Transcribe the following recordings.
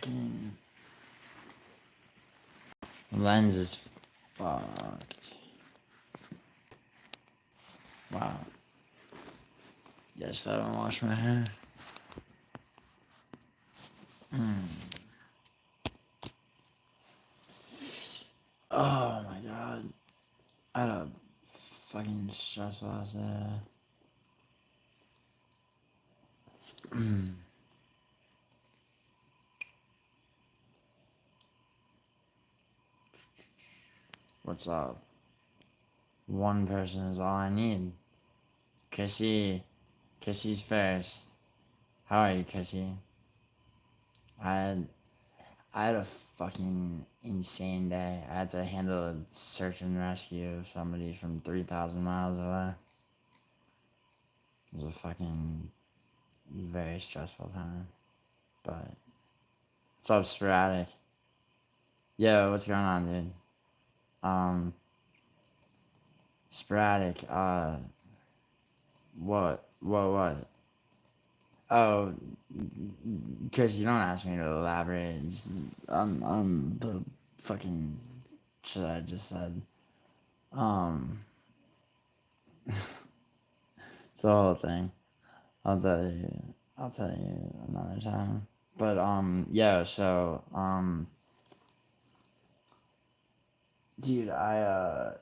fucking lens is fucked. Wow. Yes, I haven't washed my hair. Oh my god. I had a fucking stressful ass day. What's up? One person is all I need. Chrissy. Chrissy's first. How are you, Chrissy? I had a fucking insane day. I had to handle a search and rescue of somebody from 3,000 miles away. It was a fucking very stressful time. But what's up, Sporadic? Yo, what's going on, dude? Sporadic, what? Oh, Chris, you don't ask me to elaborate on the fucking shit I just said. It's the whole thing. I'll tell you another time. But, yeah, so, dude, I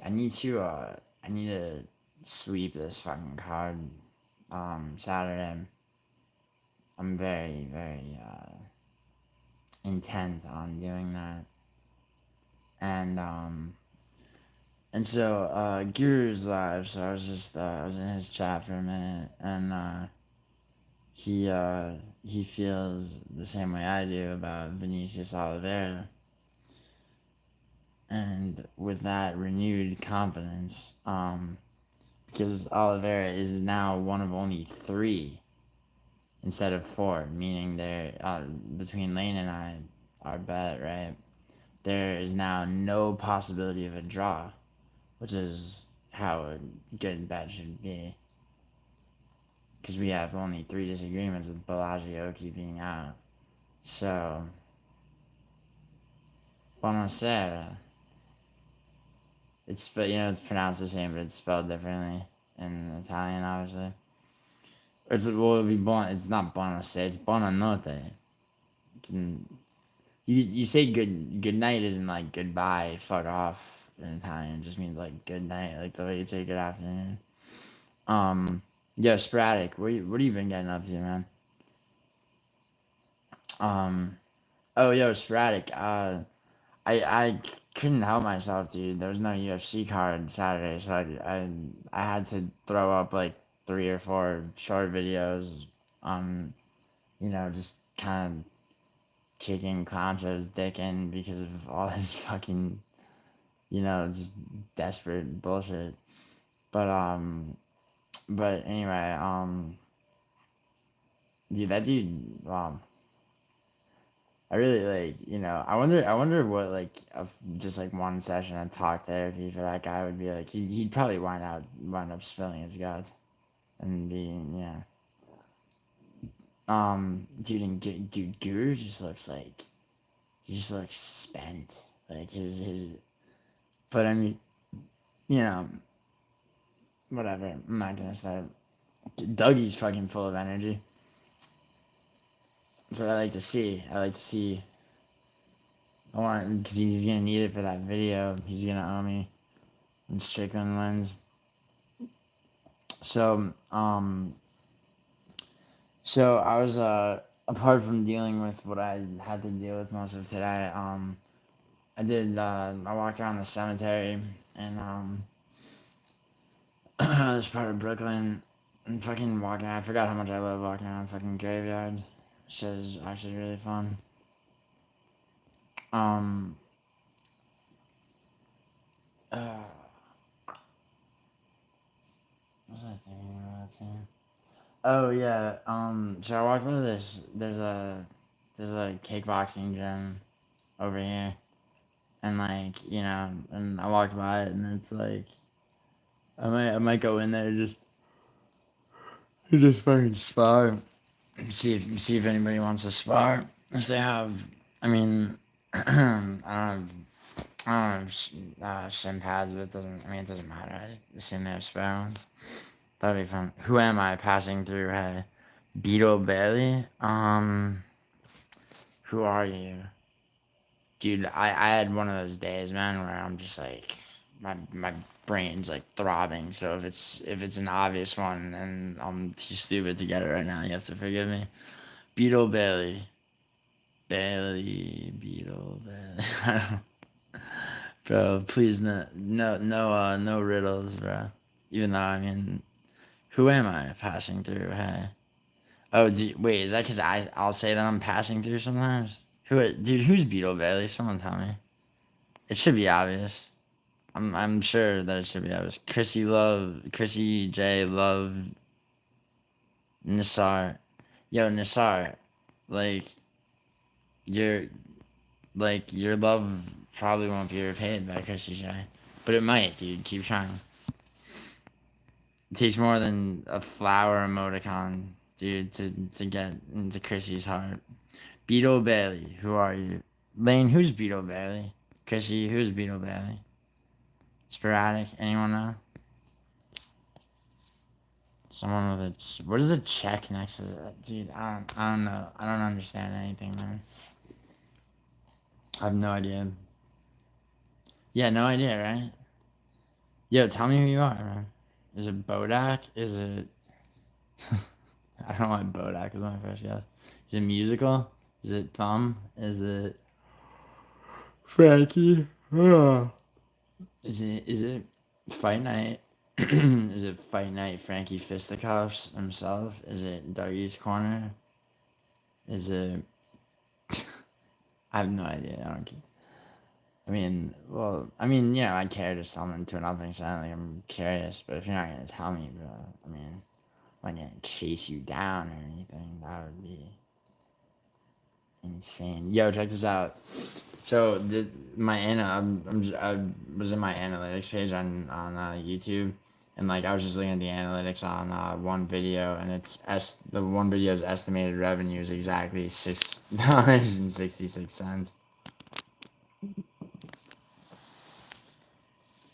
need to sweep this fucking card, Saturday. I'm very, very, intent on doing that. And so, Guru's live, so I was in his chat for a minute, and, he feels the same way I do about Vinicius Oliveira. And with that renewed confidence, because Oliveira is now one of only 3 instead of 4, meaning between Lane and I, our bet, right? There is now no possibility of a draw, which is how a good bet should be. Because we have only 3 disagreements with Bellagio keeping out. So, buonasera. It's pronounced the same, but it's spelled differently in Italian, obviously. It's not buonasera, it's buonanotte. You say good night isn't like goodbye, fuck off in Italian. It just means like good night, like the way you say good afternoon. Yeah, Sporadic, what have you been getting up to, man? Oh, yo, Sporadic, I couldn't help myself, dude. There was no UFC card Saturday, so I had to throw up like 3 or 4 short videos, just kind of kicking Clancho's dick in because of all his fucking, just desperate bullshit. But anyway, dude, that dude, I really I wonder what just like one session of talk therapy for that guy would be like. He'd probably wind up spilling his guts and being, yeah. Dude, Guru just looks like he just looks spent. Like his, but I mean, whatever. I'm not gonna start. Dougie's fucking full of energy. That's what I like to see. I want, because he's gonna need it for that video. He's gonna owe me in Strickland lens. So I was apart from dealing with what I had to deal with most of today. I walked around the cemetery and this part of Brooklyn and fucking walking. I forgot how much I love walking around fucking graveyards. Shit is actually really fun. What was I thinking about too? Oh yeah. So I walked into this. There's a kickboxing gym over here, and and I walked by it, and it's like, I might go in there just fucking spar. see if anybody wants to spar. If they have, I mean, I don't have, shin pads, but it doesn't. I mean, it doesn't matter. I assume they have spare ones. That'd be fun. Who am I passing through? Hey, Beetle Bailey. Who are you, dude? I had one of those days, man, where I'm just like, my brain's like throbbing. So if it's an obvious one and I'm too stupid to get it right now, you have to forgive me. Beetle Bailey. Beetle Bailey. Bro, please no riddles, bro. Even though I mean, who am I passing through? Hey. Oh, wait, is that because I'll say that I'm passing through sometimes? Dude? Who's Beetle Bailey? Someone tell me. It should be obvious. I'm sure that it should be obvious. Chrissy J Love Nisar. Yo, Nisar, like your your love probably won't be repaid by Chrissy J, but it might, dude. Keep trying. It takes more than a flower emoticon, dude, to get into Chrissy's heart. Beetle Bailey, who are you? Lane, who's Beetle Bailey? Chrissy, who's Beetle Bailey? Sporadic, anyone know? Someone with a what is a check next to that, dude? I don't know. I don't understand anything, man. I have no idea. Yeah, no idea, right? Yo, tell me who you are, man. Is it Bodak? Is it? I don't know why Bodak is my first guess. Is it musical? Is it Thumb? Is it Frankie? Is it Fight Night? Is it Fight Night Frankie Fisticuffs himself? Is it Dougie's Corner? Is it I have no idea. I don't care. I mean, well, I care to summon to another extent. Like, I'm curious, but if you're not gonna tell me, bro, I mean, I'm not gonna chase you down or anything. That would be insane. Yo, check this out. So I was in my analytics page on YouTube, and like I was just looking at the analytics on one video, and the one video's estimated revenue is exactly $6.66.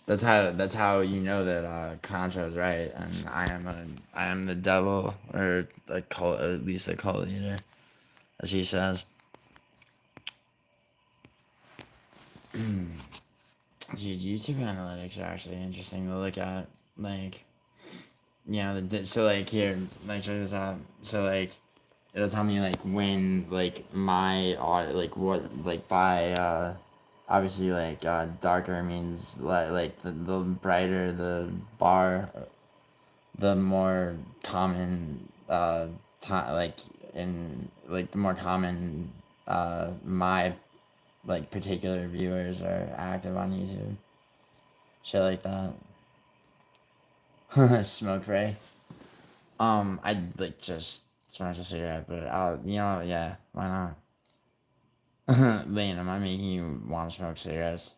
That's how you know that Concho's right, and I am the devil, or the cult, at least the cult leader, as he says. Dude, YouTube analytics are actually interesting to look at. Like, so like here, like check this out. So like, it'll tell me like when like my audit, like what like by obviously like darker means the brighter the bar, the more common time like in like the more common my like particular viewers are active on YouTube. Shit like that. Smoke break. I'd like just smoke a cigarette, but yeah, why not? Lane, am I making you want to smoke cigarettes?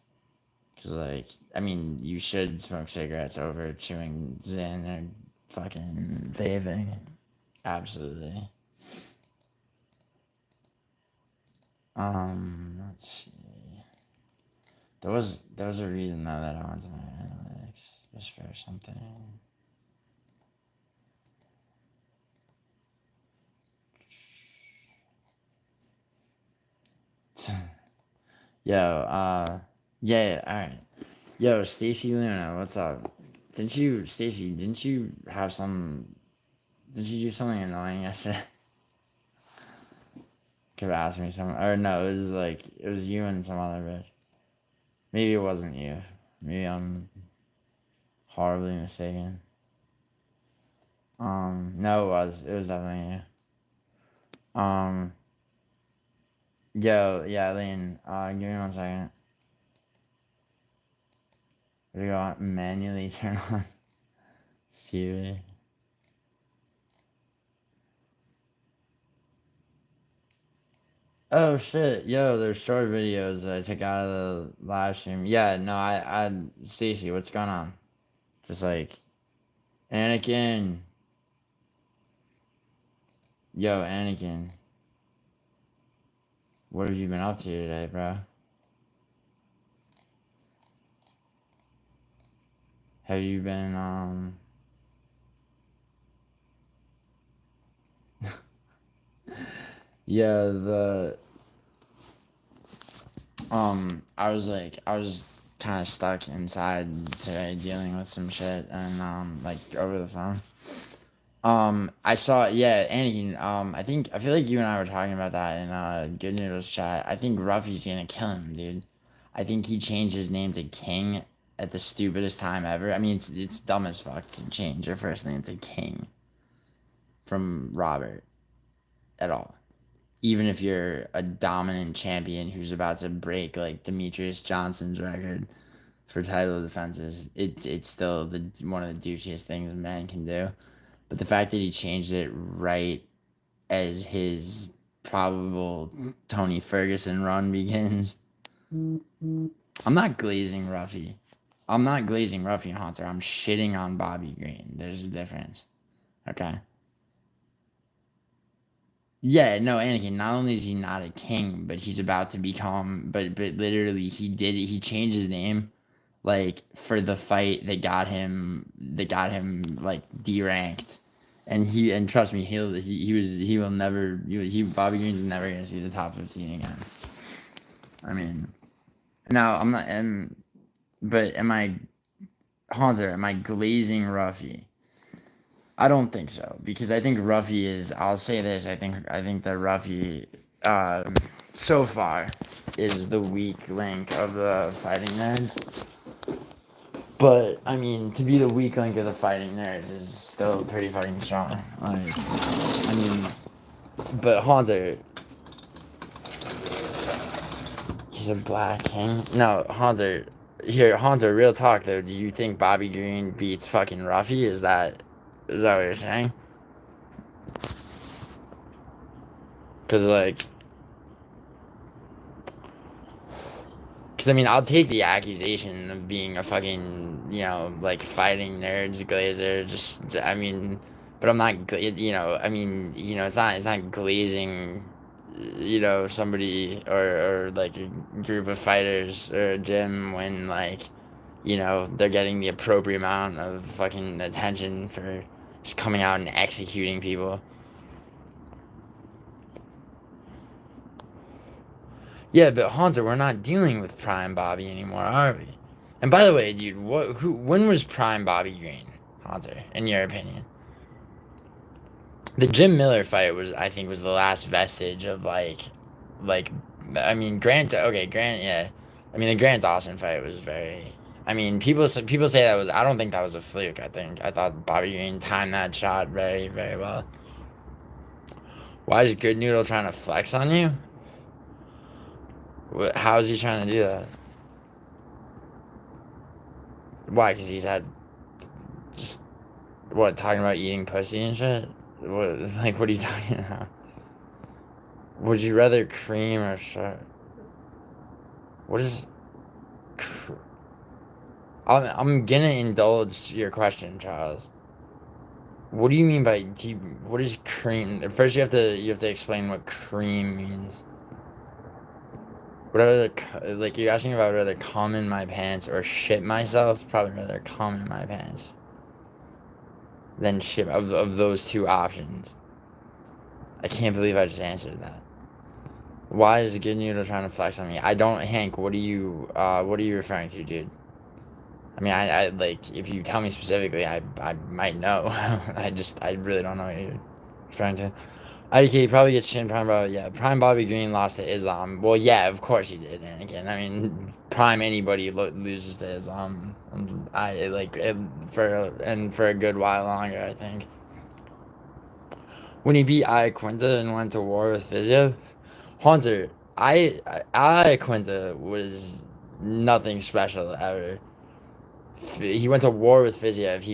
Cause like, I mean, you should smoke cigarettes over chewing Zyn or fucking vaping. Absolutely. Let's see. There was a reason though that I went to my analytics just for something. Yo, yeah, alright. Yo, Stacy Luna, what's up? Didn't you do something annoying yesterday? Could have asked me something, or no, it was you and some other bitch. Maybe it wasn't you. Maybe I'm horribly mistaken. No, it was definitely you. Yo, yeah, Lane, give me 1 second. We go manually turn on Siri. Oh shit, yo, there's short videos that I took out of the live stream. Yeah, no, Stacy, what's going on? Just like, Anakin. Yo, Anakin, what have you been up to today, bro? Have you been, yeah, I was kind of stuck inside today dealing with some shit and, like, over the phone. I saw, yeah, Anakin, I feel like you and I were talking about that in, Good Noodles chat. I think Ruffy's gonna kill him, dude. I think he changed his name to King at the stupidest time ever. I mean, it's dumb as fuck to change your first name to King from Robert at all. Even if you're a dominant champion who's about to break like Demetrius Johnson's record for title defenses, it's still one of the douchiest things a man can do. But the fact that he changed it right as his probable Tony Ferguson run begins. I'm not glazing Ruffy. I'm not glazing Ruffy and Hunter. I'm shitting on Bobby Green. There's a difference. Okay. Yeah, no, Anakin. Not only is he not a king, but he's about to become. But literally, he did it. He changed his name, like for the fight that got him. That got him like deranked, and trust me, he will never. Bobby Green's never gonna see the top 15 again. I mean, now I'm not. But am I Hanser? Am I glazing Ruffy? I don't think so because I think Ruffy is. I'll say this. I think that Ruffy, so far, is the weak link of the fighting nerds. But I mean, to be the weak link of the fighting nerds is still pretty fucking strong. Like, I mean, but Hanser, he's a black king. No, Hanser. Here, Hanser. Real talk though. Do you think Bobby Green beats fucking Ruffy? Is that what you're saying? Because I mean, I'll take the accusation of being a fucking, like fighting nerds glazer. Just, I mean, but I'm not, I mean, it's not glazing, somebody or like a group of fighters or a gym when like, they're getting the appropriate amount of fucking attention for just coming out and executing people. Yeah, but Haunter, we're not dealing with Prime Bobby anymore, are we? And by the way, dude, when was Prime Bobby Green, Haunter, in your opinion? The Jim Miller fight I think, was the last vestige of like, I mean, Grant. Okay, Grant. Yeah, I mean, the Grant Dawson fight was very. I mean, people say that was. I don't think that was a fluke. I thought Bobby Green timed that shot very, very well. Why is Good Noodle trying to flex on you? How is he trying to do that? Why? Because he's had just what talking about eating pussy and shit. What are you talking about? Would you rather cream or shark? What is? I'm gonna indulge your question, Charles. What do you mean by what is cream? First, you have to explain what cream means. Whatever like you're asking about whether cum in my pants or shit myself. Probably rather cum in my pants than shit of those two options. I can't believe I just answered that. Why is the Good Noodle trying to flex on me? I don't, Hank. What are you referring to, dude? I mean, I like if you tell me specifically, I might know. I really don't know what you're referring to. IDK probably gets Shin Prime Bobby. Yeah, Prime Bobby Green lost to Islam. Well, yeah, of course he did. And again, I mean, Prime anybody loses to Islam. I like it for a good while longer. I think when he beat Quinta and went to war with Physio, Hunter, Quinta was nothing special ever. He went to war with Fiziev.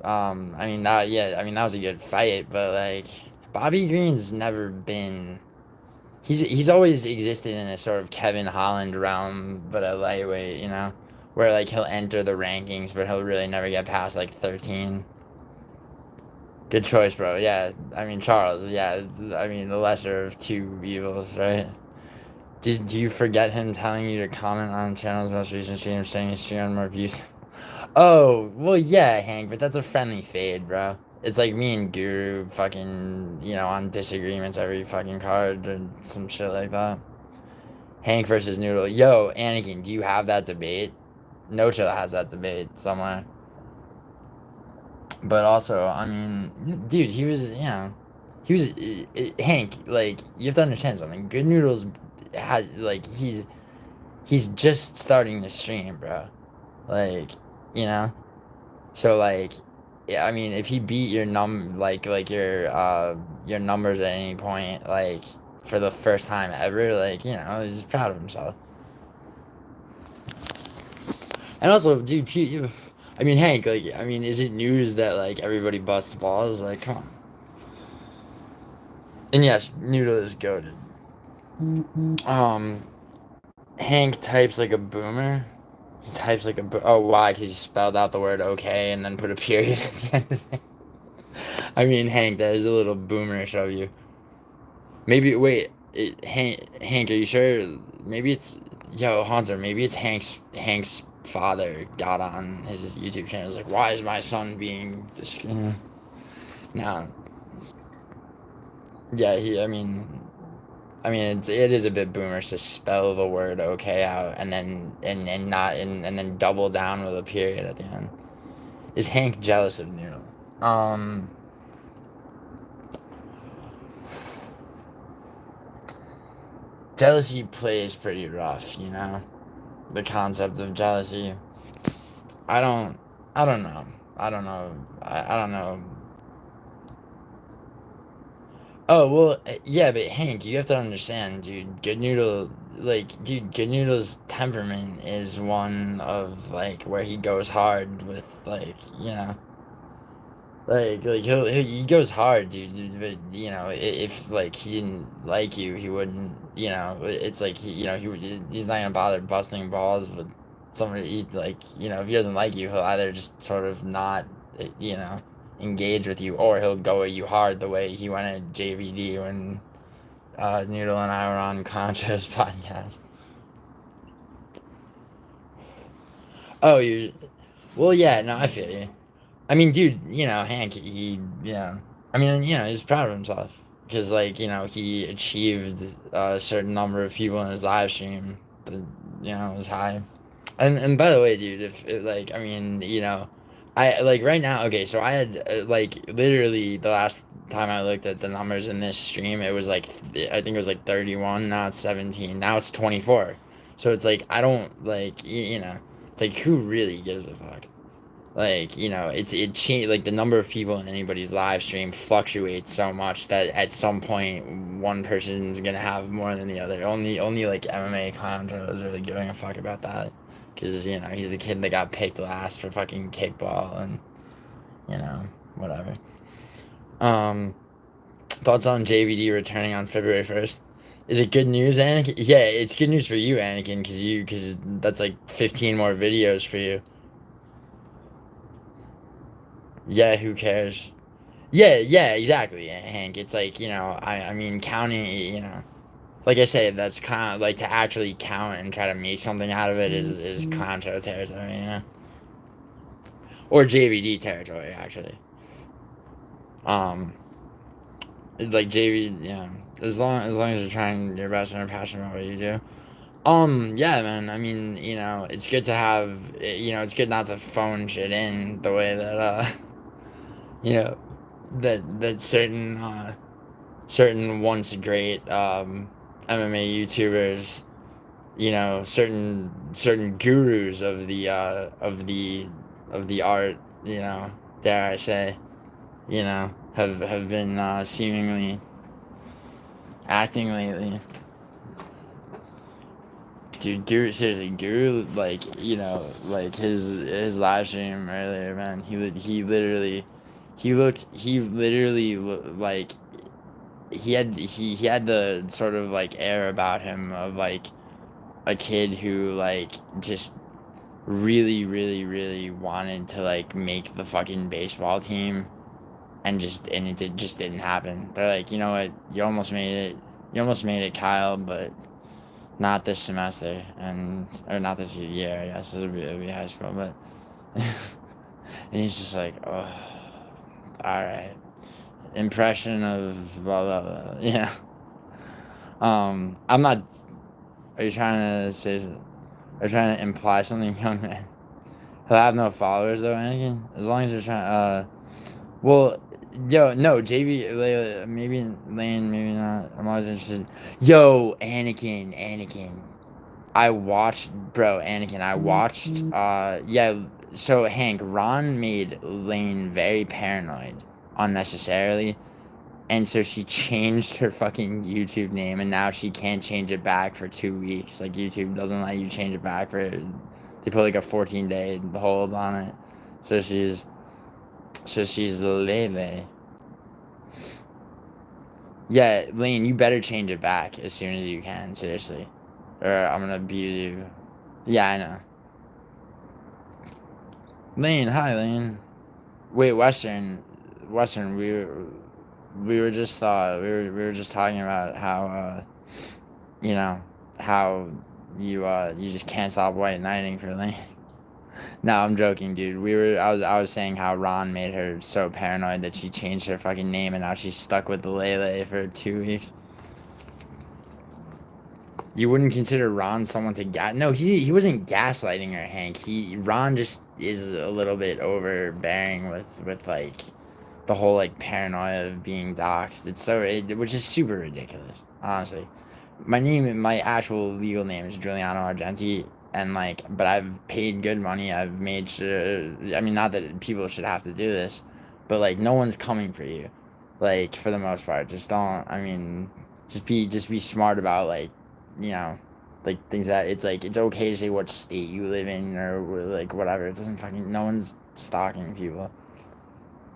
I mean that, yeah, I mean that was a good fight, but like Bobby Green's never been. He's always existed in a sort of Kevin Holland realm, but a lightweight, where like he'll enter the rankings, but he'll really never get past like 13. Good choice, bro. Yeah, I mean Charles. Yeah, I mean the lesser of two evils, right? Did you forget him telling you to comment on the channel's most recent stream, saying his stream on more views? Oh, well, yeah, Hank, but that's a friendly fade, bro. It's like me and Guru fucking, on disagreements every fucking card or some shit like that. Hank versus Noodle. Yo, Anakin, do you have that debate? No Chill has that debate somewhere. But also, I mean, dude, Hank, like, you have to understand something. Good Noodles had, like, he's just starting to stream, bro. Like, you know? So like, yeah, I mean, if he beat your your numbers at any point, like for the first time ever, like he's proud of himself. And also, dude, I mean, Hank, like, I mean, is it news that like everybody busts balls? Like, come on. And yes, Noodle is goated. Um, Hank types like a boomer. He types like oh, why? Because he spelled out the word okay and then put a period at the end of it. I mean, Hank, that is a little boomerish of you. Maybe wait, Hank, are you sure? Maybe it's Hunter. Maybe it's Hank's father got on his YouTube channel. It's like, why is my son being no, yeah, it is a bit boomerish to spell the word okay out and then and then double down with a period at the end. Is Hank jealous of Noodle? Um, Jealousy plays pretty rough, the concept of jealousy. I don't I don't know. I don't know. Oh, well, yeah, but Hank, you have to understand, dude. Good Noodle's temperament is one of like where he goes hard with he goes hard, dude. But if like he didn't like you, he wouldn't. It's like he's not gonna bother busting balls with somebody. If he doesn't like you, he'll either just sort of not, you know, engage with you, or he'll go at you hard the way he went at JVD when Noodle and I were on Concho's podcast. Oh, you. Well, yeah, no, I feel you. I mean, dude, Hank, I mean, he's proud of himself because, like, he achieved a certain number of people in his live stream that, was high. And by the way, dude, if like, I mean, I like right now. Okay, so I had like literally the last time I looked at the numbers in this stream, it was like I think it was like 31. Now it's 17. Now it's 24. So it's like I don't like it's like who really gives a fuck? Like it change like the number of people in anybody's live stream fluctuates so much that at some point one person's gonna have more than the other. Only like MMA clowns are really giving a fuck about that because he's the kid that got picked last for fucking kickball and whatever. um Thoughts on JVD returning on February 1st? Is it good news, Anakin? Yeah, it's good news for you, Anakin, because that's like 15 more videos for you. Yeah, who cares? Yeah, yeah, exactly, Hank. It's like, I mean, counting, like I say, that's kind of like to actually count and try to make something out of it is Contra territory, or JVD territory, actually. Um, like JV, yeah. As long as you're trying your best and are passionate about what you do. Yeah, man. I mean, it's good to have, it's good not to phone shit in the way that, you know, that certain once great MMA YouTubers, certain gurus of the art, dare I say, have been seemingly acting lately. Dude, Guru, seriously, Guru, like, like his live stream earlier, man, he literally like he had the sort of like air about him of like a kid who like just really really really wanted to like make the fucking baseball team and it just didn't happen. They're like, you know what, you almost made it, Kyle, but not this semester, and or not this year. I guess it'll be high school, but and he's just like, oh, all right, impression of blah blah blah. Yeah. I'm not. Are you trying to say? Are you trying to imply something, young man? He'll have no followers though, Anakin. As long as you're trying. Well, yo, no, JV, maybe Lane, maybe not. I'm always interested. Yo, Anakin. I watched, bro, Anakin. I watched. Yeah. So Hank, Ron made Lane very paranoid, unnecessarily, and so she changed her fucking YouTube name, and now she can't change it back for 2 weeks. Like YouTube doesn't let you change it back for. They put like a 14-day hold on it, so she's Lele. Yeah, Lane, you better change it back as soon as you can, seriously, or I'm gonna abuse you. Yeah, I know. Lane, hi, Lane. Wait, Western. We were just we were just talking about how you know how you just can't stop white knighting for Lane. No, I'm joking, dude. I was saying how Ron made her so paranoid that she changed her fucking name and now she's stuck with the Lele for 2 weeks. You wouldn't consider Ron someone to No, he wasn't gaslighting her, Hank. Ron just is a little bit overbearing with like the whole like paranoia of being doxxed. Which is super ridiculous, honestly. My actual legal name is Giuliano Argenti, and like, but I've paid good money. I've made sure. I mean, not that people should have to do this, but like, no one's coming for you. Like for the most part, just don't. I mean, just be smart about like, you know, like things that it's like it's okay to say what state you live in or like whatever. It doesn't fucking. No one's stalking people.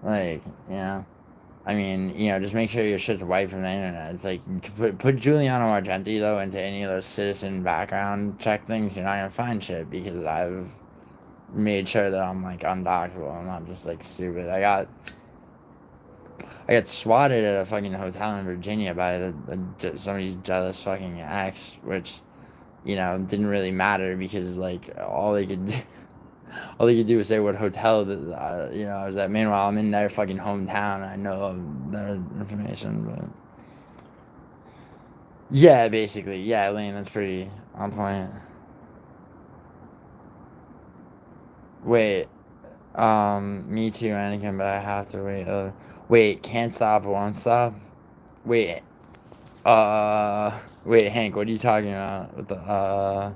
Like, you know. I mean, just make sure your shit's wiped from the internet. It's like put Giuliano Argenti though into any of those citizen background check things. You're not gonna find shit because I've made sure that I'm like undockable. I'm not just like stupid. I got swatted at a fucking hotel in Virginia by somebody's jealous fucking ex, which didn't really matter because like all they could do was say what hotel that I was at. Meanwhile, I'm in their fucking hometown. I know their information, but yeah, basically, yeah, Lane, that's pretty on point. Wait, me too, Anakin, but I have to wait. Wait, can't stop, won't stop. Wait, uh, wait, Hank, what are you talking about? With the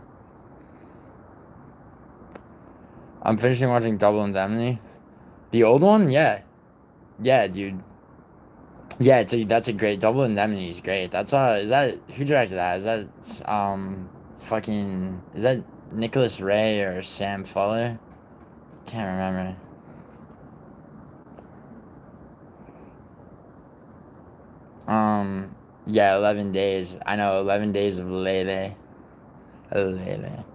I'm finishing watching Double Indemnity. The old one, yeah, yeah, dude. Yeah, that's a great Double Indemnity is great. That's is that who directed that? Is that fucking is that Nicholas Ray or Sam Fuller? Can't remember. Um yeah, 11 days. I know 11 days of Lele. Lele.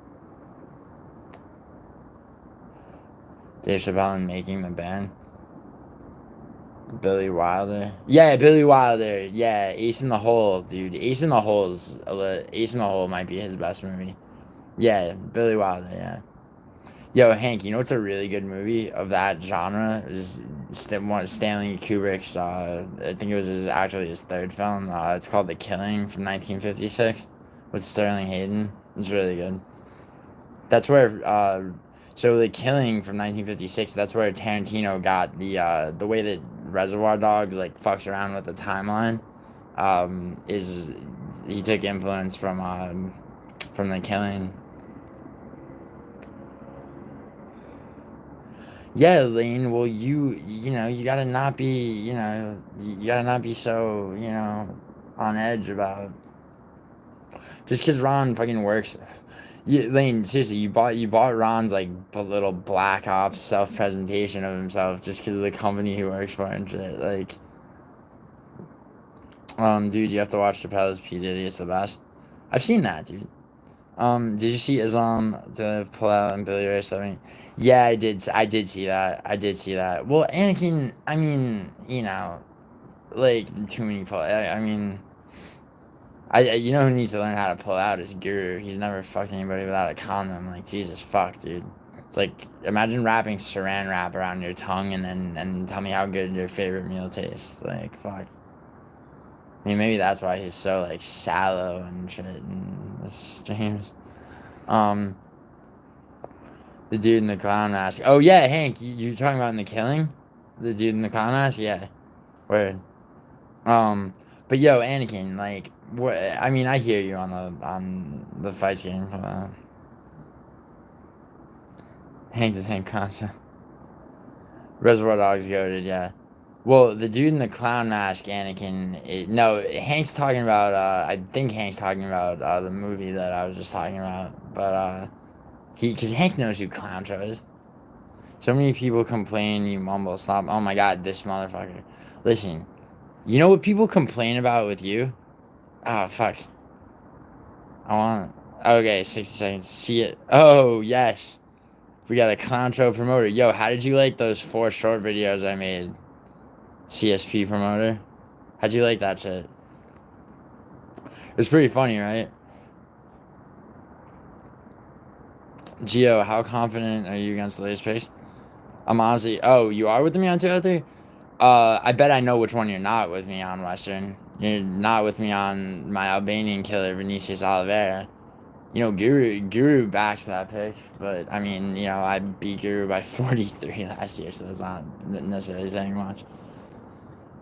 Dave Chappelle and Making the Band. Billy Wilder. Yeah, Billy Wilder. Yeah, Ace in the Hole, dude. Ace in the Hole might be his best movie. Yeah, Billy Wilder. Yeah. Yo, Hank, you know what's a really good movie of that genre? Is Stanley Kubrick's, I think it was actually his third film. It's called The Killing from 1956 with Sterling Hayden. It's really good. That's where, so The Killing from 1956, that's where Tarantino got the way that Reservoir Dogs, like, fucks around with the timeline, is he took influence from The Killing. Yeah, Lane. Well, you gotta not be, you gotta not be so, on edge about just because Ron fucking works. Lane, seriously, you bought Ron's like little Black Ops self presentation of himself just because of the company he works for and shit. Like, dude, you have to watch Chappelle's P Diddy. It's the best. I've seen that, dude. Did you see Islam to pull out and Billy Ray 7? Yeah, I did. I did see that. I did see that. Well, Anakin. I mean, like too many pull. I mean, you know who needs to learn how to pull out is Guru. He's never fucked anybody without a condom. Like Jesus fuck, dude. It's like imagine wrapping Saran wrap around your tongue and tell me how good your favorite meal tastes. Like fuck. I mean, maybe that's why he's so like shallow and shit in the streams. Um, the dude in the clown mask. Oh yeah, Hank, you talking about in the killing? The dude in the clown mask? Yeah. Word. But yo, Anakin, like, what? I mean, I hear you on the fight scene. Hank the Tank Concept. Reservoir Dogs goated, yeah. Well, the dude in the clown mask, Anakin. No, Hank's talking about. I think Hank's talking about the movie that I was just talking about. But because Hank knows who Clowncho is. So many people complain, you mumble, stop. Oh my god, this motherfucker. Listen, you know what people complain about with you? Oh, fuck. I want. Okay, 60 seconds. See it. Oh, yes. We got a clown show promoter. Yo, how did you like those 4 short videos I made? CSP promoter. How'd you like that shit? It was pretty funny, right? Gio, how confident are you against the latest pace? I'm honestly. Oh, you are with me on 2 out of 3? I bet I know which one you're not with me on, Western. You're not with me on my Albanian killer, Vinicius Oliveira. Guru backs that pick, but I mean, I beat Guru by 43 last year, so that's not necessarily saying much.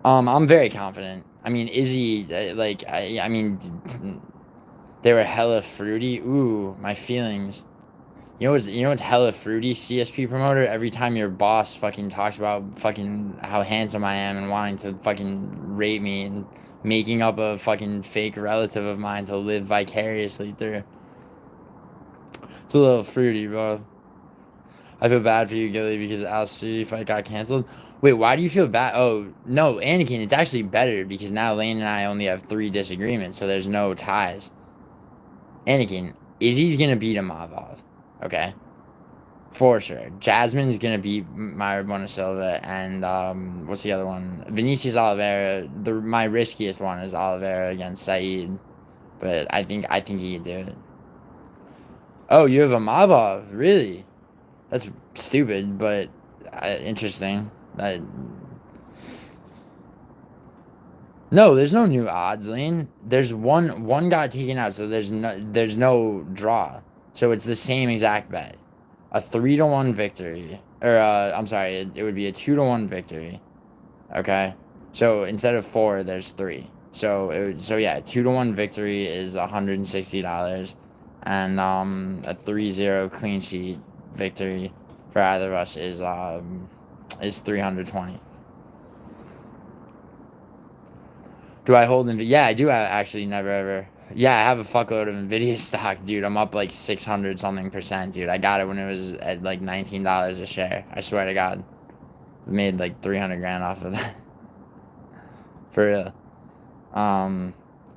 I'm very confident. I mean, Izzy, I mean, they were hella fruity. Ooh, my feelings. You know what's hella fruity? CSP promoter. Every time your boss fucking talks about fucking how handsome I am and wanting to fucking rape me and making up a fucking fake relative of mine to live vicariously through. It's a little fruity, bro. I feel bad for you, Gilly, because Al City fight got canceled. Wait, why do you feel bad? Oh, no, Anakin, it's actually better because now Lane and I only have 3 disagreements, so there's no ties. Anakin, Izzy's gonna beat Amavov, okay? For sure. Jasmine's gonna beat Myra Bonasilva, and what's the other one? Vinicius Oliveira. My riskiest one is Oliveira against Saeed, but I think he can do it. Oh, you have Amavov, really? That's stupid, but interesting. No, there's no new odds, Lane. There's one got taken out, so there's no draw. So it's the same exact bet. A 3-1 victory. Or I'm sorry, it would be a 2-1 victory. Okay? So instead of 4, there's 3. So yeah, 2-1 victory is $160. And a 3-0 clean sheet victory for either of us is 320. Do I hold Nvidia? Yeah, I do. Actually never ever. Yeah, I have a fuckload of Nvidia stock, dude. I'm up like 600 something percent, dude. I got it when it was at like $19 a share. I swear to God, made like 300 grand off of that. For real.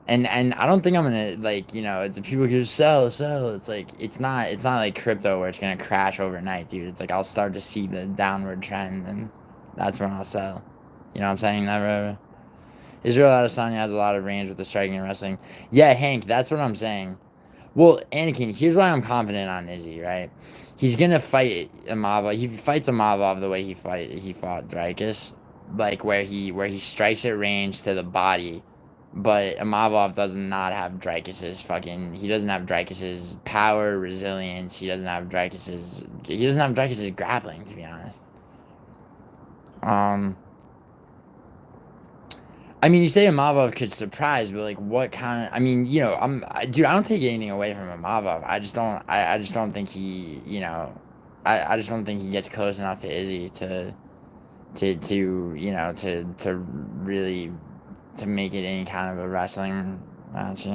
And I don't think I'm gonna it's people who sell. It's like it's not like crypto where it's gonna crash overnight, dude. It's like I'll start to see the downward trend, and that's when I'll sell. You know what I'm saying? Never ever. Israel Adesanya has a lot of range with the striking and wrestling. Yeah, Hank, that's what I'm saying. Well, Anakin, here's why I'm confident on Izzy, right? He's gonna fight Amava. He fights Amava the way he fought Dreykus, like where he strikes at range to the body. But Amavov does not have Dreykus's fucking. He doesn't have Dreykus's power, resilience. He doesn't have Dreykus's grappling, to be honest. I mean, you say Amavov could surprise, but like, what kind of? I mean, dude. I don't take anything away from Amavov. I just don't. I just don't think he. I just don't think he gets close enough to Izzy to really to make it any kind of a wrestling match.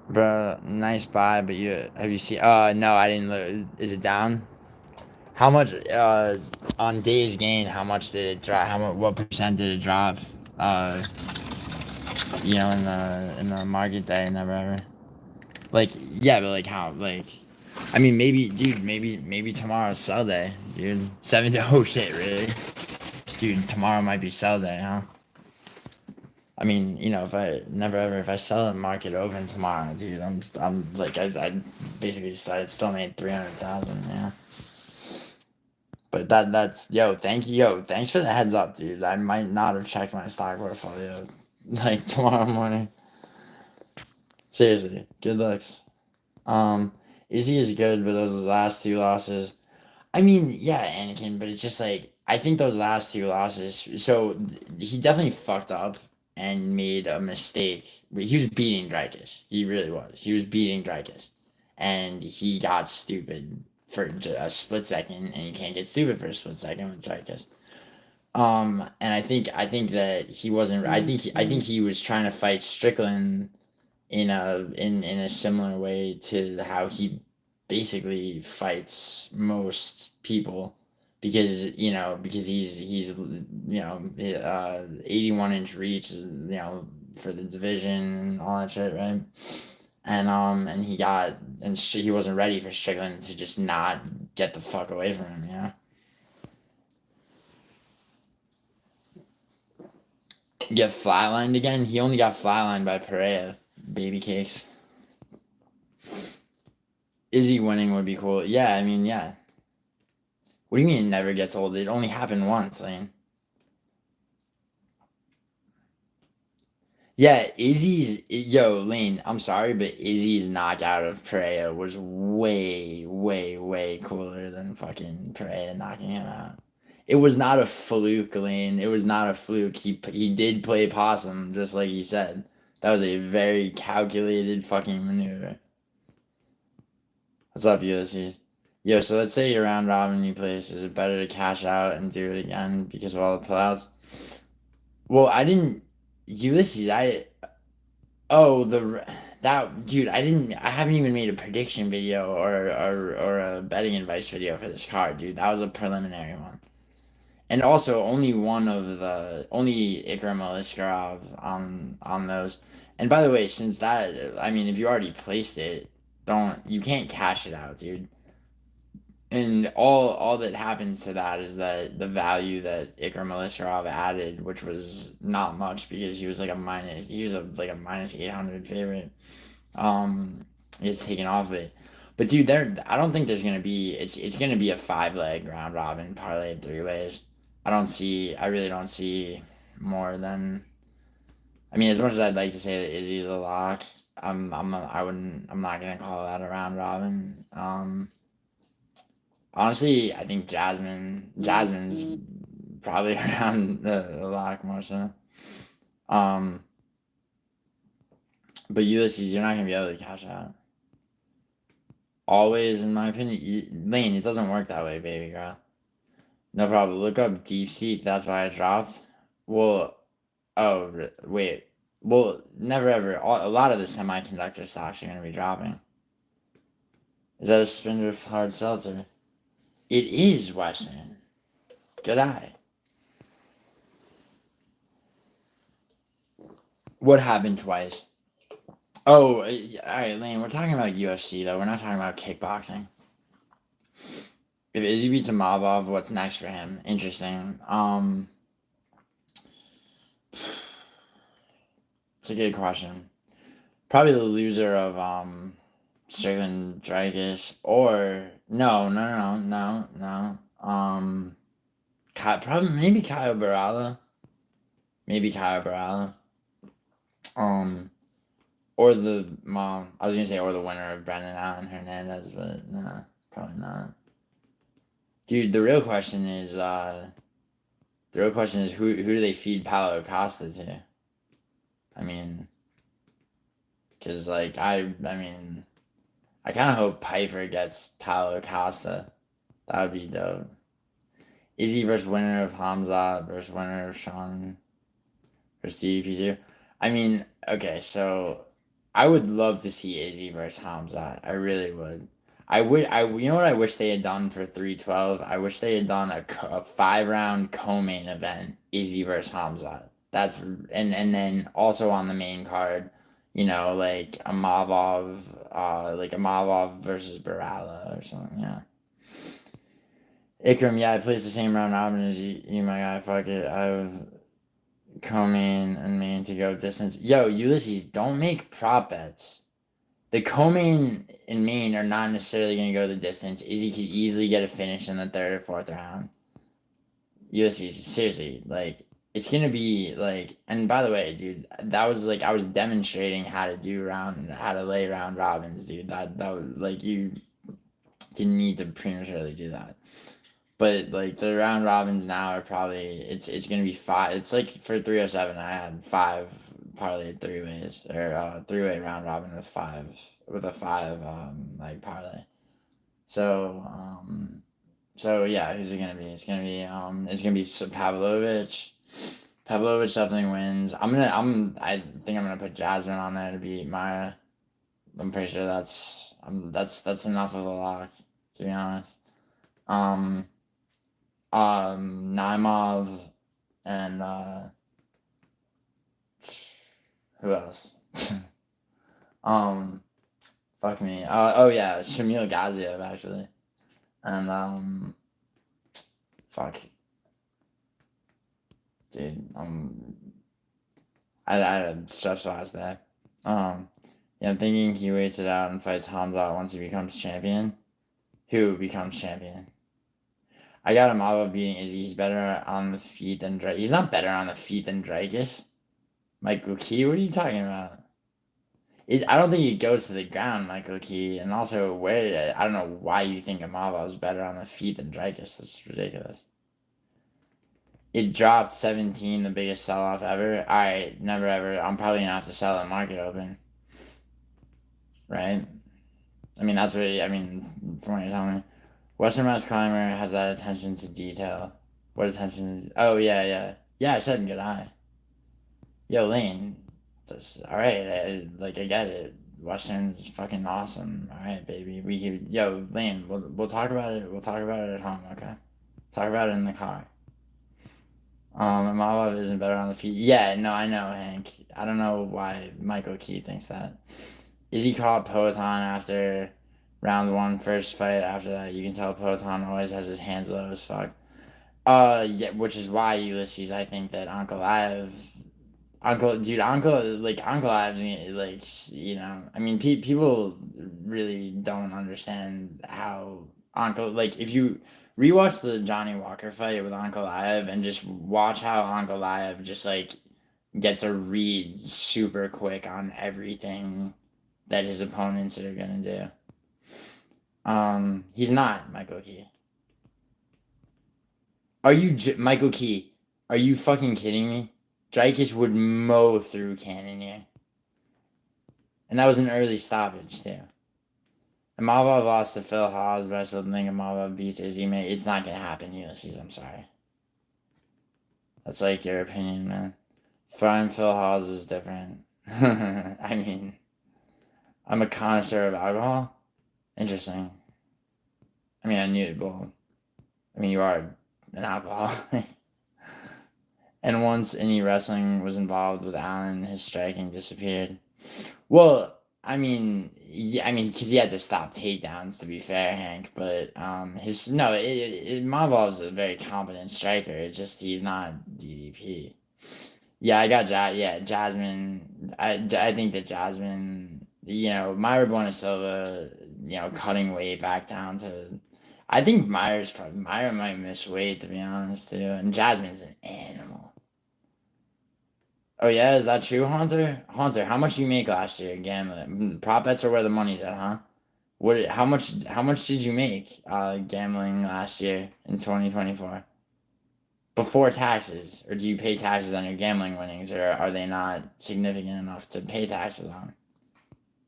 Bro, nice buy, but have you seen? No, I didn't look. Is it down? How much? On days gain, how much did it drop? What percent did it drop? In the market day, never ever. Like, yeah, but like how? Like, I mean, maybe, dude, maybe tomorrow's sell day, dude. Oh shit, really? Dude, tomorrow might be sell day, huh? I mean, if if I sell it market open tomorrow, dude, I'm like, I basically I still made 300,000, yeah. But that's thanks for the heads up, dude. I might not have checked my stock portfolio like tomorrow morning. Seriously, good looks. Izzy is good, but those last two losses. I mean, yeah, Anakin, but it's just like I think those last two losses. So he definitely fucked up and made a mistake. He was beating Dreykus. He really was. He was beating Dreykus, and he got stupid for a split second, and you can't get stupid for a split second with Dreykus. And I think that he wasn't. I think he was trying to fight Strickland in a similar way to how he basically fights most people because he's 81-inch reach is for the division and all that shit, right? And he wasn't ready for Strickland to just not get the fuck away from him. Get flatlined again. He only got flatlined by Pereira. Baby cakes. Izzy winning would be cool. Yeah, I mean, yeah. What do you mean it never gets old? It only happened once, Lane. Yeah, Lane, I'm sorry, but Izzy's knockout of Pereira was way, way, way cooler than fucking Pereira knocking him out. It was not a fluke, Lane. It was not a fluke. He did play possum, just like he said. That was a very calculated fucking maneuver. What's up, Ulysses? Yo, so let's say you're round robin you place. Is it better to cash out and do it again because of all the pullouts? Well, I didn't. Ulysses, oh that dude, I haven't even made a prediction video or a betting advice video for this card, dude. That was a preliminary one. And also only Ikram Aliskarov on those. And by the way, since that, I mean, if you already placed it, you can't cash it out, dude. And all that happens to that is that the value that Ikram Aliskarov added, which was not much because he was like a minus 800 favorite, is taken off of it. But dude, I don't think there's gonna be it's gonna be a 5-leg round robin parlay 3 ways. I really don't see more than. I mean, as much as I'd like to say that Izzy's a lock, I'm not gonna call that a round robin. Honestly, I think Jasmine's probably around a lock more so. But Ulysses, you're not gonna be able to cash out. Always, in my opinion, Lane, it doesn't work that way, baby girl. No problem. Look up DeepSeek. That's why I dropped. Well, oh wait. Well, never ever. A lot of the semiconductor stocks are gonna be dropping. Is that a Spindrift hard seltzer? It is Western. Good eye. What happened twice? Oh, all right, Lane. We're talking about UFC though. We're not talking about kickboxing. If Izzy beats Amavov, what's next for him? Interesting. It's a good question. Probably the loser of Strickland Dreykus or no. Probably maybe Kyle Barala. Or the I was gonna say or the winner of Brendan Allen Hernandez, but no, probably not. Dude, the real question is who do they feed Paulo Costa to? I mean, because like I mean, I kind of hope Piper gets Paulo Costa. That would be dope. Izzy versus winner of Hamza versus winner of Sean versus DDP2. I mean, okay, so I would love to see Izzy versus Hamza. I really would. You know what I wish they had done for 312? I wish they had done a 5-round co-main event, Izzy versus Hamza. And then also on the main card, like a Mavov versus Barala or something. Yeah. Ikram, yeah, I placed the same round robin as you, my guy. Fuck it. I have co-main and main to go distance. Yo, Ulysses, don't make prop bets. The co-main and main are not necessarily going to go the distance. Izzy could easily get a finish in the third or fourth round. Ulysses, seriously, like it's gonna be like. And by the way, dude, that was like I was demonstrating how to lay round robins, dude. That was like you didn't need to prematurely do that. But like the round robins now are probably it's gonna be five. It's like for 307, I had five parlay three ways or three-way round robin with a five like parlay. So so yeah, who's it gonna be? It's gonna be Pavlovich. Pavlovich definitely wins. I think I'm gonna put Jasmine on there to beat Myra. I'm pretty sure that's enough of a lock, to be honest. Um Naimov and who else? um fuck me. Oh yeah, Shamil Gaziev actually. And fuck. Dude, I had a stressful ass day. Yeah, I'm thinking he waits it out and fights Hamza once he becomes champion. Who becomes champion? I got him off of beating Izzy. He's better on the feet than Drake. He's not better on the feet than Drakus. Michael Key, what are you talking about? I don't think he goes to the ground, Michael Key. And also, I don't know why you think Amava is better on the feet than Drakus. That's ridiculous. It dropped 17, the biggest sell off ever. Alright, never ever. I'm probably gonna have to sell at market open. Right? I mean, from what you're telling me. Western Mass Climber has that attention to detail. What attention? Oh, yeah. Yeah, I said good eye. Yo, Lane. Alright, I get it. Western's fucking awesome. Alright, baby. Yo, Lane, we'll talk about it. We'll talk about it at home, okay? Talk about it in the car. Amava isn't better on the feet. Yeah, no, I know, Hank. I don't know why Michael Key thinks that. Izzy caught Poetan after round one, first fight. After that, you can tell Poetan always has his hands low as fuck. Yeah, which is why Ulysses, I think that Uncle Ives, like, I mean, people really don't understand how Uncle, like, if you rewatch the Johnny Walker fight with Uncle Ive and just watch how Uncle Ive just, like, gets a read super quick on everything that his opponents are gonna do. He's not Michael Key. Michael Key? Are you fucking kidding me? Dreykus would mow through Cannonier. And that was an early stoppage, too. And Mavov lost to Phil Haas, but I still think if Mavov beats Izzy, it's not going to happen, Ulysses. I'm sorry. That's like your opinion, man. Fine, Phil Haas is different. I mean, I'm a connoisseur of alcohol. Interesting. I mean, I knew it, but I mean, you are an alcoholic. And once any wrestling was involved with Allen, his striking disappeared. Well, because he had to stop takedowns. To be fair, Hank, but Mavov's a very competent striker. It's just he's not DDP. Yeah, I got Jasmine. I think that Jasmine, Myra Buenasilva, cutting weight back down to. I think Myra might miss weight, to be honest, too. And Jasmine's an animal. Oh yeah, is that true, Haunter? Haunter, how much you make last year gambling? Prop bets are where the money's at, huh? How much did you make gambling last year in 2024? Before taxes, or do you pay taxes on your gambling winnings, or are they not significant enough to pay taxes on?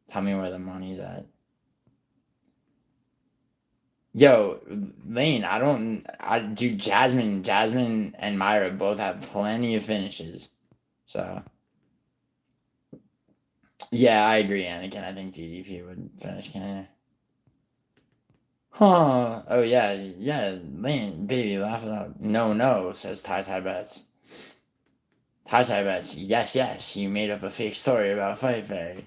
Tell me where the money's at. Yo, Lane, Jasmine and Myra both have plenty of finishes. So yeah, I agree, Anakin. I think DDP would finish Canada. Huh. Oh yeah, Lane, baby, laugh it up. No, says Ty Bets. Tai bets. Yes. You made up a fake story about Fight Fairy.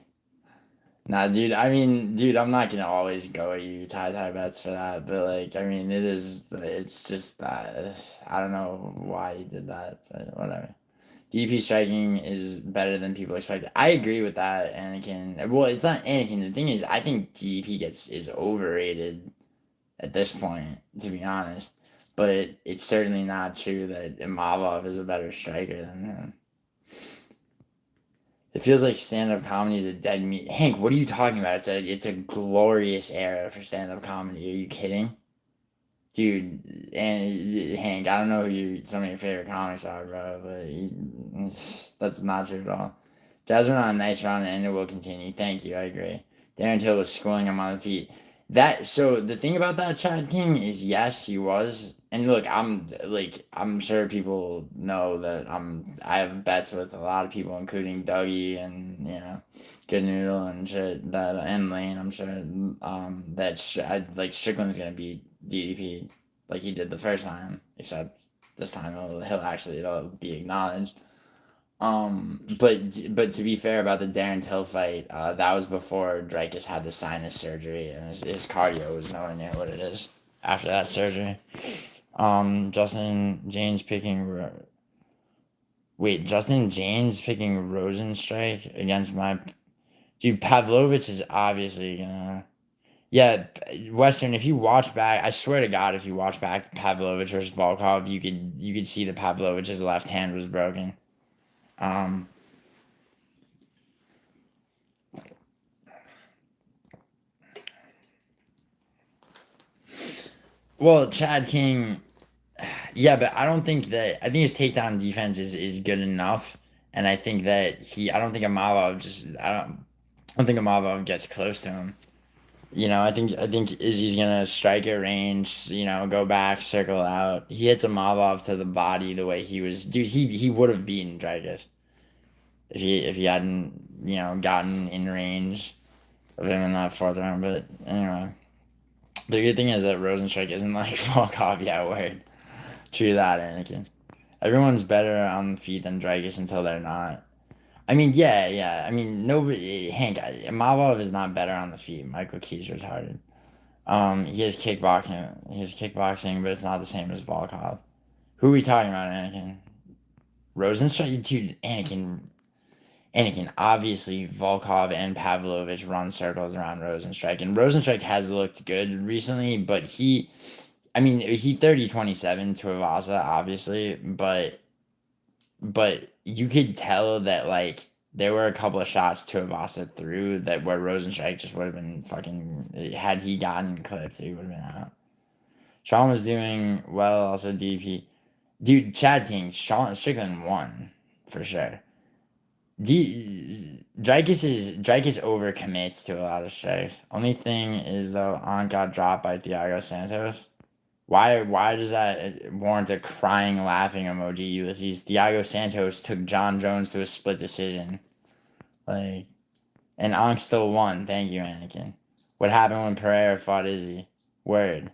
Nah, dude. I mean, dude, I'm not gonna always go at you tie bets for that, but like, I mean, it's just that I don't know why he did that, but whatever. DP striking is better than people expect. I agree with that, Anakin. Well, it's not Anakin. The thing is, I think DP is overrated at this point, to be honest. But it's certainly not true that Imavov is a better striker than him. It feels like stand-up comedy is a dead meat. Hank, what are you talking about? It's a glorious era for stand-up comedy. Are you kidding? Dude, and Hank, I don't know who some of your favorite comics are, bro, but that's not true at all. Jazz went on a nice run and it will continue. Thank you, I agree. Darren Till was schooling him on the feet. So the thing about that Chad King is yes, he was. And look, I'm sure people know that I have bets with a lot of people, including Dougie and Good Noodle and shit and Lane. I'm sure like Strickland's gonna beat DDP like he did the first time, except this time it'll be acknowledged. But to be fair about the Darren Till fight, that was before Dreykus had the sinus surgery, and his cardio was nowhere near what it is after that surgery. Justin James picking Rosenstrike against my dude. Pavlovich is obviously gonna. Yeah, Western. If you watch back, I swear to God, if you watch back Pavlovich versus Volkov, you could see that Pavlovich's left hand was broken. Well, Chad King, yeah, but I don't think that. I think his takedown defense is good enough, and I think that I don't think Amavov I don't think Amavov gets close to him. I think Izzy's gonna strike at range. Go back, circle out. He hits Amavov to the body the way he was. Dude, he would have beaten Dreykus if he hadn't gotten in range of him in that fourth round. But anyway, the good thing is that Rosenstrike isn't like Volkov yet. Word, true that, Anakin. Everyone's better on the feet than Dreykus until they're not. I mean, yeah. I mean, nobody. Hank Mavov is not better on the feet. Michael Key's retarded. He has kickboxing. He has kickboxing, but it's not the same as Volkov. Who are we talking about, Anakin? Rosenstrike, dude. Anakin. Obviously, Volkov and Pavlovich run circles around Rosenstrike, and Rosenstrike has looked good recently, but he 30-27 to Avasa, obviously, but you could tell that like there were a couple of shots to Avasa through that where Rosenstrike just would have been fucking had he gotten clipped, he would have been out. Sean was doing well, also DP. Dude, Chad King, Sean Strickland won for sure. Dreykus overcommits to a lot of strikes. Only thing is though, Ant got dropped by Thiago Santos. Why does that warrant a crying laughing emoji, Ulysses? Thiago Santos took John Jones to a split decision. Like, and Ankh still won. Thank you, Anakin. What happened when Pereira fought Izzy? Word.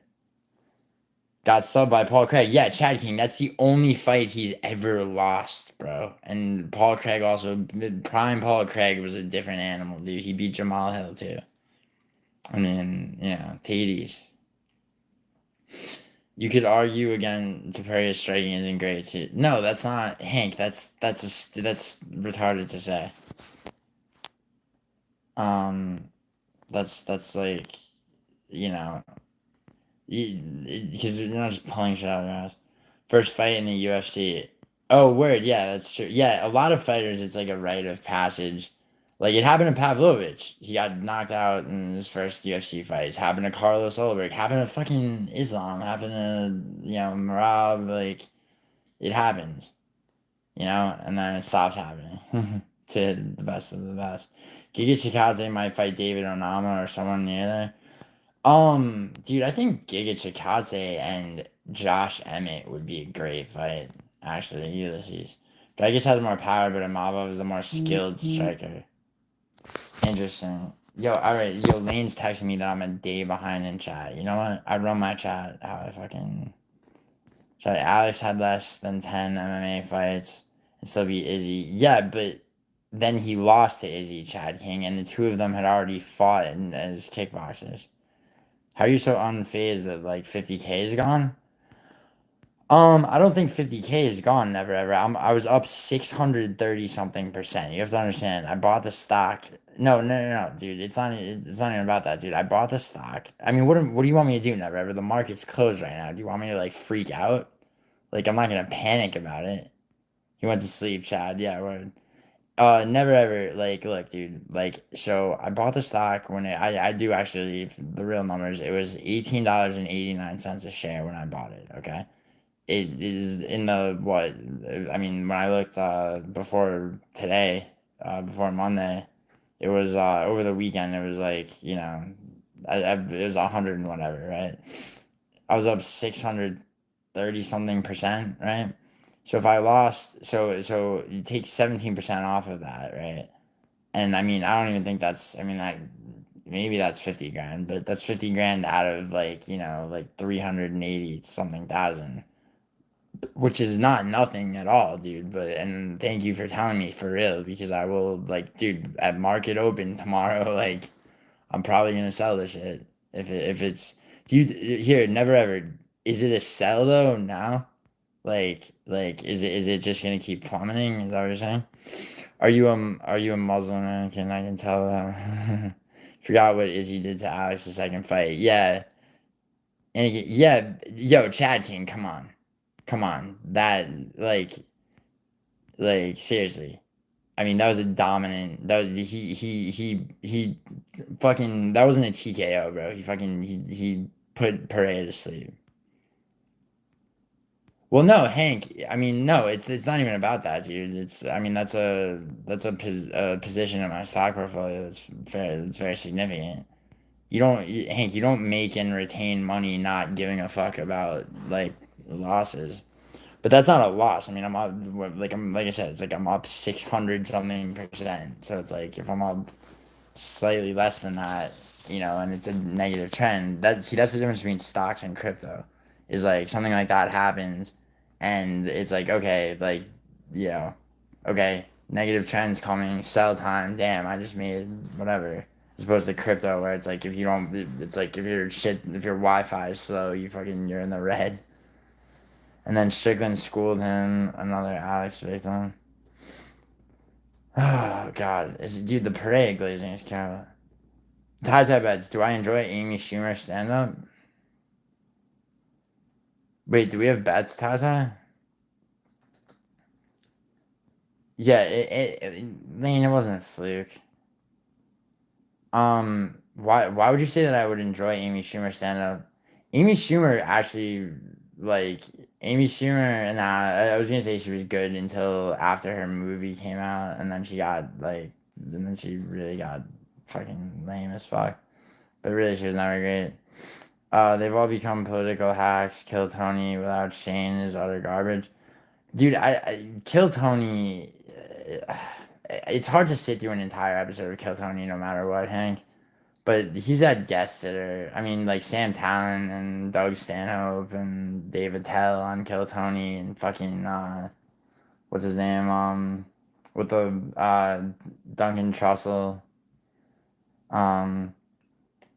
Got subbed by Paul Craig. Yeah, Chad King. That's the only fight he's ever lost, bro. And Paul Craig also, prime Paul Craig was a different animal, dude. He beat Jamal Hill too. I mean, yeah, Tades. You could argue again, Taperia's striking isn't great too. No, that's not Hank. That's retarded to say. That's like, you know, because you're not just pulling shit out of your ass. First fight in the UFC. Oh, word. Yeah, that's true. Yeah, a lot of fighters, it's like a rite of passage. Like it happened to Pavlovich. He got knocked out in his first UFC fight. It's happened to Carlos Ulberg. Happened to fucking Islam. Happened to Marab. Like it happens, and then it stops happening to the best of the best. Giga Chikadze might fight David Onama or someone near there. Dude, I think Giga Chikadze and Josh Emmett would be a great fight. Actually, Ulysses. Dreykus has more power, but Imavov is a more skilled striker. Interesting. Yo, alright, Lane's texting me that I'm a day behind in chat. You know what? I run my chat how I fucking... Sorry, Alex had less than 10 MMA fights still beat Izzy. Yeah, but then he lost to Izzy, Chad King, and the two of them had already fought as kickboxers. How are you so unfazed that like 50K is gone? I don't think 50K is gone. Never ever. I was up 630 something percent. You have to understand. I bought the stock. No, dude. It's not. It's not even about that, dude. I bought the stock. I mean, what do you want me to do? Never ever. The market's closed right now. Do you want me to like freak out? Like I'm not gonna panic about it. He went to sleep, Chad. Yeah, word. Never ever. Like, look, dude. Like, so I bought the stock when I do actually leave the real numbers. It was $18.89 a share when I bought it. Okay, it is in the what? I mean, when I looked before today, before Monday, it was over the weekend. It was like it was 100 and whatever, right? I was up 630 something percent, right? So if I lost, so you take 17% off of that, right? And I mean, I don't even think that's. I mean, maybe that's 50 grand, but that's 50 grand out of like like 380 something thousand, which is not nothing at all, dude. But and thank you for telling me for real because I will like, dude, at market open tomorrow, like I'm probably gonna sell this shit if it's. Do you here? Never ever. Is it a sell though now? Is it just gonna keep plummeting? Is that what you're saying? Are you a Muslim? I can tell that. Forgot what Izzy did to Alex the second fight. Yeah, and again, yeah, yo, Chad King, come on, that like seriously. I mean, that was a dominant. That was, he fucking that wasn't a TKO, bro. He put Pereira to sleep. Well, no, Hank. I mean, no, it's not even about that, dude. It's I mean a position in my stock portfolio that's very significant. Hank. You don't make and retain money not giving a fuck about like losses. But that's not a loss. I mean, I'm up like I said, it's like I'm up 600 something percent. So it's like if I'm up slightly less than that, and it's a negative trend. That's the difference between stocks and crypto. Is like something like that happens, and it's like okay, like you know, okay, negative trends coming, sell time. Damn, I just made whatever. As opposed to crypto, where it's like if you don't, it's like if your Wi-Fi is slow, you're in the red. And then Strickland schooled him, another Alex victim. Oh God, dude the parade glazing is kind of. Tie bets. Do I enjoy Amy Schumer stand up? Wait, do we have bets, Tata? Yeah, Lane, it wasn't a fluke. Why would you say that I would enjoy Amy Schumer stand up? Amy Schumer actually like Amy Schumer and I was gonna say she was good until after her movie came out, and then she really got fucking lame as fuck. But really, she was never great. They've all become political hacks. Kill Tony without Shane is utter garbage. Dude, I Kill Tony. It's hard to sit through an entire episode of Kill Tony no matter what, Hank. But he's had guests that are, I mean, like Sam Talent and Doug Stanhope and David Tell on Kill Tony and fucking, what's his name? With the, Duncan Trussell. Um,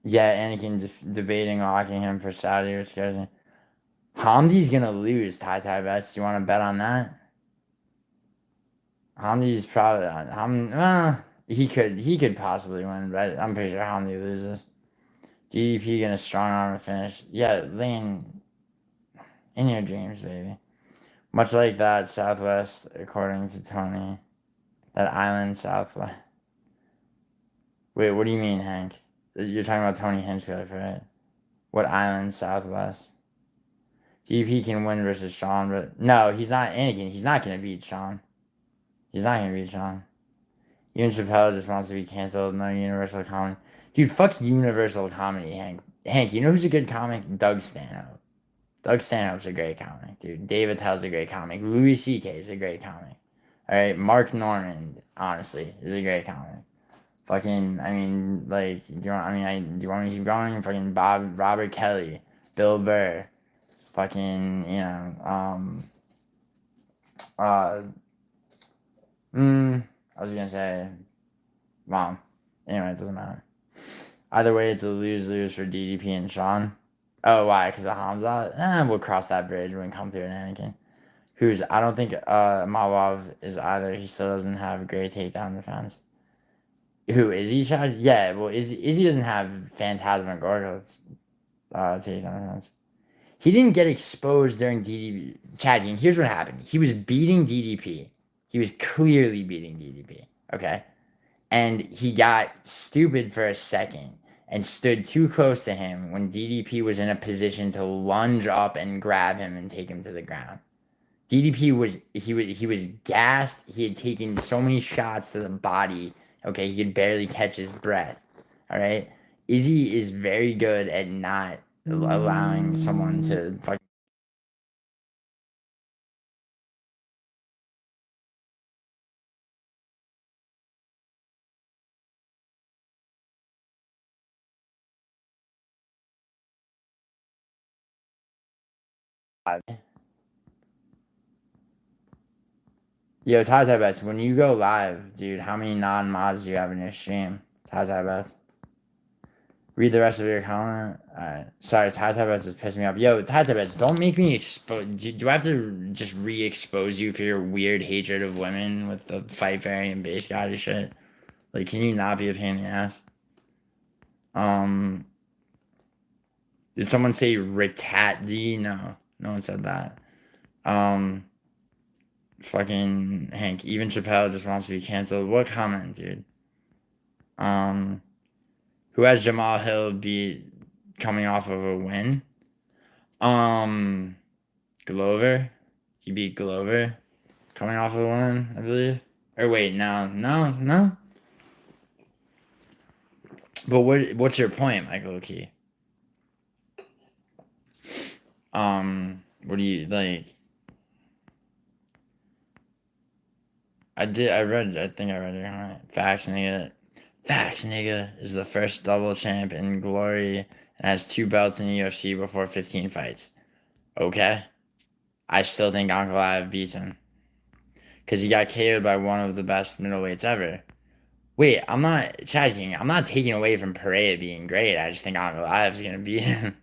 yeah, Anakin debating locking him for Saudi or scares me. Hamdi's gonna lose tie bets. Do you want to bet on that? Hamdi's probably he could possibly win, but I'm pretty sure Hamdi loses. DDP gonna strong arm a finish. Yeah, Lane, in your dreams, baby. Much like that Southwest, according to Tony. That island Southwest. Wait, what do you mean, Hank? You're talking about Tony Hinchcliffe, right? What island Southwest? DDP can win versus Sean, but no, he's not Anakin. He's not gonna beat Sean. He's not gonna beat Sean. Even Chappelle just wants to be canceled. No Universal Comedy. Dude, fuck Universal Comedy, Hank. Hank, you know who's a good comic? Doug Stanhope. Doug Stanhope's a great comic, dude. David Tell's a great comic. Louis C.K. is a great comic. All right, Mark Norman, honestly, is a great comic. Fucking, I mean, like, do you want? do you want me to keep going? Fucking Robert Kelly, Bill Burr, fucking, uh, I was gonna say, well, anyway, it doesn't matter. Either way, it's a lose-lose for DDP and Sean. Oh, why? Because of Hamza? We'll cross that bridge when we come to it, Anakin. I don't think Malov is either. He still doesn't have great takedown defense. Who, Izzy shot? Yeah, well, Izzy doesn't have Phantasmagorica's takedown defense. He didn't get exposed during DDP. Chad, here's what happened. He was beating DDP. He was clearly beating DDP. Okay? And he got stupid for a second and stood too close to him when DDP was in a position to lunge up and grab him and take him to the ground. DDP was gassed. He had taken so many shots to the body. Okay, he could barely catch his breath. All right, Izzy is very good at not allowing someone to fucking. Yo, Tata Bets, when you go live, dude, how many non-mods do you have in your stream? Tata Bets. Read the rest of your comment. Alright. Sorry, Tata Bets is pissing me off. Yo, Tata Bets, don't make me expose. Do I have to just re-expose you for your weird hatred of women with the fight fairy and base god and shit? Like, can you not be a pain in the ass? Did someone say Ritat D? No. No one said that. Fucking Hank. Even Chappelle just wants to be canceled. What comment, dude? Who has Jamal Hill be coming off of a win? Glover. He beat Glover. Coming off of a win, I believe. Or wait, no. But what's your point, Michael Key? What do you like? I think I read it. Right. Facts, nigga. Facts, nigga is the first double champ in Glory and has 2 belts in the UFC before 15 fights. Okay. I still think Ankalaev beats him. Because he got KO'd by one of the best middleweights ever. Wait, I'm not chatting. I'm not taking away from Pereira being great. I just think Ankalaev's going to beat him.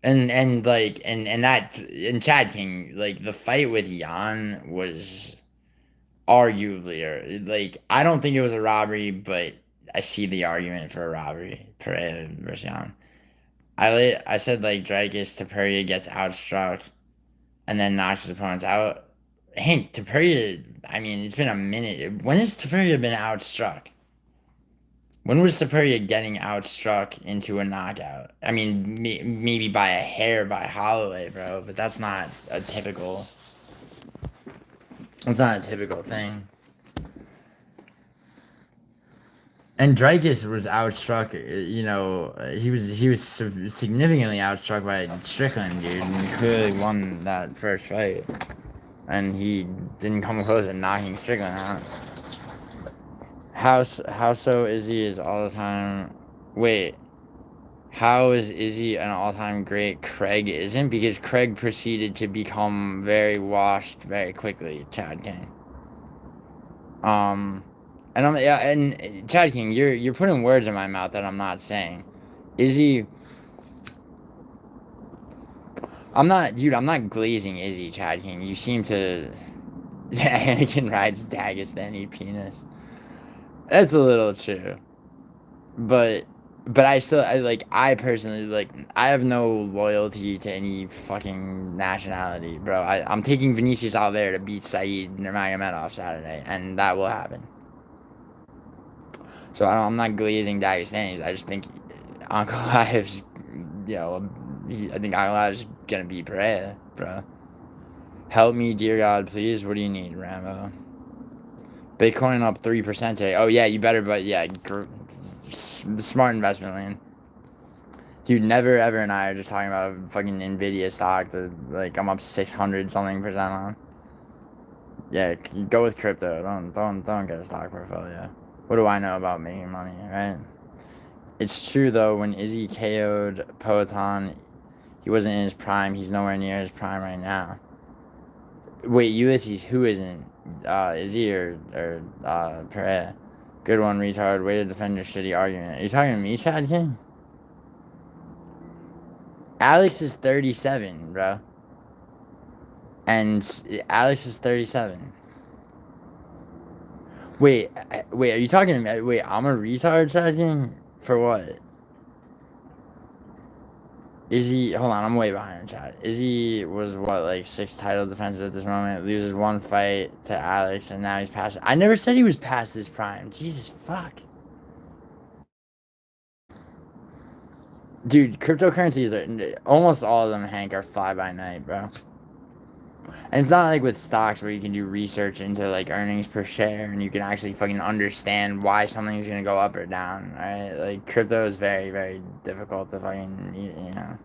And like and Chad King, like the fight with Jan was arguably, or like I don't think it was a robbery, but I see the argument for a robbery. Pereira versus Jan. I said like Dricus Taperia gets outstruck and then knocks his opponents out. Hank Taperia. I mean, it's been a minute. When has Taperia been outstruck? When was Taperia getting outstruck into a knockout? I mean, maybe by a hair by Holloway, bro, but that's not a typical. It's not a typical thing. And Dricus was outstruck. You know, he was significantly outstruck by Strickland, dude, and he clearly won that first fight. And he didn't come close to knocking Strickland out. How so Izzy is all the time. Wait, how is Izzy an all-time great? Craig isn't, because Craig proceeded to become very washed very quickly. Chad King. And Chad King, you're putting words in my mouth that I'm not saying. Izzy. I'm not glazing Izzy, Chad King. You seem to. Anakin rides Dagestani penis. That's a little true. But I personally like I have no loyalty to any fucking nationality, bro. I'm taking Vinicius out there to beat Saeed Nurmagomedov Saturday, and that will happen. So I'm not glazing Dagestanis. I just think Uncle Ive's, I think Uncle Ive's gonna beat Pereira, bro. Help me, dear God, please. What do you need, Rambo? Bitcoin up 3% today. Oh yeah, you better, but yeah, smart investment, Lane. Dude, Never Ever and I are just talking about a fucking Nvidia stock that like I'm up 600 something percent on. Yeah, go with crypto. Don't get a stock portfolio. What do I know about making money, right? It's true though. When Izzy KO'd Poetan, he wasn't in his prime. He's nowhere near his prime right now. Wait, Ulysses, who isn't? Izzy or Perea? Good one, retard. Way to defend your shitty argument. Are you talking to me, Chad King? Alex is 37, bro. And Alex is 37. Wait, are you talking to me? Wait, I'm a retard, Chad King? For what? Izzy, hold on, I'm way behind in chat. Izzy was what, like 6 title defenses at this moment, loses 1 fight to Alex, and now he's past. I never said he was past his prime. Jesus fuck. Dude, cryptocurrencies are almost all of them, Hank, are fly by night, bro. And it's not like with stocks where you can do research into like earnings per share and you can actually fucking understand why something's gonna go up or down, right? Like crypto is very, very difficult to fucking, you know.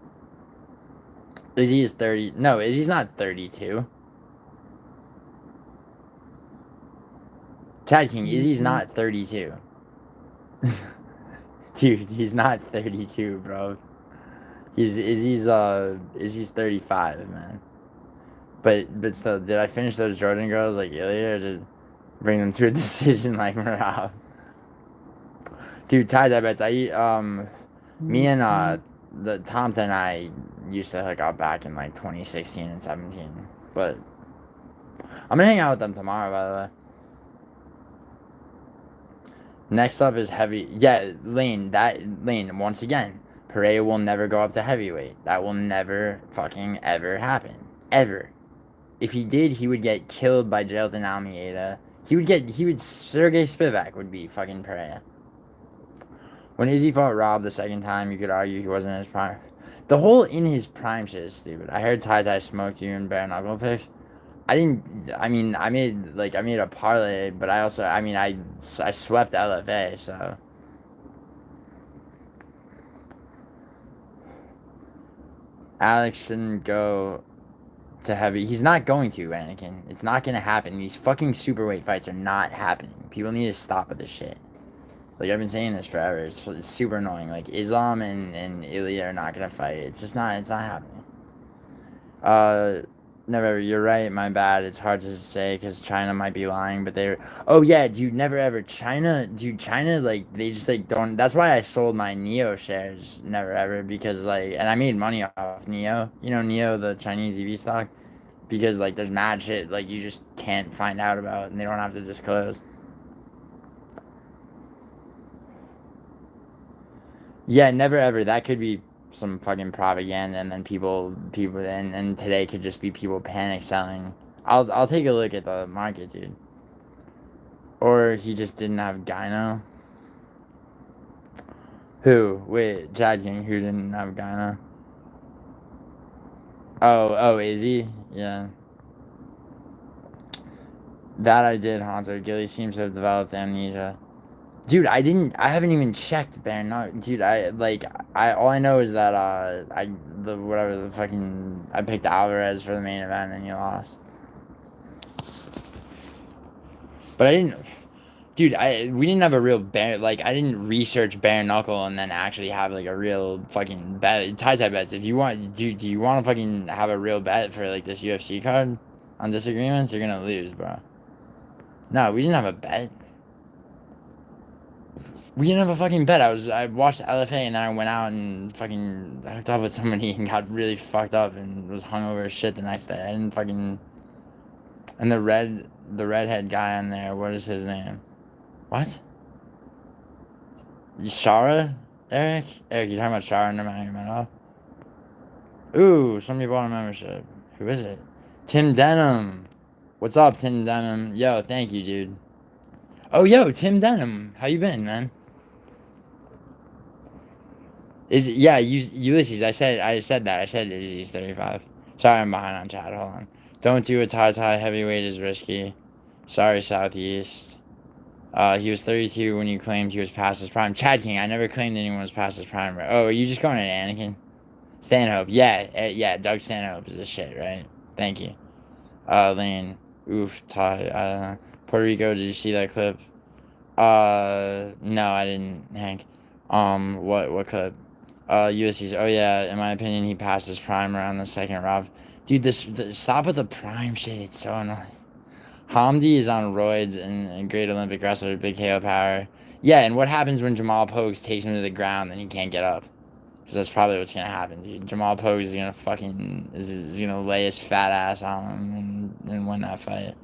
Izzy is 30. No, Izzy's not 32. Chad King, Izzy's not 32. Dude, he's not 32, bro. Izzy's 35, man. But still, did I finish those Jordan girls like Ilya or just bring them to a decision like Marab? Dude, tie-dye bets. Me and the Thompson and I used to hook up back in like 2016 and 17. But I'm gonna hang out with them tomorrow, by the way. Next up is heavy. Yeah, Lane. Once again, Pereira will never go up to heavyweight. That will never fucking ever happen. Ever. If he did, he would get killed by Jailton Almeida. Sergey Spivak would be fucking Pereira. When Izzy fought Rob the second time, you could argue he wasn't in his prime. The whole in his prime shit is stupid. I heard Ty smoked you in bare knuckle picks. I didn't. I mean, I made a parlay, but I also. I swept LFA, so. Alex shouldn't go to heavy. He's not going to, Anakin. It's not gonna happen. These fucking superweight fights are not happening. People need to stop with this shit. Like, I've been saying this forever. It's super annoying. Like, Islam and Ilya are not gonna fight. It's not happening. Never ever. You're right. My bad. It's hard to say because China might be lying, but they're. Oh yeah, dude. Never ever. China, dude. China, like they just like don't. That's why I sold my Neo shares. Never ever because like, and I made money off Neo. You know Neo, the Chinese EV stock, because like there's mad shit like you just can't find out about, and they don't have to disclose. Yeah, never ever. That could be some fucking propaganda, and then people, and today could just be people panic selling. I'll take a look at the market, dude. Or he just didn't have gyno. Who? Wait, Chad King, who didn't have gyno? Oh, is he? Yeah. That I did, Hunter. Gilly seems to have developed amnesia. Dude, I haven't even checked Baron. No, dude, all I know is that I picked Alvarez for the main event and you lost. But I didn't, dude. We didn't have a real bare, like I didn't research bare knuckle and then actually have like a real fucking bet. Tie bets. If you want, do you want to fucking have a real bet for like this UFC card on disagreements? You're gonna lose, bro. No, we didn't have a bet. We didn't have a fucking bet. I watched LFA and then I went out and fucking hooked up with somebody and got really fucked up and was hungover as shit the next day. I didn't fucking. And the redhead guy on there, what is his name? What? Shara? Eric? Eric, you talking about Shara Nurmagomedov? Ooh, somebody bought a membership. Who is it? Tim Denham. What's up, Tim Denham? Yo, thank you, dude. Oh, yo, Tim Denham. How you been, man? Yeah, Ulysses. I said that. I said he's 35. Sorry, I'm behind on chat. Hold on. Don't do a tie heavyweight is risky. Sorry, Southeast. He was 32 when you claimed he was past his prime. Chad King, I never claimed anyone was past his prime. Oh, are you just going at Anakin? Stanhope. Yeah, Doug Stanhope is a shit, right? Thank you. Lane. Oof, Ty. I don't know. Puerto Rico, did you see that clip? No, I didn't, Hank. What clip? USC's. Oh yeah, in my opinion, he passed his prime around the second round. Dude, stop with the prime shit. It's so annoying. Hamdi is on roids and a great Olympic wrestler, big KO power. Yeah, and what happens when Jamal Pokes takes him to the ground and he can't get up? Because that's probably what's gonna happen, dude. Jamal Pokes is gonna is gonna lay his fat ass on him and win that fight.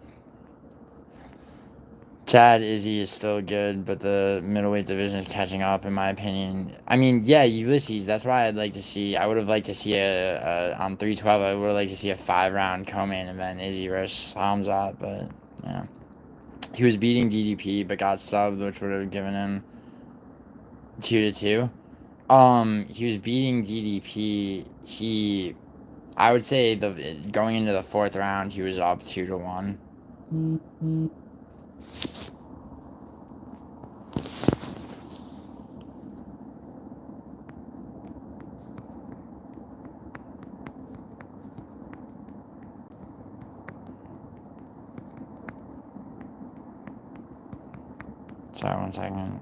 Chad Izzy is still good, but the middleweight division is catching up, in my opinion. I mean, yeah, Ulysses. That's why I'd like to see. I would have liked to see a on 312. I would have liked to see a 5-round co-main event, Izzy versus Hamzat, but yeah, he was beating DDP, but got subbed, which would have given him 2-2. He was beating DDP. I would say going into the 4th round, he was up 2-1. Sorry, 1 second.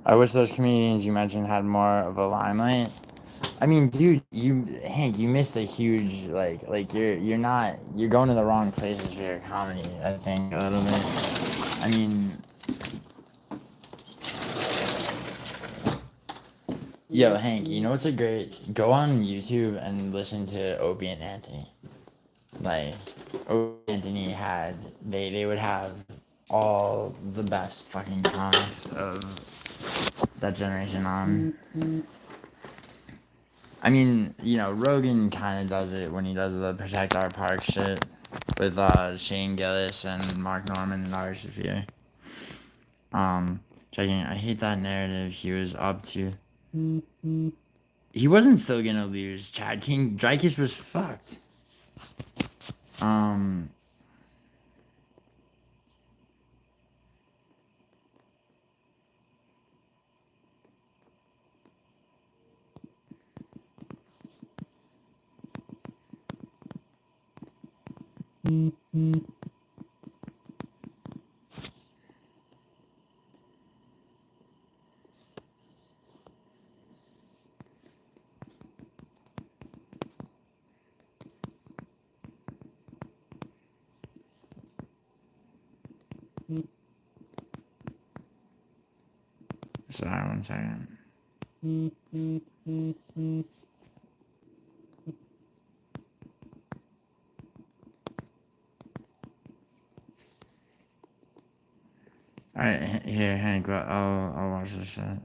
I wish those comedians you mentioned had more of a limelight. I mean, dude, Hank, you missed a huge you're going to the wrong places for your comedy. I think a little bit. I mean, yo, Hank, you know what's a great? Go on YouTube and listen to Opie and Anthony. Like, Opie and Anthony they would have all the best fucking comics of that generation on. I mean, Rogan kind of does it when he does the Protect Our Park shit with Shane Gillis and Mark Norman and Ari Shaffir. Checking. I hate that narrative he was up to. He wasn't still gonna lose. Chad King, Dreykus was fucked. Sorry, 1 second. Alright, here, Hank, I'll watch this shit.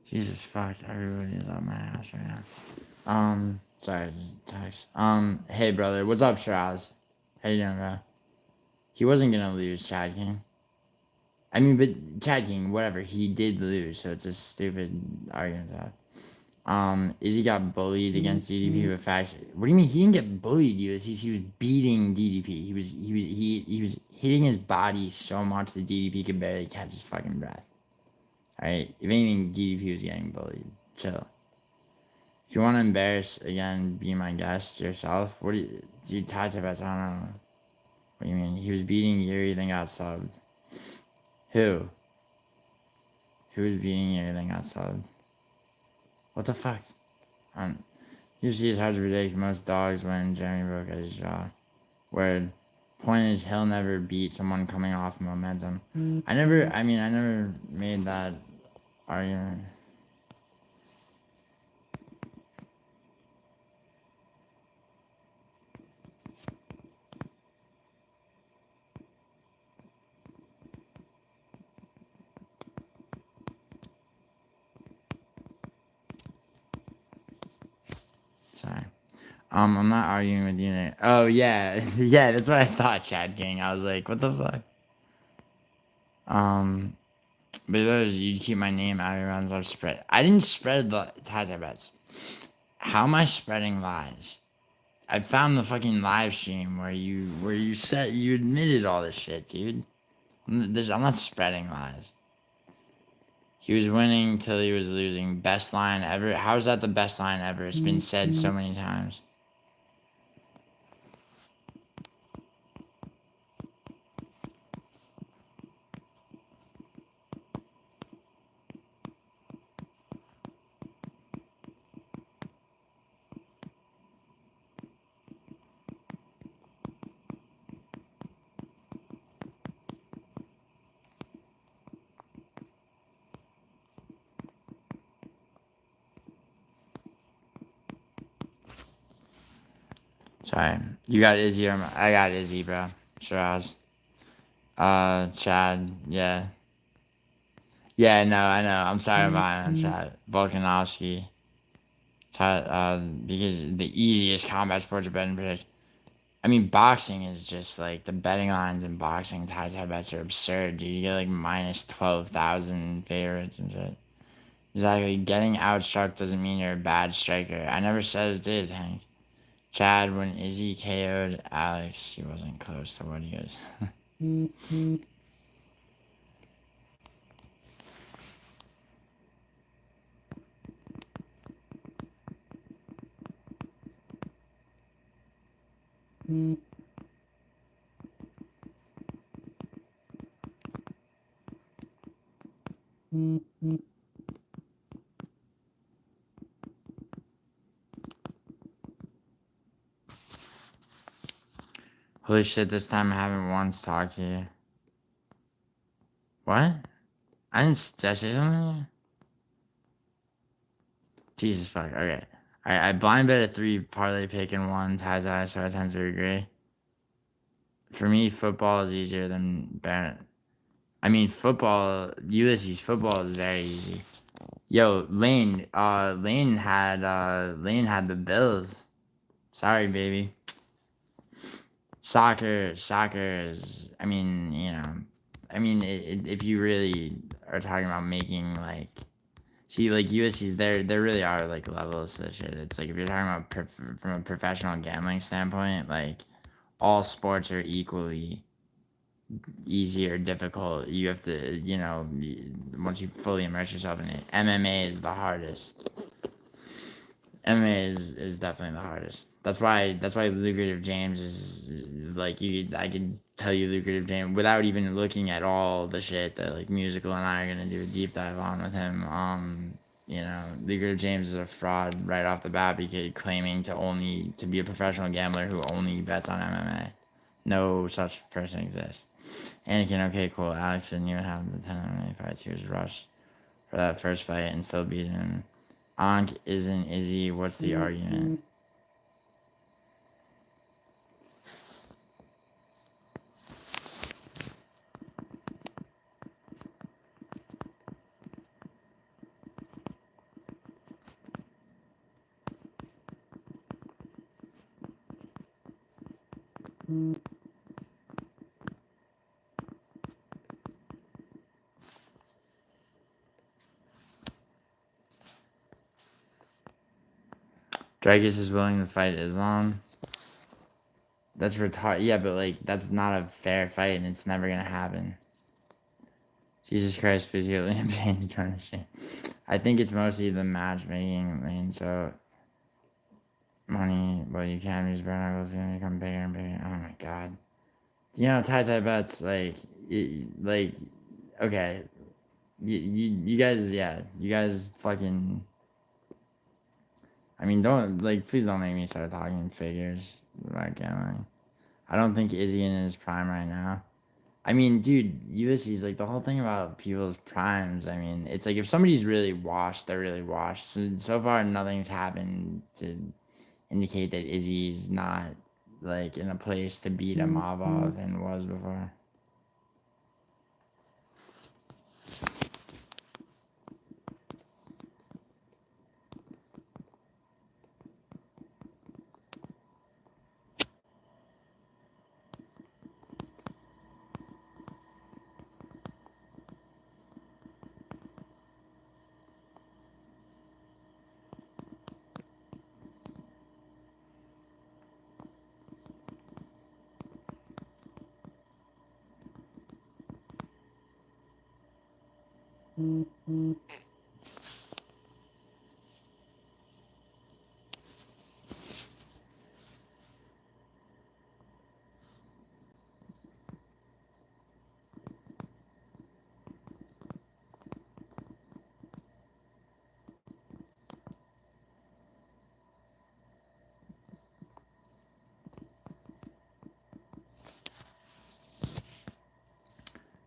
Jesus fuck, everybody's on my ass right now. Sorry, just text. Hey brother, what's up, Shiraz? How you doing, bro? He wasn't gonna lose, Chad King. I mean, but Chad King, whatever, he did lose, so it's a stupid argument to have. Izzy got bullied against DDP with facts. What do you mean he didn't get bullied, Ulysses? He was beating DDP. He was hitting his body so much that DDP could barely catch his fucking breath. Alright? If anything, DDP was getting bullied. Chill. If you want to embarrass again, be my guest yourself. What do you dude, Ty Tibbets, I don't know. What do you mean? He was beating Yuri, then got subbed. Who? Who was beating Yuri, then got subbed? What the fuck? UFC is hard to predict. Most dogs win. Jeremy broke at his jaw. Word. Point is, he'll never beat someone coming off momentum. I never made that argument. Sorry. I'm not arguing with you. Oh, yeah. Yeah, that's what I thought, Chad King. I was like, what the fuck? But those, you'd keep my name out of your mouth. I've spread. I didn't spread the tie bets. How am I spreading lies? I found the fucking live stream where you said you admitted all this shit, dude. I'm not spreading lies. He was winning till he was losing. Best line ever. How is that the best line ever? It's been said so many times. Sorry. You got Izzy or I got Izzy, bro. Shiraz. Chad. Yeah. Yeah, no, I know. I'm sorry about him, Chad. Volkanovski. Because the easiest combat sports are betting predict. I mean, boxing is just like the betting lines in boxing. Tie bets are absurd, dude. You get like minus 12,000 favorites and shit. Exactly. Getting outstruck doesn't mean you're a bad striker. I never said it did, Hank. Chad, when Izzy KO'd Alex, he wasn't close to what he is. Holy shit, this time I haven't once talked to you. What? Did I say something? Jesus fuck. Okay. I blind bet a 3, parlay pick and 1, ties eye, so I tend to agree. For me, football is easier than Barrett. I mean, Ulysses football is very easy. Yo, Lane had the Bills. Sorry, baby. Soccer is. I mean, if you really are talking about making like, see, like USC's there really are like levels to this shit. It's like if you're talking about from a professional gambling standpoint, like all sports are equally easy or difficult. You have to, once you fully immerse yourself in it. MMA is the hardest. MMA is definitely the hardest. That's why lucrative James is like I could tell you lucrative James without even looking at all the shit that like Musical and I are gonna do a deep dive on with him. Lucrative James is a fraud right off the bat because claiming to be a professional gambler who only bets on MMA. No such person exists. Anakin, okay, cool. Alex didn't even have the 10 MMA fights. He was rushed for that first fight and still beat him. Ankh isn't Izzy. What's the argument? Dragus is willing to fight Islam. That's retarded. Yeah, but like that's not a fair fight, and it's never gonna happen. Jesus Christ, physically in pain to understand. I think it's mostly the matchmaking lane. So money, well, you can use bare knuckles, gonna become bigger and bigger. Oh my god. Tie bets like okay. You guys, yeah, you guys fucking. I mean, please don't make me start talking figures about gambling. I don't think Izzy in his prime right now. I mean, dude, Ulysses, like the whole thing about people's primes. I mean, it's like if somebody's really washed, they're really washed. So far, nothing's happened to indicate that Izzy's not like in a place to beat a Mavov than was before.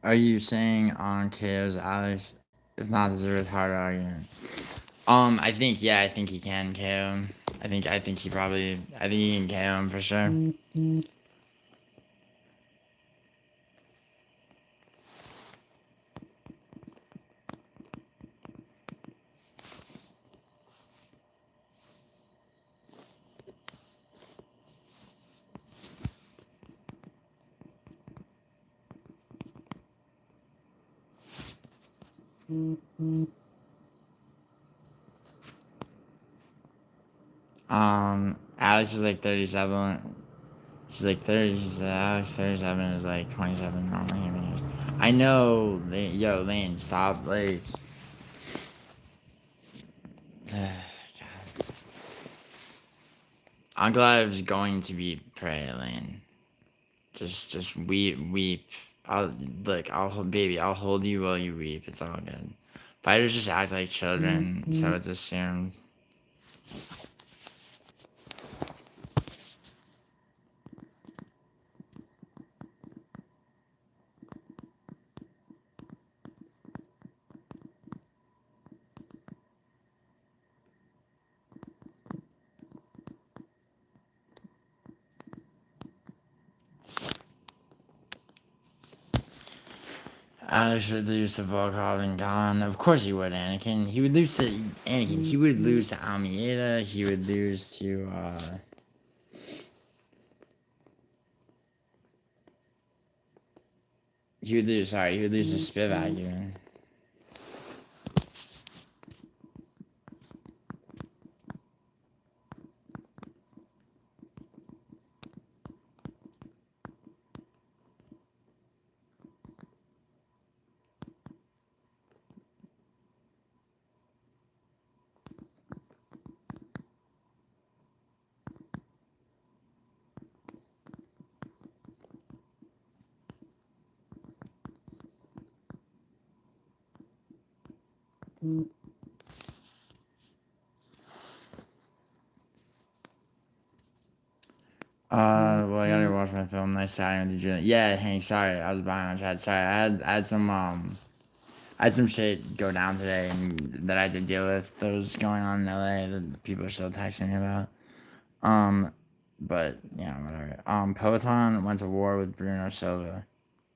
Are you saying on KO's Alex? If not, this is a hard argument. I think I think he can KO him. I think he can KO him for sure. Alex is like 37. He's like 30. Alex 37 is like 27 normal human years. I know. Yo, Lane, stop. Like, Ankalaev's going to be prey, Lane. Just weep. I'll hold, baby. I'll hold you while you weep. It's all good. Fighters just act like children, so it's assumed. Alex would lose to Volkov and Khan. Of course he would, Anakin. He would lose to Anakin. He would lose to Almeida. He would lose to he would lose to Spivak even. Well, I gotta watch my film. Nice chatting with you, Julian. Yeah, Hank. Sorry, I was behind on chat. Sorry, I had some shit go down today and that I had to deal with. That was going on in LA that people are still texting me about. But yeah, whatever. Peloton went to war with Bruno Silva.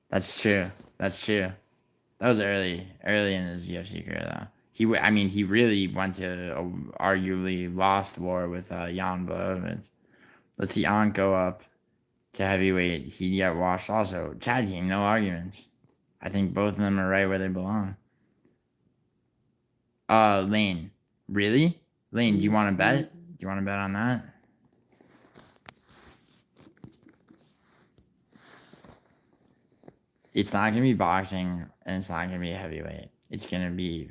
That's true. That's true. That was early in his UFC career though. He really went to a arguably lost war with Jan Blachowicz. Let's see Ant go up to heavyweight. He'd get washed also. Chad King, no arguments. I think both of them are right where they belong. Lane. Really? Lane, do you want to bet? Do you want to bet on that? It's not gonna be boxing, and it's not gonna be a heavyweight. It's gonna be.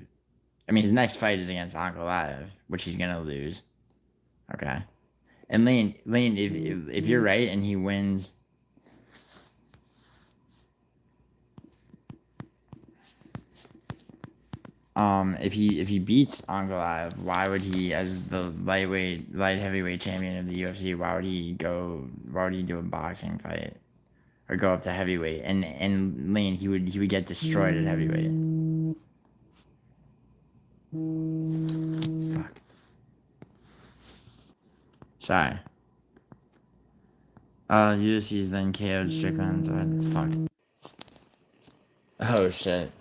I mean, his next fight is against Ankalaev, which he's gonna lose. Okay. And Lane, if you're right and he wins, if he beats Ankalaev, why would he, as the light heavyweight champion of the UFC, why would he do a boxing fight or go up to heavyweight? And Lane, he would get destroyed at heavyweight. Fuck. Sorry. Ulysses then KO'd Strickland, so fuck. Oh shit.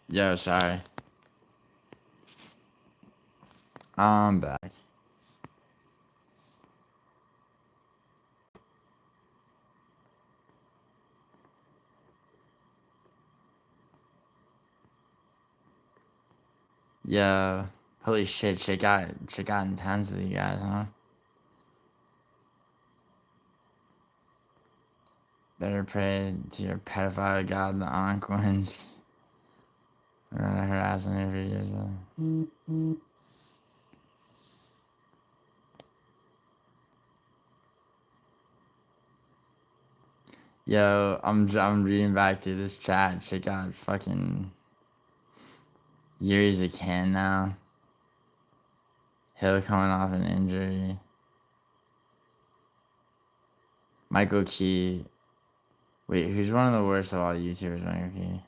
Yo, sorry. I'm back. Yeah. Holy shit got intense with you guys, huh? Better pray to your pedophile god the Ankh wins. I'm gonna harass him for years. Yo, I'm reading back through this chat. Shit got fucking Yuri's a can now. Hill coming off an injury. Michael Key. Wait, who's one of the worst of all YouTubers, Michael Key?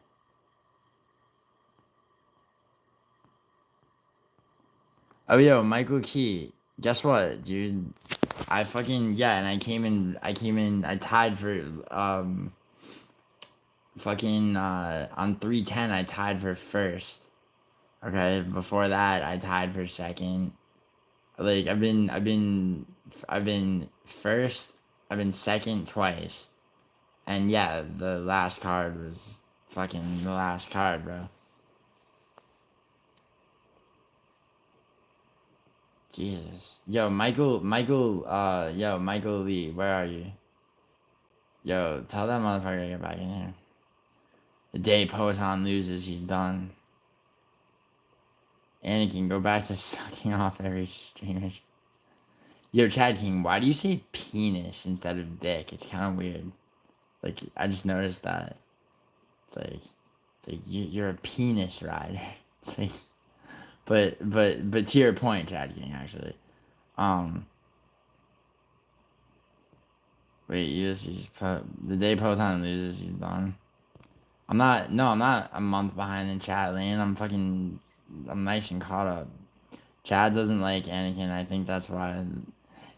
Oh, yo, Michael Key. Guess what, dude? I fucking, yeah, and I tied for, on 310, I tied for first. Okay, before that, I tied for second. Like, I've been first, I've been second twice. And yeah, the last card was fucking the last card, bro. Jesus. Yo, Michael, Michael Lee, where are you? Yo, tell that motherfucker to get back in here. The day Poton loses, he's done. Anakin, go back to sucking off every streamer. Yo, Chad King, why do you say penis instead of dick? It's kind of weird. Like, I just noticed that. It's like you're a penis rider. It's like, but to your point, Chad King, actually. Wait, the day Poton loses, he's done. I'm not a month behind in chat lane. I'm nice and caught up. Chad doesn't like Anakin. I think that's why.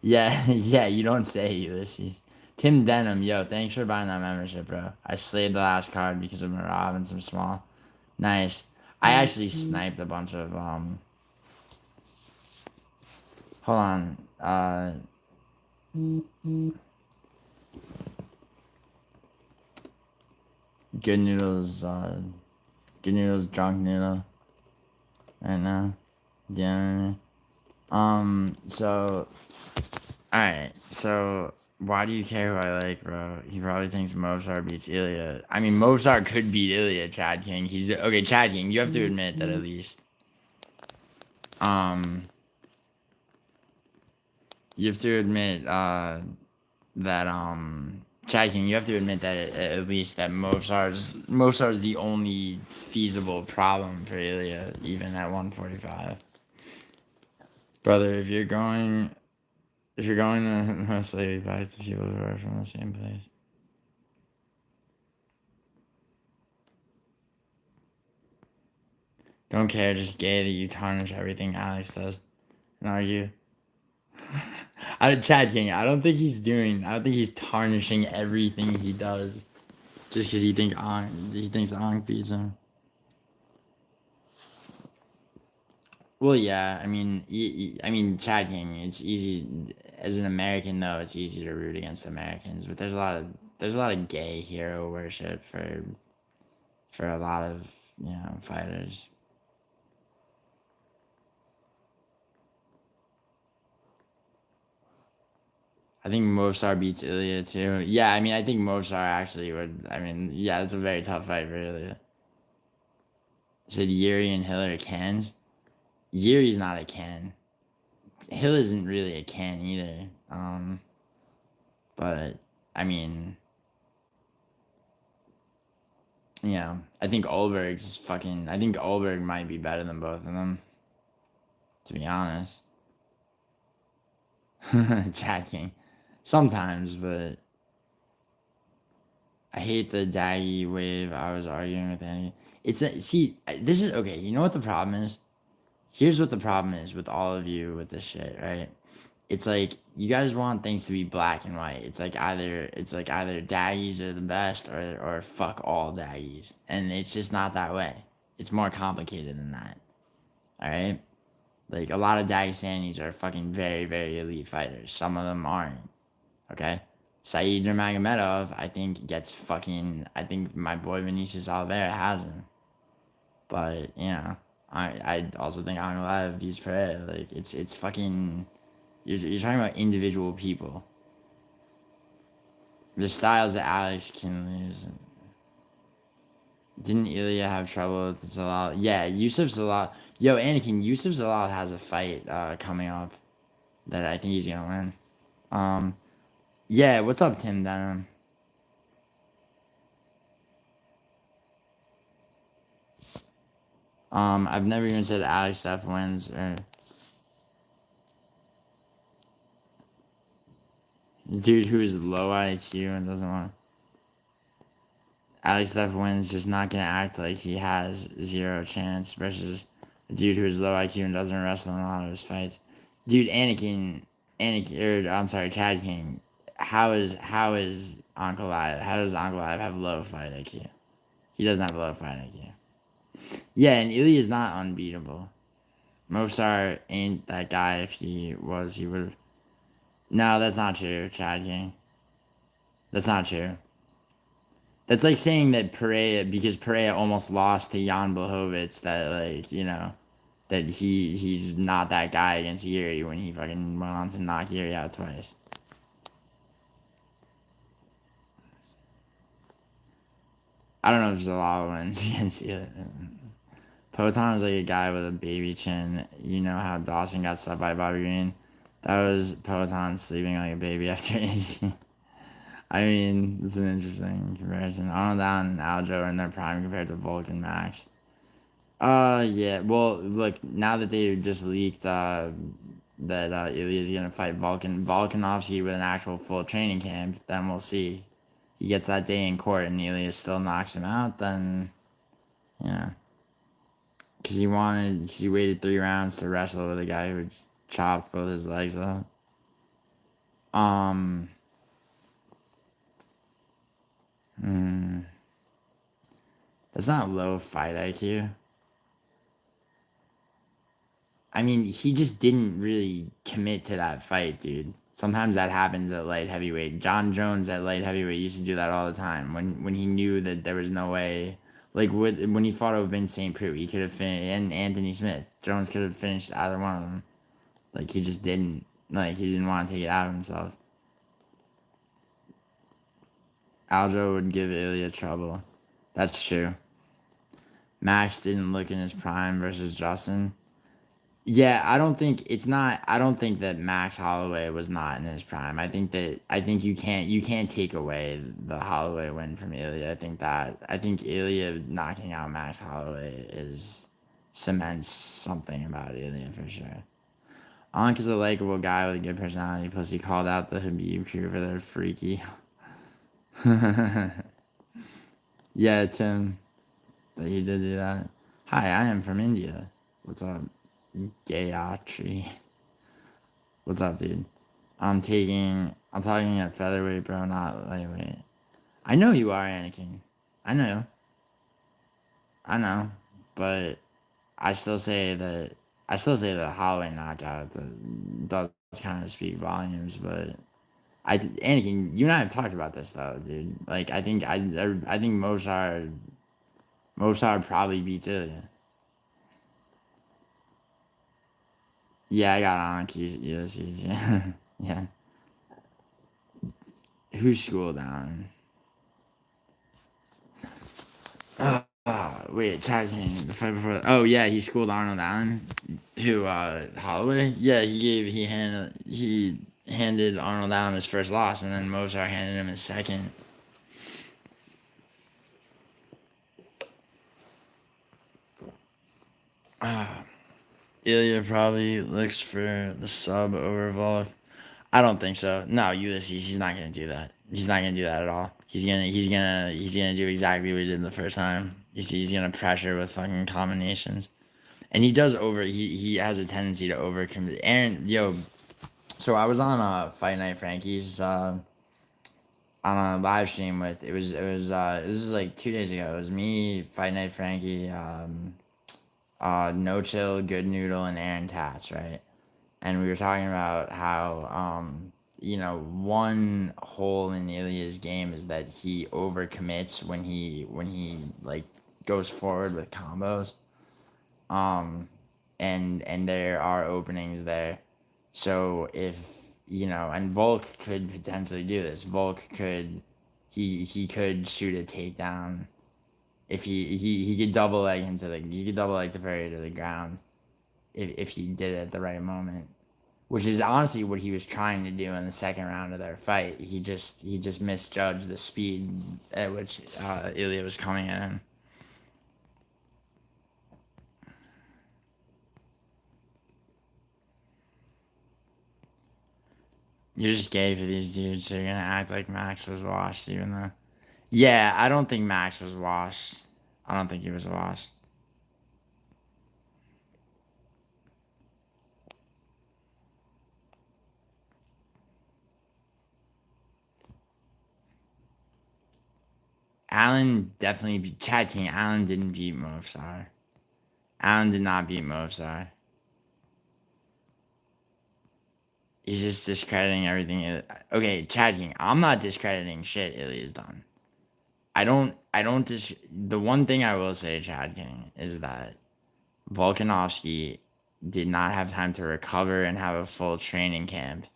Yeah, yeah, you don't say, Ulysses. Tim Denham, yo, thanks for buying that membership, bro. I slayed the last card because of Marab and some small. Nice. I actually sniped a bunch of, hold on. Good noodles, drunk noodle. Right now. Yeah. So, alright, so why do you care who I like, bro? He probably thinks Movsar beats Ilya. I mean, Movsar could beat Ilya, Chad King. Okay, Chad King, you have to admit that at least. You have to admit, Chad King, you have to admit that at least that Movsar's the only feasible problem for Ilya, even at 145. Brother, if you're going to most likely back to people who are from the same place. Don't care, just gay that you tarnish everything Alex does and argue. Chad King, I don't think he's tarnishing everything he does just because he thinks Ong beats him. Well, yeah, I mean, Chad King, it's easy as an American though. It's easy to root against Americans, but there's a lot of gay hero worship for a lot of fighters. I think Movsar beats Ilya too. Yeah, I mean, I think Movsar actually would. I mean, yeah, it's a very tough fight for Ilya. Said Yuri and Hill are cans. Yuri's not a can. Hill isn't really a can either. But I mean, I think I think Olberg might be better than both of them. To be honest. Jacking. Sometimes, but I hate the daggy wave. I was arguing with Andy. This is okay. You know what the problem is? Here's what the problem is with all of you with this shit, right? It's like you guys want things to be black and white. It's like either daggies are the best or fuck all daggies. And it's just not that way. It's more complicated than that. Alright? Like a lot of Dagestanis are fucking very, very elite fighters. Some of them aren't. Okay? Saeed Nurmagomedov, I think I think my boy Vinicius Oliveira has him. But, I also think Anglev vs Pereira. Like it's fucking you're talking about individual people. There's styles that Alex can lose. Didn't Ilya have trouble with Zalal? Yeah, Yusuf Zalal. Yo, Anakin, Yusuf Zalal has a fight coming up that I think he's gonna win. Yeah, what's up, Tim Denham? I've never even said Alex Steph wins or dude who is low IQ and doesn't want. Alex Steph wins, just not gonna act like he has zero chance versus a dude who is low IQ and doesn't wrestle in a lot of his fights. Dude, Anakin, or I'm sorry, Chad King. How is Uncle Live? How does Uncle Live have low fight IQ? He doesn't have low fight IQ. Yeah, and Ilya is not unbeatable. Mozart ain't that guy. If he was, he would have. No, that's not true, Chad King. That's not true. That's like saying that Perea, because Perea almost lost to Jan Blachowicz, that like that he's not that guy against Yuri when he fucking went on to knock Yuri out twice. I don't know if Zalal wins against Yuri. Poton is like a guy with a baby chin. You know how Dawson got stuffed by Bobby Green? That was Poton sleeping like a baby after Izzy. I mean, it's an interesting comparison. Arnold Allen and Aljo are in their prime compared to Volk and Max. Yeah. Well, look, now that they just leaked that Ilya's gonna fight Volkanovski with an actual full training camp, then we'll see. He gets that day in court and Ilya still knocks him out, then yeah. Because he waited 3 rounds to wrestle with a guy who chopped both his legs off. Um, that's not low fight IQ. I mean, he just didn't really commit to that fight, dude. Sometimes that happens at light heavyweight. John Jones at light heavyweight used to do that all the time when he knew that there was no way. Like when he fought over Vince St. Preux, he could have finished, and Anthony Smith. Jones could have finished either one of them. Like he just didn't. Like he didn't want to take it out of himself. Aljo would give Ilya trouble. That's true. Max didn't look in his prime versus Justin. Yeah, I don't think that Max Holloway was not in his prime. I think you can't take away the Holloway win from Ilya. I think Ilya knocking out Max Holloway is cements something about Ilya for sure. Ankh is a likable guy with a good personality, plus he called out the Habib crew for their freaky. Yeah, Tim, that he did do that. Hi, I am from India. What's up? Gayatri. What's up, dude? I'm talking at featherweight, bro, not lightweight. I know you are, Anakin. I know. I know. But I still say that Holloway knockout does kind of speak volumes, but Anakin, you and I have talked about this though, dude. Like I think Mozart probably beats Ilya. Yeah, I got on Ulysses. Yeah. Yeah. Who's schooled down? Wait, Chad King, the fight before. Oh yeah, he schooled Arnold Allen. Who? Holloway. Yeah, he handed Arnold Allen his first loss, and then Mozart handed him his second. Ilya probably looks for the sub over Volk. I don't think so. No, Ulysses, he's not gonna do that. He's not gonna do that at all. He's gonna do exactly what he did the first time. He's gonna pressure with fucking combinations. And he does he has a tendency to overcommit. Aaron, yo, so I was on Fight Night Frankie's on a live stream with this was like 2 days ago. It was me, Fight Night Frankie, No Chill, Good Noodle, and Aaron Tats, right? And we were talking about how one hole in Ilya's game is that he overcommits when he like goes forward with combos. Um and there are openings there. So if and Volk could potentially do this. Volk could he could shoot a takedown If he could double leg him to the he could double leg to Perry to the ground if he did it at the right moment. Which is honestly what he was trying to do in the second round of their fight. He just misjudged the speed at which Ilya was coming at him. You're just gay for these dudes, so you're gonna act like Max was washed, even though. Yeah, I don't think Max was washed. I don't think he was washed. Allen definitely beat Chad King. Allen didn't beat Movsar. Allen did not beat Movsar. He's just discrediting everything. Okay, Chad King. I'm not discrediting shit Ilya's done. The one thing I will say, Chad King, is that Volkanovski did not have time to recover and have a full training camp,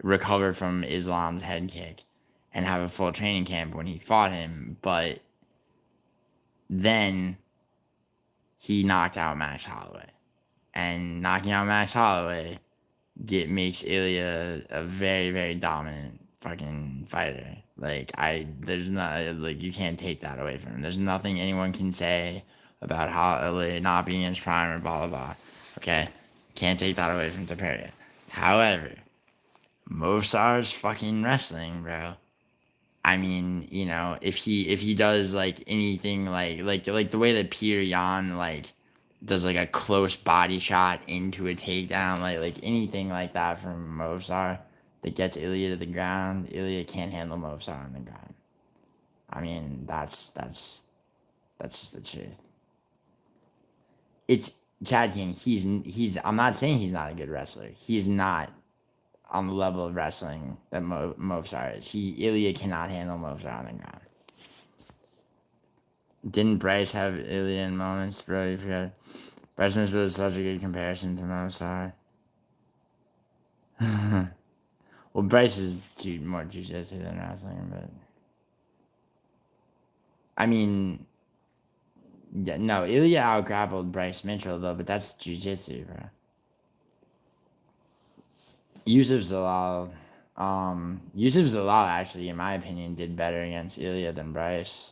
recover from Islam's head kick, and have a full training camp when he fought him. But then he knocked out Max Holloway, and knocking out Max Holloway makes Ilya a very, very dominant fucking fighter. There's not, like, you can't take that away from him. There's nothing anyone can say about how Ilya not being in his prime or blah, blah, blah. Okay? Can't take that away from Taperia. However, Movsar's fucking wrestling, bro. I mean, if he does like anything like the way that Peter Yan does like a close body shot into a takedown, like anything like that from Movsar that gets Ilya to the ground, Ilya can't handle Movsar on the ground. I mean, that's just the truth. It's Chad King. He's. I'm not saying he's not a good wrestler. He's not on the level of wrestling that Movsar is. Ilya cannot handle Movsar on the ground. Didn't Bryce have Ilya in moments, bro? You forgot. Bryce Smith was such a good comparison to Movsar. Well, Bryce is more jiu-jitsu than wrestling, but I mean, yeah, no, Ilya out-grappled Bryce Mitchell though, but that's jiu-jitsu, bro. Yusuf Zalal actually, in my opinion, did better against Ilya than Bryce.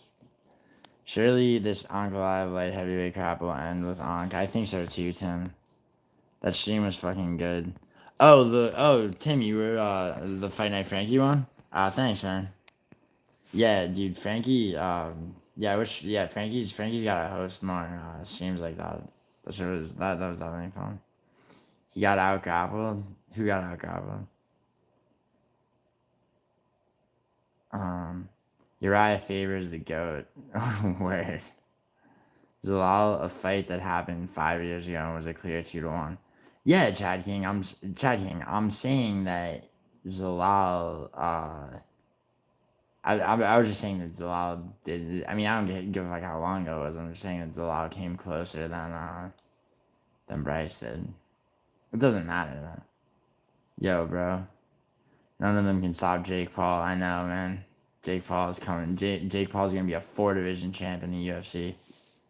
Surely this Ankh Live light heavyweight crap will end with Ankh. I think so too, Tim. That stream was fucking good. Tim, you were the Fight Night Frankie one? Thanks, man. Yeah, dude, Frankie. Frankie's got to host more streams like that. That was definitely fun. He got out grappled. Who got out grappled? Uriah Faber's the GOAT. Word. Zalal, a fight that happened 5 years ago and was a clear 2-1. Yeah, Chad King. I'm saying that Zalal. I was just saying that Zalal did. I mean, I don't give a fuck how long ago it was. I'm just saying that Zalal came closer than Bryce did. It doesn't matter though. Yo, bro. None of them can stop Jake Paul. I know, man. Jake Paul is coming. Jake Paul's gonna be a 4-division champ in the UFC,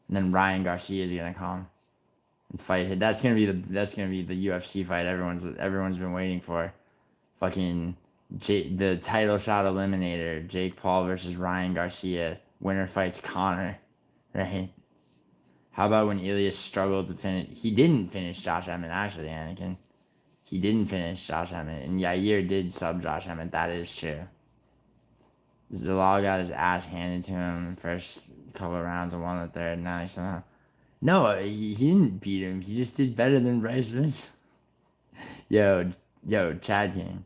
and then Ryan Garcia is gonna come and fight. That's gonna be the UFC fight everyone's been waiting for. Fucking the title shot eliminator, Jake Paul versus Ryan Garcia. Winner fights Connor, right? How about when Elias struggled to finish? He didn't finish Josh Emmett, actually, Anakin. He didn't finish Josh Emmett, and Yair did sub Josh Emmett. That is true. Zalal got his ass handed to him in the first couple of rounds and won the third. Now he somehow. No, he didn't beat him. He just did better than Bryce Mitchell. Chad King.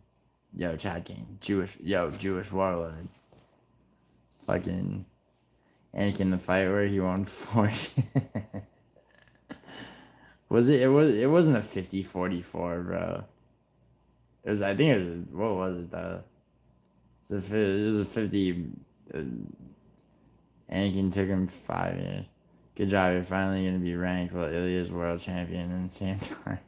Chad King. Jewish warlord. Fucking Anakin the fight where he won 40. It wasn't a 50-44, bro. It was, I think it was, what was it though? It was a 50. Anakin took him 5 years. Good job, you're finally going to be ranked while Ilya's world champion at the same time.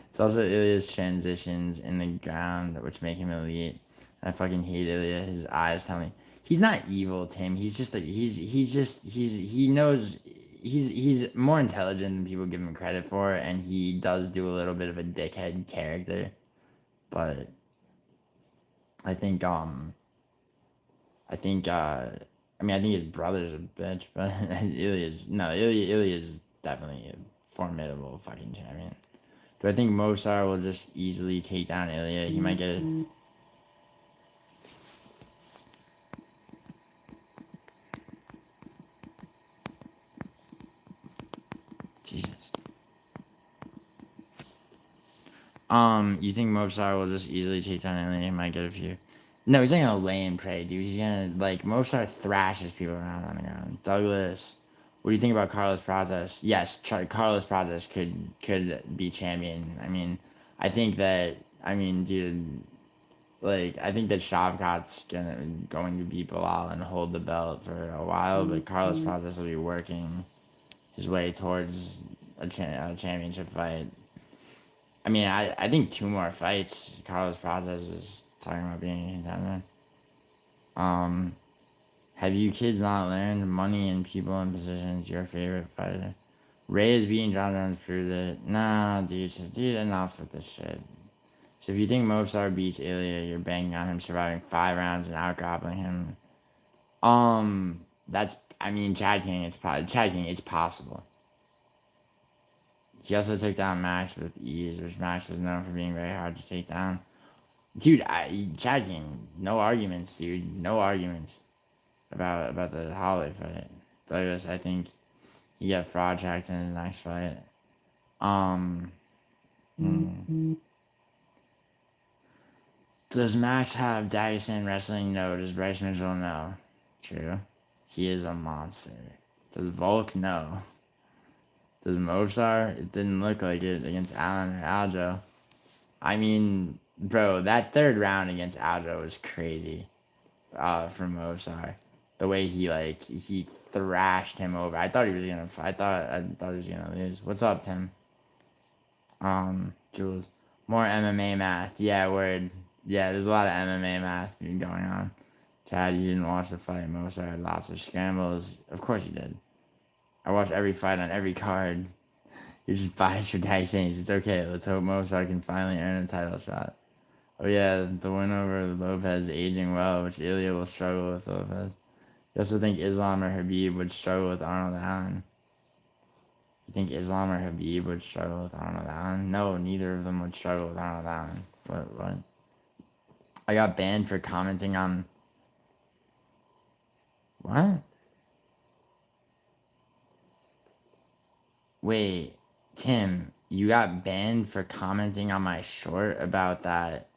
It's also Ilya's transitions in the ground, which make him elite. I fucking hate Ilya. His eyes tell me. He's not evil, Tim. He's just like he knows he's more intelligent than people give him credit for, and he does do a little bit of a dickhead character. But I think I think I mean I think his brother's a bitch, but Ilya's definitely a formidable fucking champion. Do I think Mosar will just easily take down Ilya? He might get it. Jesus. You think Mosar will just easily take down Ilya? He might get a few. No, he's not gonna lay and pray, dude. He's gonna like Mosar thrashes people around on the ground. Douglas, what do you think about Carlos Prazas? Yes, Carlos Prazas could be champion. I mean, I think that dude, like I think that Shavkat's going to beat Bilal and hold the belt for a while, but Carlos Prazas will be working his way towards a championship fight. I mean, I think 2 more fights. Carlos Pazas is talking about being a contender. Have you kids not learned money and people and positions? Your favorite fighter? Reyes beating John Jones proved it. Nah, dude, enough with this shit. So if you think Mosar beats Ilya, you're banking on him surviving 5 rounds and outgrappling him. That's Chad King. It's possible. He also took down Max with ease, which Max was known for being very hard to take down. Dude, Chad King, no arguments, dude. No arguments about the Holloway fight. Douglas, I think he got fraud checked in his next fight. Does Max have Dagestan wrestling? No. Does Bryce Mitchell? No. True. He is a monster. Does Volk? No. Does Mosar? It didn't look like it against Allen or Aljo. I mean, bro, that 3rd round against Aljo was crazy. From Mosar, the way he thrashed him over. I thought he was gonna. I thought he was gonna lose. What's up, Tim? Jules, more MMA math. Yeah, word. Yeah, there's a lot of MMA math going on. Chad, you didn't watch the fight. Mosar had lots of scrambles. Of course he did. I watch every fight on every card. You're just biased for tag sayings. It's okay. Let's hope Mosar can finally earn a title shot. Oh yeah, the win over Lopez aging well, which Ilya will struggle with Lopez. You also think Islam or Habib would struggle with Arnold Allen? You think Islam or Habib would struggle with Arnold Allen? No, neither of them would struggle with Arnold Allen. What? I got banned for commenting on... What? Wait, Tim, you got banned for commenting on my short about that...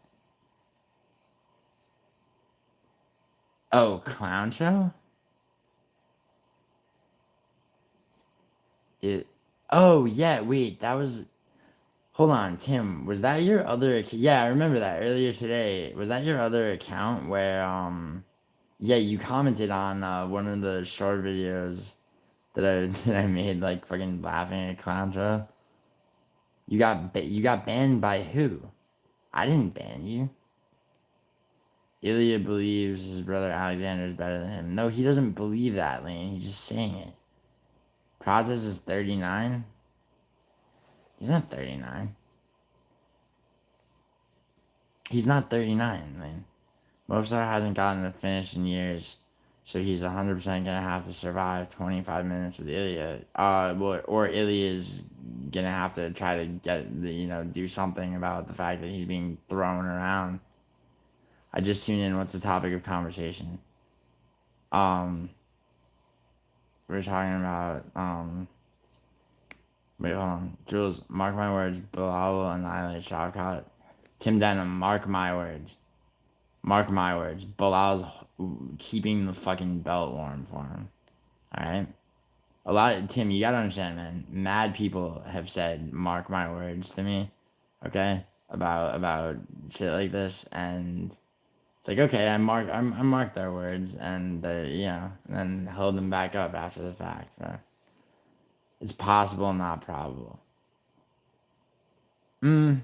Oh, clown show? Oh, yeah, wait, that was... Hold on, Tim, was that your other... Yeah, I remember that earlier today. Was that your other account where, Yeah, you commented on one of the short videos that I made, like, fucking laughing at clown show? You got banned by who? I didn't ban you. Ilya believes his brother Alexander is better than him. No, he doesn't believe that, Lane. He's just saying it. Process is 39. He's not 39. He's not 39, man. Mofsar hasn't gotten a finish in years, so he's 100% gonna have to survive 25 minutes with Ilya. Or Ilya is gonna have to try to do something about the fact that he's being thrown around. I just tuned in. What's the topic of conversation? We're talking about Wait, hold on. Jules, mark my words. Bilal will annihilate Shavkat. Tim Denham, mark my words. Mark my words. Bilal's keeping the fucking belt warm for him. Alright? Tim, you gotta understand, man. Mad people have said, mark my words to me. Okay? About shit like this. And it's like, okay, I marked their words. And, and then held them back up after the fact, bro. It's possible, not probable. You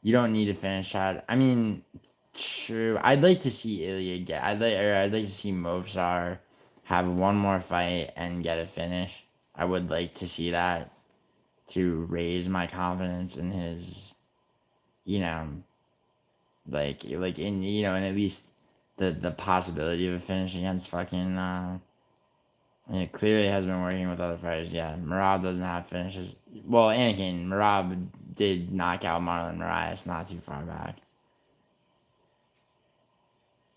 don't need to finish, Chad. I mean, True. I'd like to see Ilya get. I'd like to see Movsar have one more fight and get a finish. I would like to see that to raise my confidence in his, you know, like in and at least the possibility of a finish against fucking. It clearly has been working with other fighters. Yeah, Merab doesn't have finishes. Well, Anakin Merab did knock out Marlon Moraes not too far back.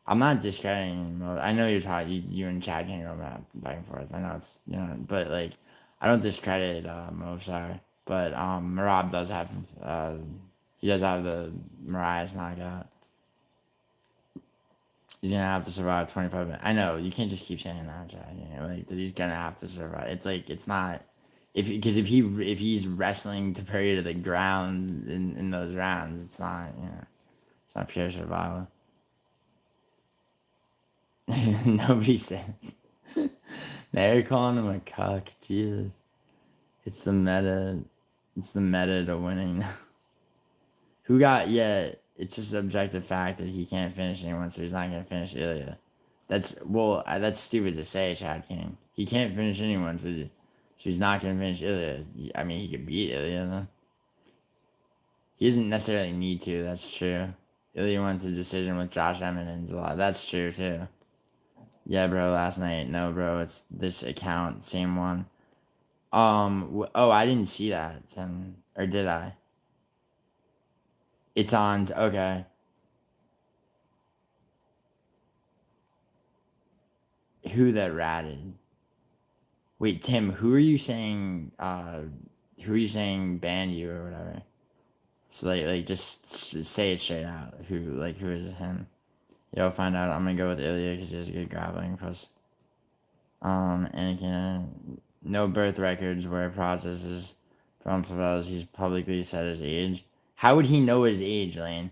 I'm not discrediting. I know you're talking. You and Chad can go back and forth. I know it's but like, I don't discredit Movsar, but Merab does have he does have the Marias knockout. He's gonna have to survive 25 minutes. I know you can't just keep saying that, Chad. Like he's gonna have to survive. It's like it's not if he's wrestling to parry to the ground in those rounds, it's not it's not pure survival. Nobody said. They're calling him a cuck. Jesus. It's the meta. It's the meta to winning. Who got, yeah, it's just an objective fact that he can't finish anyone, so he's not going to finish Ilya. That's stupid to say, Chad King. He can't finish anyone, so he's not going to finish Ilya. I mean, he could beat Ilya, though. He doesn't necessarily need to, that's true. Ilya wants a decision with Josh Emmett and a lot. That's true, too. Yeah, bro, last night. No, bro, it's this account, same one. Oh, I didn't see that. Or did I? It's on, okay. Who that ratted? Wait, Tim, who are you saying banned you or whatever? So like just say it straight out. Who is him? You'll find out. I'm gonna go with Ilya because he has a good grappling plus. Anakin, no birth records where process is from favelas. He's publicly said his age. How would he know his age, Lane?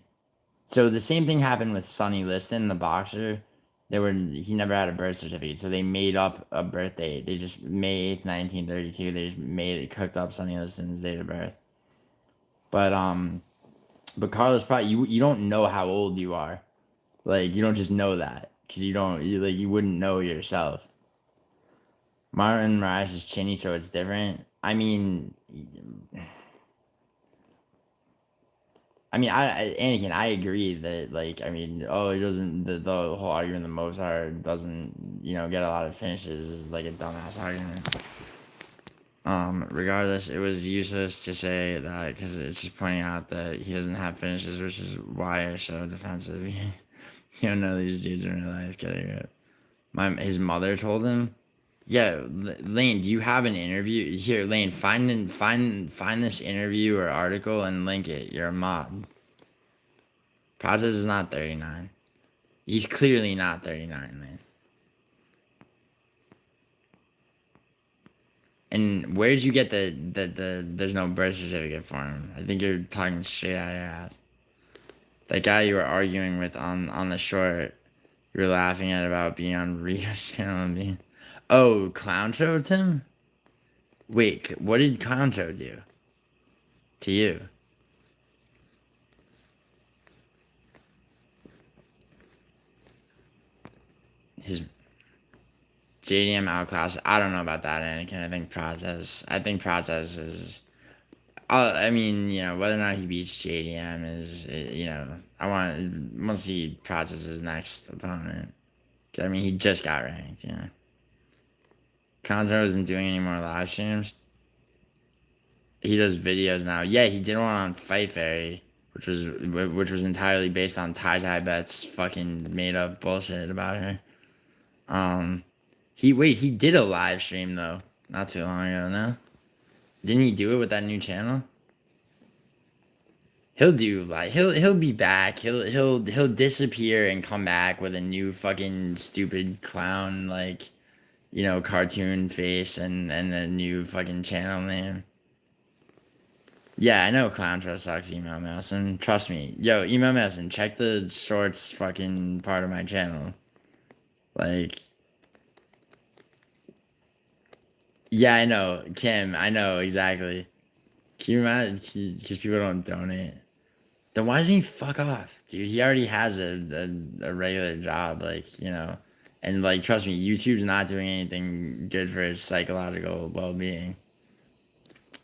So the same thing happened with Sonny Liston, the boxer. He never had a birth certificate, so they made up a birthday. They just May 8th, 1932. They just cooked up Sonny Liston's date of birth. But Carlos Pratt, you don't know how old you are, like you don't just know that because you wouldn't know yourself. Martin Moraes is chinny, so it's different. Anakin, I agree that he doesn't. The whole argument that Mozart doesn't, get a lot of finishes is like a dumbass argument. Regardless, it was useless to say that because it's just pointing out that he doesn't have finishes, which is why you're so defensive. You don't know these dudes in real life. Get it? His mother told him. Yeah, Lane, do you have an interview here? Lane, find this interview or article and link it. You're a mod. Process is not 39. He's clearly not 39, man. And where did you get the there's no birth certificate for him? I think you're talking straight out of your ass. That guy you were arguing with on the short, you were laughing at about being on Rio's channel and being, oh, Clowncho Tim? Wait, what did Clowncho do to you? His JDM outclass. I don't know about that, Anakin. I think process is. Whether or not he beats JDM is, I want to see Process's next opponent. He just got ranked, Conzo isn't doing any more live streams. He does videos now. Yeah, he did one on Fight Fairy, which was entirely based on Tai Bet's fucking made up bullshit about her. He did a live stream though, not too long ago. No, didn't he do it with that new channel? He'll be back. He'll disappear and come back with a new fucking stupid clown cartoon face and a new fucking channel name. Yeah, I know Clowntra sucks, Email Madison. Trust me. Yo, Email Madison, check the shorts fucking part of my channel. Yeah, I know. Kim, I know, exactly. Can you imagine? Because people don't donate. Then why doesn't he fuck off, dude? He already has a regular job, like, you know. And, like, trust me, YouTube's not doing anything good for his psychological well-being.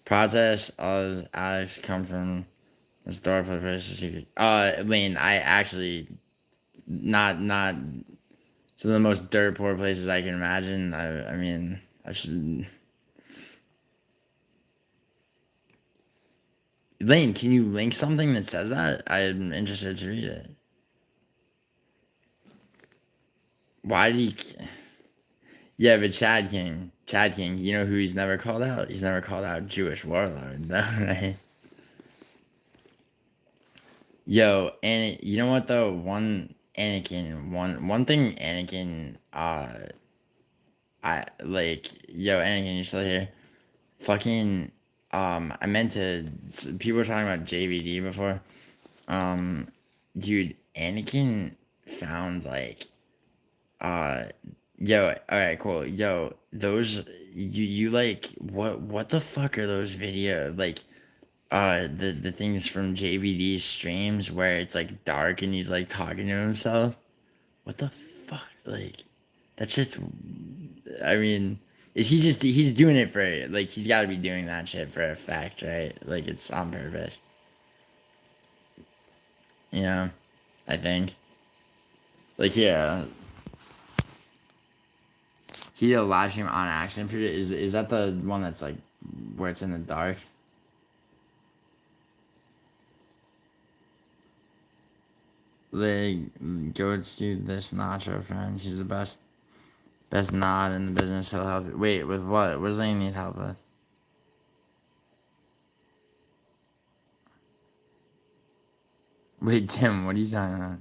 Process of Alex come from historical places. Lane, I actually, not some of the most dirt poor places I can imagine. I mean, I should... Lane, can you link something that says that? I'm interested to read it. Why did he... Yeah, but Chad King, you know who he's never called out? He's never called out Jewish warlord, though, right? Yo, and you know what though? One thing Anakin, I like, yo, Anakin, you still here? Fucking, I meant to. People were talking about JVD before. Um, dude, Anakin found like, uh, yo, all right, cool. Yo, those you like what the fuck are those video like? The things from JVD's streams where it's like dark and he's like talking to himself. What the fuck? Like, that shit's. I mean, is he just he's doing it for like he's got to be doing that shit for a fact, right? Like it's on purpose. You know, I think. Like yeah, he did a live stream on accident for it. Is that the one that's like where it's in the dark? Like go to this nacho friend. She's the best nod in the business. He'll help you. Wait, with what? What does Lane need help with? Wait, Tim, what are you talking about?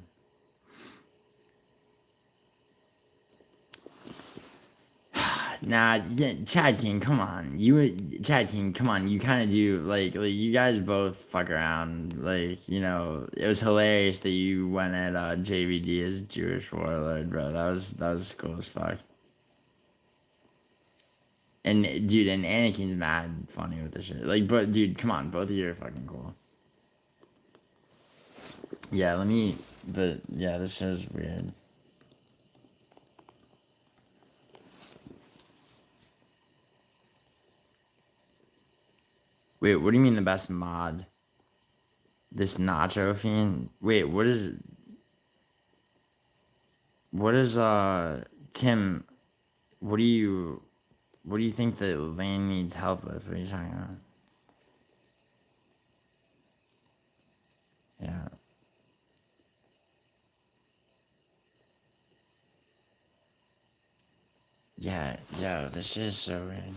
Nah, yeah, Chad King, come on. Chad King, come on. You kind of do like you guys both fuck around. Like you know, it was hilarious that you went at JVD as Jewish warlord, bro. That was cool as fuck. And dude, and Anakin's mad funny with this shit. Like, but dude, come on, both of you are fucking cool. Yeah, let me. But yeah, this is weird. Wait, what do you mean the best mod? This Nacho Fiend? Wait, what is Tim, what do you think that Lane needs help with? What are you talking about? Yeah. Yeah, this is so weird.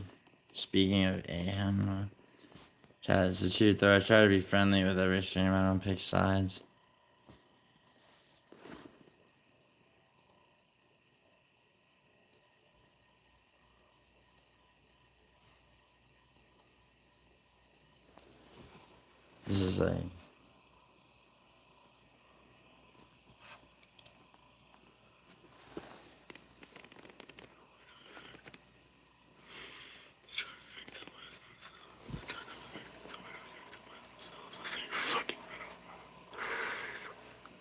Speaking of Ahem, Chad, it's the truth though. I try to be friendly with every stream. I don't pick sides. This is like...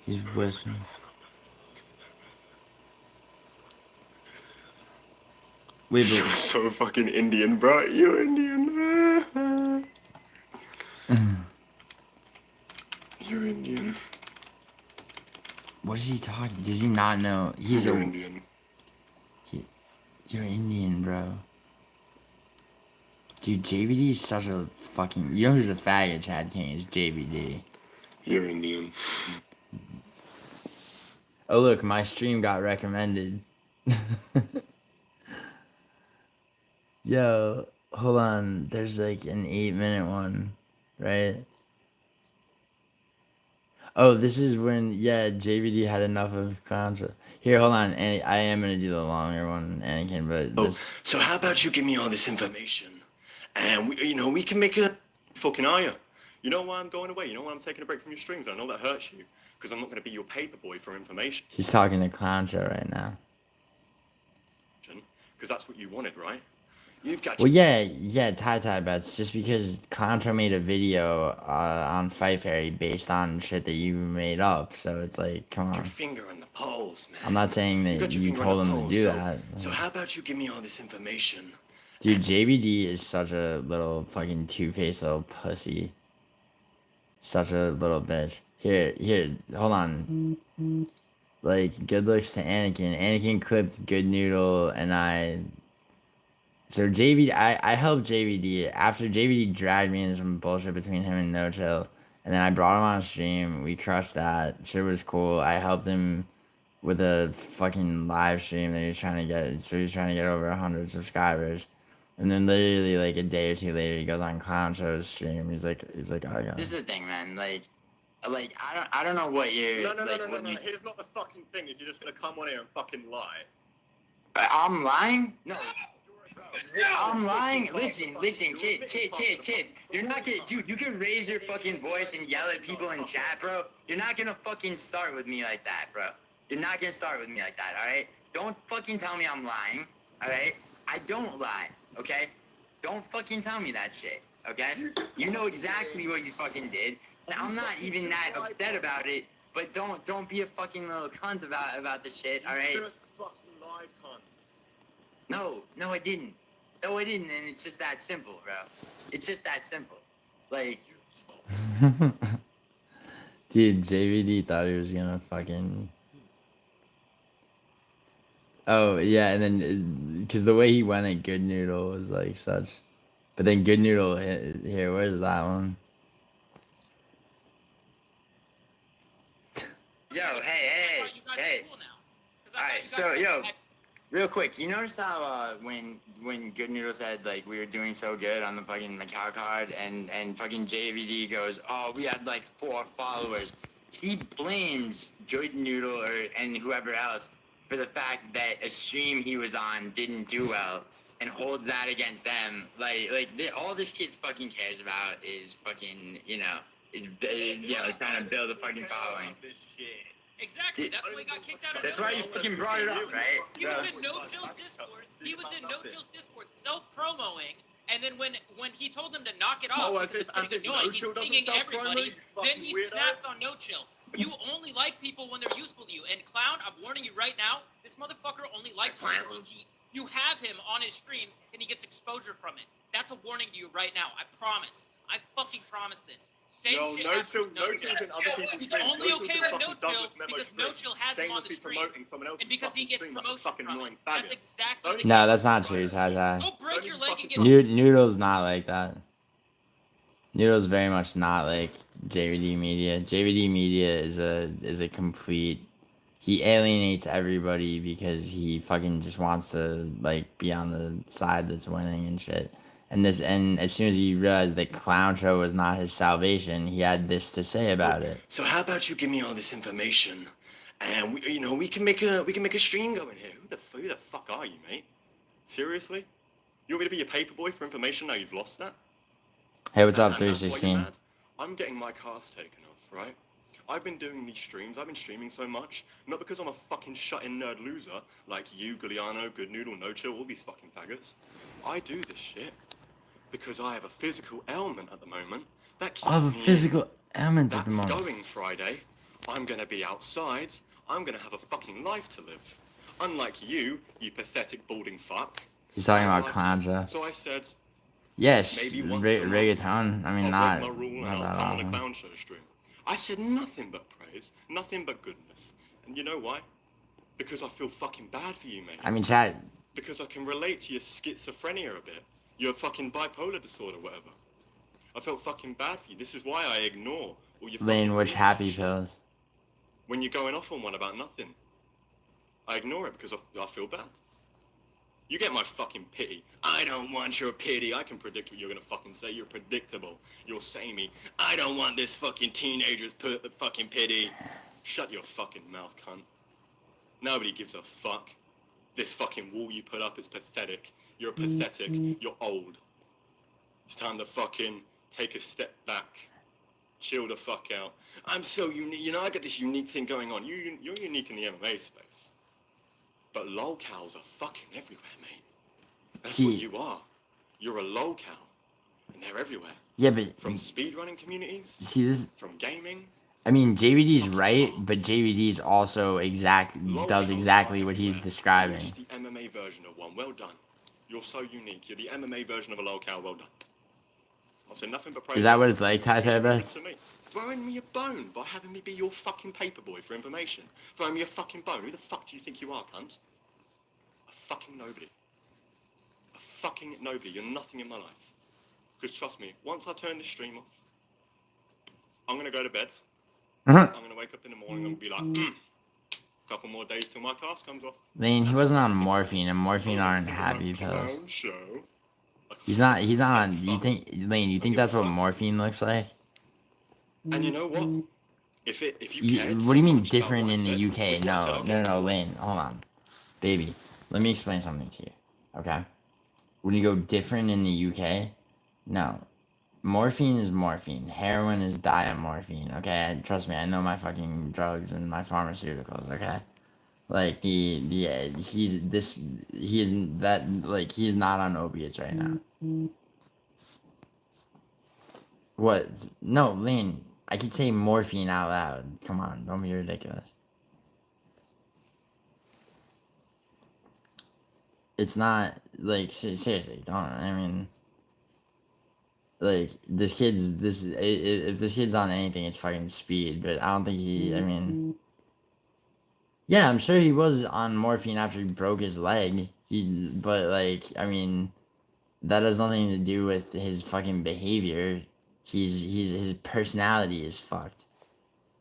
He's whispering. Wait, but... You're so fucking Indian, bro. You're Indian. You're Indian. What is he talking? Does he not know? He's You're Indian. You're Indian, bro. Dude, JVD is such a fucking... You know who's a faggot, Chad King, is JVD. You're Indian. Oh, look, my stream got recommended. Yo, hold on. There's like an 8-minute one, right? Oh, this is when, yeah, JVD had enough of Contra. Here, hold on. I am going to do the longer one, Anakin, but this... So how about you give me all this information? And, we can make a... Fucking are you? You know why I'm going away? You know why I'm taking a break from your streams? I know that hurts you. Because I'm not going to be your paper boy for information. He's talking to Contra right now. Because that's what you wanted, right? You've got Well, your yeah, tie bets. Just because Contra made a video on Fight Fairy based on shit that you made up, so it's like, come your on. finger on the polls, man. I'm not saying You that got your you finger on the told him to polls. do So, that. so how about you give me all this information? Dude, JVD is such a little fucking two-faced little pussy. Such a little bitch. Here, hold on. Like, good looks to Anakin. Anakin clipped Good Noodle, and So I helped JVD after JVD dragged me into some bullshit between him and No Chill, and then I brought him on stream. We crushed that. Shit was cool. I helped him with a fucking live stream that he was trying to get. So he was trying to get over 100 subscribers, and then literally like a day or two later, he goes on Clown Show's stream. He's like, oh yeah. This is the thing, man. Like I don't know what you're. No. Here's not the fucking thing. If you're just gonna come on here and fucking lie. I'm lying? No. I'm lying. Listen, kid. You're not gonna, dude. You can raise your fucking voice and yell at people in chat, bro. You're not gonna fucking start with me like that, bro. You're not gonna start with me like that, all right? Don't fucking tell me I'm lying, all right? I don't lie, okay? Don't fucking tell me that shit, okay? You know exactly what you fucking did, and I'm not even that upset about it. But don't be a fucking little cunt about the shit, all right? Just fucking lied, cunt. No, I didn't. No, I didn't, and it's just that simple, bro. It's just that simple. Like, Dude, JVD thought he was gonna fucking. Oh yeah, and then because the way he went at Good Noodle was like such, but then Good Noodle here. Where's that one? yo, hey. All right, so yo, real quick, you notice how when Good Noodle said like we were doing so good on the fucking Macau card, and fucking JVD goes, oh, we had like 4 followers. He blames Good Noodle and whoever else for the fact that a stream he was on didn't do well, and holds that against them. All this kid fucking cares about is fucking trying to build a fucking following. Exactly. That's why he got kicked out of That's why you fucking brought it up, right? He was in No Chill's Discord. He was in No Chill's Discord self-promoing, and then when he told them to knock it off because it's getting annoying, he's pinging everybody. Then he snapped on No Chill. You only like people when they're useful to you. And Clown, I'm warning you right now, this motherfucker only likes you because you have him on his streams and he gets exposure from it. That's a warning to you right now. I promise. I fucking promise this. Same shit after No Chill. He's only okay with No Chill because No Chill has him on the stream. And because he gets promotion from it. That's exactly the No, that's not true, Ty. Go break your leg and get Noodle's not like that. Noodle's very much not like JVD Media. JVD Media is a complete. He alienates everybody because he fucking just wants to like be on the side that's winning and shit. And as soon as he realized that Clown Show was not his salvation, he had this to say about it. So how about you give me all this information, and we can make a stream going here. Who the fuck are you, mate? Seriously? You want me to be your paperboy for information now you've lost that? Hey, what's up, And that's why you're 316? mad? I'm getting my cast taken off, right? I've been doing these streams, I've been streaming so much, not because I'm a fucking shut-in nerd loser, like you, Giuliano, Good Noodle, No Chill, all these fucking faggots. I do this shit because I have a physical ailment at the moment that keeps I have a me in. physical ailment at That's the moment. going Friday. I'm gonna be outside. I'm gonna have a fucking life to live. Unlike you pathetic balding fuck. He's talking I about like Clown you. Show. So I said, Yes, maybe once a month, reggaeton. I mean, I'll not break my rule and not I'll that come on a often. Clown Show stream. I said nothing but praise, nothing but goodness. And you know why? Because I feel fucking bad for you, mate. I mean, chat. Because I can relate to your schizophrenia a bit. Your fucking bipolar disorder, whatever. I felt fucking bad for you. This is why I ignore all your Lane, fucking which bullshit happy shit. pills? When you're going off on one about nothing. I ignore it because I feel bad. You get my fucking pity. I don't want your pity. I can predict what you're gonna fucking say. You're predictable. You're saying me. I don't want this fucking teenager's fucking pity. Shut your fucking mouth, cunt. Nobody gives a fuck. This fucking wall you put up is pathetic. You're pathetic. You're old. It's time to fucking take a step back. Chill the fuck out. I'm so unique. You know, I got this unique thing going on. You're unique in the MMA space. But lolcows are fucking everywhere, mate. That's what See, you are. You're a lolcow, and they're everywhere. Yeah, but From speedrunning communities, see this. from gaming. I mean, JVD's right, but JVD's also does exactly what he's describing. You're just the MMA version of one. Well done. You're so unique. You're the MMA version of a lolcow. Well done. I'll say nothing but praise. Is that what it's like, Tai Beth? Throwing me a bone by having me be your fucking paperboy for information. Throwing me a fucking bone. Who the fuck do you think you are, cunt? A fucking nobody. A fucking nobody. You're nothing in my life. Because trust me, once I turn this stream off, I'm going to go to bed. I'm going to wake up in the morning and be like, couple more days till my class comes off. Lane, he wasn't on morphine, and morphine aren't happy pills. He's not on, you think, Lane, you think that's what morphine looks like? And you know what? If you cared what do you so mean much different about in what I the said, UK? with what I said, I'll No, Lane, hold on. Baby, let me explain something to you, okay? When you go different in the UK, no. Morphine is morphine. Heroin is diamorphine, okay? Trust me, I know my fucking drugs and my pharmaceuticals, okay? Like, he's not on opiates right now. What? No, Lane, I could say morphine out loud. Come on, don't be ridiculous. It's not, like, seriously, don't, I mean, like, if this kid's on anything, it's fucking speed, but I don't think I mean, yeah, I'm sure he was on morphine after he broke his leg, but, like, I mean, that has nothing to do with his fucking behavior. His personality is fucked.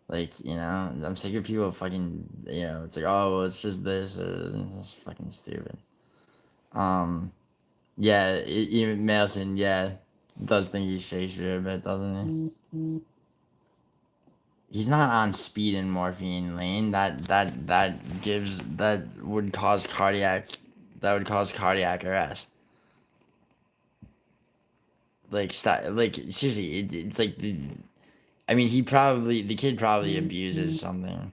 Like, you know, I'm sick of people fucking, you know, it's like, oh, well, it's just this, it's fucking stupid. Yeah, even Mailson, yeah, does think he's Shakespeare a bit, doesn't he? He's not on speed and morphine, Lane. That would cause cardiac arrest. Like, stop, like, seriously, it's like I mean, the kid probably abuses something.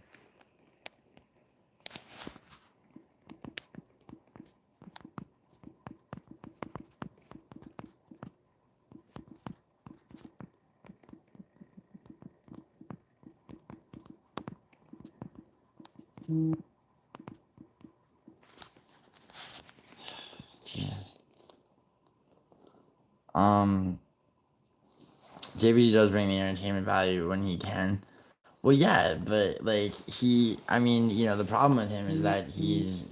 Jesus. JBD does bring the entertainment value when he can. Well, yeah, but, like, I mean, you know, the problem with him is that he's...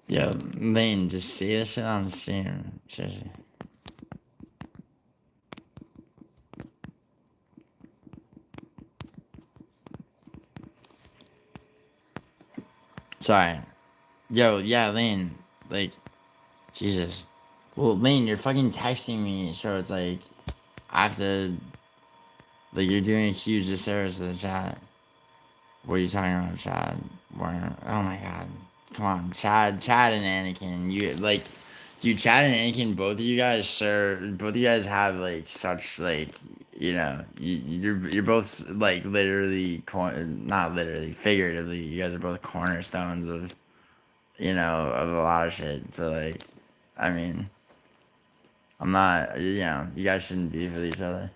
Yo, Lane, just see this shit on stream. Seriously. Sorry. Yo, yeah, Lane. Like, Jesus. Well, Lane, you're fucking texting me, so it's like, I have to. Like, you're doing a huge disservice to the chat. What are you talking about, Chad? Warner? Oh my god. Come on, Chad and Anakin. You, like, dude, Chad and Anakin, both of you guys, sir, both of you guys have, like, such, like, you know, you're both, like, literally, not literally, figuratively, you guys are both cornerstones of, you know, of a lot of shit. So, like, I mean, I'm not, you know, you guys shouldn't beef with each other.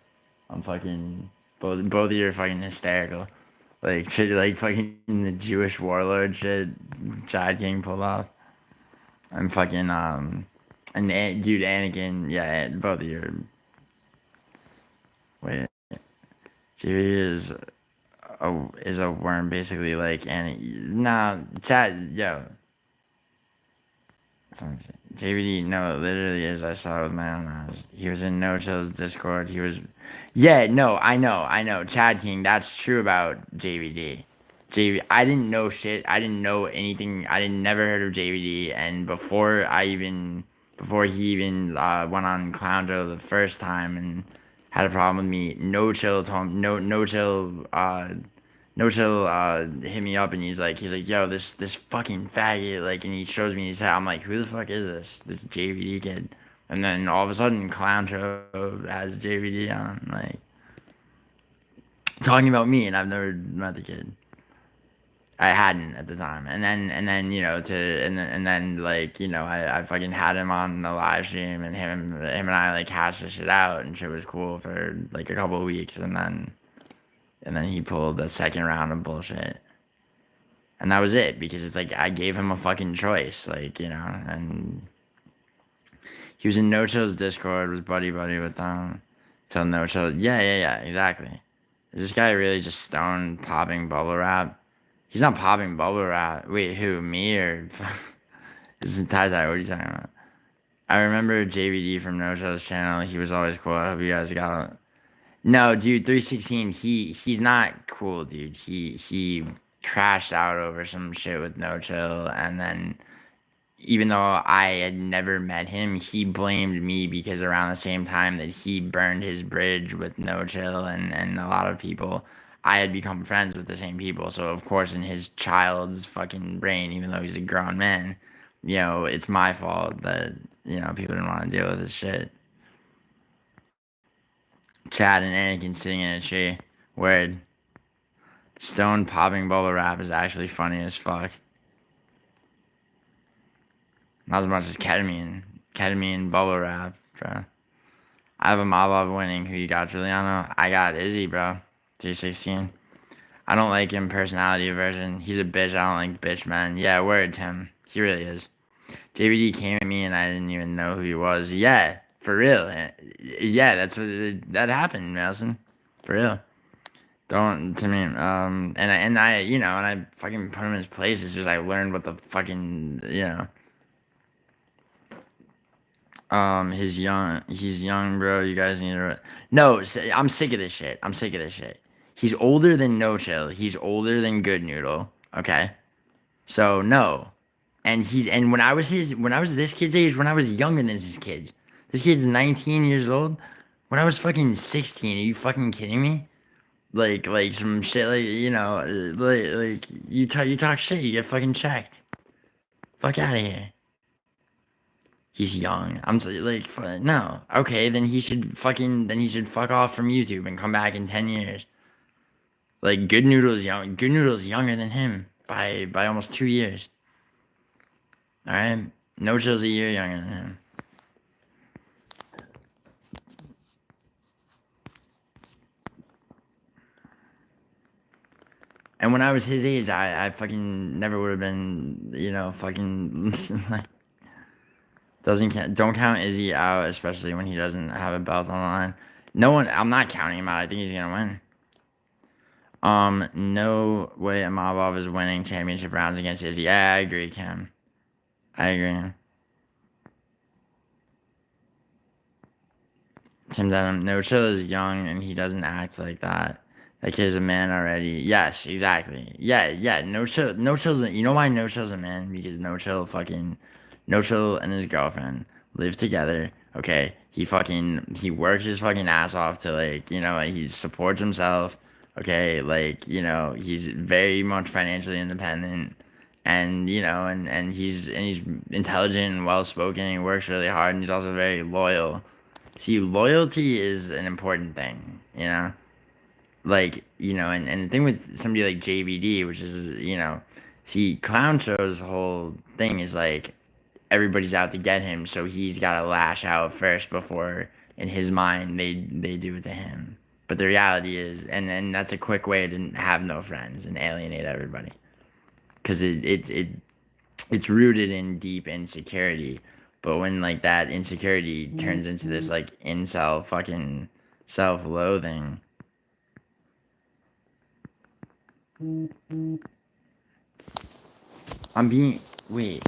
I'm fucking, both of you are fucking hysterical. Like shit, like fucking the Jewish warlord shit Chad King pulled off. I'm fucking and dude Anakin, yeah, both of you. Wait, JV is a worm basically like and nah Chad yo. JVD, no, it literally is. I saw it with my own eyes. He was in No Chill's Discord. He was, yeah, no, I know. Chad King, that's true about JVD. I didn't know shit. I didn't know anything. I didn't never heard of JVD. And before he even went on Clown Joe the first time and had a problem with me, No Chill told No Chill no Chill hit me up and he's like yo this fucking faggot like and he shows me his head. I'm like, who the fuck is this JVD kid? And then all of a sudden Clown Show has JVD on like talking about me and I've never met the kid. I hadn't at the time. And then you know and then like you know I fucking had him on the live stream and him and I like hashed this shit out and shit was cool for like a couple of weeks and then he pulled the second round of bullshit. And that was it because it's like I gave him a fucking choice, like, you know, and he was in No Chill's Discord, was buddy with them. Till No Chill, yeah, exactly. Is this guy really just stoned popping bubble wrap? He's not popping bubble wrap. Wait, who, me or this is Ty? What are you talking about? I remember JVD from No Chill's channel. He was always cool. I hope you guys got him. No, dude, 316. He's not cool, dude. He crashed out over some shit with No Chill, and then even though I had never met him, he blamed me because around the same time that he burned his bridge with No Chill and a lot of people, I had become friends with the same people. So of course, in his child's fucking brain, even though he's a grown man, you know, it's my fault that you know people didn't want to deal with this shit. Chad and Anakin sitting in a tree. Word. Stone popping bubble wrap is actually funny as fuck. Not as much as ketamine. Ketamine bubble wrap, bro. I have a mob of winning. Who you got, Giuliano? I got Izzy, bro. 316. I don't like him personality aversion. He's a bitch. I don't like bitch men. Yeah, word, Tim. He really is. JBD came at me and I didn't even know who he was. Yeah, for real. Yeah, that's what that happened, Nelson. For real. Don't to me. And I, and I fucking put him in his place. It's just I learned what the fucking, he's young, bro. You guys need to. No, I'm sick of this shit. I'm sick of this shit. He's older than No Chill. He's older than Good Noodle. Okay, so no, and when I was this kid's age, when I was younger than this kid. This kid's 19 years old. When I was fucking 16, are you fucking kidding me? Like some shit, like you talk shit, you get fucking checked. Fuck out of here. He's young. No. Okay, then he should fuck off from YouTube and come back in 10 years. Like Good Noodle's young. Good Noodle's younger than him by almost 2 years. All right, No Chill's a year younger than him. And when I was his age, I fucking never would have been, fucking like don't count Izzy out, especially when he doesn't have a belt on the line. No one, I'm not counting him out. I think he's gonna win. No way Amabov is winning championship rounds against Izzy. Yeah, I agree, Cam. I agree. Tim Denham, No Chill is young and he doesn't act like that. That kid's a man already. Yes, exactly. Yeah. No Chill. No Chill's. You know why No Chill's a man? Because No Chill and his girlfriend live together. Okay. He works his fucking ass off to he supports himself. Okay, he's very much financially independent, and he's intelligent and well spoken. And he works really hard, and he's also very loyal. See, loyalty is an important thing, and the thing with somebody like JVD, which is, see, Clown Show's whole thing is like everybody's out to get him, so he's got to lash out first before, in his mind, they do it to him. But the reality is, and that's a quick way to have no friends and alienate everybody, because it's rooted in deep insecurity. But when that insecurity turns into this incel fucking self-loathing, wait.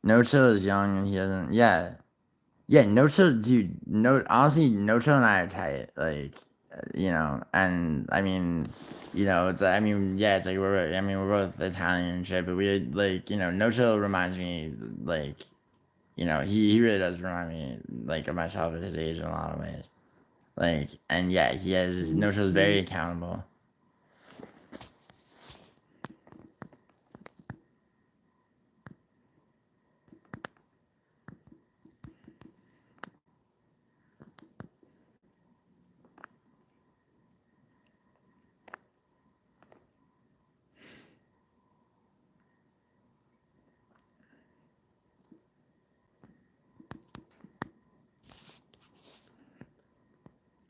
No Chill is young and he doesn't. Yeah. No Chill, dude. Honestly, No Chill and I are tight. And I mean, it's yeah, it's we're both Italian and shit, but No Chill reminds me he really does remind me of myself at his age in a lot of ways. And yeah, he has No Chill's very accountable.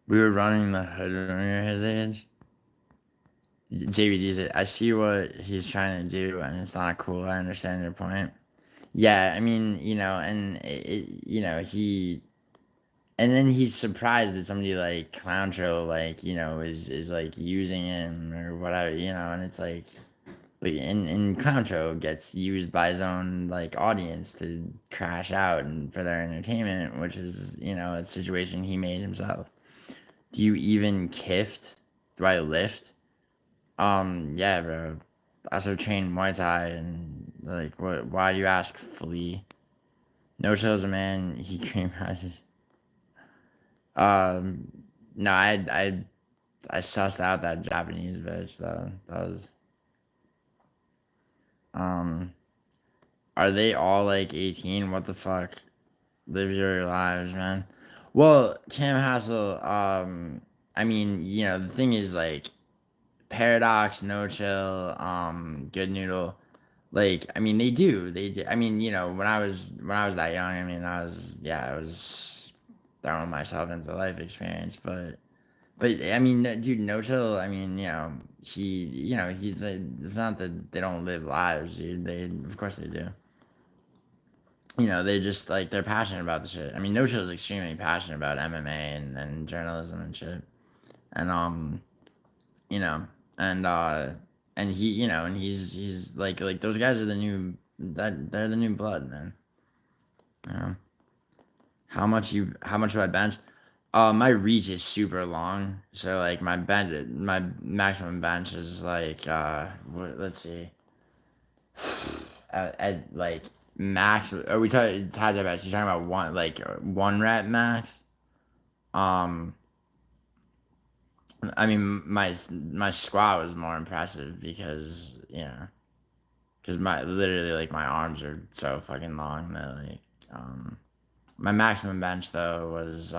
We were running the hood when we were his age. JVD's it. I see what he's trying to do, and it's not cool. I understand your point. Yeah, I mean, and then he's surprised that somebody like Clown Show, is using him or whatever, and it's and Clown Show gets used by his own audience to crash out and for their entertainment, which is a situation he made himself. Do you even kift? Do I lift? Yeah, bro. I also train Muay Thai and what? Why do you ask, Flea? No Chill's a man. He cream rises. Um, no, I sussed out that Japanese bitch though. That was um. Are they all 18? What the fuck? Live your lives, man. Well, Cam Hassel. I mean, the thing is Paradox, No Chill, Good Noodle. I mean, they do. They did. I mean, when I was that young, I mean, I was throwing myself into life experience, but I mean, dude, No Chill. I mean, he's it's not that they don't live lives, dude. Of course they do. you know, they just like they're passionate about the shit. I mean, No Chill is extremely passionate about MMA and journalism and shit. And you know, and he, you know, and he's like those guys are the new that they're the new blood, man. You know, how much do I bench? My reach is super long, so like my maximum bench is like let's see, at like max. Are we talking Ty's bench? You talking about one rep max? Um, I mean my squat was more impressive because you know because my literally like my arms are so fucking long that like my maximum bench though was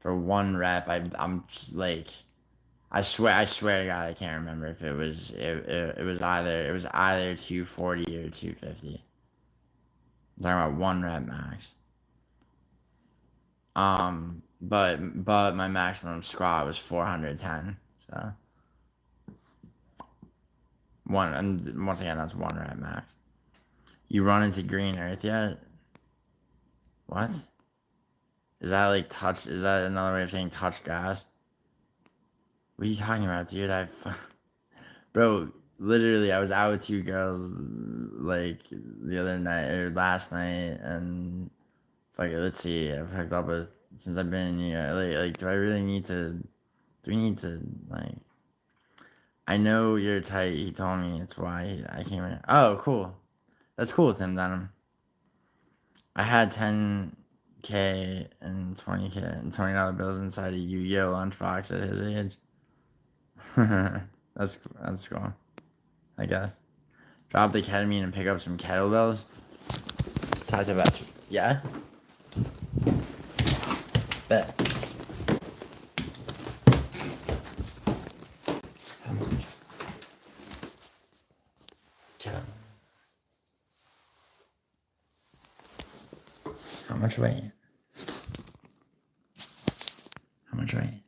for one rep. I'm just, like I swear to God I can't remember if it was either 240 or 250. I'm talking about one rep max. But my maximum squat was 410. So one and once again that's one rep max. You run into green earth yet? What? Is that like touch? Is that another way of saying touch grass? What are you talking about, dude? Bro, literally, I was out with two girls like the other night or last night, and like let's see, I've hooked up with since I've been in here. Like, do I really need to? Do we need to like? I know you're tight. He told me it's why I came in. Oh, cool. That's cool, Tim Dunham. I had 10K and 20K and $20 bills inside a Yu-Gi-Oh lunchbox at his age. that's cool. I guess. Drop the ketamine and pick up some kettlebells. Talk about you. Yeah? Bet. How much? How much weight? How much weight?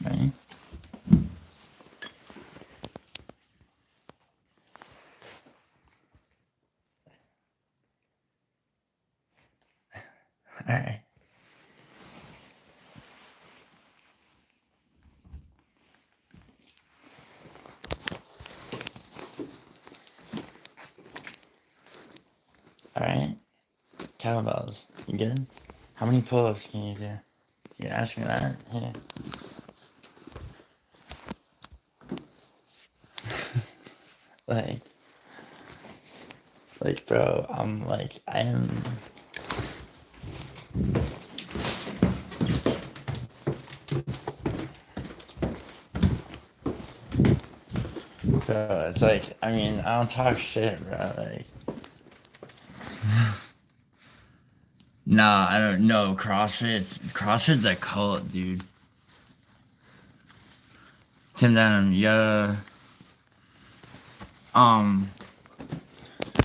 Right? Alright. Alright. Kettlebells. You good? How many pull-ups can you do? You ask me that? Yeah. like, bro, I'm like, I am. Bro, it's like, I mean, I don't talk shit, bro. Like, nah, I don't know. CrossFit's a cult, dude. Tim Dunham, you gotta.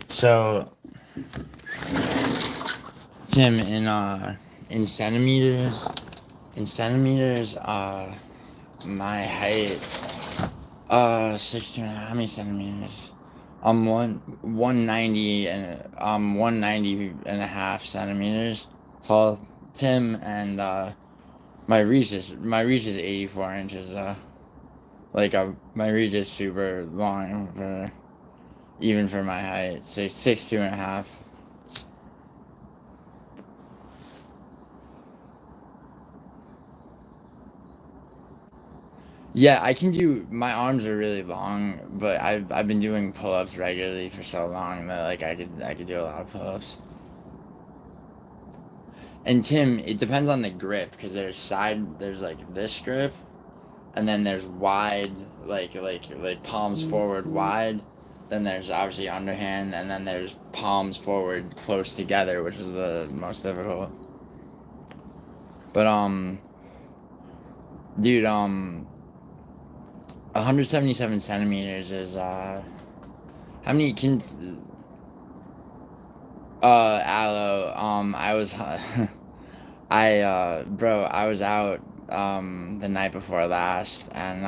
So, Tim, in centimeters, my height, 16. How many centimeters? I'm 190 and 190 and a half centimeters tall, Tim, and my reach is 84 inches. Like my reach is super long for even for my height. 6'2.5". Yeah, I can do. My arms are really long, but I've been doing pull-ups regularly for so long that like I could do a lot of pull-ups. And Tim, it depends on the grip because there's like this grip, and then there's wide like palms forward wide. Then there's obviously underhand, and then there's palms forward close together, which is the most difficult. But dude, 177 centimeters is how many can aloe I was I bro I was out the night before last, and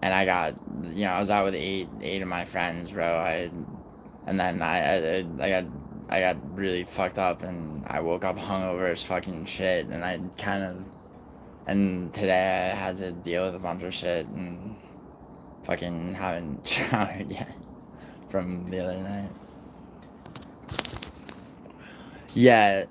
I got, I was out with eight of my friends, bro. And then I got really fucked up, and I woke up hungover as fucking shit, and and today I had to deal with a bunch of shit, and fucking haven't showered yet from the other night. Yeah.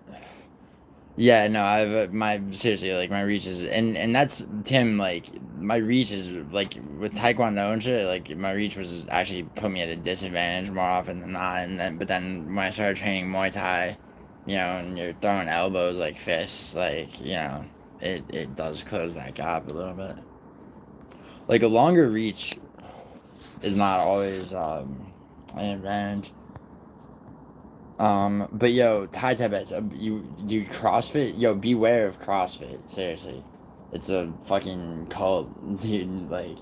Yeah, no, seriously, like, my reach is, and that's, Tim, like, my reach is, like, with Taekwondo and shit, like, my reach was actually put me at a disadvantage more often than not, but then when I started training Muay Thai, and you're throwing elbows like fists, like, it does close that gap a little bit. Like, a longer reach is not always, an advantage. But yo, Thai bets, you do CrossFit? Yo, beware of CrossFit. Seriously, it's a fucking cult, dude. Like,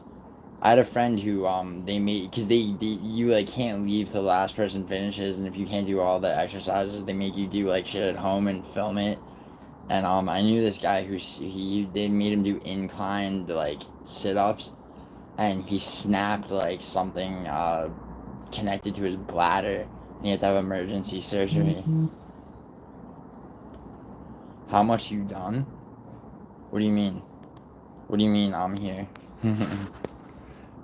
I had a friend who they made, because you like can't leave till the last person finishes, and if you can't do all the exercises, they make you do like shit at home and film it. And I knew this guy they made him do inclined like sit-ups, and he snapped like something connected to his bladder. And he had to have emergency surgery. How much you done? What do you mean? What do you mean I'm here?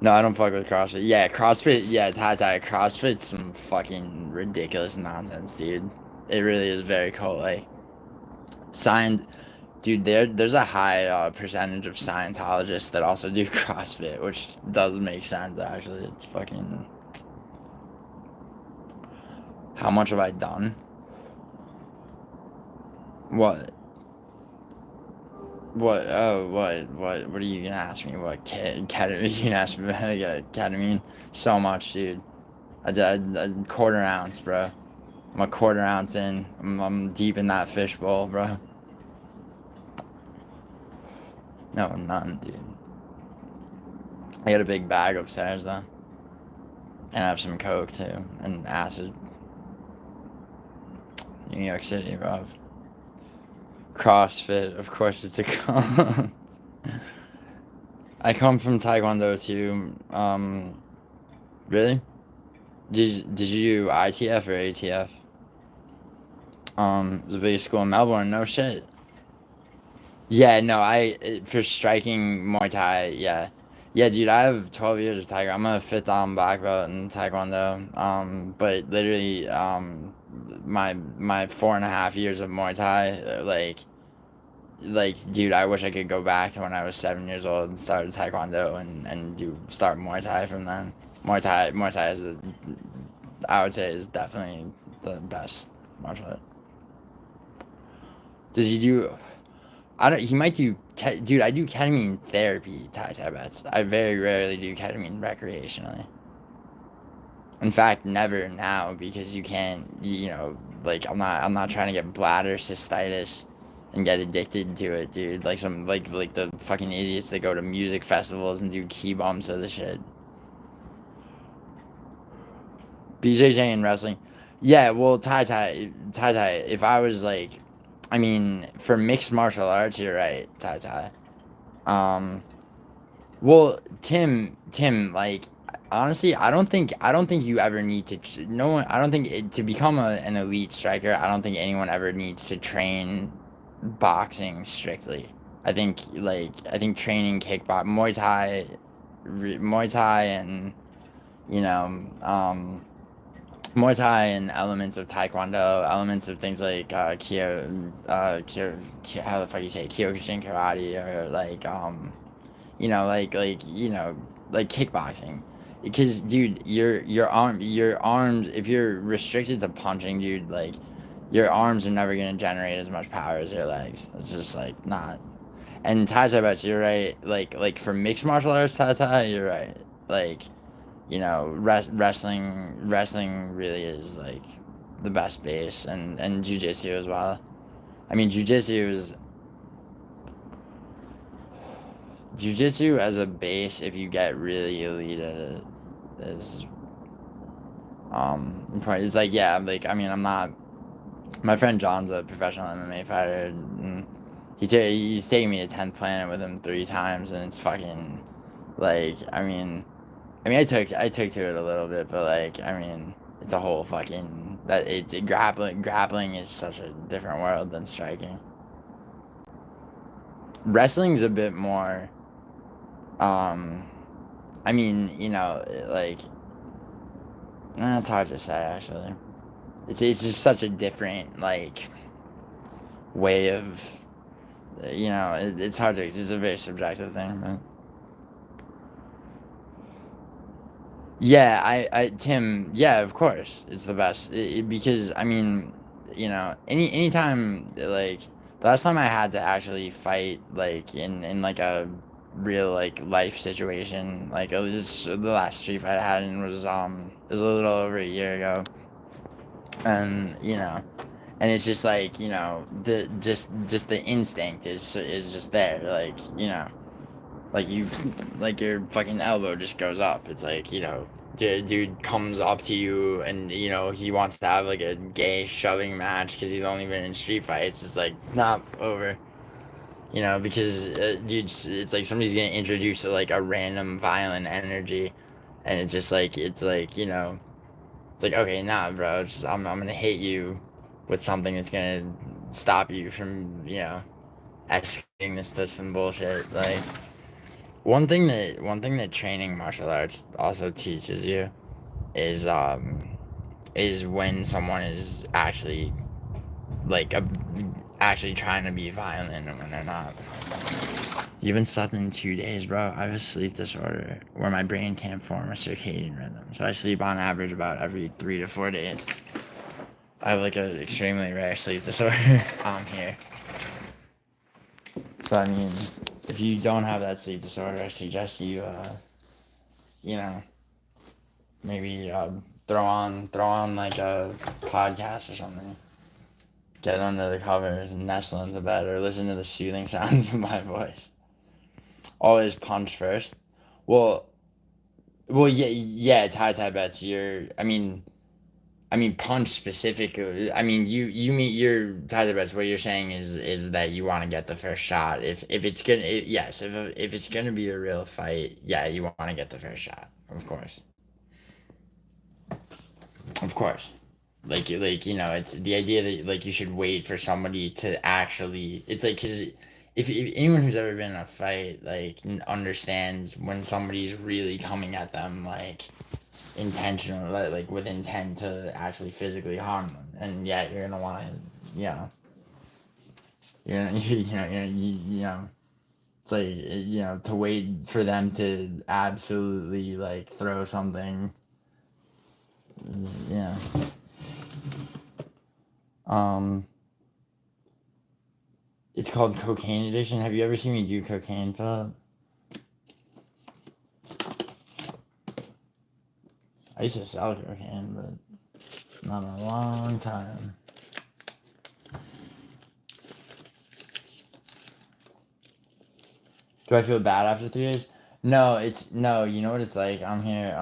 No, I don't fuck with CrossFit. Yeah, CrossFit, yeah, Thai. CrossFit's some fucking ridiculous nonsense, dude. It really is very cult-like. Dude, there's a high percentage of Scientologists that also do CrossFit, which does make sense, actually. It's fucking... How much have I done? What? What? Oh, what are you gonna ask me? What, ketamine? You gonna ask me about ketamine? So much, dude. I did a quarter ounce, bro. I'm a quarter ounce in. I'm deep in that fishbowl, bro. No, none, dude. I got a big bag upstairs, though. And I have some coke, too. And acid. New York City, bro. CrossFit, of course it's a con. I come from Taekwondo too. Really? Did you do ITF or ATF? It was the biggest school in Melbourne. No shit. Yeah, no, for striking Muay Thai, yeah. Yeah, dude, I have 12 years of Taekwondo. I'm a fifth black belt in Taekwondo. But literally, my 4.5 years of Muay Thai, dude, I wish I could go back to when I was 7 years old and started Taekwondo and start Muay Thai from then. Muay Thai I would say is definitely the best martial art. Does he do? He might do. Dude, I do ketamine therapy Thai bets. I very rarely do ketamine recreationally. In fact, never now, because you can't. Like, I'm not trying to get bladder cystitis and get addicted to it, dude. Like like the fucking idiots that go to music festivals and do key bumps of the shit. BJJ and wrestling. Yeah, well, Thai. If I was like, I mean, for mixed martial arts, you're right, Thai. Well, Tim, like, honestly, I don't think you ever need to. No one. I don't think to become an elite striker. I don't think anyone ever needs to train boxing strictly. I think training Muay Thai, and Muay Thai and elements of Taekwondo, elements of things like how the fuck you say Kyokushin karate, or like kickboxing. Because, dude, your arms, if you're restricted to punching, dude, like, your arms are never gonna generate as much power as your legs. It's just like not. And Thai bets, you're right. Like for mixed martial arts Thai, you're right. Like, wrestling really is like the best base, and jiu-jitsu as well. I mean, jiu-jitsu as a base, if you get really elite at it, is it's like, yeah, like, I mean, I'm not. My friend John's a professional MMA fighter, and He's taking me to 10th Planet with him 3 times, and it's fucking, like, I mean, I took to it a little bit, but, like, I mean, it's a whole fucking, that it's grappling is such a different world than striking. Wrestling's a bit more, I mean, you know, like, it's hard to say, actually. It's just such a different, like, way of, you know, it's hard to, it's a very subjective thing, but. Yeah, Tim, yeah, of course, it's the best, because, I mean, you know, anytime, like, the last time I had to actually fight, like, in like, a real, like, life situation, like, it was the last street fight I had, and it was a little over a year ago, and, you know, and it's just, like, you know, just the instinct is just there, like, you know, like like your fucking elbow just goes up. It's like, you know, dude comes up to you and, you know, he wants to have like a gay shoving match because he's only been in street fights. It's like, nah, over. You know, because, dude, it's like somebody's gonna introduce like a random violent energy, and it's like, you know, it's like, okay, nah, bro, I'm gonna hit you with something that's gonna stop you from, you know, escalating this to some bullshit, like. One thing that training martial arts also teaches you is when someone is actually like actually trying to be violent and when they're not. You haven't slept in 2 days, bro. I have a sleep disorder where my brain can't form a circadian rhythm, so I sleep on average about every 3 to 4 days. I have like an extremely rare sleep disorder here. So I mean, if you don't have that sleep disorder, I suggest you, you know, maybe throw on like a podcast or something. Get under the covers and nestle into bed, or listen to the soothing sounds of my voice. Always punch first. Well, yeah, it's high tie bets. I mean, punch specifically. I mean, you meet your tie bets. What you're saying is that you want to get the first shot. If it's gonna, yes, if it's gonna be a real fight, yeah, you want to get the first shot, of course. Of course. Like you know, it's the idea that like you should wait for somebody to actually. It's like because if anyone who's ever been in a fight like understands when somebody's really coming at them like intentionally, like with intent to actually physically harm them, and yet you're gonna want to, you know, you know, it's like, you know, to wait for them to absolutely like throw something. Yeah. It's called cocaine addiction. Have you ever seen me do cocaine, Philip? I used to sell cocaine, but not in a long time. Do I feel bad after 3 days? No, no. You know what it's like. I'm here.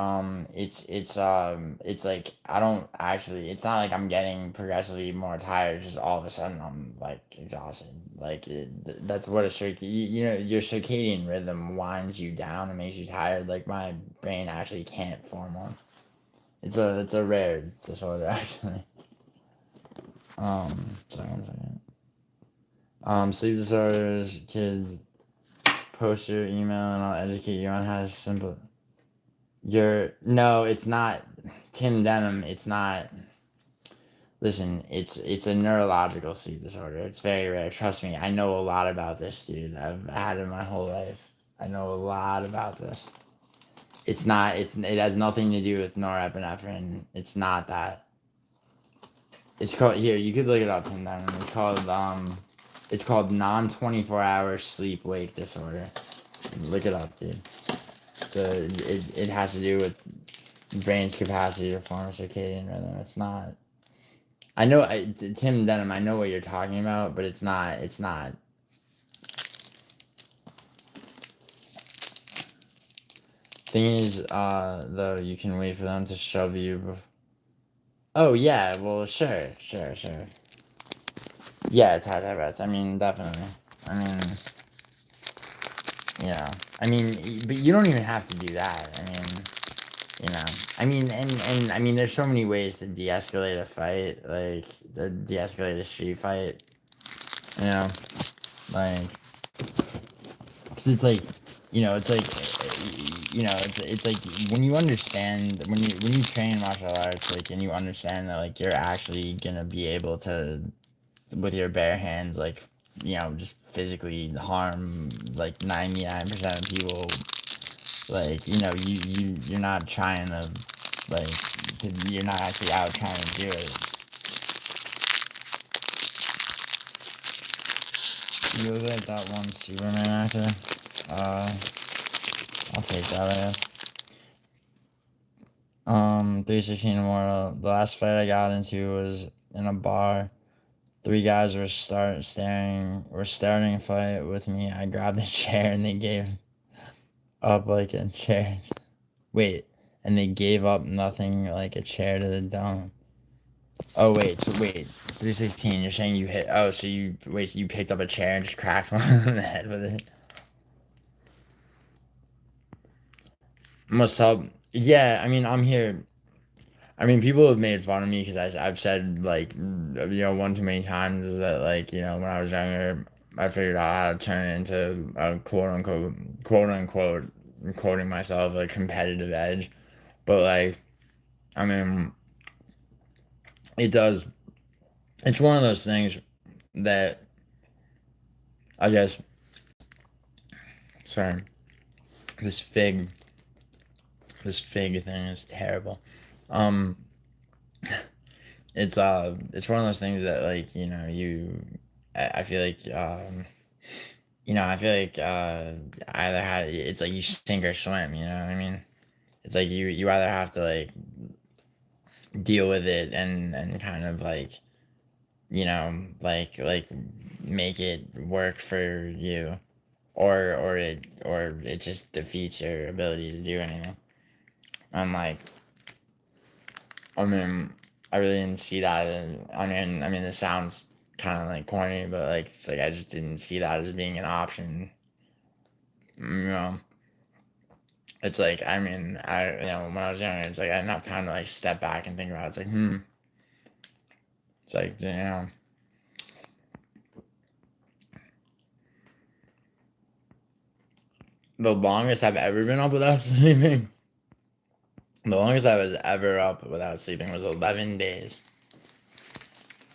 It's like I don't actually. It's not like I'm getting progressively more tired. Just all of a sudden I'm like exhausted. Like that's what a you know, your circadian rhythm winds you down and makes you tired. Like my brain actually can't form one. It's a rare disorder actually. Sorry, 1 second. Sleep disorders, kids. Post your email and I'll educate you on how to simple. No, it's not Tim Denham. It's not. Listen, it's a neurological sleep disorder. It's very rare. Trust me. I know a lot about this, dude. I've had it my whole life. I know a lot about this. It's not. It has nothing to do with norepinephrine. It's not that. It's called here. You could look it up, Tim Denham. It's called non-24-hour sleep-wake disorder. Look it up, dude. It has to do with brain's capacity to form a circadian rhythm. It's not. I know, Tim Denham. I know what you're talking about, but it's not. It's not. Thing is, though, you can wait for them to shove you. Oh yeah, well, sure. Yeah, it's high tie bets. I mean, definitely. I mean, you know, I mean, but you don't even have to do that. I mean, you know, I mean, and I mean, there's so many ways to de-escalate a fight, like the de-escalate a street fight. You know, like, cause it's like, you know, it's like, you know, it's like when you understand when you train martial arts, like, and you understand that like you're actually gonna be able to with your bare hands, like, you know, just physically harm like 99% of people. Like, you know, you're not trying to like you're not actually out trying to do it. You look like that one Superman actor. I'll take that. 316 Immortal. The last fight I got into was in a bar. Three guys were starting a fight with me. I grabbed a chair and they gave up like a chair. Wait, and they gave up nothing like a chair to the dome. Oh wait, so wait, 316. You're saying you hit? Oh, so you picked up a chair and just cracked one on the head with it. What's up? Yeah, I mean I'm here. I mean people have made fun of me because I've said like one too many times that like when I was younger I figured out how to turn it into a quote unquote quoting myself a competitive edge, but like I mean it does. It's one of those things that I guess. Sorry, this fig, this fig thing is terrible. Um, it's one of those things that like I feel like I feel like either have it's like you sink or swim. You know what I mean? It's like you either have to like deal with it and kind of like like make it work for you or it just defeats your ability to do anything. I'm like, I mean, I really didn't see that. And I mean, this sounds kind of like corny, but like, it's like I just didn't see that as being an option. You know, it's like I mean, when I was younger, it's like I didn't have time to like step back and think about it. It's like, it's like the longest I've ever been up without sleeping. The longest I was ever up without sleeping was 11 days.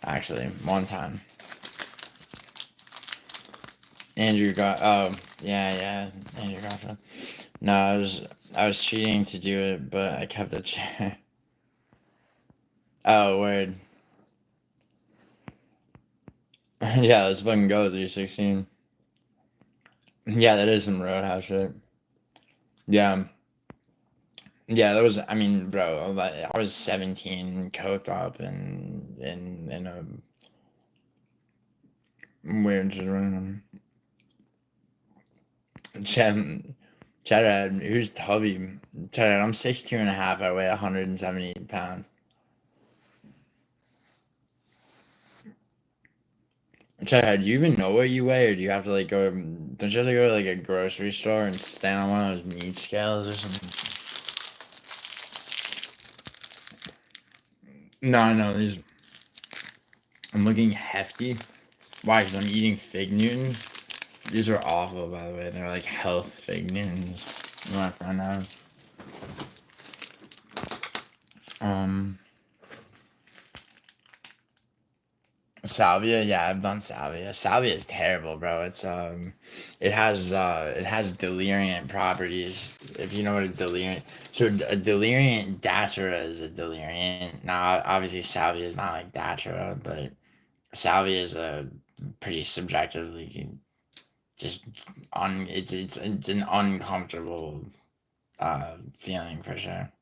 Actually, one time. Andrew got. Oh, yeah. Andrew got. No, I was cheating to do it, but I kept the chair. Oh, word. Yeah, let's fucking go, 316. Yeah, that is some Roadhouse shit. Yeah. Yeah, that was, I mean, bro, I was 17, coked up, and in a weird situation. Chad, who's Tubby? Chad, I'm 6'2" and a half. I weigh 170 pounds. Chad, do you even know what you weigh, or do you have to like go? Don't you have to go to like a grocery store and stand on one of those meat scales or something? No, these. I'm looking hefty. Why? Because I'm eating fig Newtons. These are awful, by the way. They're like health fig Newtons. You want to find out? Salvia, yeah, I've done salvia. Salvia is terrible, bro. It has deliriant properties. If you know what a deliriant, so a deliriant datura is a deliriant. Now, obviously, salvia is not like datura, but salvia is a pretty subjectively just it's an uncomfortable feeling for sure.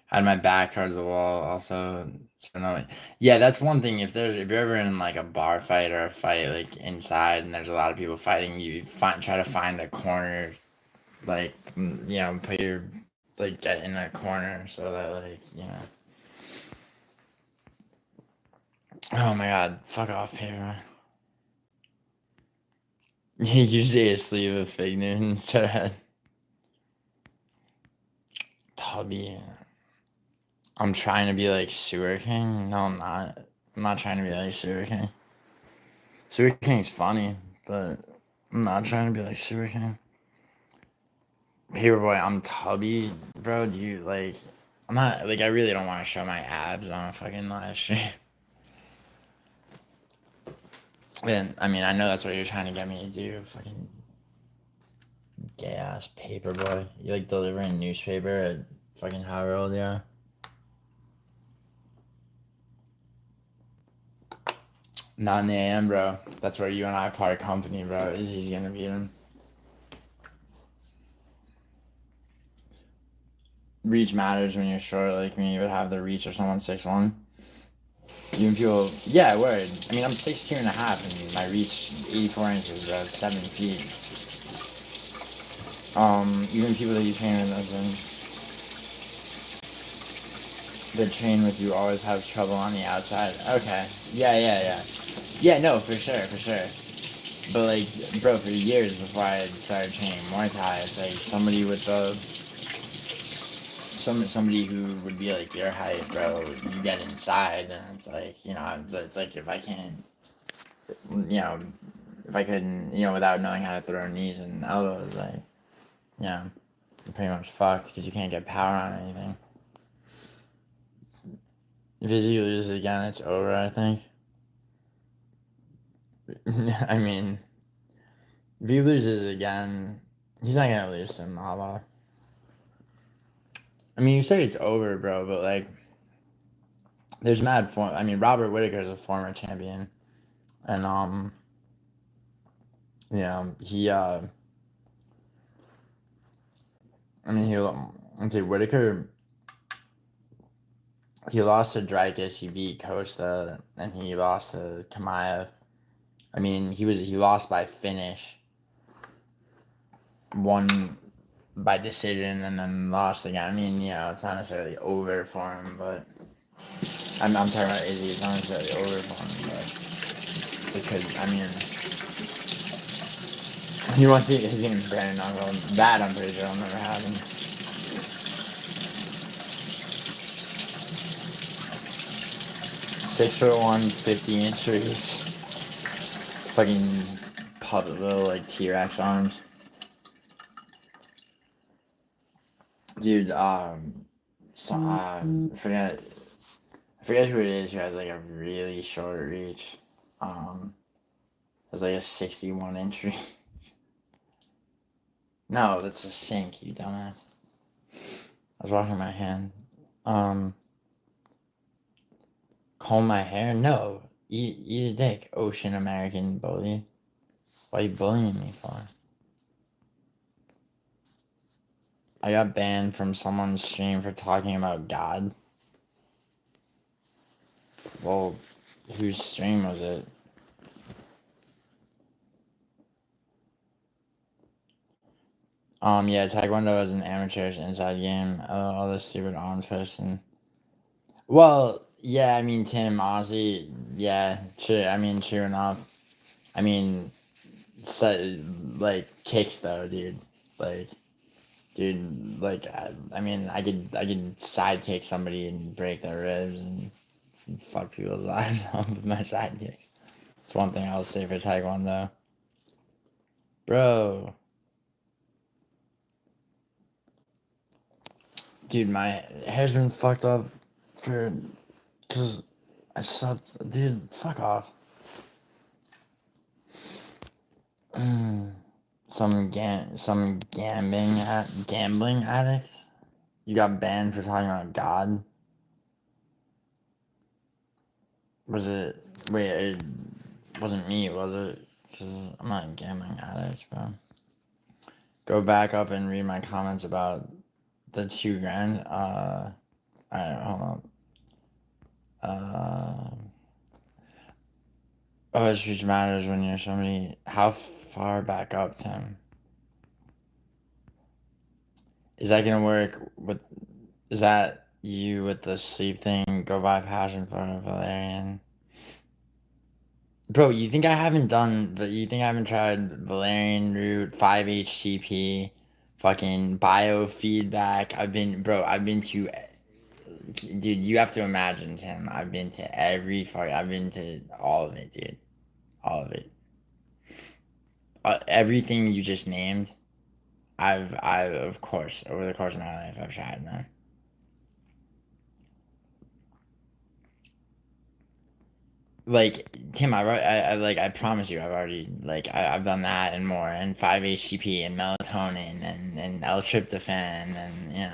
Had my back towards the wall also. So no, yeah, that's one thing. If you're ever in like a bar fight or a fight like inside and there's a lot of people fighting, you try to find a corner, like put your like get in a corner so that like. Oh my god, fuck off, paper. You say a sleeve of fig Newtons. Tubby. I'm trying to be like Sewer King. No, I'm not. I'm not trying to be like Sewer King. Sewer King's funny, but I'm not trying to be like Sewer King. Paperboy, I'm tubby, bro. Do you like? I'm not like. I really don't want to show my abs on a fucking live stream. And I mean, I know that's what you're trying to get me to do. Fucking gay ass Paperboy. You like delivering newspaper at fucking however old you are. 9 a.m., bro. That's where you and I part company, bro. Izzy's gonna beat him. Reach matters when you're short, like me. You would have the reach of someone 6'1". Even people, yeah, word. I mean, I'm 6'2" and a half, and my reach 84 inches, bro. 7 feet. Even people that you train with, that train with you always have trouble on the outside. Okay. Yeah. Yeah, no, for sure. But like, bro, for years before I started training Muay Thai, it's like somebody with somebody who would be like your height, bro. You get inside, and it's like, it's like if I can't, if I couldn't, without knowing how to throw knees and elbows, like, you're pretty much fucked because you can't get power on anything. If Izzy loses again, it's over, I think. I mean, if he loses again, he's not gonna lose to Mala. I mean, you say it's over, bro, but like, there's mad form. I mean, Robert Whitaker is a former champion, and he I mean, I'd say Whitaker. He lost to Dreykus. He beat Costa, and he lost to Kamaev. I mean, he lost by finish. Won by decision, and then lost again. I mean, it's not necessarily over for him, but I'm talking about Izzy. It's not necessarily over for him, but because I mean, he wants to beat Izzy and Brandon Uncle. That I'm pretty sure will never happen. 6'1", 50-inch reach. Fucking puppet little like T-Rex arms. Dude, I forget who it is who has like a really short reach. Has like a 61-inch reach. No, that's a sink, you dumbass. I was washing my hand. Comb my hair? No. Eat a dick, Ocean American bully. Why are you bullying me for? I got banned from someone's stream for talking about God. Well, whose stream was it? Yeah, Taekwondo is an amateurish inside game. All this stupid arm twists and... Well, yeah, I mean, Tim, honestly, yeah, true. I mean, true enough. I mean, like, kicks, though, dude. Like, dude, like, I mean, I could sidekick somebody and break their ribs and fuck people's lives up with my sidekicks. It's one thing I'll say for Taekwondo. Bro. Dude, my hair's been fucked up because I slept. Dude, fuck off. Some gambling addicts. You got banned for talking about God. Was it? Wait, it wasn't me, was it? Because I'm not a gambling addict, bro. Go back up and read my comments about the $2,000. Alright, hold on. Speech matters when you're somebody. How far back up, Tim? Is that gonna work with? Is that you with the sleep thing? Go buy passion for a Valerian. Bro, you think I haven't tried Valerian root, 5-HTP, fucking biofeedback? I've been to, dude, you have to imagine, Tim. I've been to I've been to all of it, dude. All of it. Everything you just named, of course, over the course of my life, I've tried, man. Like Tim, I promise you, I've already I've done that and more, and 5-HTP and melatonin and L-tryptophan and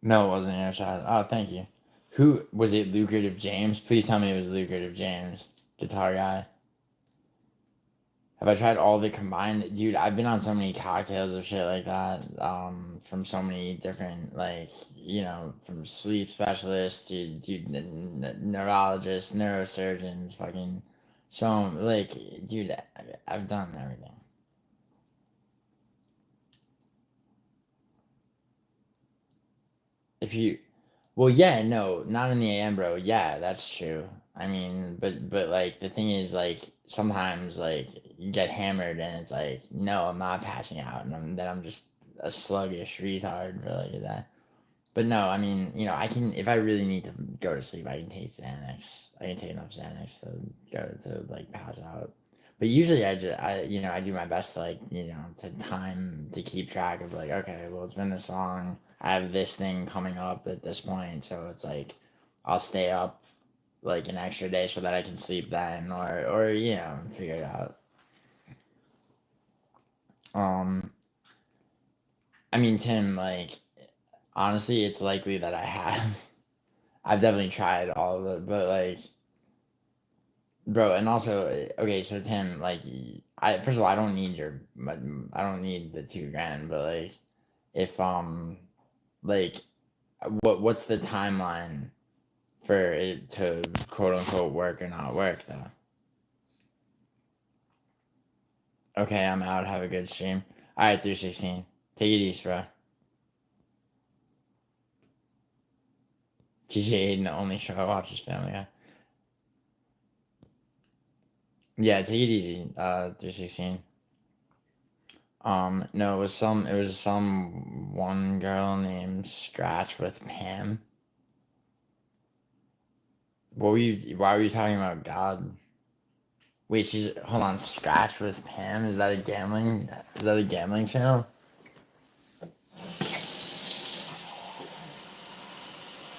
No, it wasn't your shot. Oh, thank you. Who was it? Lucrative James? Please tell me it was Lucrative James, guitar guy. Have I tried all of it combined? Dude, I've been on so many cocktails of shit like that, from so many different, from sleep specialists to neurologists, neurosurgeons, fucking, so, dude, I've done everything. If you, well, yeah, no, not in the AM, bro. Yeah, that's true. I mean, but like the thing is, like sometimes like you get hammered and it's like, no, I'm not passing out, and I'm just a sluggish retard for like that. But no, I mean, I can, if I really need to go to sleep, I can take Xanax. I can take enough Xanax to go to like pass out. But usually I do my best to to time to keep track of like, okay, well, it's been this long. I have this thing coming up at this point, so it's like I'll stay up like an extra day so that I can sleep then, or figure it out. Um, I mean, Tim, like honestly, it's likely that I have. I've definitely tried all of it, but like, bro, and also, okay, so Tim, like, I first of all, I don't need the 2 grand, but like, if like, what's the timeline for it to quote unquote work or not work though? Okay, I'm out. Have a good stream. All right, 316. Take it easy, bro. TJ Aiden, the only show I watch is Family Guy. Yeah, take it easy. 316. No, it was some one girl named Scratch with Pam. Why were you talking about God? Wait, hold on, Scratch with Pam? Is that a gambling channel?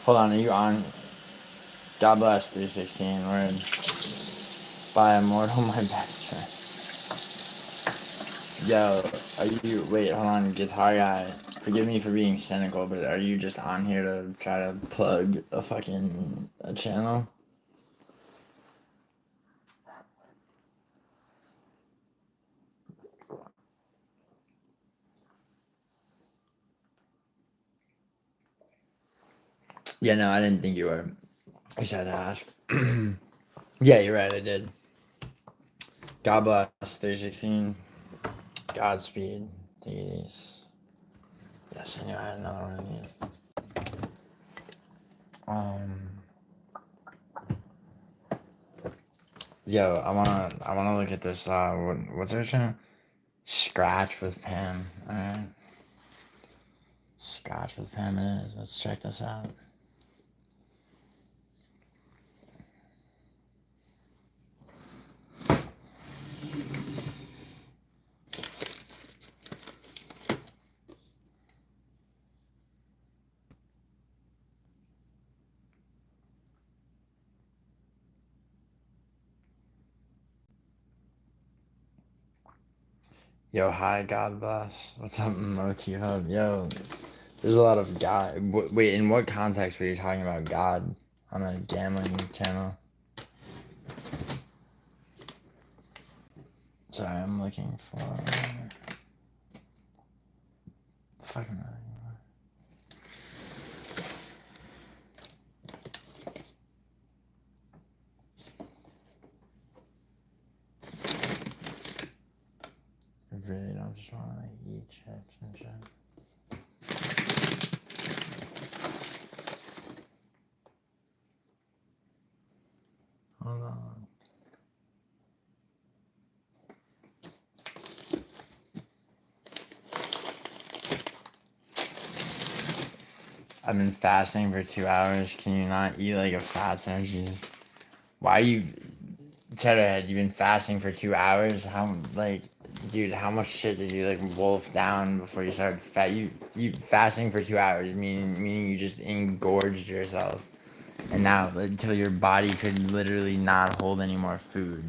Hold on, are you on? God bless 316, word. By Immortal, my best friend. Yo, wait, hold on, guitar guy. Forgive me for being cynical, but are you just on here to try to plug a channel? Yeah, no, I didn't think you were. I just had to ask. Yeah, you're right, I did. God bless 316. Godspeed. Take it easy. Yes, I knew I had another one of these. Yo, I wanna look at this. What's their channel? Scratch with Pam. All right. Scratch with Pam it is. Let's check this out. Yo, hi, God bless. What's up, Motif Hub? Yo, there's a lot of God. Wait, in what context were you talking about God on a gambling channel? Sorry, I'm looking for. Fucking. just want to like eat chips and shit. Hold on. I've been fasting for 2 hours. Can you not eat like a fat sandwich? Jesus. Why are you, Cheddarhead? You've been fasting for 2 hours. How like, dude? How much shit did you like wolf down before you started fat? You fasting for 2 hours, meaning you just engorged yourself, and now until your body could literally not hold any more food,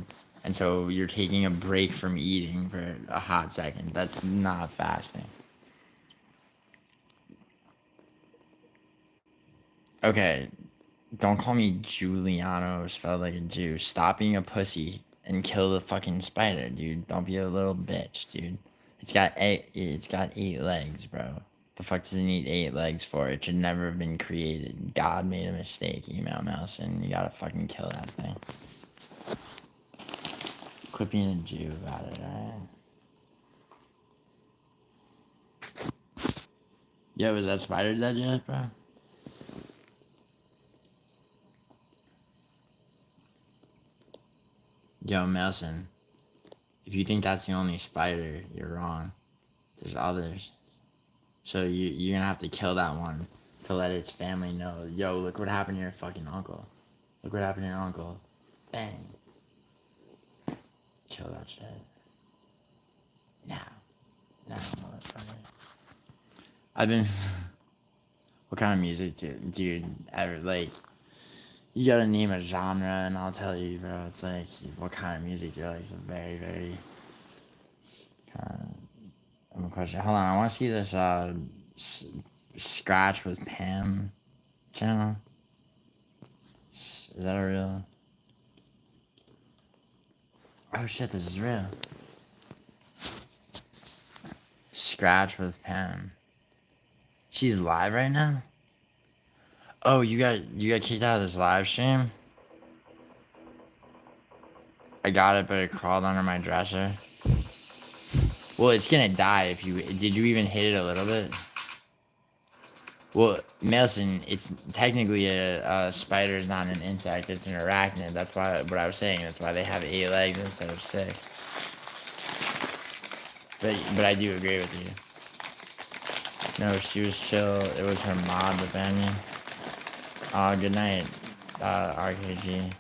and so you're taking a break from eating for a hot second. That's not fasting. Okay, don't call me Giuliano spelled like a Jew. Stop being a pussy and kill the fucking spider, dude. Don't be a little bitch, dude. It's got 8 legs, bro. The fuck does it need 8 legs for? It should never have been created. God made a mistake, email mouse, and you gotta fucking kill that thing. Quit being a Jew about it, alright? Yo, is that spider dead yet, bro? Yo, Melson, if you think that's the only spider, you're wrong. There's others. So you're gonna have to kill that one to let its family know, yo, look what happened to your fucking uncle. Look what happened to your uncle. Bang. Kill that shit. Now, motherfucker. I've been... What kind of music, dude, ever, like... You gotta name a genre and I'll tell you, bro. It's like, what kind of music do you like? It's a very, very... kind of question. Hold on, I want to see this, Scratch with Pam channel. Is that a real... Oh shit, this is real. Scratch with Pam. She's live right now? Oh, you got kicked out of this live stream? I got it, but it crawled under my dresser. Well, it's gonna die if you... Did you even hit it a little bit? Well, Nelson, it's technically a spider is not an insect, it's an arachnid. That's why, what I was saying, that's why they have 8 legs instead of 6. But I do agree with you. No, she was chill. It was her mod that banned me. Good night, RKG.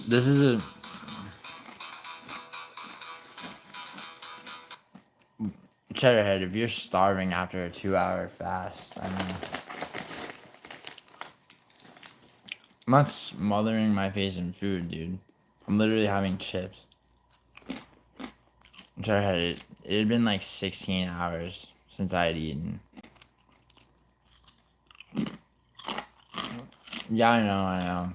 This is a... Cheddarhead, if you're starving after a 2-hour fast, I mean... I'm not smothering my face in food, dude. I'm literally having chips. Cheddarhead, it had been like 16 hours since I had eaten. Yeah, I know.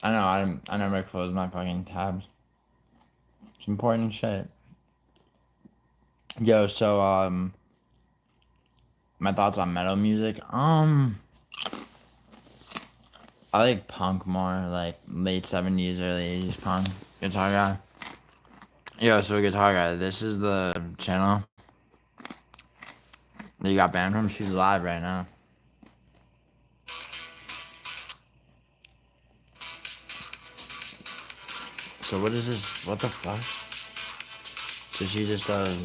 I never close my fucking tabs. It's important shit. Yo, so, my thoughts on metal music. I like punk more, like late 70s, early 80s punk. Guitar guy. Yo, so guitar guy, this is the channel that you got banned from. She's live right now. So what is this? What the fuck? So she just does...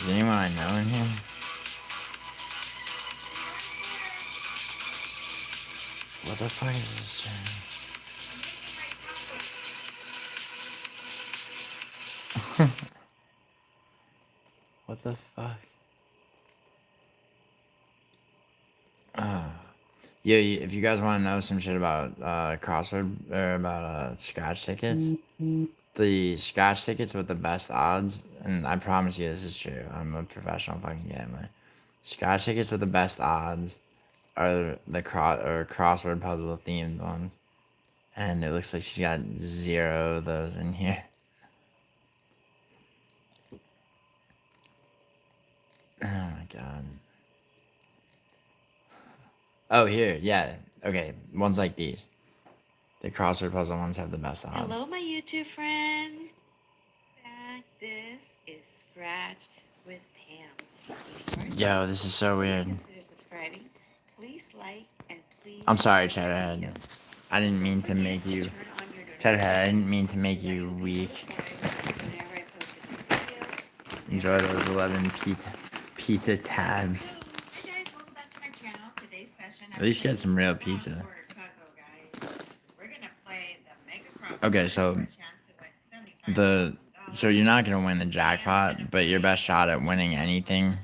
Is anyone I know in here? What the fuck is this channel? What the fuck? Yeah, if you guys want to know some shit about crossword or about scratch tickets, the scratch tickets with the best odds, and I promise you this is true. I'm a professional fucking gambler. Scratch tickets with the best odds are the crossword puzzle themed ones, and it looks like she's got 0 of those in here. God. Oh, here, yeah. Okay, ones like these. The crossword puzzle ones have the best odds. Hello, my YouTube friends. This is Scratch with Pam. Yo, this is so weird. Please consider subscribing. Please like and please. I'm sorry, Cheddarhead. I didn't mean to make you. Cheddarhead, I didn't mean to make you weak. Enjoy those 11 pizza tabs. At least get some real pizza. Okay, so you're not gonna win the jackpot, but your best shot at winning anything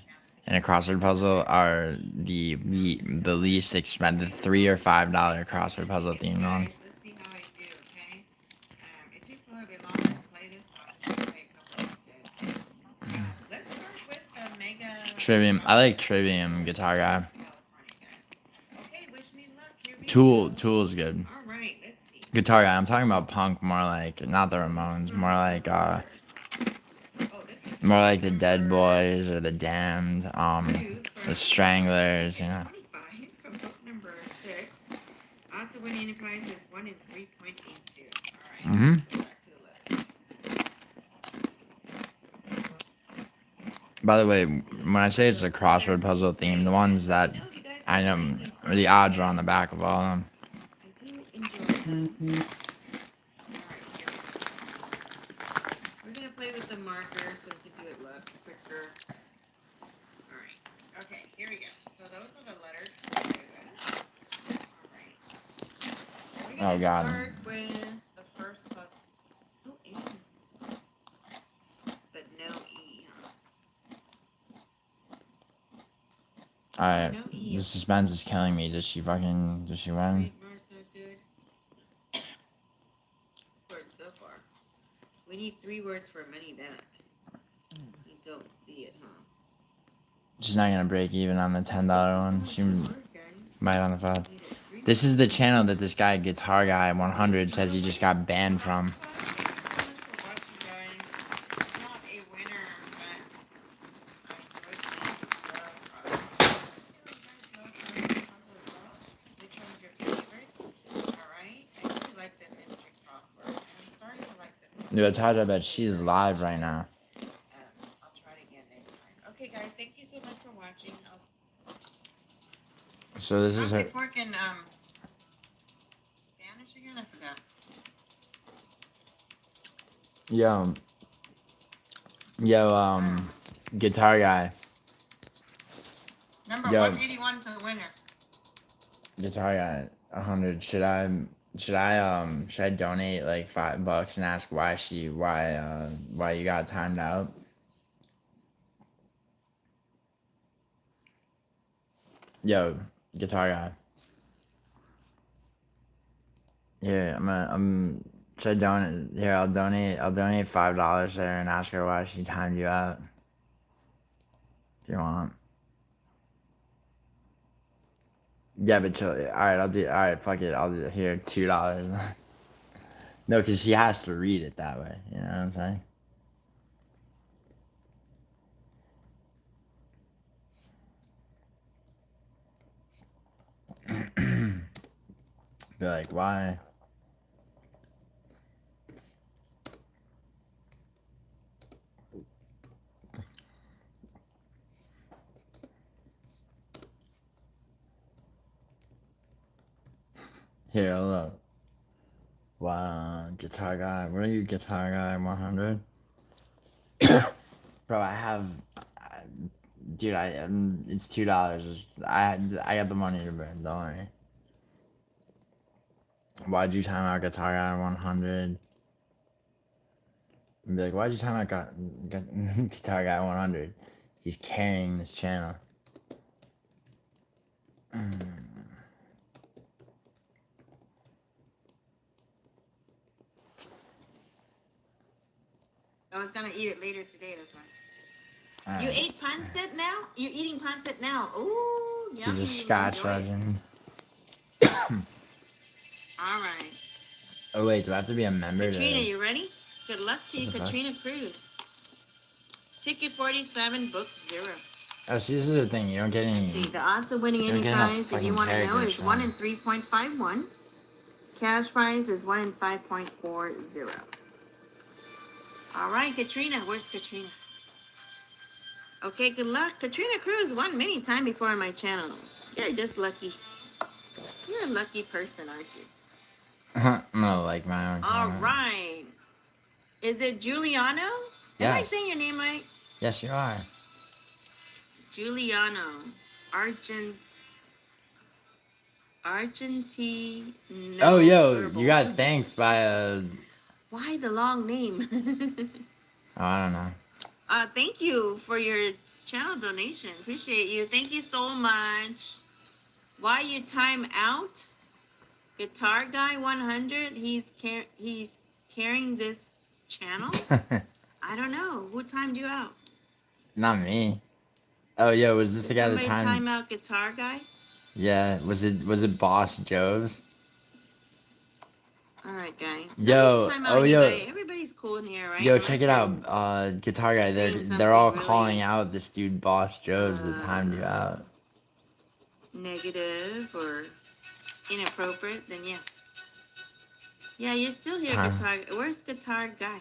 in a crossword puzzle are the least expensive $3 or $5 crossword puzzle themed ones. Let's see how I do, okay? It takes a little bit longer to play this, so I'm gonna play a couple of bits. Let's start with the Mega Trivium. I like Trivium Guitar Guy. Okay, wish me luck. Here we Tool is good. All right, let's see. Guitar Guy. I'm talking about punk, more like not the Ramones, more like the Dead Boys or the Damned, the Stranglers, you know. 25 from book number 6. Odds of winning prize is 1 in 3.82. All right. Let's go back to the letters. By the way, when I say it's a crossword puzzle theme, the ones that I know, the odds are on the back of all of them. I do enjoy it. We're going to play with the marker so we can do it quicker. Alright. Okay, here we go. So those are the letters to play with. Alright. Oh, God. We're going to start with the first book. Oh, N. But no E, huh? Alright, No E. the suspense is killing me. Does she win? Mark's not good. Words so far. We need 3 words for money back. You don't see it, huh? She's not gonna break even on the $10 one. She might on the 5. This is the channel that this guy, Guitar Guy 100, says he just got banned from. Dude, I told her that she's live right now. I'll try it again next time. Okay, guys, thank you so much for watching. So this is her. Pork in Spanish again? I forgot. Guitar Guy. Number 181 is the winner. Guitar Guy 100. Should I donate like $5 and ask why you got timed out? Yo, Guitar Guy. Yeah, should I donate? Here, I'll donate $5 there and ask her why she timed you out. If you want. Yeah, but chill. Alright, fuck it. I'll do here $2. No, because she has to read it that way. You know what I'm saying? Be like, why? Here, look. Wow, Guitar Guy. What are you, Guitar Guy 100? Bro, I have... Dude, it's $2. I got the money to burn, don't worry. Why'd you time out Guitar Guy 100? I'd be like, why'd you time out Guitar Guy 100? He's carrying this channel. I was gonna eat it later today, that's why. You ate pancit now? You're eating pancit now. Ooh, yummy. He's a Scotch legend. Alright. Oh wait, do I have to be a member? Katrina, you ready? Good luck to you, Katrina Cruz. Ticket 47, book 0. Oh, see, this is the thing. You don't get Let's see, any. the odds of winning You any don't get enough prize, if fucking you want to know, characters is for 1 them. in 3.51. Cash prize is 1 in 5.40. All right, Katrina. Where's Katrina? Okay, good luck. Katrina Cruz won many times before on my channel. You're just lucky. You're a lucky person, aren't you? I'm gonna like my own All comment. right. Is it Giuliano? Am I Yes. saying your name right? Yes, you are. Giuliano. Argentino. Oh, yo, you got thanked by a. Why the long name? Oh, I don't know. Thank you for your channel donation. Appreciate you. Thank you so much. Why you time out? Guitar Guy 100. He's carrying this channel. I don't know who timed you out. Not me. Oh, yo, was this Did the guy that somebody time? time out Guitar Guy? Yeah, was it Boss Joe's? All right, guys. Yo, Time oh out you yo, guys. Everybody's cool in here, right? yo, Unless check it they're out. Guitar guy, they're doing they're all something calling really, out this dude Boss Joe's that timed you out. negative or inappropriate, then yeah. Yeah, you're still here, Time. Guitar. Where's Guitar Guy?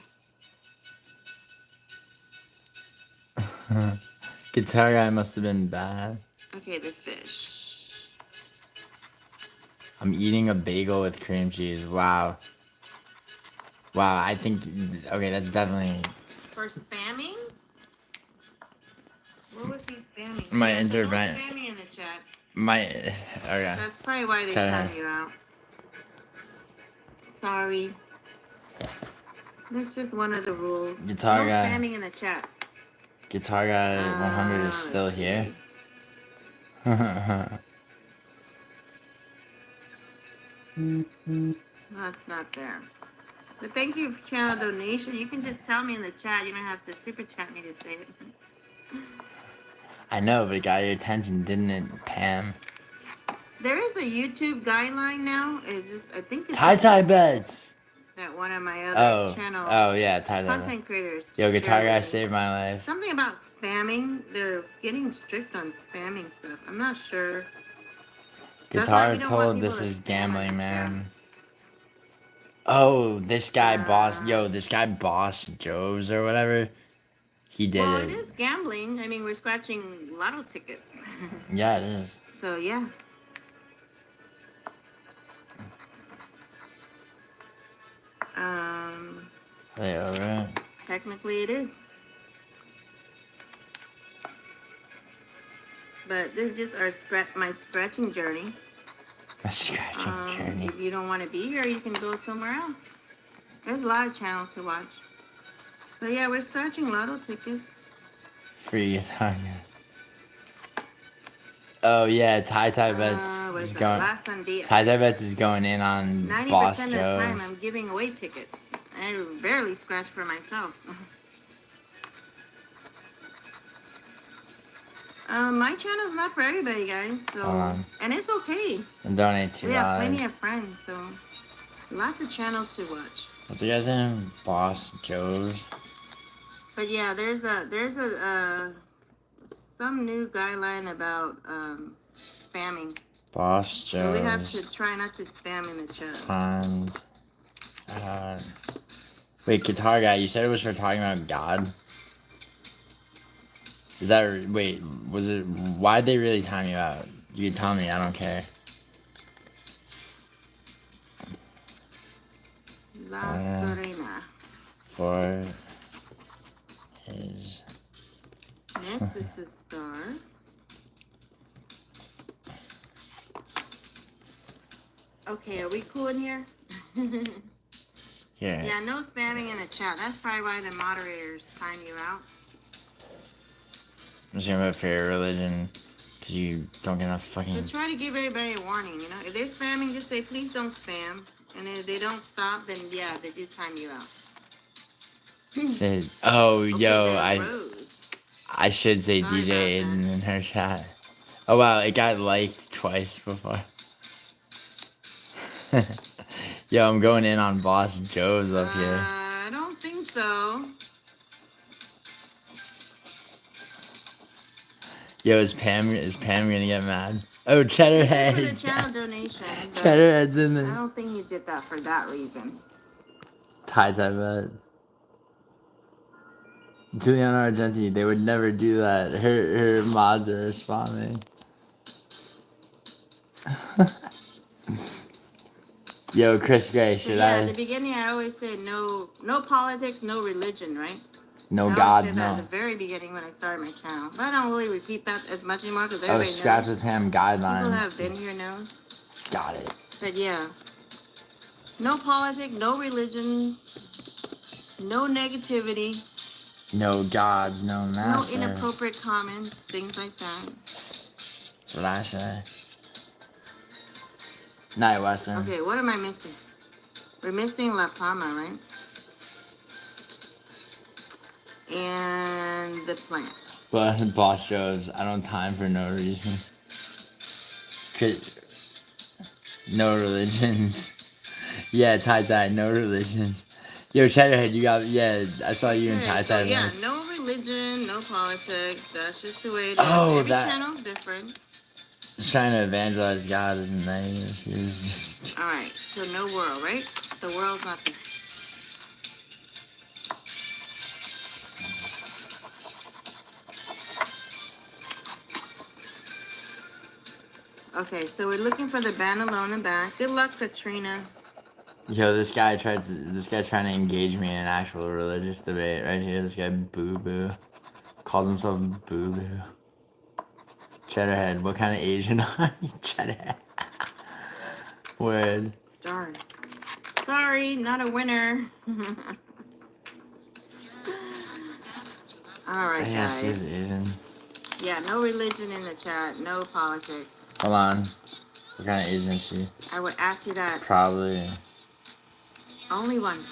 Guitar guy must have been bad. Okay, the fish. I'm eating a bagel with cream cheese. Wow. Wow, I think okay, that's definitely For spamming? What was he spamming? my Yeah, so no intervent. spamming in the chat. My okay. That's probably why they Try to- time you out. Sorry. That's just one of the rules. Guitar no guy. spamming in the chat. Guitar guy 100 is still let's here. see. No, it's not there. But thank you for channel donation. You can just tell me in the chat. You don't have to super chat me to say it. I know, but it got your attention, didn't it, Pam? There is a YouTube guideline now. It's just I think it's Tie bets. that one of my other channel Oh yeah, tie content creators. Yo, guitar share guy with me. saved my life. Something about spamming. They're getting strict on spamming stuff. I'm not sure. That's why Guitar we don't want told people this to is spam on gambling, the man. Oh, this guy boss. Yo, chat. this guy Boss Joe's or whatever. He did Well, it. it is gambling. I mean, we're scratching lotto tickets. Yeah, it is. So yeah. Hey, alright. Technically it is. But this is just my scratching journey. My scratching journey. If you don't want to be here, you can go somewhere else. There's a lot of channels to watch. But yeah, we're scratching lotto tickets. Free guitar guy. Oh yeah, tie bets is going. Tie bets is going in on 90% Boss of the time, Joe's. I'm giving away tickets. I barely scratch for myself. My channel's not for everybody, guys. So, and it's okay. And donate $2. We have plenty of friends, so lots of channels to watch. What's the guy's name? Boss Joe's. But yeah, there's some new guideline about spamming. Boss Joe's. So we have to try not to spam in the chat. Timed. Wait, guitar guy, you said it was for talking about God? Is that, wait, was it, why'd they really time you out? You can tell me, I don't care. La Serena. For his... Next is the star. Okay, are we cool in here? Here. Yeah, no spamming in the chat. That's probably why the moderators time you out. I'm just gonna vote for your religion, because you don't get enough So fucking... try to give everybody a warning, you know? If they're spamming, just say, please don't spam. And if they don't stop, then yeah, they do time you out. Say, oh, Okay, yo, Rose. I should say Sorry DJ about in her chat. Oh wow, it got liked twice before. Yo, I'm going in on Boss Joe's up here. I don't think so. Yo, is Pam gonna get mad? Oh, Cheddarhead. For the channel donation. but Cheddarhead's in I this. don't think he did that for that reason. Ties, I bet. Giuliano Argentini, they would never do that. Her mods are responding. Yo, Chris Gray, So should yeah, I? at the beginning I always said no politics, no religion, right? No I always gods, said that no. at the very beginning when I started my channel. But I don't really repeat that as much anymore because Oh, everybody scratch knows. with him People guidelines. have been here knows. Got it. But yeah, no politics, no religion, no negativity, No gods, no no masters. inappropriate comments, things like that. That's what I say. Night Western. Okay, what am I missing? We're missing La Palma, right? And the plant. But Boss Joe's, I don't have time for no reason. No religions. Yeah, tie, no religions. Yo, Cheddarhead, you got, yeah, I saw you in Okay, tie. so yeah, no religion, no politics. That's just the way it is. Oh, Every that- channel's different. Just trying to evangelize God isn't negative. Just... All right, so no world, right? The world's not there. Okay, so we're looking for the Banalona back. Good luck, Katrina. Yo, this guy's trying to engage me in an actual religious debate right here. This guy Boo Boo calls himself Boo Boo. Cheddarhead, what kind of Asian are you, Cheddarhead? Word. Darn. Sorry, not a winner. All right, Yeah, guys. she's Asian. Yeah, no religion in the chat, no politics. Hold on. What kind of Asian is she? I would ask you that Probably only once.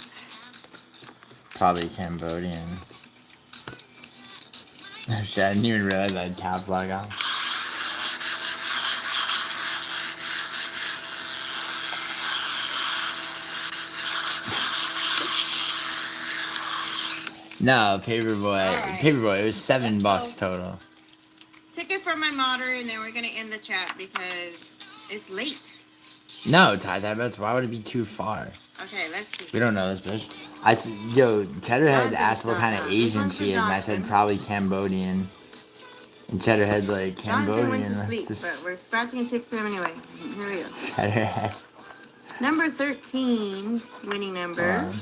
Cambodian. Shit, I didn't even realize I had caps lock on. No, Paperboy. Alright. Paperboy, it was $7 Let's go. total. Ticket for my moderator, and then we're gonna end the chat because it's late. No, tie bets. Why would it be too far? Okay, let's see. We don't know this bitch. Yo, Cheddarhead asked what kind of This Asian one's she is, and I said Johnson. probably Cambodian. And Cheddarhead's like, Jonathan went Cambodian. to sleep, That's but just we're scratching a ticket for him anyway. Here we go. Cheddarhead. Number 13, winning number.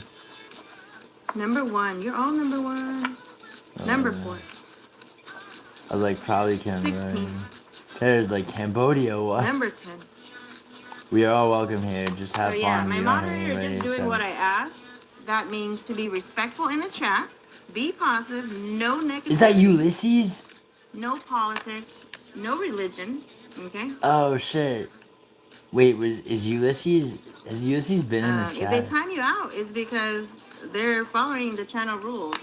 Number 1, you're all number 1. Number 4. I was like, probably Cambodian. 16. There's like Cambodia, what? Number 10. We are all welcome here. Just have So fun. yeah, my You don't hurt moderator is anybody, just doing so- what I asked. That means to be respectful in the chat, be positive, no negativity. Is that Ulysses? No politics, no religion. Okay. Oh shit. Wait, has Ulysses been in this If chat? they time you out, it's because they're following the channel rules.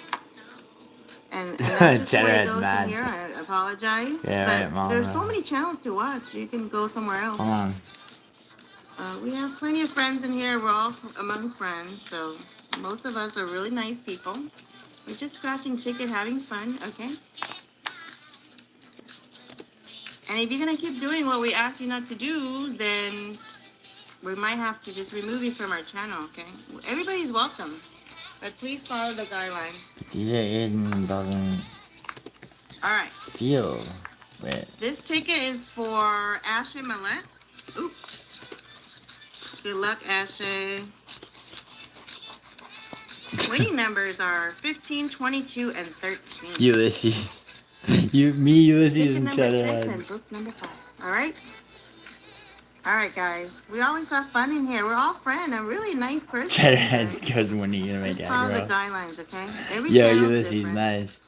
And that's just the way it Cheddarhead's goes mad. in here. I apologize. Yeah, but right, Mom, there's right. so many channels to watch. You can go somewhere else. Hold on. We have plenty of friends in here. We're all among friends, so most of us are really nice people. We're just scratching ticket, having fun, okay? And if you're gonna keep doing what we ask you not to do, then we might have to just remove you from our channel, okay? Everybody's welcome, but please follow the guidelines. DJ Aiden doesn't All right, feel it. this ticket is for Ashley Millette. Ooh. Good luck, Ashley. Winning numbers are 15, 22, and 13. Ulysses. Ulysses, Ticket and number 6 Cheddarhead. and book number 5. All right? All right, guys. We always have fun in here. We're all friends. I'm a really nice person. Cheddarhead goes, when are you gonna make Just follow the aggro? guidelines, okay? Every Yo, channel's Ulysses, different. nice.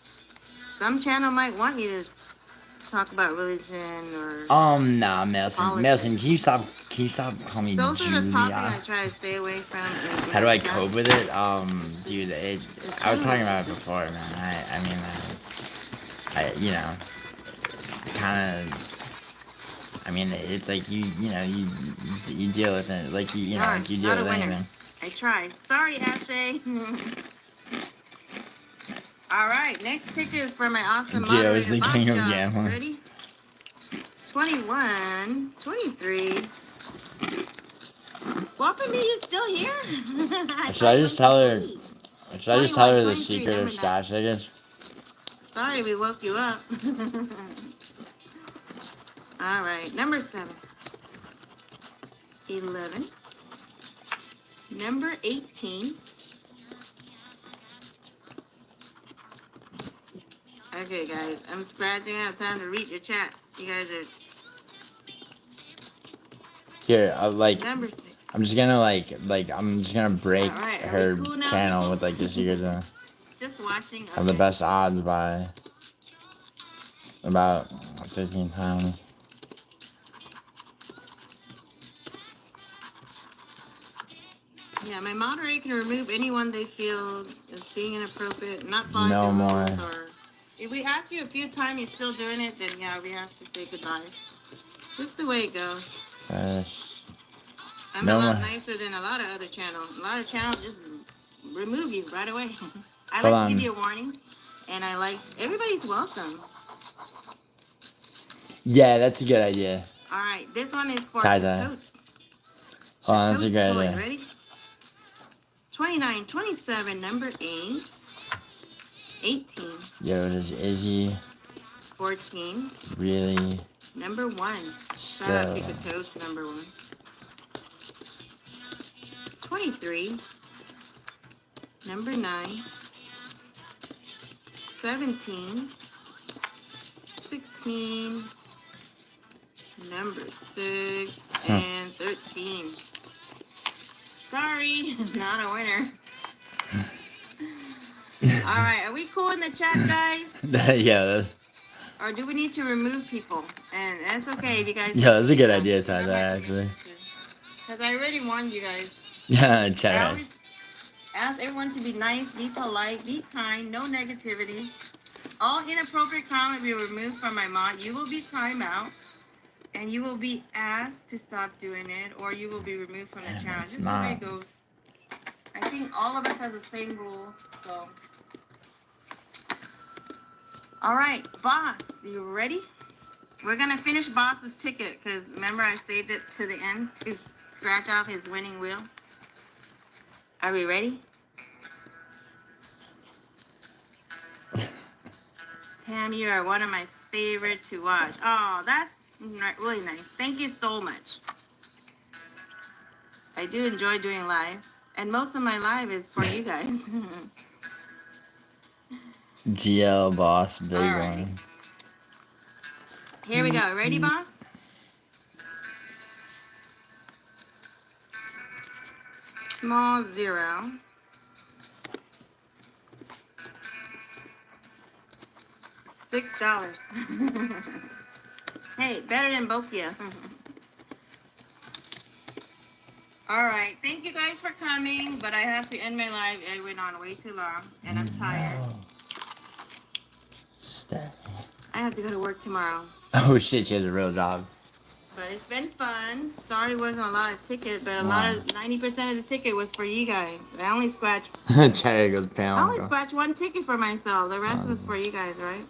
Some channel might want you to talk about religion or... Nah, Melson. Politics. Melson, can you stop calling me Those are the topics I Julia? try to stay away from. How do I cope with it? Dude, I was talking about it before, man. I mean, you know, kind of. I mean, it's like you deal with it, like you know, Darn, like you deal not a with winner. anything. I tried. Sorry, Ashley. All right, next ticket is for my awesome Gio is moderator, the king of Basha. gambling. Ready? 21, 23. Guapami, you still here? Should I just tell her? Should I just tell her the 21, secret of 23, scratch tickets? Sorry, we woke you up. All right, number 7. 11. Number 18. Okay, guys, I'm scratching out. Time to read your chat. You guys are Here, number 6. I'm just gonna I'm just gonna break Alright, are we her cool now, channel people? with like the secrets of Just watching. have the Okay. best odds by about 15 times. Yeah, my moderator can remove anyone they feel is being inappropriate, not following No the more. rules, or if we ask you a few times you're still doing it, then yeah, we have to say goodbye. Just the way it goes. I'm No a lot more. nicer than a lot of other channels. A lot of channels just remove you right away. I Hold like on. to give you a warning, and I like everybody's welcome. Yeah, that's a good idea. All right, this one is for Tie-dye. Totes. Hold on, that's a Totes good toy. idea. Ready? 29, 27, number 8. 18. Yo, does Izzy 14. really Number 1. still? Shout out to the Totes, number 1. 23. Number 9. 17. 16. Number 6. And 13. Sorry, not a winner. All right, are we cool in the chat, guys? Yeah, Or do we need to remove people? And that's okay if you guys. yeah, that's a good idea, tie-dye, actually. Because I already warned you guys. Yeah, I chat. always ask everyone to be nice, be polite, be kind, no negativity. All inappropriate comments will be removed from my mod. You will be timed out, and you will be asked to stop doing it, or you will be removed from the channel. Just the way it goes. I think all of us has the same rules, so. All right, boss, you ready? We're gonna finish boss's ticket because remember I saved it to the end to scratch off his winning wheel. Are we ready? Pam, you are one of my favorite to watch. Oh, that's really nice. Thank you so much. I do enjoy doing live, and most of my live is for you guys. GL boss, big All right. one. Here we go. Ready, boss? Small 0. $6. Hey, better than Bokia. All right. Thank you guys for coming, but I have to end my live. It went on way too long, and I'm tired. I have to go to work tomorrow. Oh shit, she has a real job. But it's been fun. Sorry it wasn't a lot of ticket, but a lot of 90% of the ticket was for you guys. I only scratched. Cherry goes pale. I only scratched 1 ticket for myself. The rest was for you guys, right?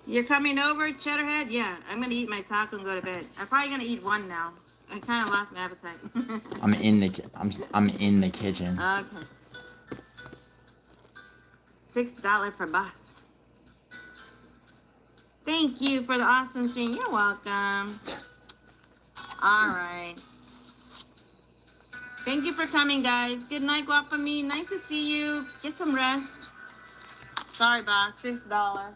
You're coming over, Cheddarhead? Yeah, I'm gonna eat my taco and go to bed. I'm probably gonna eat 1 now. I kind of lost my appetite. I'm in the kitchen. Okay. $6 for bus. Thank you for the awesome stream. You're welcome. All right. Thank you for coming, guys. Good night, Guapami. Nice to see you. Get some rest. Sorry, boss. $6.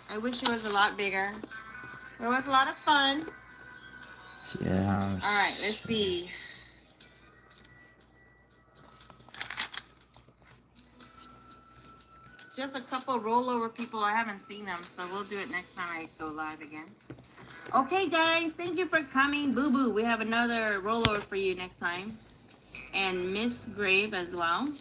I wish it was a lot bigger. It was a lot of fun. Yeah. All right, let's see. Just a couple rollover people. I haven't seen them, so we'll do it next time I go live again. Okay, guys, thank you for coming. Boo Boo, we have another rollover for you next time. And Miss Grave as well.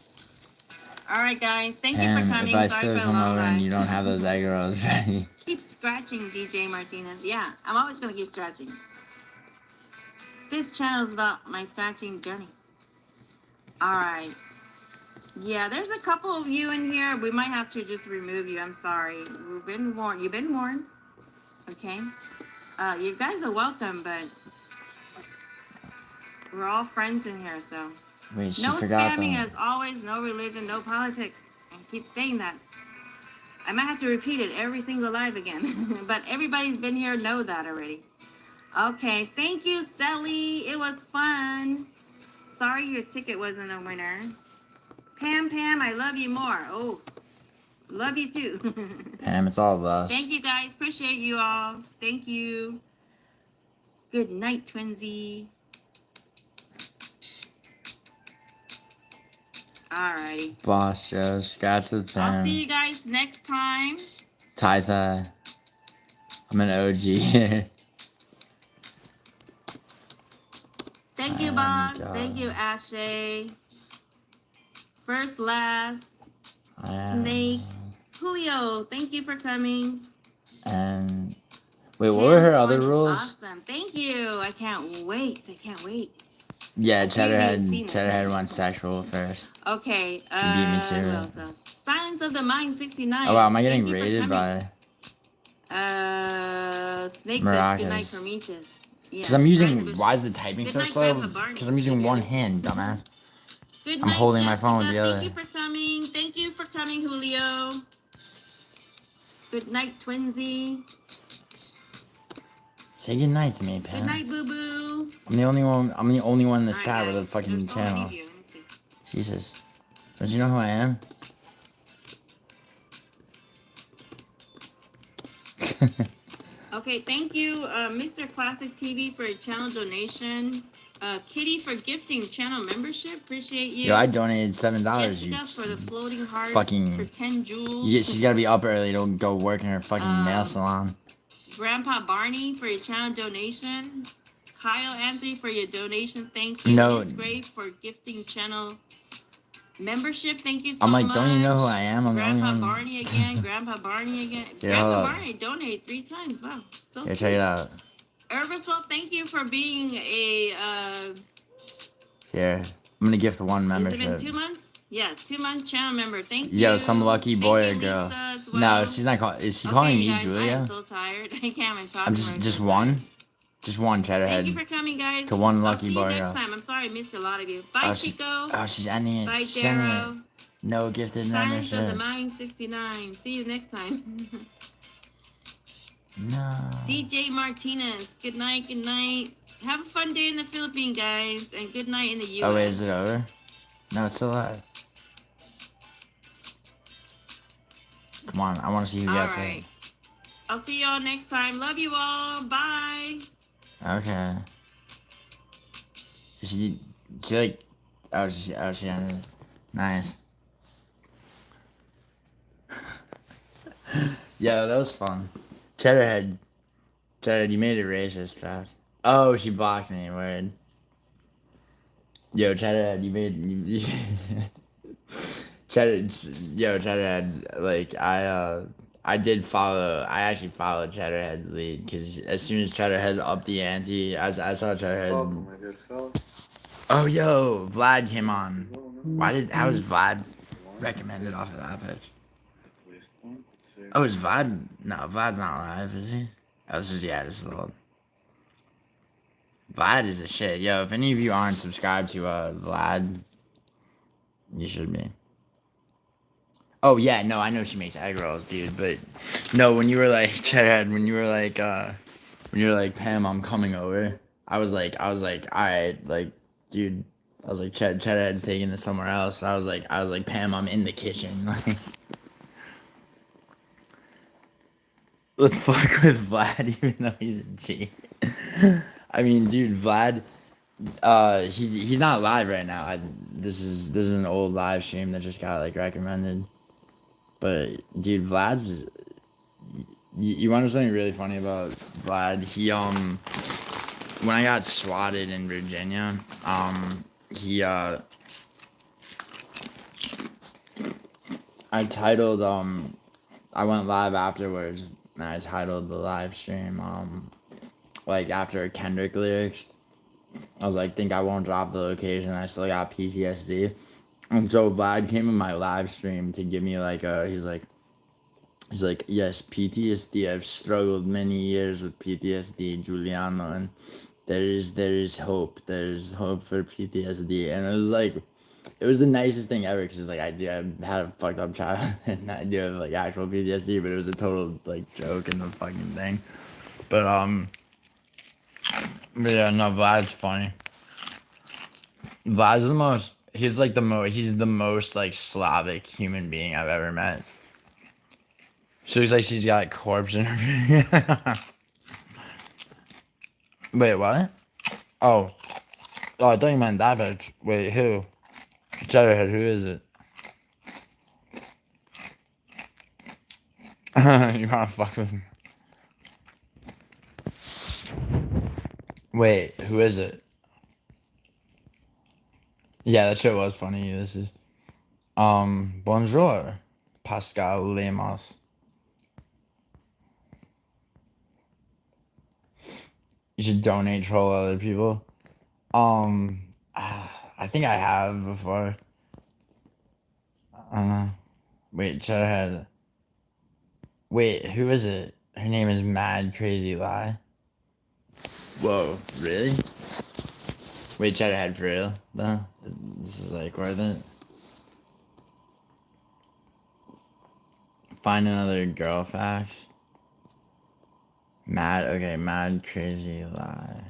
All right, guys, thank you for coming. If I Sorry still for the come long over and ride. you don't have those egg rolls ready. Keep scratching, DJ Martinez. Yeah, I'm always going to keep scratching. This channel is about my scratching journey. All right. Yeah, there's a couple of you in here. We might have to just remove you. I'm sorry. You've been warned. You've been warned. Okay. You guys are welcome, but we're all friends in here, so. Wait, she No forgot spamming them. as always, no religion, no politics. I keep saying that. I might have to repeat it every single live again. But everybody's been here know that already. Okay, thank you, Sally. It was fun. Sorry your ticket wasn't a winner. Pam, I love you more. Oh, love you too. Pam, it's all of us. Thank you guys. Appreciate you all. Thank you. Good night, Twinsy. Alrighty. Boss Joe's got to the I'll Pam. see you guys next time. Ty. I'm an OG here. Thank you, Oh, boss. God. Thank you, Ashay. First, last, Snake. Julio, thank you for coming. And wait, what were her other rules? Awesome. Thank you. I can't wait. Yeah, I can't even see Cheddar it. went sexual first. Okay. You beat me to who it. else? Silence of the Mind 69. Oh wow, am I getting Thank you for rated coming. by Snake Maracas? says good night, Prometheus. Because I'm using. Why is the typing Good so night, slow? Grandpa Barney. Because I'm using one hand, dumbass. Good I'm night, holding my phone with Jessica. the other. Thank you for coming. Thank you for coming, Julio. Good night, Twinsy. Say good night to me, Pam. Good night, Boo Boo. I'm the only one. I'm the only one in this Alright, chat guys. with a fucking There's so many channel. of you. Let me see. Jesus. Don't you know who I am? Okay, thank you, Mr. Classic TV for a channel donation. Kitty for gifting channel membership. Appreciate you. Yo, I donated $7. You Jessica for the floating heart fucking. for 10 jewels. She's gotta be up early to go work in her fucking nail salon. Grandpa Barney for your channel donation. Kyle Anthony for your donation. Thank you. No. Miss Gray for gifting channel membership. Thank you so I'm like, much. don't you know who I am? I'm Grandpa the only one. Barney again. Grandpa Barney again. Yeah, Grandpa Barney donated 3 times. Wow. So Here, check it out. Herbisol, thank you for being a Here. I'm gonna gift one has it membership. been 2 months? Yeah, 2-month channel member. Thank you. Yo, some lucky boy or girl. Lisa, as well. No, she's not calling. Is she calling me guys, Julia? I'm so tired. I can't even talk. I'm to her. just one. Just one cheddar Thank head. you for coming, guys. To one I'll lucky see boy. you next time. I'm sorry I missed a lot of you. Bye, Chico. Oh, she's ending it. Bye, She's ending it. Darrow. No gifted Silence of the membership. Mind 69. See you next time. No. DJ Martinez. Good night. Good night. Have a fun day in the Philippines, guys, and good night in the U.S. Oh wait, is it over? No, it's still live. Come on, I want to see who gets Alright. I'll see y'all next time. Love you all. Bye. it. Okay. She like, she ended it. Nice. Yeah, that was fun. Cheddarhead, you made it racist fast. Oh, she blocked me. Weird. Yo, Cheddarhead, you made you. Cheddarhead, like I did follow. I actually followed Cheddarhead's lead because as soon as Cheddarhead upped the ante, I saw Cheddarhead. Welcome, my good fellas. Oh, yo, Vlad came on. How was Vlad recommended off of that pitch? Oh, is Vlad? No, Vlad's not live, is he? Oh, this is old. Vlad is a shit. Yo, if any of you aren't subscribed to Vlad, you should be. Oh yeah, no, I know she makes egg rolls, dude, but no, when you were like Cheddarhead, when you were like Pam, I'm coming over. I was like, all right, like, dude, I was like, Cheddarhead's taking this somewhere else. I was like, Pam, I'm in the kitchen. Like, let's fuck with Vlad, even though he's a G. I mean, dude, Vlad, he's not live right now. This is an old live stream that just got like recommended. But dude, Vlad's. You want to know something really funny about Vlad? He when I got swatted in Virginia, I titled I went live afterwards and I titled the live stream like after Kendrick lyrics. I was like, think I won't drop the location. I still got PTSD. And so Vlad came in my live stream to give me like a. He's like, yes, PTSD. I've struggled many years with PTSD, Giuliano, and there is hope. There's hope for PTSD, and it was like, it was the nicest thing ever because it's like I had a fucked up childhood and I do have like actual PTSD, but it was a total like joke in the fucking thing. But yeah, no, Vlad's funny. Vlad's the most. He's like the most. He's the most like Slavic human being I've ever met. She looks like she's got a corpse in her. Wait, what? Oh, I thought you meant that bitch. Wait, who? Cheddarhead, who is it? You wanna fuck with me? Wait, who is it? Yeah, that shit was funny. This is bonjour, Pascal Lemos. You should donate, troll other people. I think I have before. I don't know. Wait, Cheddarhead. Wait, who is it? Her name is Mad Crazy Lie. Whoa, really? Wait, Cheddarhead for real? Though? This is like worth it. Find another girl facts. Mad Crazy Lie.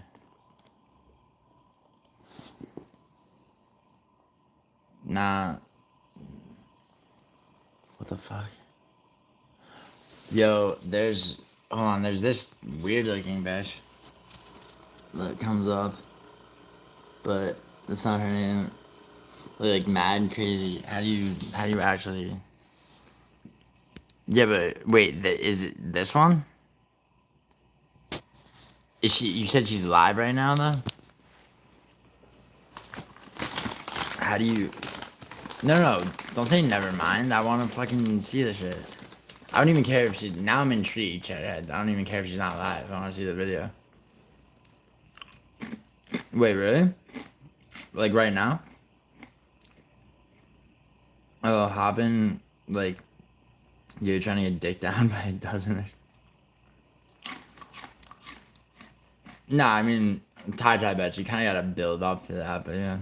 Nah. What the fuck? Yo, there's this weird looking bitch that comes up, but that's not her name. Like Mad Crazy. How do you actually? Yeah, but wait, is it this one? Is she? You said she's live right now, though. How do you? No, don't say never mind. I want to fucking see the shit. I don't even care if she. Now I'm intrigued, Cheddarhead. I don't even care if she's not live. I want to see the video. Wait, really? Like right now? Oh, hopping like you're trying to get dick down by a dozen. Nah, I mean tie bet. You kind of gotta build up to that, but yeah.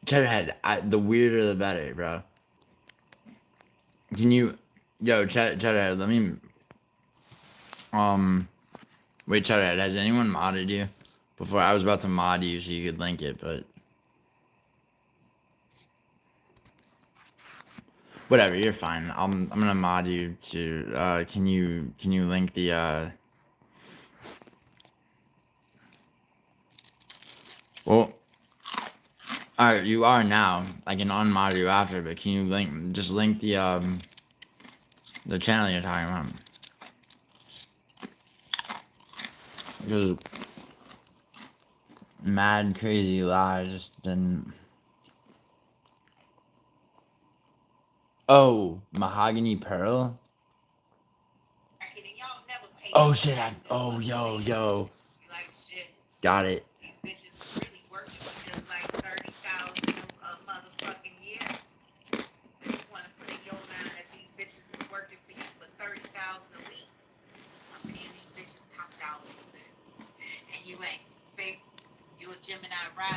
Cheddarhead, the weirder the better, bro. Can you, yo, Cheddarhead? Let me. Wait, Cheddarhead. Has anyone modded you? Before I was about to mod you so you could link it, but whatever. You're fine. I'm gonna mod you to. Can you link the Well, alright, you are now. I can unmod you after, but can you link the channel you're talking about? Because Mad Crazy Lie just didn't. Oh, Mahogany Pearl? Oh shit, yo. Got it.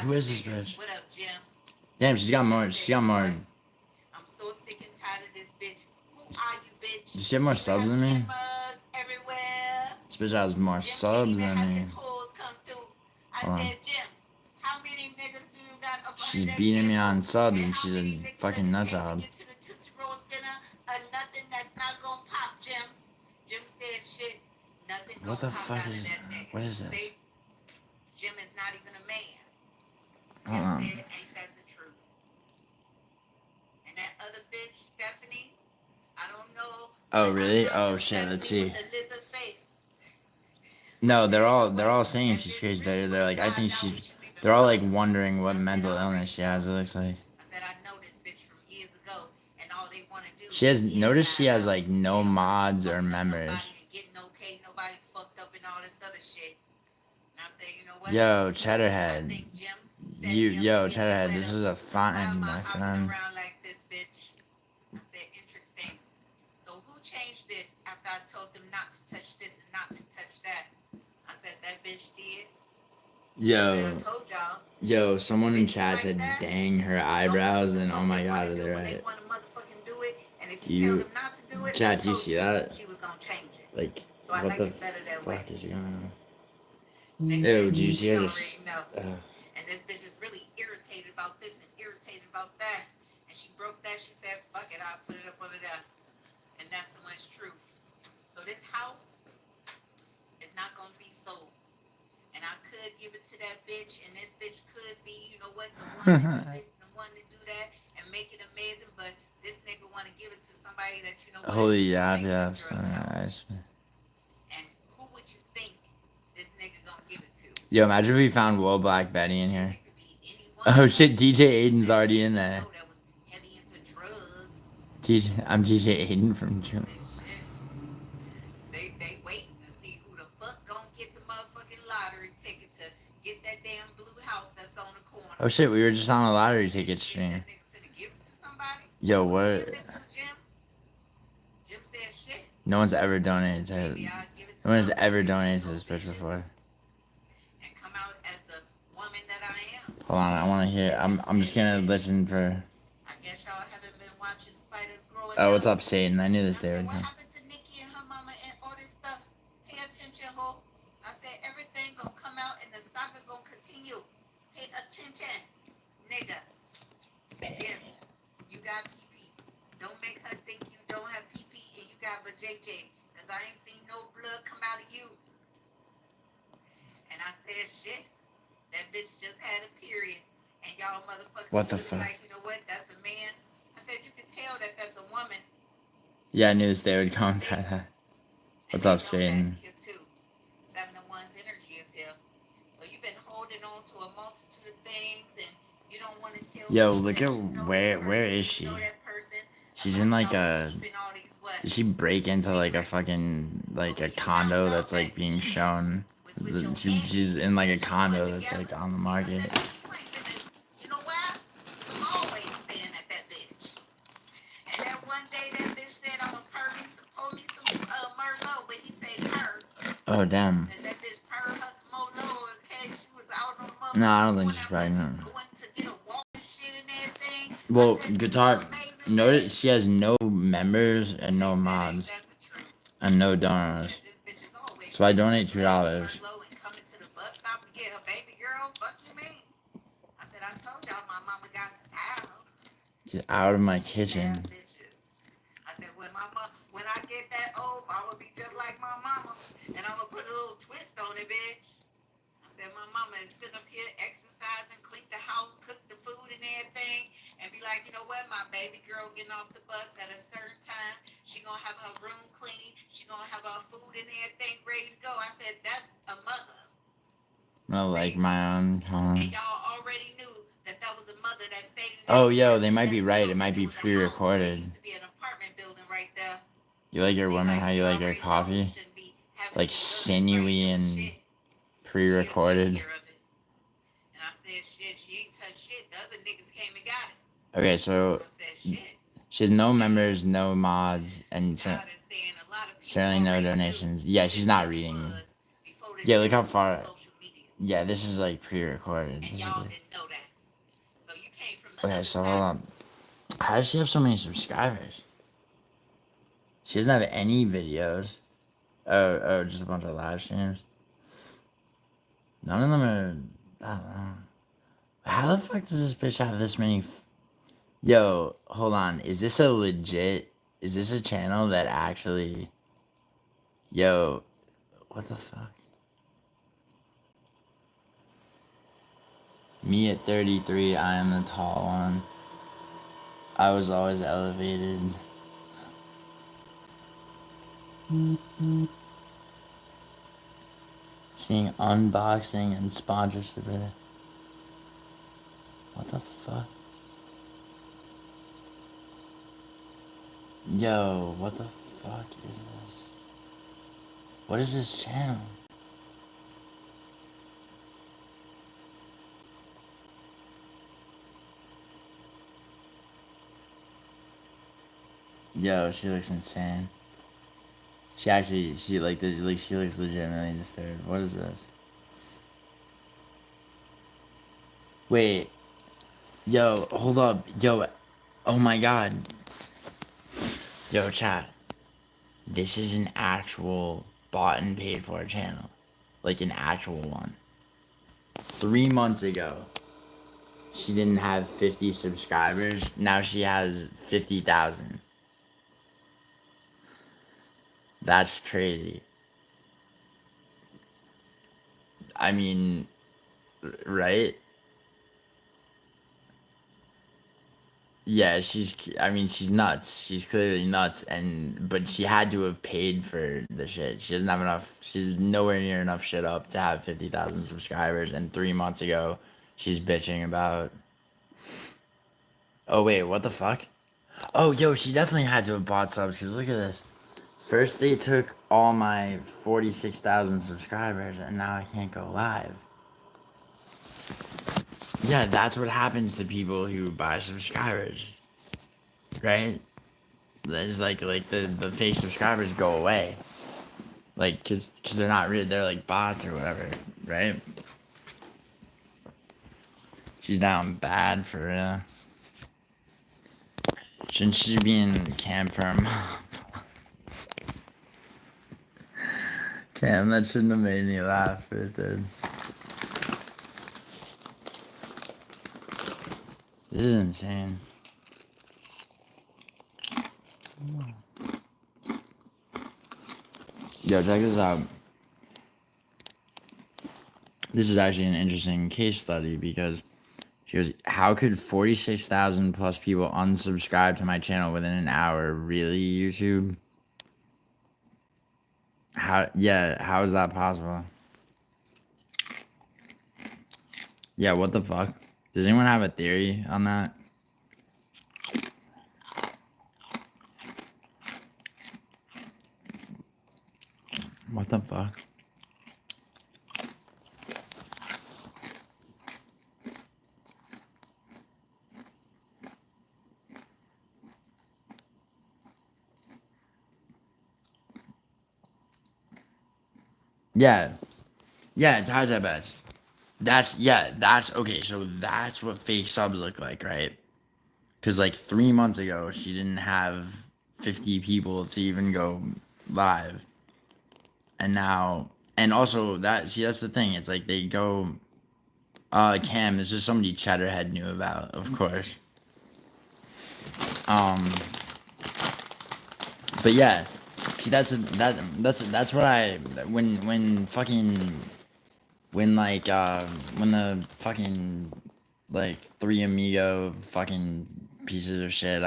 Who is this bitch? What up, Jim? Damn, she's got more. I'm so sick and tired of this bitch. Who are you, bitch? Does she have more subs than me? Everywhere. This bitch has more subs than me. I said, Jim, how many niggas do you got? She's beating me on subs and she's a fucking nut job. What the fuck is? What is this? Jim is not even a man. Hold on. Said, ain't that the truth? And that other bitch, Stephanie, I don't know. Oh really? Oh shit. Let's see. No, they're all saying she's crazy. They're like, I think she's. They're all like wondering what mental illness she has. It looks like. I said I know this bitch from years ago, and all they want to do. She has. Notice she has like no mods or members. Nobody fucked up and all this other shit. And I say, you know what? Yo, Cheddarhead. Yo, Cheddarhead, this is a fine, my friend. Around like this, bitch. I said, interesting. So who changed this after I told them not to touch this and not to touch that? I said, that bitch did. Yo, I told y'all. yo, someone in chat said, dang, her eyebrows, and oh my god, they're right. Chat, do you see that? Like, what the fuck is going on? Ew, do you see her just... And this bitch is really irritated about this and irritated about that. And she broke that. She said, fuck it, I'll put it up under there. And that's so much truth. So this house is not going to be sold. And I could give it to that bitch. And this bitch could be, you know what, the one to do this, the one to do that. And make it amazing. But this nigga want to give it to somebody that, you know what. Holy yab, so nice. And who would you think this nigga gonna give it to? Yo, imagine if we found Will Black Betty in here. Oh shit, DJ Aiden's already in there. I'm DJ Aiden from June. They waiting to see who the fuck gonna get the motherfucking lottery ticket to get that damn blue house that's on the corner. Oh shit, we were just on a lottery ticket stream. Yo, what? Jim said shit. No one's ever donated to it. No one's ever donated to this bitch before. Hold on, I want to hear. I'm just gonna listen for. I guess y'all haven't been watching Spiders Growing Oh, what's up, Satan? I knew this day would What come. happened to Nikki and her mama and all this stuff? Pay attention, ho. I said everything gonna come out and the saga gonna continue. Pay attention, nigga. Jim, you got PP. Don't make her think you don't have PP and you got JJ. Cause I ain't seen no blood come out of you. And I said shit. That bitch just had a period, and y'all motherfuckers. What the fuck? Like, you know what? That's a man. I said you can tell that that's a woman. Yeah, I knew this day would come. What's up, Satan? Here too. 7 of 1's energy is here. So you've been holding on to a multitude of things, and you don't want to tell. Yo, look at where is she? She's in like a. Did she break into like a fucking like a condo that's like being shown? She's in like a condo that's like on the market. You know why? I'm always staying at that bitch. And that one day that bitch said I'm gonna pour me some Merlot, but he said purr. Oh damn. And that bitch purr her some more low, okay? She was out on the No, I don't think she's pregnant. Going to get a walk and shit and everything. Well, guitar. Notice she has no members and no mods and no donors. So I donate $2. Get out of my kitchen. I said, when I get that old, I will be just like my mama, and I'm gonna put a little twist on it, bitch. I said, my mama is sitting up here exercising, clean the house, cook the food and everything, and be like, you know what, my baby girl getting off the bus at a certain time, she gonna have her room clean, she gonna have her food and everything ready to go. I said, that's a mother. I like my own home. And y'all already knew that was a mother that stayed in. Oh, yo, they might be right. It might be pre-recorded. Used to be an apartment building right there. You like your woman how you like your coffee? Like sinewy and pre-recorded. And I said, shit, she ain't touched shit. The other niggas came and got it. Okay, so she has no members, no mods, and certainly no donations. Yeah, she's not reading. Yeah, look how far. Yeah, this is like pre-recorded. Okay, so hold on. How does she have so many subscribers? She doesn't have any videos. Oh, just a bunch of live streams. None of them are. I don't know. How the fuck does this bitch have this many? Yo, hold on. Is this a legit? Is this a channel that actually? Yo, what the fuck? Me at 33, I am the tall one. I was always elevated. Seeing unboxing and sponsorship. What the fuck? Yo, what the fuck is this? What is this channel? Yo, she looks insane. She looks legitimately disturbed. What is this? Wait. Yo, hold up. Yo, oh my god. Yo, chat. This is an actual bought and paid for channel. Like an actual one. 3 months ago, she didn't have 50 subscribers. Now she has 50,000. That's crazy. I mean, right? Yeah, she's nuts. She's clearly nuts, but she had to have paid for the shit. She doesn't have enough, she's nowhere near enough shit up to have 50,000 subscribers, and 3 months ago, she's bitching about... Oh, wait, what the fuck? Oh, yo, she definitely had to have bought subs, because look at this. First, they took all my 46,000 subscribers, and now I can't go live. Yeah, that's what happens to people who buy subscribers. Right? It's like the fake subscribers go away. Like, cause they're not real, they're like bots or whatever, right? She's down bad for real. Shouldn't she be in camp for a month? Cam, that shouldn't have made me laugh, but it did. This is insane. Yo, check this out. This is actually an interesting case study because she goes, how could 46,000 plus people unsubscribe to my channel within an hour? Really, YouTube? How is that possible? Yeah, what the fuck? Does anyone have a theory on that? What the fuck? Yeah. Yeah, it's hard to bet. That's okay, so that's what fake subs look like, right? Because like 3 months ago, she didn't have 50 people to even go live. And now, and also that's the thing, it's like they go, Cam, this is somebody Cheddarhead knew about, of course. But yeah, see, that's what when the fucking like three amigo fucking pieces of shit,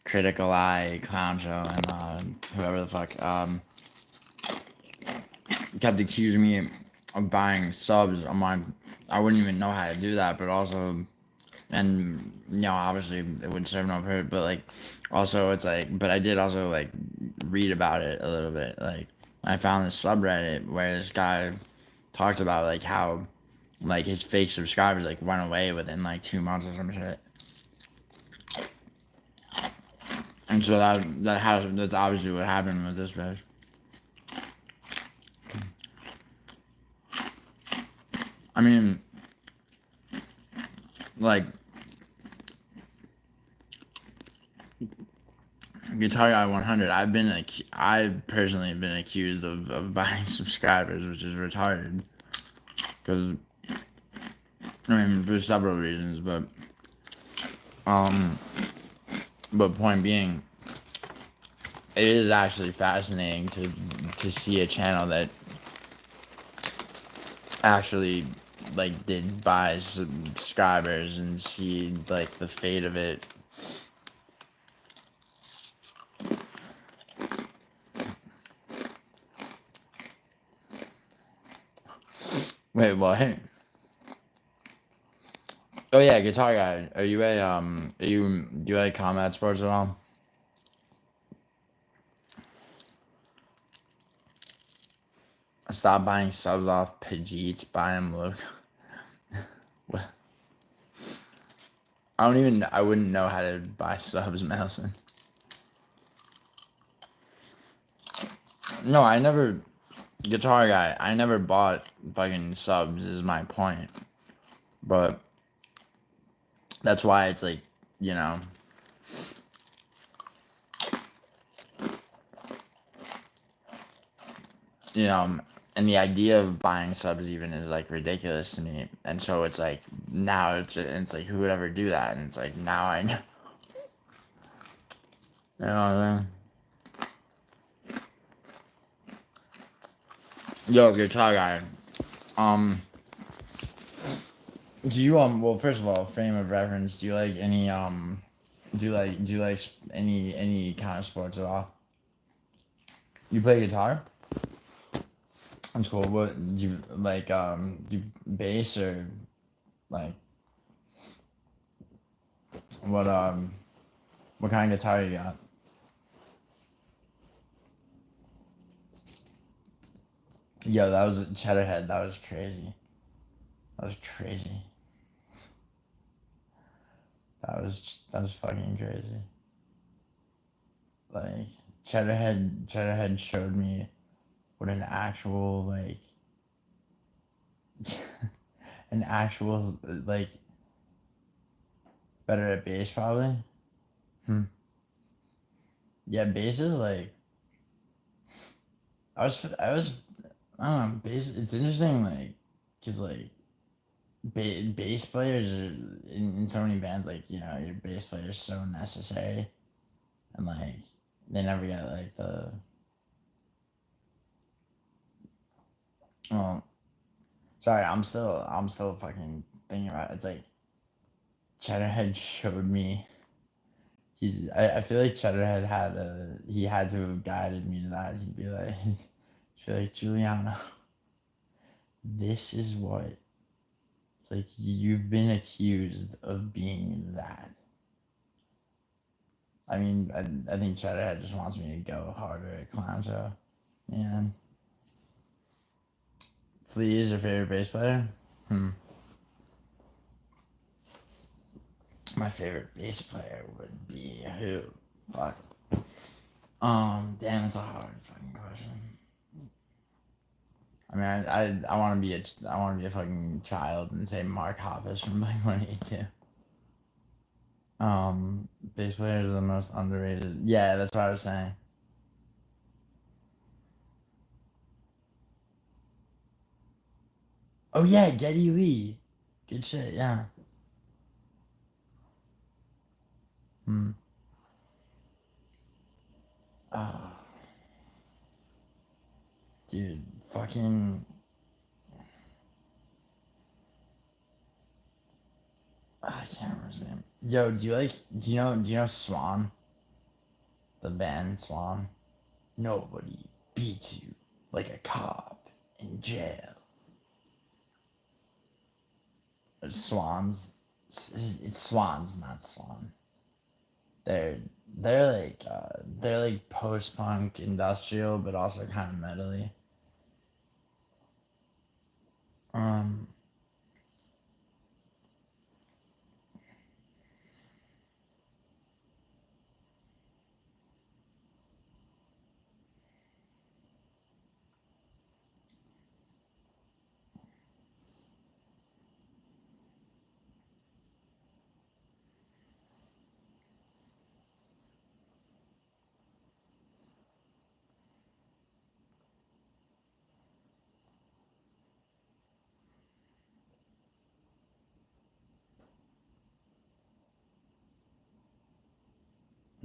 Critical Eye, Clown Show, and whoever the fuck kept accusing me of buying subs on my, I wouldn't even know how to do that, but also, and obviously it would serve no purpose, but like also it's like, but I did also like read about it a little bit. Like I found this subreddit where this guy talked about like how like his fake subscribers like went away within like 2 months or some shit. And so that's obviously what happened with this bitch. I mean, like, Guitar Guy 100, I've personally been accused of buying subscribers, which is retarded. Because, I mean, for several reasons, but point being, it is actually fascinating to see a channel that actually like did buy subscribers and see like the fate of it. Wait, what? Oh yeah, Guitar Guy. Do you like combat sports at all? Stop buying subs off Pajits, buy them, look. What? I wouldn't know how to buy subs, Madison. No, I never, guitar guy, I never bought fucking subs is my point. But that's why it's like, you know, and the idea of buying subs even is like ridiculous to me. And so it's like, now it's like, who would ever do that? And it's like, now I know. You know what I mean? Yo, guitar guy. Do you well, first of all, frame of reference, do you like any do you like any kind of sports at all? You play guitar? That's cool. What do you like do you bass or like what kind of guitar you got? Yo, that was Cheddarhead, that was crazy. That was crazy. That was fucking crazy. Like Cheddarhead showed me what an actual like an actual like better at bass probably. Yeah, bass is like I was I don't know, bass. It's interesting, like, cause like bass players are in so many bands. Like, you know, your bass player is so necessary, and like they never get like the. Well, sorry, I'm still fucking thinking about it. It's like Cheddarhead showed me. I feel like Cheddarhead he had to have guided me to that. He'd be like, Giuliano, this is what. It's like, you've been accused of being that. I mean, I think Cheddarhead just wants me to go harder at Clown Show. Man. Flea is your favorite bass player? My favorite bass player would be who? Fuck. Damn, it's a hard fucking question. I mean, I want to be a fucking child and say Mark Hoppus from Blink-182. Bass players are the most underrated. Yeah, that's what I was saying. Oh yeah, Geddy Lee. Good shit, yeah. Dude, fucking. I can't remember his name. Yo, do you know Swan? The band Swan? Nobody beats you like a cop in jail. It's Swans. It's Swans, not Swan. They're they're like post punk industrial, but also kind of metally.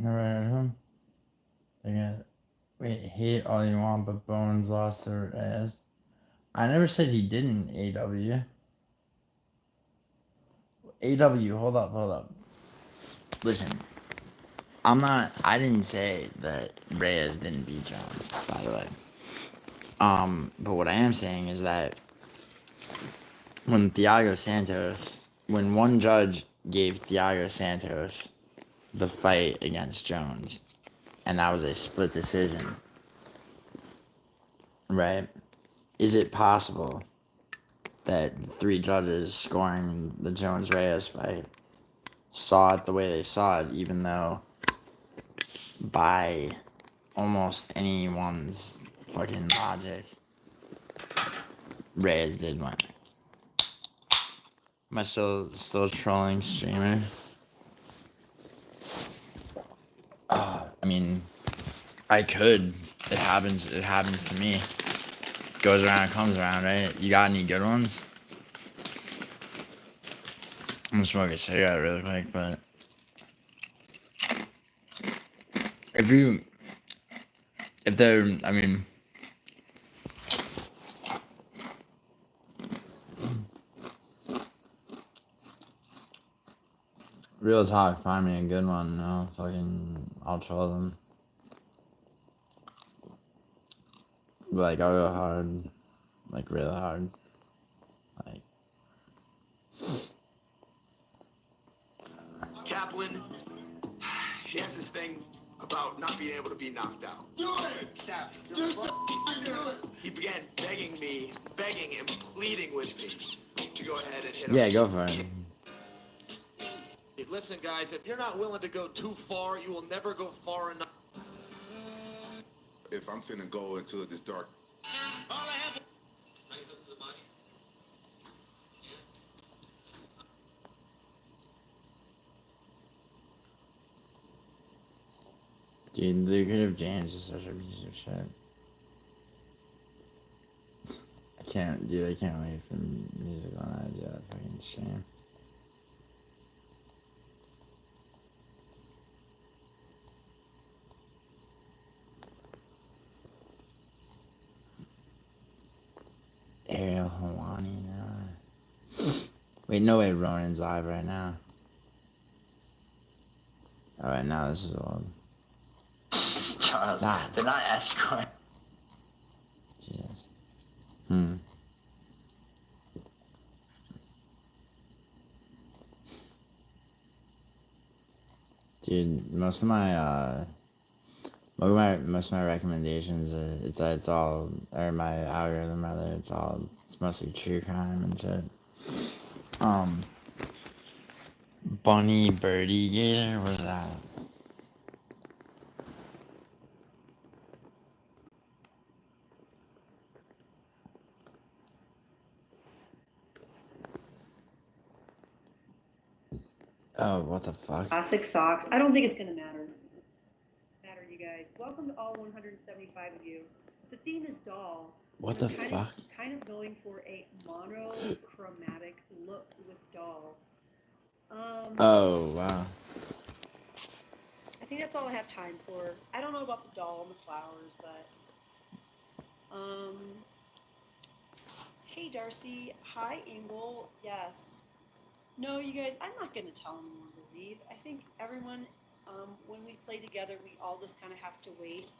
Never heard of him. They got wait, hate all you want, but Bones lost their ass. I never said he didn't. AW, hold up. Listen, I didn't say that Reyes didn't beat Jones, by the way. But what I am saying is that when one judge gave Thiago Santos the fight against Jones, and that was a split decision, right? Is it possible that three judges scoring the Jones-Reyes fight saw it the way they saw it, even though by almost anyone's Fucking logic. Reyes did one. Am I still trolling streamer? I mean, I could. It happens to me. Goes around, comes around, right? You got any good ones? I'm gonna smoke a cigarette really quick, but if they're, I mean, real talk, find me a good one, no, I'll troll them. Like, I'll go hard, like, really hard. Like, Kaplan, he has this thing about not being able to be knocked out. Do it! Cap, Just do it! he began begging and pleading with me to go ahead and hit him. yeah, go for it. Listen, guys, if you're not willing to go too far, you will never go far enough. If I'm finna go into this dark. All I have. Dude, Lucrative James is such a piece of shit. I can't wait for music when I do that fucking stream. Ariel Hawani now. Wait, no way, Ronan's live right now. Alright, now this is old. Charles, they're not escort. Jesus. Dude, most of my recommendations are it's all, or my algorithm rather, it's mostly true crime and shit. Bunny Birdie Gator, what is that? Oh, what the fuck? Classic socks. I don't think it's gonna matter, you guys. Welcome to all 175 of you. The theme is doll. What the fuck? Kind of going for a monochromatic look with doll. Oh, wow. I think that's all I have time for. I don't know about the doll and the flowers, but hey Darcy, hi Ingle, yes. No, you guys, I'm not gonna tell anyone to leave. I think everyone, when we play together, we all just kind of have to wait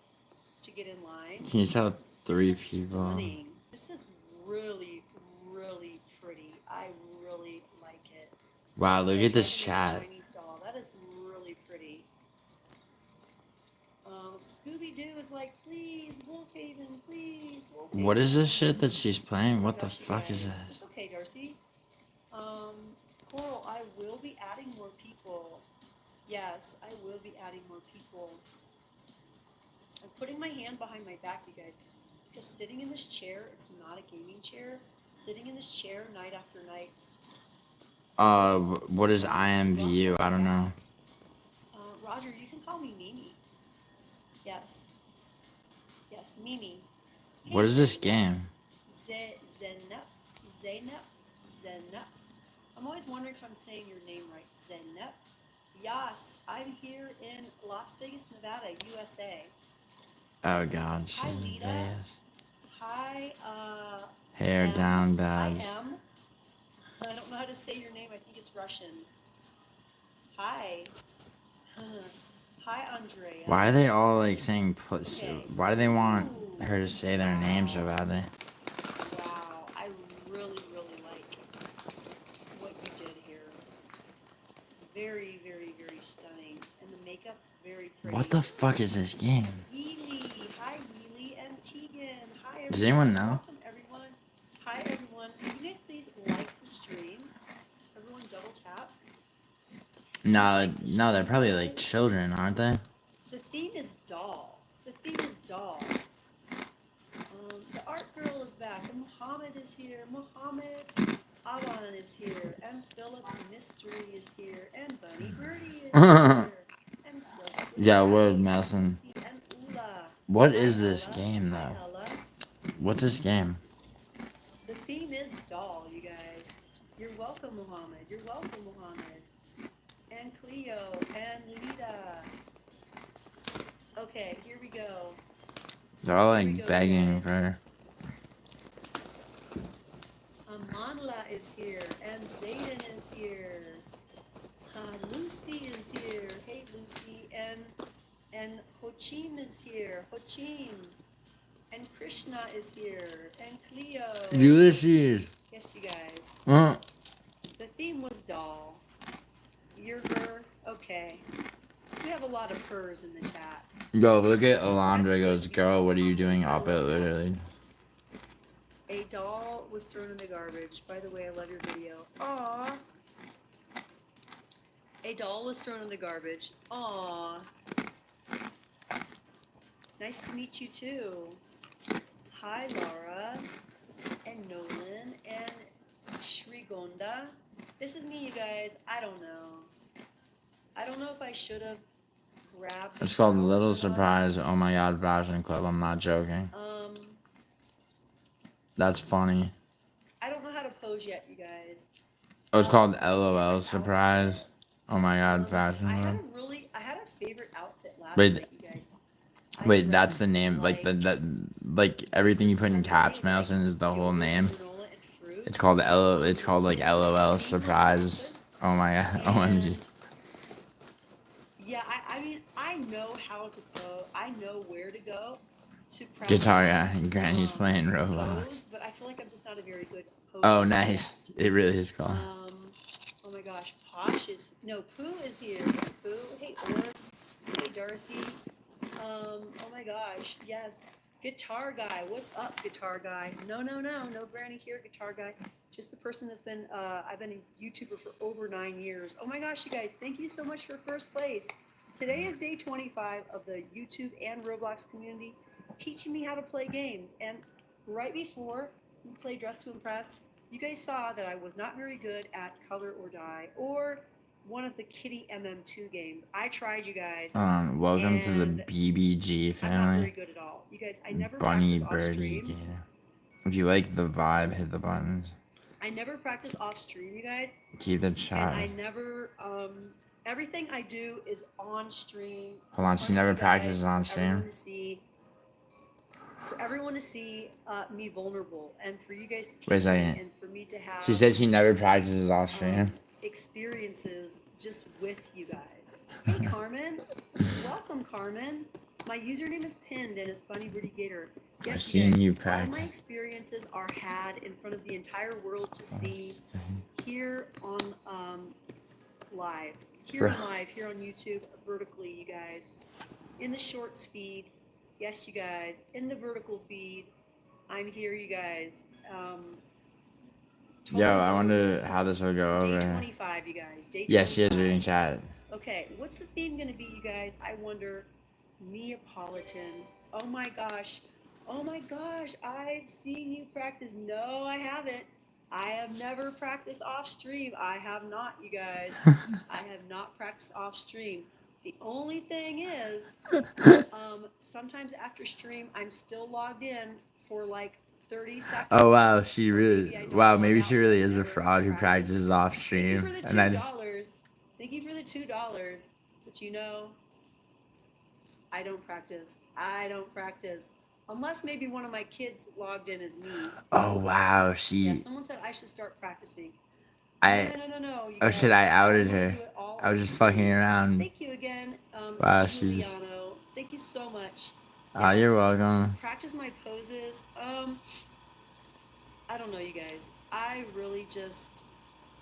to get in line. Can you tell 3 This is people? stunning. This is really, really pretty. I really like it. Wow, look at this It's chat. Chinese doll. That is really pretty. Scooby-Doo is like, please, Wolfhaven, please, Wolfhaven. What is this shit that she's playing? What the Gosh, fuck is yeah, this? It's okay, Darcy. Coral, I will be adding more people. Yes, I will be adding more people. I'm putting my hand behind my back, you guys, because sitting in this chair, it's not a gaming chair. Sitting in this chair night after night. What is IMVU? I don't know. Roger, you can call me Mimi. Yes. Yes, Mimi. Hey, What is this game? Zeynep. I'm always wondering if I'm saying your name right. Zeynep. Yes, I'm here in Las Vegas, Nevada, USA. Oh god, she's Hi, in Lita. Vegas. Hi, Hair Em. down Hi, bad. Em. I don't know how to say your name. I think it's Russian. Hi. Hi, Andrea. Why are they all like saying pussy? Okay. Why do they want Ooh. her to say their name so badly? Wow, I really, really like what you did here. Very, very, very stunning. And the makeup, very pretty. What the fuck is this game? Yeely. Hi, Yeely and Tegan. Hi, everyone. Does anyone know? Welcome, everyone. Hi, everyone. Can you guys please like the stream? Everyone double tap. No, they're probably like children, aren't they? The theme is doll. The theme is doll. back. And Muhammad is here. Muhammad Awan is here. And Philip Mystery is here. And Bunny Birdie is here. And Silk Yeah, Daddy, word, and Nelson. Lucy, and Ula. What Hi, is this Ella. game, Hi, though? Ella. What's this game? The theme is doll, you guys. You're welcome, Muhammad. You're welcome, Muhammad. And Cleo and Lita. Okay, here we go. They're all Here we like go, begging guys. for. Amanla is here, and Zayden is here. Lucy is here. Hey, Lucy, and Hochim is here. Hochim, and Krishna is here, and Cleo. Ulysses. Yes, you guys. Uh, The theme was doll. You're her. Okay. We have a lot of hers in the chat. Yo, look at Alondra. That's Goes, good. girl, what are you doing I up it, love that. literally? A doll was thrown in the garbage. By the way, I love your video. Aww. A doll was thrown in the garbage. Aww. Nice to meet you too. Hi, Laura, and Nolan, and Shrigonda. This is me, you guys. I don't know. I don't know if I should have grabbed. It's called the Little couch or not. Surprise. Oh my god, fashion club. I'm not joking. That's funny. I don't know how to pose yet, you guys. Oh, it's called LOL Surprise. Oh my god, fashion I club. had a favorite outfit last Wait, night, you guys. I Wait, that's dressed the name. Like like everything you put in caps, Nelson, is the whole name. granola and fruit. It's called It's called like LOL Surprise. Oh my god. OMG. And yeah, I mean, I know how to pose. I know where to go to practice. Guitar guy. Granny's playing pose, Roblox. but I feel like I'm just not a very good poser. Oh, nice. It really is called. Oh my gosh, Posh is Pooh is here. Hey, Pooh. Hey, Orb. Hey, Darcy. Oh my gosh, yes. Guitar guy, what's up, guitar guy? No granny here, guitar guy. Just the person that's been, I've been a YouTuber for over 9 years. Oh my gosh, you guys, thank you so much for first place. Today is day 25 of the YouTube and Roblox community teaching me how to play games. And right before we play Dress to Impress, you guys saw that I was not very good at Color or Die or one of the Kitty MM2 games. I tried, you guys. Welcome to the and BBG I'm not very family. good at all. You guys, I never Bunny, practice off birdie, stream. gator. If you like the vibe, hit the buttons. I never practice off stream, you guys. Keep the And chat. I never, everything I do is on stream. Hold on, in she front of never you guys, practices on for everyone stream. to see. For everyone to see me vulnerable, and for you guys to teach Wait a me, second. and for me to have. She said she never practices off stream. Experiences just with you guys. Hey, Carmen. Welcome, Carmen. My username is pinned and it's Bunny Birdie Gator. Yes, I've seen guys, you all of practice. my experiences are had in front of the entire world to see here on live. Here on live, here on YouTube, vertically, you guys. In the shorts feed. Yes, you guys. In the vertical feed. I'm here, you guys. Yo, I wonder how this will go Day over. 25, you guys. Day 25. Yes, she is reading chat. Okay, what's the theme going to be, you guys? I wonder. Neapolitan. Oh my gosh. Oh my gosh. I've seen you practice. No, I haven't. I have never practiced off stream. I have not, you guys. I have not practiced off stream. The only thing is, sometimes after stream, I'm still logged in for like 30 seconds. Oh wow, she really. Maybe I don't Wow, log maybe out she really is a whenever fraud who I practices off Thank you stream. for the And I just. $2. Thank you for the $2. But you know, I don't practice. I don't practice. Unless maybe one of my kids logged in as me. Oh wow, Yeah, she. someone said I should start practicing. I. No. You Oh guys, shit, I outed don't wanna her. do it all I was on just fucking stream. around. Thank you again, Wow, she's. Giuliano. Thank you so much. Oh, you're Yes. welcome. Practice my poses. I don't know, you guys. I really just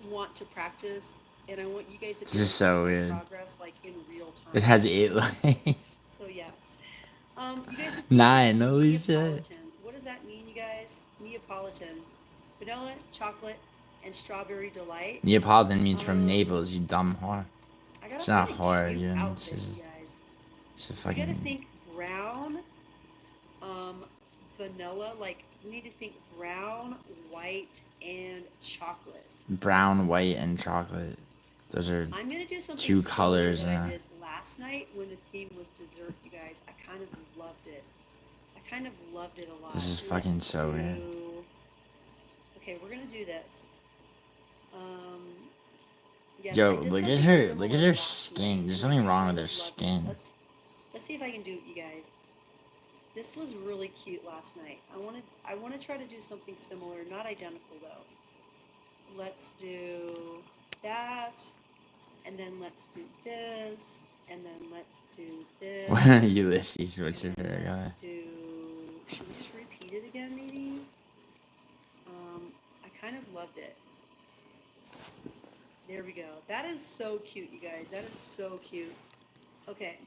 want to practice, and I want you guys to This is so weird. progress like in real time. It has 8 likes. So yes. You guys. 9, holy shit. Neapolitan. What does that mean, you guys? Neapolitan. Vanilla, chocolate, and strawberry delight. Neapolitan means from Naples, you dumb whore. I gotta It's not find a horror, cute dude. outfit, It's you just, guys. it's a We gotta fucking. think brown, vanilla. Like, we need to think brown, white, and chocolate. Brown, white, and chocolate. Those are I'm gonna do something two colors. that I did last night when the theme was dessert, you guys. I kind of loved it. A lot. This is fucking so weird. Okay, we're gonna do this. Yes, Yo, I did look at something her. similar Look at her last skin. night, There's and I something wrong with really her loved it. skin. Let's see if I can do it, you guys. This was really cute last night. I want to try to do something similar, not identical though. Let's do that, and then let's do this, and then let's do this. Ulysses, what's your favorite guy? Let's do. Should we just repeat it again, maybe? I kind of loved it. There we go. That is so cute, you guys. That is so cute. Okay.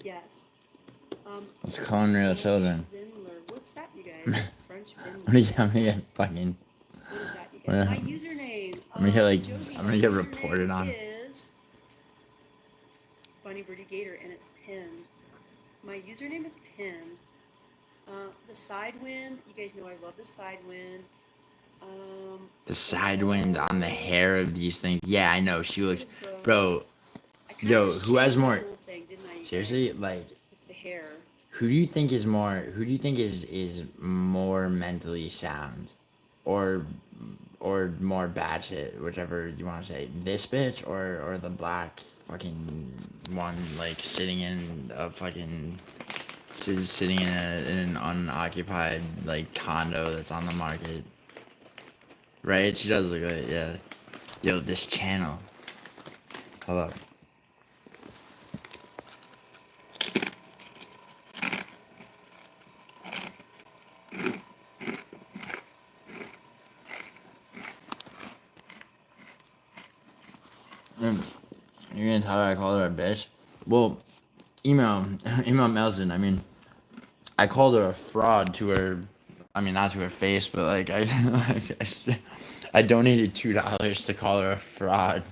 Yes. Let's clone real children. What's that, you guys? French I'm gonna get fucking. What is that, you guys? My username. I'm gonna get like. Josie, I'm gonna get reported on. Is Bunny Birdie Gator, and it's pinned. My username is pinned. The side wind. You guys know I love the side wind. The side wind on the hair of these things. Yeah, I know. She looks, bro. Yo, who has more? Seriously, like. With the hair. Who do you think is more? Who do you think is more mentally sound, or more batshit, whichever you want to say? This bitch or the black fucking one, like sitting in a fucking. Sitting in an unoccupied like condo that's on the market, right? She does look like, yeah. Yo, this channel. Hold up. You're gonna tell her I called her a bitch? Well, email Melson. I mean, I called her a fraud to her. I mean, not to her face, but like I donated $2 to call her a fraud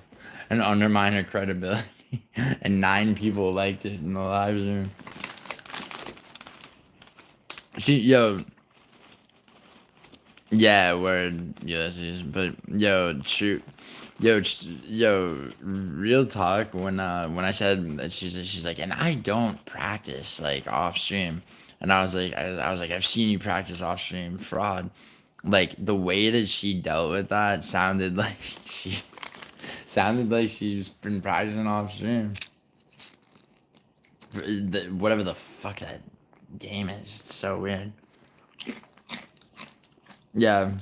and undermine her credibility, and 9 people liked it in the live stream. Yeah, word, Ulysses, but shoot. Real talk. When I said that, she's like, and I don't practice like off stream, and I was like, I've seen you practice off stream, fraud. Like the way that she dealt with that sounded like she's been practicing off stream. Whatever the fuck that game is, it's so weird. Yeah.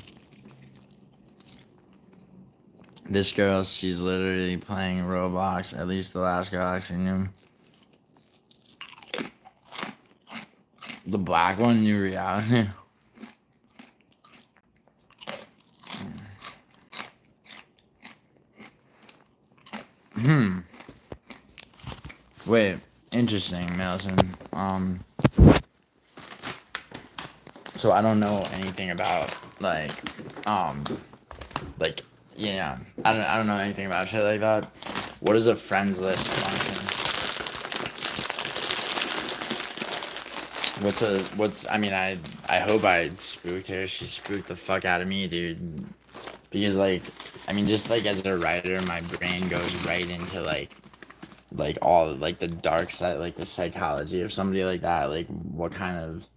This girl, she's literally playing Roblox. At least the last girl I actually knew. The black one, New Reality. Wait, interesting, Nelson. So I don't know anything about yeah, I don't know anything about shit like that. What is a friends list function? I mean, I hope I spooked her. She spooked the fuck out of me, dude. Because like, I mean, just like as a writer, my brain goes right into like all like the dark side, like the psychology of somebody like that. Like what kind of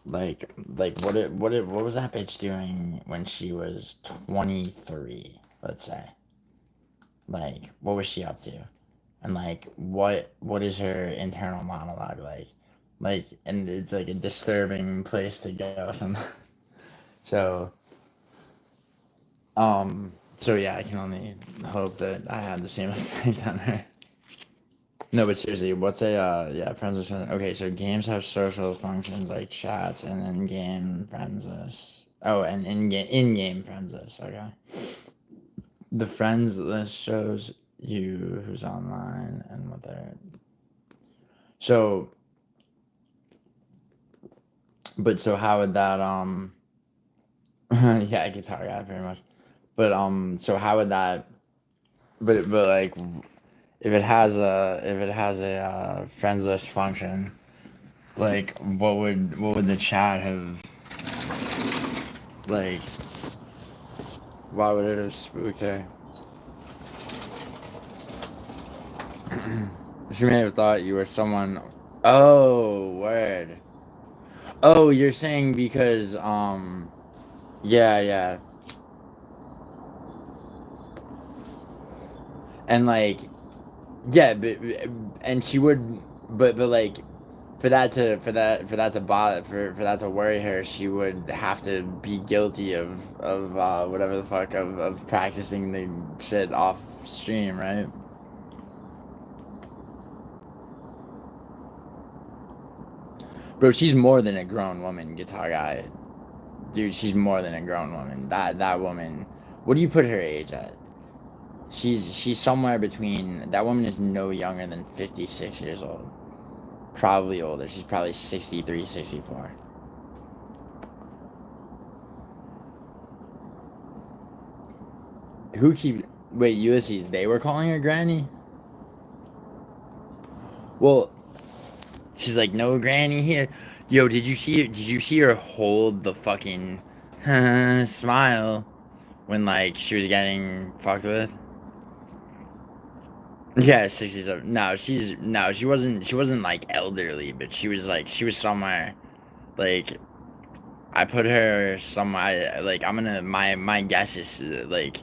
what was that bitch doing when she was 23, let's say? Like, what was she up to? And like what is her internal monologue like? Like, and it's like a disturbing place to go sometimes. So yeah, I can only hope that I had the same effect on her. No, but seriously, what's a friends list? Okay, so games have social functions like chats, and then game friends list. Oh, and in-game friends list. Okay. The friends list shows you who's online and what they're. So. But so how would that yeah, guitar guy pretty much. But so how would that? But like. If it has a friends list function, Like, what would the chat have, like, why would it have spooked her? She may have thought you were someone. Oh, word. Oh, you're saying because, yeah, yeah. And, like, yeah, and she would, but like, for that to bother, for that to worry her, she would have to be guilty of whatever the fuck, of practicing the shit off stream, right? Bro, she's more than a grown woman, guitar guy. Dude, she's more than a grown woman. That woman, what do you put her age at? She's somewhere between, that woman is no younger than 56 years old. Probably older. She's probably 63, 64. Who keep, wait, Ulysses, they were calling her granny? Well, she's like, no granny here. Yo, did you see her hold the fucking smile when, like, she was getting fucked with? Yeah, 60s up. No, she wasn't like elderly, but she was somewhere, like, I put her somewhere, like, I'm gonna, my guess is, like,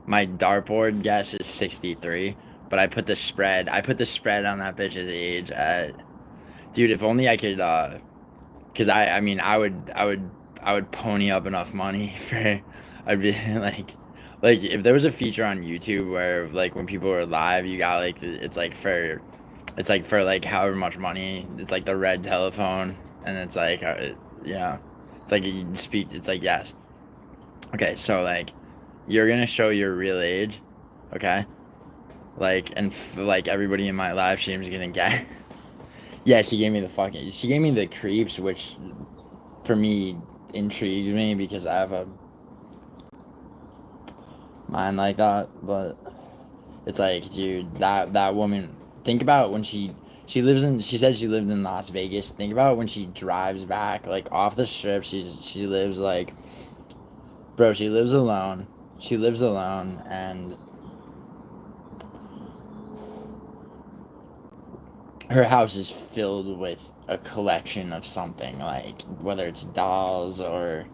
my dartboard guess is 63, but I put the spread on that bitch's age at, dude, if only I could, cause I mean, I would pony up enough money for, I'd be like if there was a feature on YouTube where, like, when people were live, you got, like, it's like for like however much money, it's like the red telephone, and it's like, yeah, it's like you speak, it's like, yes, okay, so, like, you're gonna show your real age, okay, like, and like, everybody in my live stream is gonna get. Yeah, she gave me the creeps, which for me intrigues me because I have a mind like that. But it's like, dude, that woman, think about when she said she lived in Las Vegas. Think about when she drives back, like, off the strip. She lives, like, bro, she lives alone, and her house is filled with a collection of something, like, whether it's dolls or,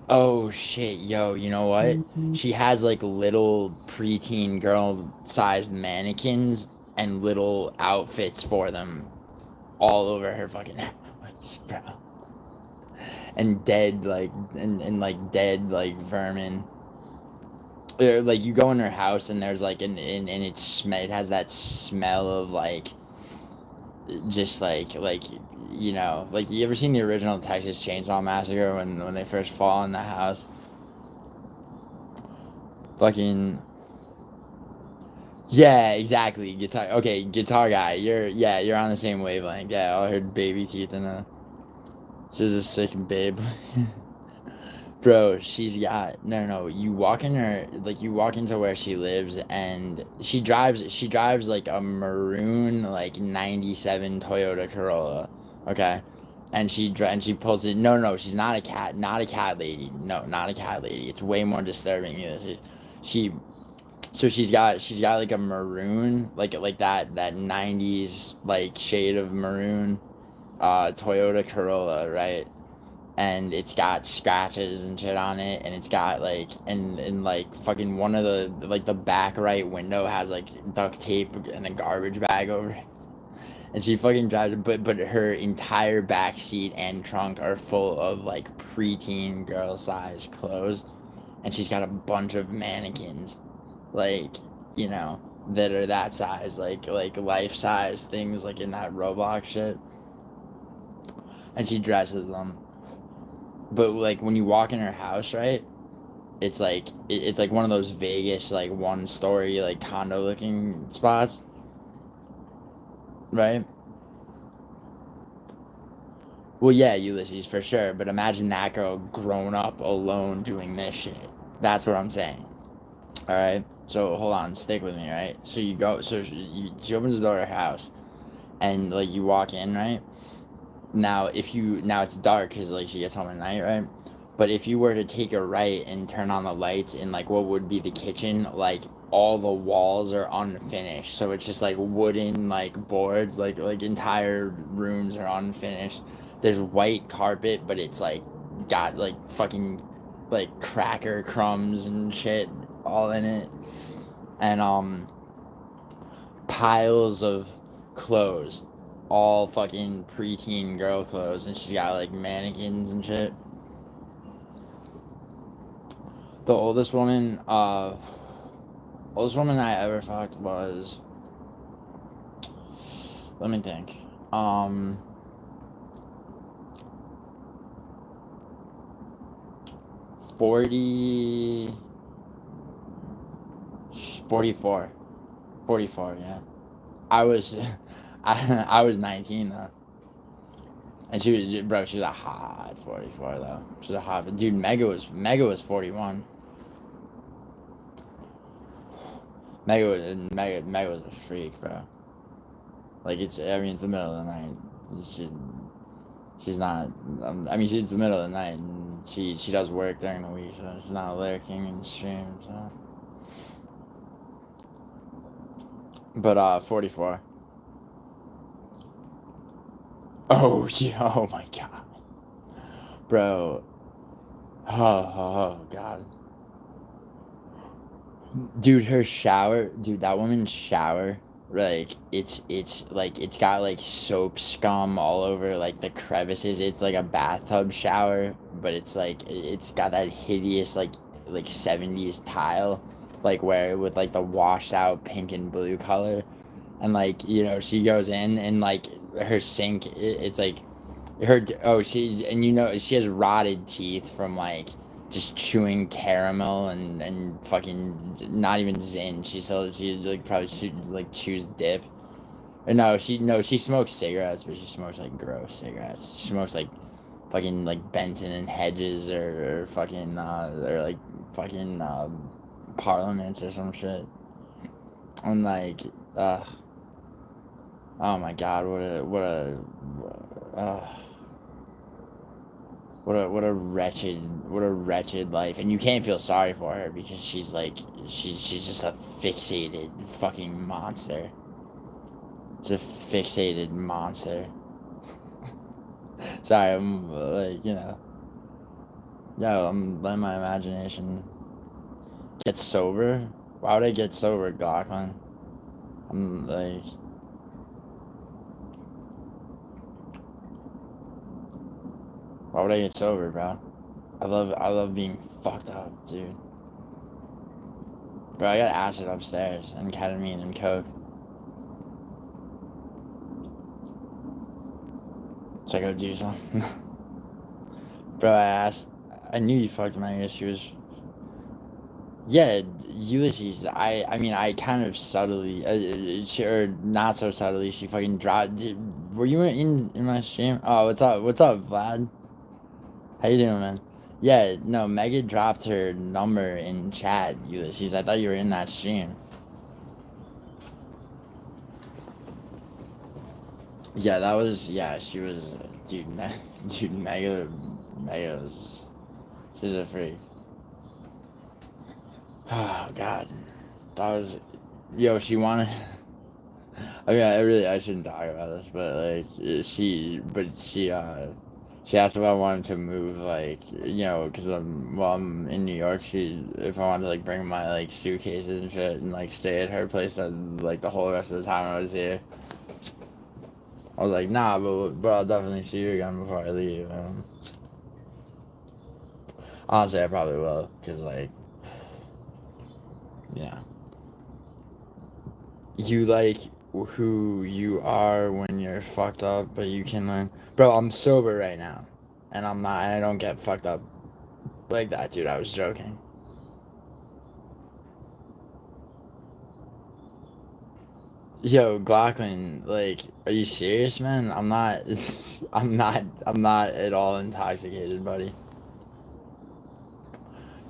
oh shit, yo, you know what? She has, like, little preteen girl sized mannequins and little outfits for them all over her fucking house, bro. And dead, like, and like, dead, like, vermin. Or, like, you go in her house and there's, like, and it has that smell of, like, just like, you know, like, you ever seen the original Texas Chainsaw Massacre when they first fall in the house? Fucking, yeah, exactly. Guitar guy, you're on the same wavelength. Yeah, all her baby teeth and she's a sick babe. Bro, she's got, no, you walk in her, like, you walk into where she lives, and she drives like a maroon, like, 97 Toyota Corolla, okay? And she pulls it, no, she's not a cat lady. No, not a cat lady. It's way more disturbing. She so she's got like a maroon, like that 90s, like, shade of maroon, Toyota Corolla, right? And it's got scratches and shit on it, and it's got, like, and like, fucking one of the, like, the back right window has, like, duct tape and a garbage bag over it. And she fucking drives it, but her entire back seat and trunk are full of, like, preteen girl size clothes, and she's got a bunch of mannequins, like, you know, that are that size, like life size things, like in that Roblox shit, and she dresses them. But, like, when you walk in her house, right, it's like, it's like one of those Vegas, like, 1-story, like, condo looking spots, right? Well, yeah, Ulysses, for sure, but imagine that girl grown up alone doing this shit. That's what I'm saying. All right, so hold on, stick with me, right? So she opens the door to her house, and, like, you walk in, right? now it's dark because like she gets home at night, right? But if you were to take a right and turn on the lights in like what would be the kitchen, like all the walls are unfinished, so it's just like wooden like boards, like entire rooms are unfinished. There's white carpet, but it's like got like fucking like cracker crumbs and shit all in it, and piles of clothes, all fucking preteen girl clothes, and she's got like mannequins and shit. The oldest woman I ever fucked was, let me think, 40, 44, yeah. I was, I was 19 though. And she was a hot 44 though. She was a hot, dude, Mega was 41. Mega was a freak, bro. Like, it's the middle of the night. She's not, she's the middle of the night, and she does work during the week, so she's not lurking in stream, so. But, 44. Oh, yeah, oh my god. Bro. Oh, god. Dude, her shower, that woman's shower, like, it's like, it's got, like, soap scum all over, like, the crevices. It's like a bathtub shower, but it's, like, it's got that hideous, like 70s tile, like, where, with, like, the washed out pink and blue color. And, like, you know, she goes in, and, like, her sink, it's, like, she has rotted teeth from, like, just chewing caramel and fucking not even Zin. She like probably like chews dip. Or she smokes cigarettes, but she smokes like gross cigarettes. She smokes like fucking like Benson and Hedges or fucking or like fucking Parliaments or some shit. I'm like, oh my god, what a wretched life. And you can't feel sorry for her because she's like she's just a fixated fucking monster. Just a fixated monster. Sorry, I'm like, I'm letting my imagination get sober. Why would I get sober, Glocklin? I'm like, why would I get sober, bro? I love being fucked up, dude. Bro, I got acid upstairs and ketamine and coke. Should I go do something? Bro, I knew you fucked my she was. Yeah, Ulysses. I kind of subtly, or not so subtly, she fucking dropped. Were you in my stream? Oh, what's up, Vlad? How you doing, man? Yeah, no, Mega dropped her number in chat, Ulysses. I thought you were in that stream. Yeah, that was, she was, dude, Mega was, she's a freak. Oh, God. That was, she wanted, I shouldn't talk about this, but, like, she asked if I wanted to move, like, because I'm in New York, if I wanted to, like, bring my, like, suitcases and shit and, like, stay at her place, like, the whole rest of the time I was here. I was like, nah, but I'll definitely see you again before I leave. Honestly, I probably will, because, like, you like who you are when you're fucked up, but you can learn. Bro, I'm sober right now, and I don't get fucked up like that, dude. I was joking. Yo, Glocklin, like, are you serious, man? I'm not, I'm not at all intoxicated, buddy.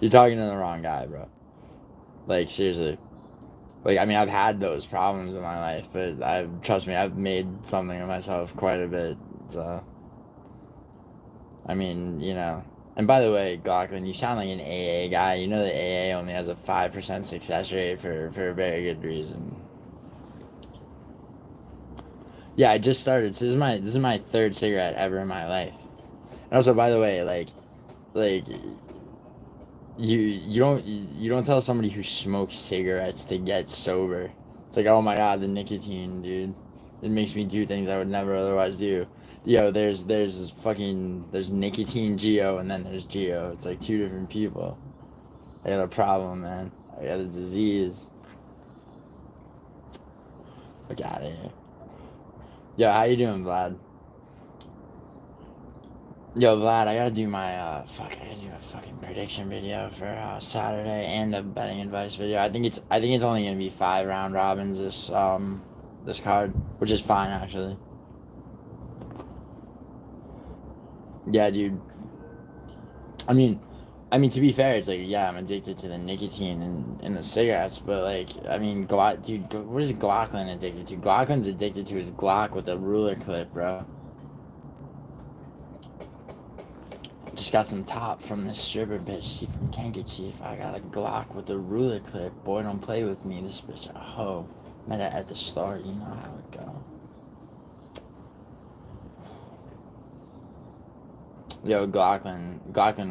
You're talking to the wrong guy, bro. Like, seriously. Like, I've had those problems in my life, but trust me, I've made something of myself quite a bit, so. I mean, you know. And by the way, Glaucon, you sound like an AA guy. You know the AA only has a 5% success rate for a very good reason. Yeah, I just started. So this is my third cigarette ever in my life. And also, by the way, like you don't tell somebody who smokes cigarettes to get sober. It's like, oh my god, the nicotine, dude. It makes me do things I would never otherwise do. Yo, there's nicotine Geo and then there's Geo. It's like two different people. I got a problem, man. I got a disease. Look out of here. Yo, how you doing, Vlad? Yo, Vlad, I gotta do my I gotta do a fucking prediction video for Saturday and a betting advice video. I think it's only gonna be 5 round robins this card, which is fine actually. Yeah, dude. I mean, to be fair, it's like, yeah, I'm addicted to the nicotine in the cigarettes, but like, I mean, dude, what is Glaucon addicted to? Glaucon's addicted to his Glock with a ruler clip, bro. Just got some top from this stripper bitch. See from Handkerchief. I got a Glock with a ruler clip. Boy, don't play with me. This bitch a hoe. Met her at the start. You know how it go. Yo, Glaucon,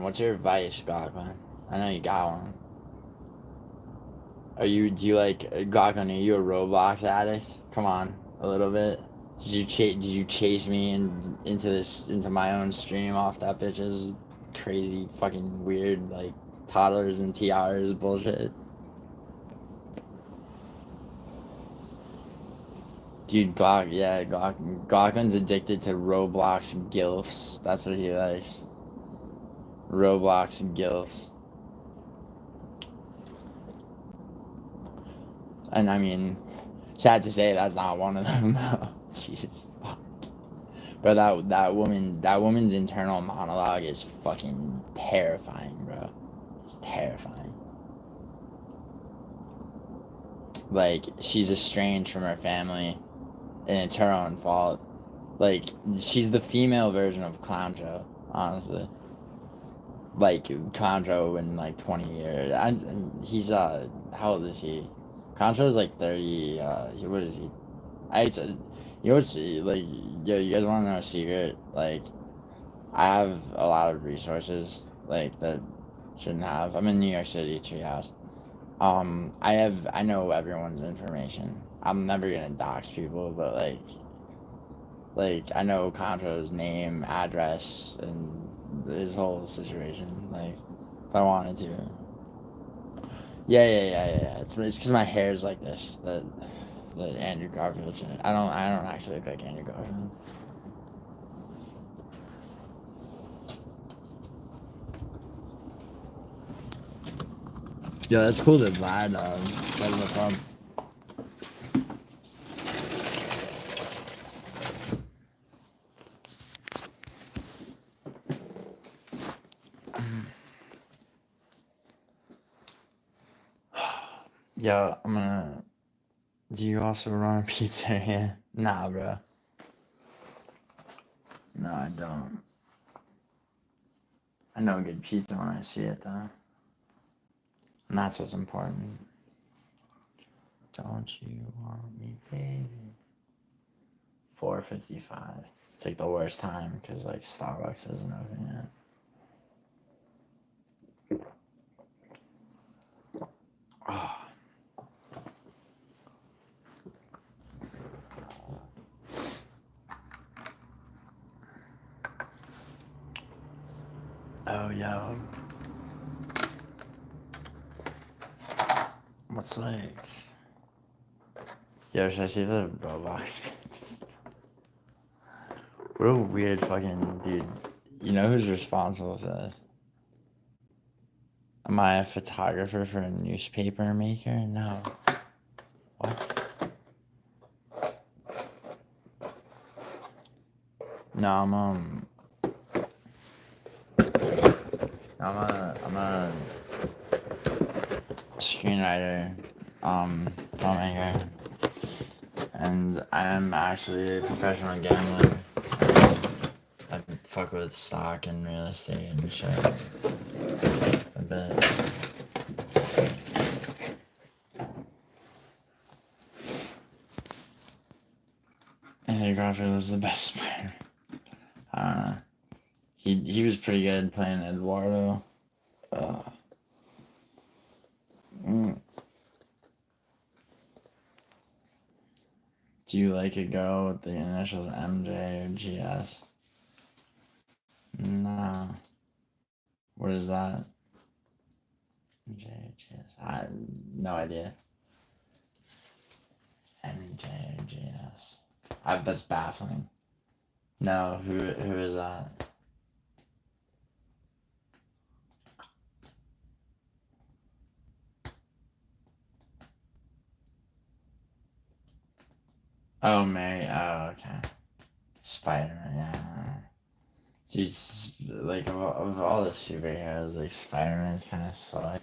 what's your advice, Glaucon? I know you got one. Do you like, Glaucon, are you a Roblox addict? Come on, a little bit. Did you chase me into my own stream off that bitch's crazy fucking weird like toddlers and tiaras bullshit? Dude, Glaucon's addicted to Roblox gilfs. That's what he likes. Roblox gilfs. And I mean, sad to say, that's not one of them. Jesus fuck. Bro, that woman's internal monologue is fucking terrifying, bro. It's terrifying. Like, she's estranged from her family, and it's her own fault. Like, she's the female version of Clownjo, honestly. Like, Clownjo in like 20 years. He's how old is he? Clownjo's like 30. What is he? You know what's, like, yo, you guys want to know a secret? Like, I have a lot of resources, like, that shouldn't have. I'm in New York City, Treehouse. I know everyone's information. I'm never gonna dox people, but, like, I know Contro's name, address, and his whole situation, like, if I wanted to. Yeah. It's because my hair's like this, the Andrew Garfield shit. I don't actually look like Andrew Garfield. Yo, that's cool that Vlad said what's up. Yo, do you also run a pizzeria? Nah, bro. No, I don't. I know good pizza when I see it, though. And that's what's important. Don't you want me, baby? 4:55. It's like the worst time, because, like, Starbucks isn't open yet. Oh. Oh, yo. What's like... Yo, should I see the Roblox? What a weird fucking... Dude, you know who's responsible for this? Am I a photographer for a newspaper maker? No. What? No, I'm a screenwriter, filmmaker, and I am actually a professional gambler. I fuck with stock and real estate and shit. I bet. Andy Crawford was the best player. I don't know. He was pretty good playing Eduardo. Do you like a girl with the initials MJ or GS? No. What is that? MJ or GS? I have no idea. MJ or GS? That's baffling. No, who is that? Oh, Mary. Oh, okay. Spider-Man, yeah. Dude, like, of all the superheroes, like, Spider-Man's kind of slow.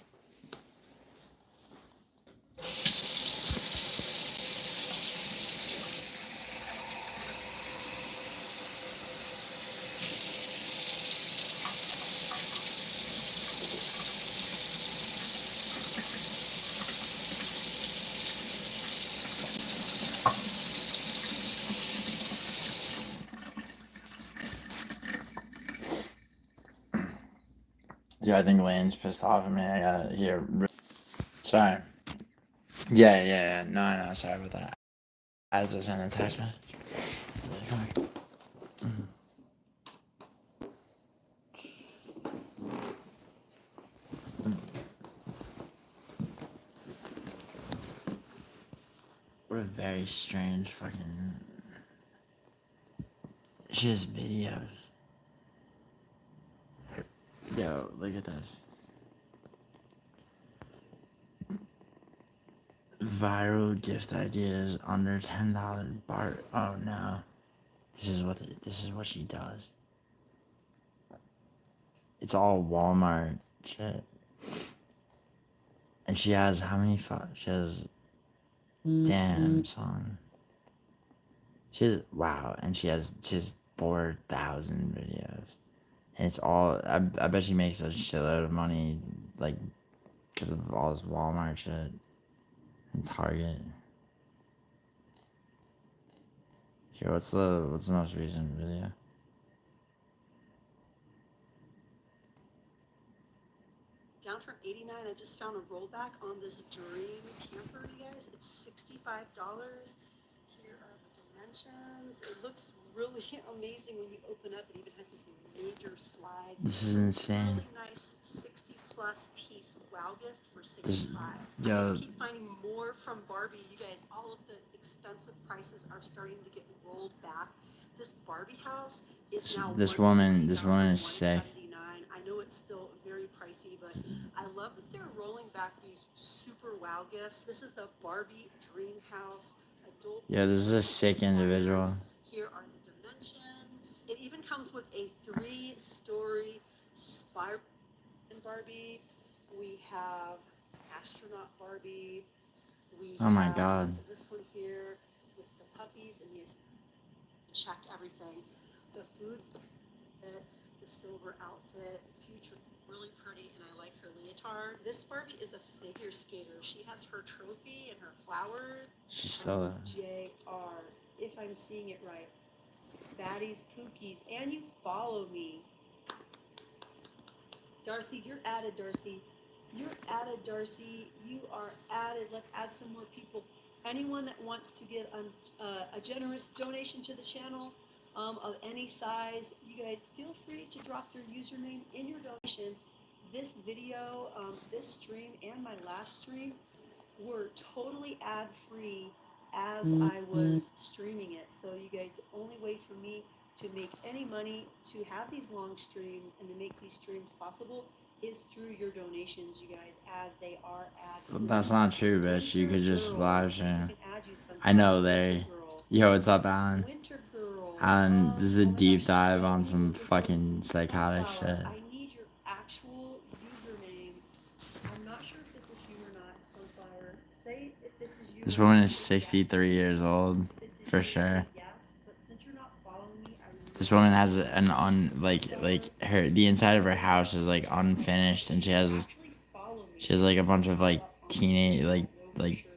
Yeah, I think Lane's pissed off at me. I gotta hear. Sorry. Yeah. No, sorry about that. I had to send a text message. What a very strange fucking. She has videos. Yo, look at this. Viral gift ideas under $10 bar. Oh no, this is what she does. It's all Walmart shit. And she has how many? She has. Damn son. Wow, and she has 4,000 videos, and it's all. I bet she makes a shitload of money, like, because of all this Walmart shit and Target. Here, what's the most recent video? Down from 89, I just found a rollback on this Dream camper, you guys. It's $65. Here are the dimensions. It looks really amazing when you open up. It even has this major slide. This is insane. Really nice 60-plus piece wow gift for $65. Yo. I just keep finding more from Barbie, you guys. All of the expensive prices are starting to get rolled back. This Barbie house is now This woman is sick. I know it's still very pricey, but I love that they're rolling back these super wow gifts. This is the Barbie Dream House adult. Yeah, this is a sick individual. Here are the dimensions. It even comes with a 3-story spiral Barbie. We have astronaut Barbie. Oh my God. This one here with the puppies and these. Check everything. The food, the silver outfit, future, really pretty, and I like her leotard. This Barbie is a figure skater. She has her trophy and her flowers. She's still JR, if I'm seeing it right. Baddies, Pookies, and you follow me. Darcy, you're added, Darcy. You're added, Darcy. You are added. Let's add some more people. Anyone that wants to get a generous donation to the channel of any size, you guys feel free to drop your username in your donation. This video, this stream, and my last stream were totally ad-free as I was streaming it. So you guys, the only way for me to make any money, to have these long streams, and to make these streams possible is through your donations, you guys, as they are ad-free. That's not true, bitch. You could just live stream. I know they. Yo, what's up, Alan? Alan, this is a deep dive on some fucking psychotic shit. I need your actual username. I'm not sure if this is you or not, Sunflower. Say if this is you. This woman is 63 years old, for sure. Yes, but since you're not following This woman has the inside of her house is like unfinished, and she has like a bunch of like teenage like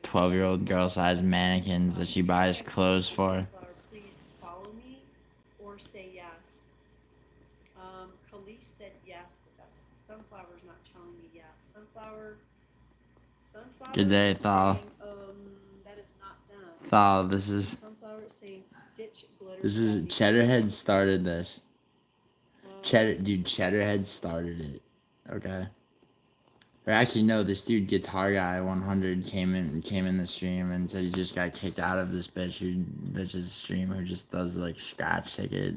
12-year-old girl-sized mannequins that she buys clothes for. Please follow me or say yes. Khalees said yes, but that's Sunflower's not telling me yes. Sunflower. Good day, Thal. That is not them. Thal, this is Sunflower is saying Stitch glitter. Cheddarhead started this. Cheddarhead started it. Okay. Or actually, no. This dude, Guitar Guy 100, came in the stream and said he just got kicked out of this bitch's stream who just does like scratch ticket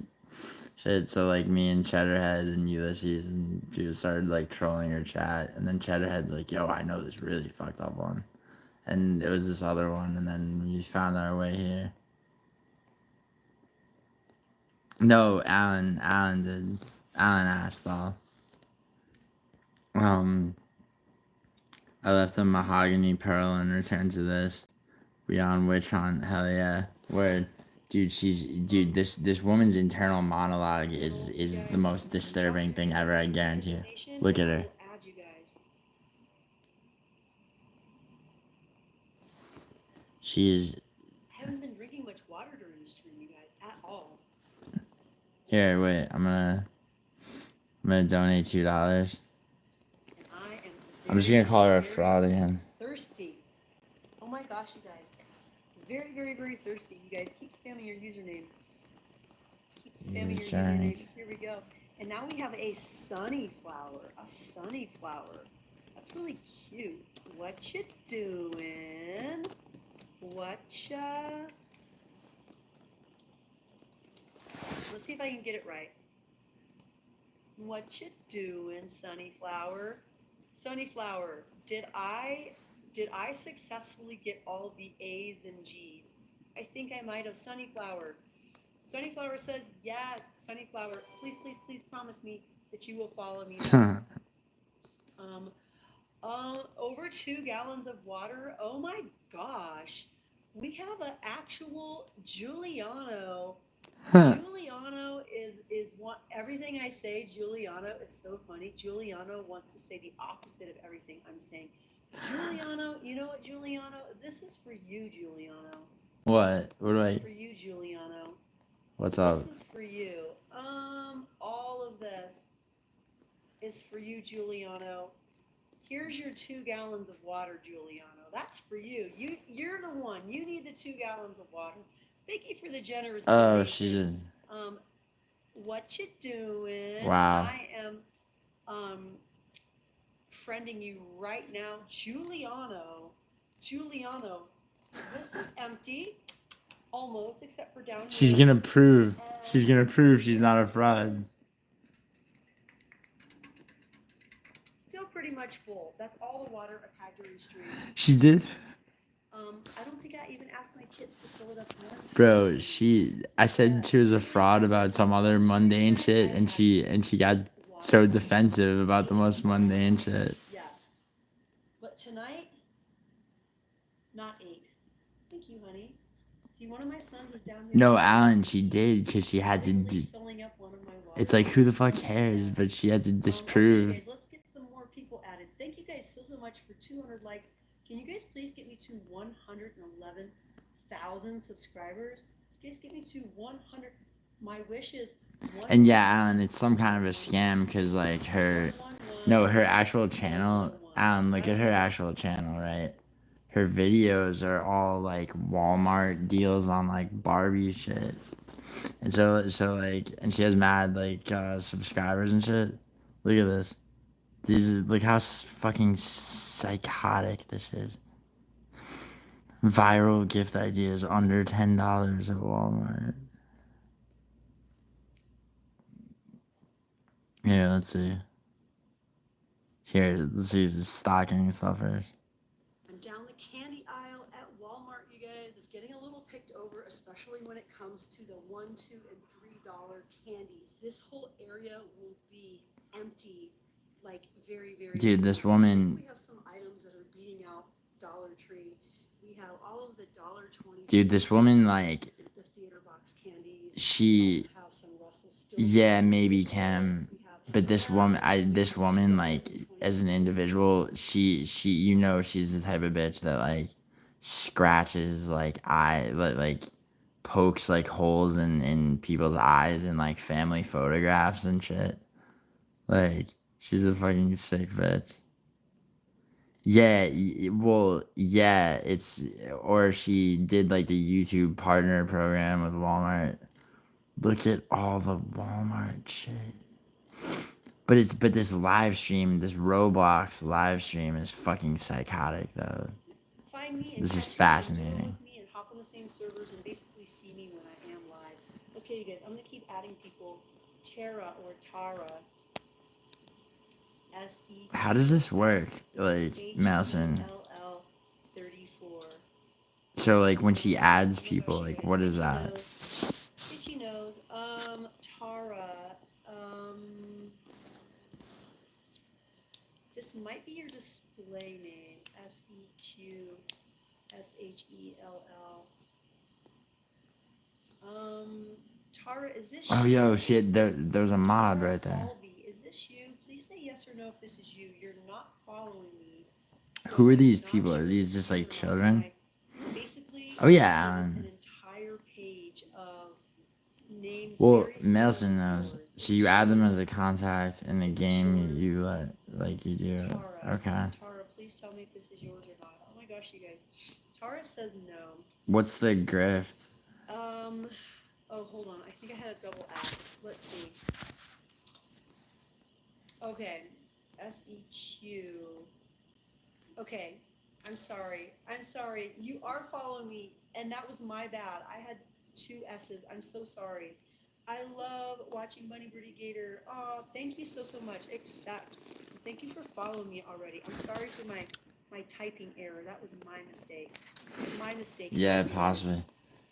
shit. So like me and Cheddarhead and Ulysses and people started like trolling her chat, and then Cheddarhead's like, "Yo, I know this really fucked up one," and it was this other one, and then we found our way here. No, Alan did. Alan asked though. I left a mahogany pearl in return to this. We on witch hunt, hell yeah. Word. Dude, this woman's internal monologue is the most disturbing thing ever, I guarantee you. Look at her. She's I haven't been drinking much water during the stream, you guys, at all. Here, wait, I'm gonna donate $2. I'm just gonna call her a fraud again. Thirsty. Oh my gosh, you guys. Very, very, very thirsty. You guys keep spamming your username. Keep spamming your username. Here we go. And now we have a sunnyflower. A sunnyflower. That's really cute. What you doing? Whatcha? Let's see if I can get it right. What you doing, sunnyflower? Sunnyflower, did I successfully get all the A's and G's? I think I might have. Sunnyflower. Sunnyflower says yes. Sunnyflower, please, please, please promise me that you will follow me. Over 2 gallons of water. Oh my gosh. We have an actual Giuliano. Giuliano is one. Everything I say, Giuliano is so funny. Giuliano wants to say the opposite of everything I'm saying. Giuliano, you know what, Giuliano? This is for you, Giuliano. What? This is for you, Giuliano. What's up? This is for you. All of this is for you, Giuliano. Here's your 2 gallons of water, Giuliano. That's for you. You're the one. You need the 2 gallons of water. Thank you for the generous donation. Oh, she did. What you doing? Wow. I am friending you right now. Giuliano, this is empty. Almost, except for down here. She's gonna prove she's not a fraud. Still pretty much full. That's all the water I've had during stream. She did? I don't think I even asked my kids to fill it up more. Bro, I said she was a fraud about some other mundane shit, and she got so defensive about the most mundane shit. Yes. But tonight, not 8. Thank you, honey. See, one of my sons is down here. No, Alan, she did, because she had to filling up one of my water. It's like, who the fuck cares? But she had to disprove. Okay, guys, let's get some more people added. Thank you guys so much for 200 likes. Can you guys please get me to 111,000 subscribers? You guys get me to 100. My wish is. And yeah, Alan, it's some kind of a scam because like her actual channel. Alan, look at her actual channel, right? Her videos are all like Walmart deals on like Barbie shit, and so like, and she has mad like subscribers and shit. Look at this. Look how fucking psychotic this is. Viral gift ideas under $10 at Walmart. Here, let's see. Here, let's see the stocking stuffers. I'm down the candy aisle at Walmart, you guys. It's getting a little picked over, especially when it comes to the $1, $2, and $3 candies. This whole area will be empty. Like very, very. Dude, this woman. We have some items that are beating out Dollar Tree. We have all of the $1.20. Dude, this woman like. The theater box she, yeah, maybe Cam, but this woman, like, as an individual, she, you know, she's the type of bitch that, like, scratches, like, like, pokes, like, holes in people's eyes in, like, family photographs and shit. Like, she's a fucking sick bitch. Yeah, well, yeah, or she did, like, the YouTube partner program with Walmart. Look at all the Walmart shit. But this live stream, this Roblox live stream is fucking psychotic though. Find me and This is catch me and join fascinating. with me and hop on the same servers and basically see me when I am live. Okay, you guys, I'm gonna keep adding people. Tara or Tara. S-E. How does this work? Like, Madison. HELL 34. So, like, when she adds people, like, what is that? Itchy nose. Tara. This might be your display name. SEQSHELL. Tara, is this Oh, you? yo, shit, there's a mod right there. Is this you? Please say yes or no if this is you. You're not following me. Who are these people? Are these just, like, children? Oh, yeah. An entire page of names. Well, Melson knows. So you add them as a contact in the game you like you do. Okay. Tara, please tell me if this is yours or not. Oh my gosh, you guys. Tara says no. What's the grift? Oh, hold on. I think I had a double S. Let's see. Okay. SEQ. Okay. I'm sorry. You are following me, and that was my bad. I had 2 S's. I'm so sorry. I love watching Bunny Birdie Gator. Oh, thank you so much. Except, thank you for following me already. I'm sorry for my typing error. That was my mistake. My mistake. Yeah, possibly.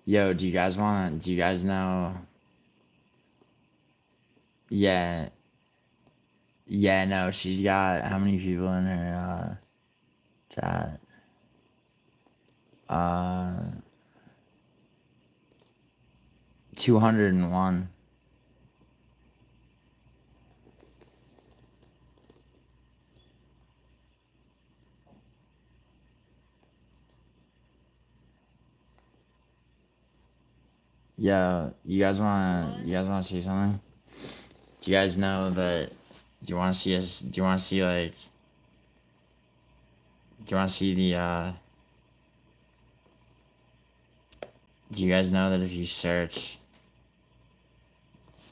Yo, do you guys know? Yeah. Yeah, no, she's got how many people in her chat? 201. Yeah, you guys wanna see something? Do you guys know that? Do you wanna see us? Do you wanna see like? Do you wanna see the? Do you guys know that if you search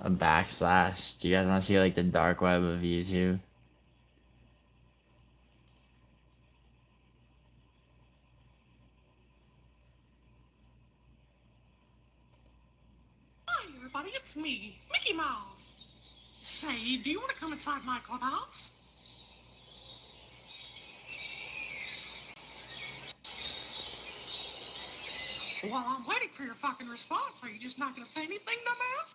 a backslash, do you guys wanna see like the dark web of YouTube? Hi everybody, it's me, Mickey Mouse. Say, do you want to come inside my clubhouse? While I'm waiting for your fucking response, are you just not gonna say anything, dumbass?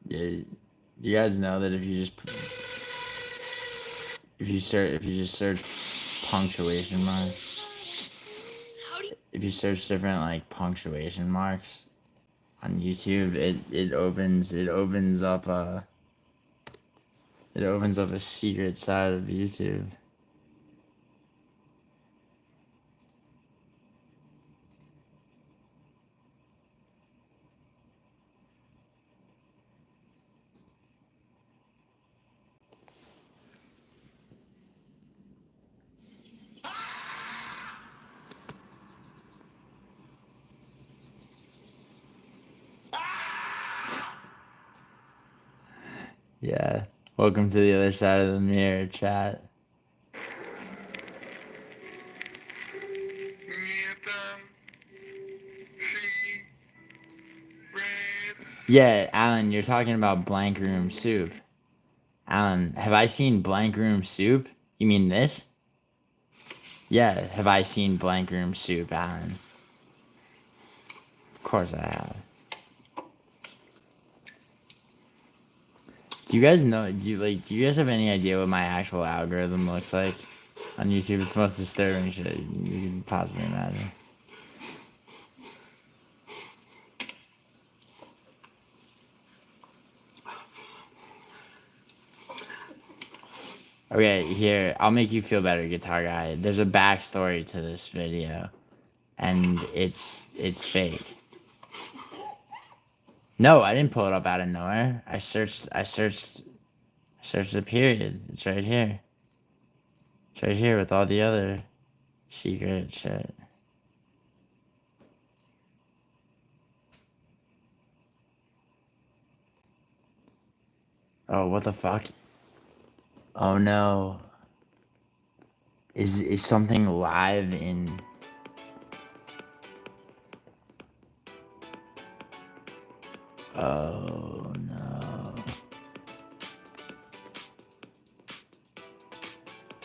Yeah. Do you guys know that if you just search punctuation marks, if you search different like punctuation marks on YouTube, it opens up a secret side of YouTube. Yeah. Welcome to the other side of the mirror, chat. Yeah, Alan, you're talking about Blank Room Soup. Alan, have I seen Blank Room Soup? You mean this? Yeah, have I seen Blank Room Soup, Alan? Of course I have. Do you guys know? Do you guys have any idea what my actual algorithm looks like on YouTube? It's the most disturbing shit you can possibly imagine. Okay, here, I'll make you feel better, guitar guy. There's a backstory to this video, and it's fake. No, I didn't pull it up out of nowhere. I searched the period. It's right here. It's right here with all the other secret shit. Oh, what the fuck? Oh no. Is something live in... Oh no.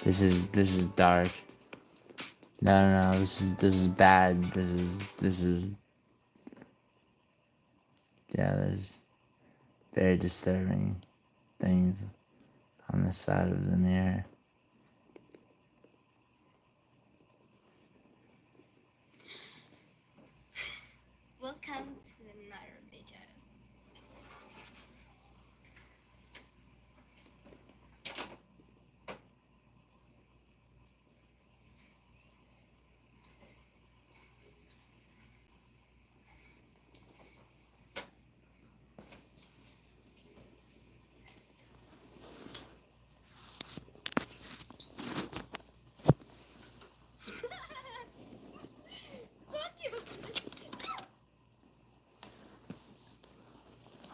This is dark. No, this is bad. This is yeah, there's very disturbing things on the side of the mirror. Welcome to another video.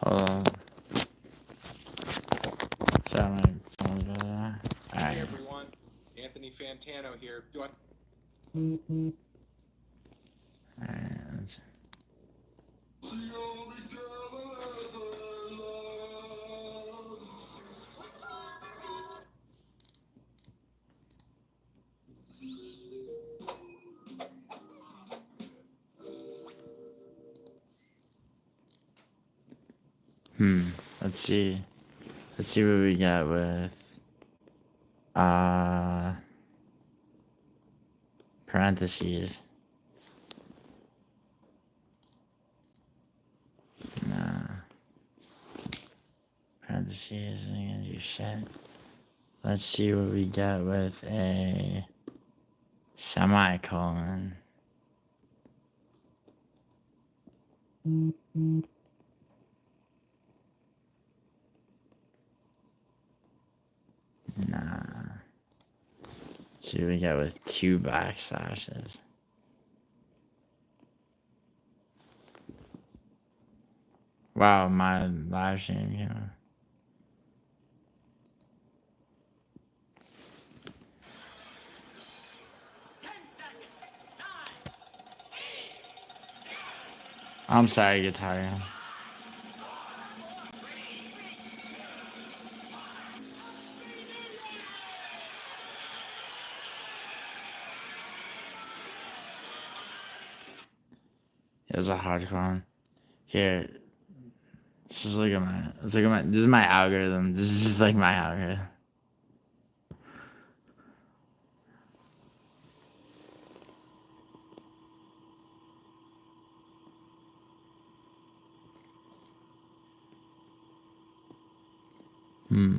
Hold on. Sorry, my phone goes there. Alright. Hey everyone, Anthony Fantano here. Do I? Alright, let's... Let's see. Let's see what we got with parentheses. Nah. Parentheses ain't gonna do shit. Let's see what we got with a semicolon. Nah. Let's see what we got with 2 backslashes. Wow, my live stream camera. I'm sorry, guitar. It was a hardcore one. Here. Let's just look at my, this is my algorithm. This is just like my algorithm. Hmm.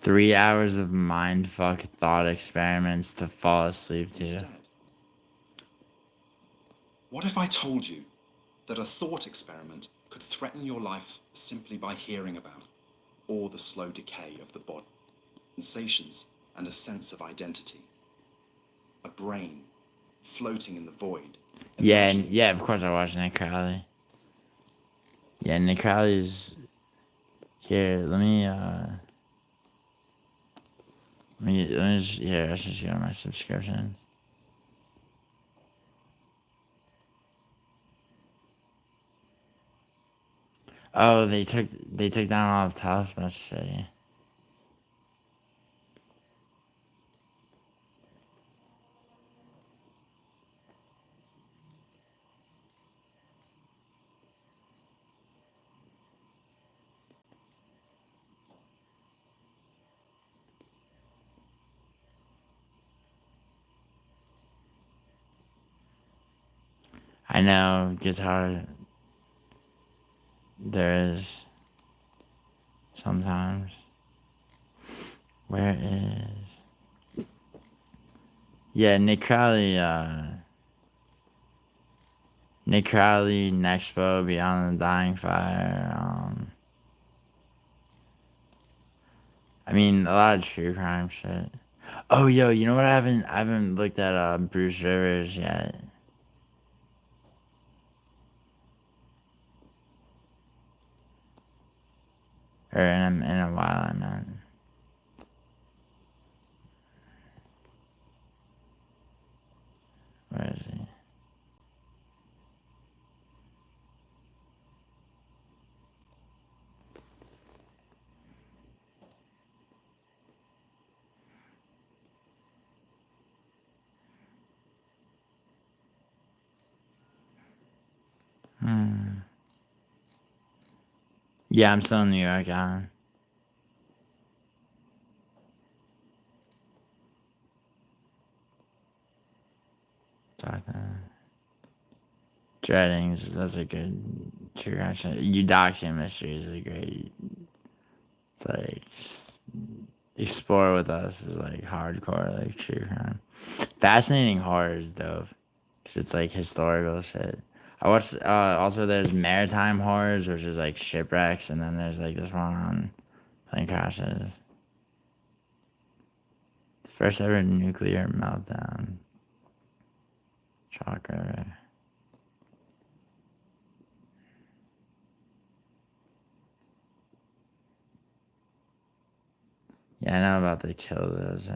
3 hours of mindfuck thought experiments to fall asleep to. Instead, what if I told you that a thought experiment could threaten your life simply by hearing about, or the slow decay of the body, sensations and a sense of identity, a brain floating in the void? Yeah, and yeah, of course I watched Nick Crowley. Yeah, Nick Crowley's here. Let me just, here, I should go on my subscription. Oh, they took down all of Tough. That's shitty. I know guitar. There is sometimes. Where is? Yeah, Nick Crowley. Nick Crowley, Nexpo, Beyond the Dying Fire. I mean, a lot of true crime shit. Oh, yo, you know what? I haven't looked at Bruce Rivers yet. Or in a while, I meant. Where is he? Yeah, I'm still in New York, Alan. Dreadings, that's a good true crime show. Eudoxia Mystery is a great. It's like explore with us is like hardcore, like true crime. Fascinating horror is dope because it's like historical shit. I watched. Also, there's maritime horrors, which is like shipwrecks, and then there's like this one on plane crashes. The first ever nuclear meltdown. Shocker. Yeah, I know about the kill those.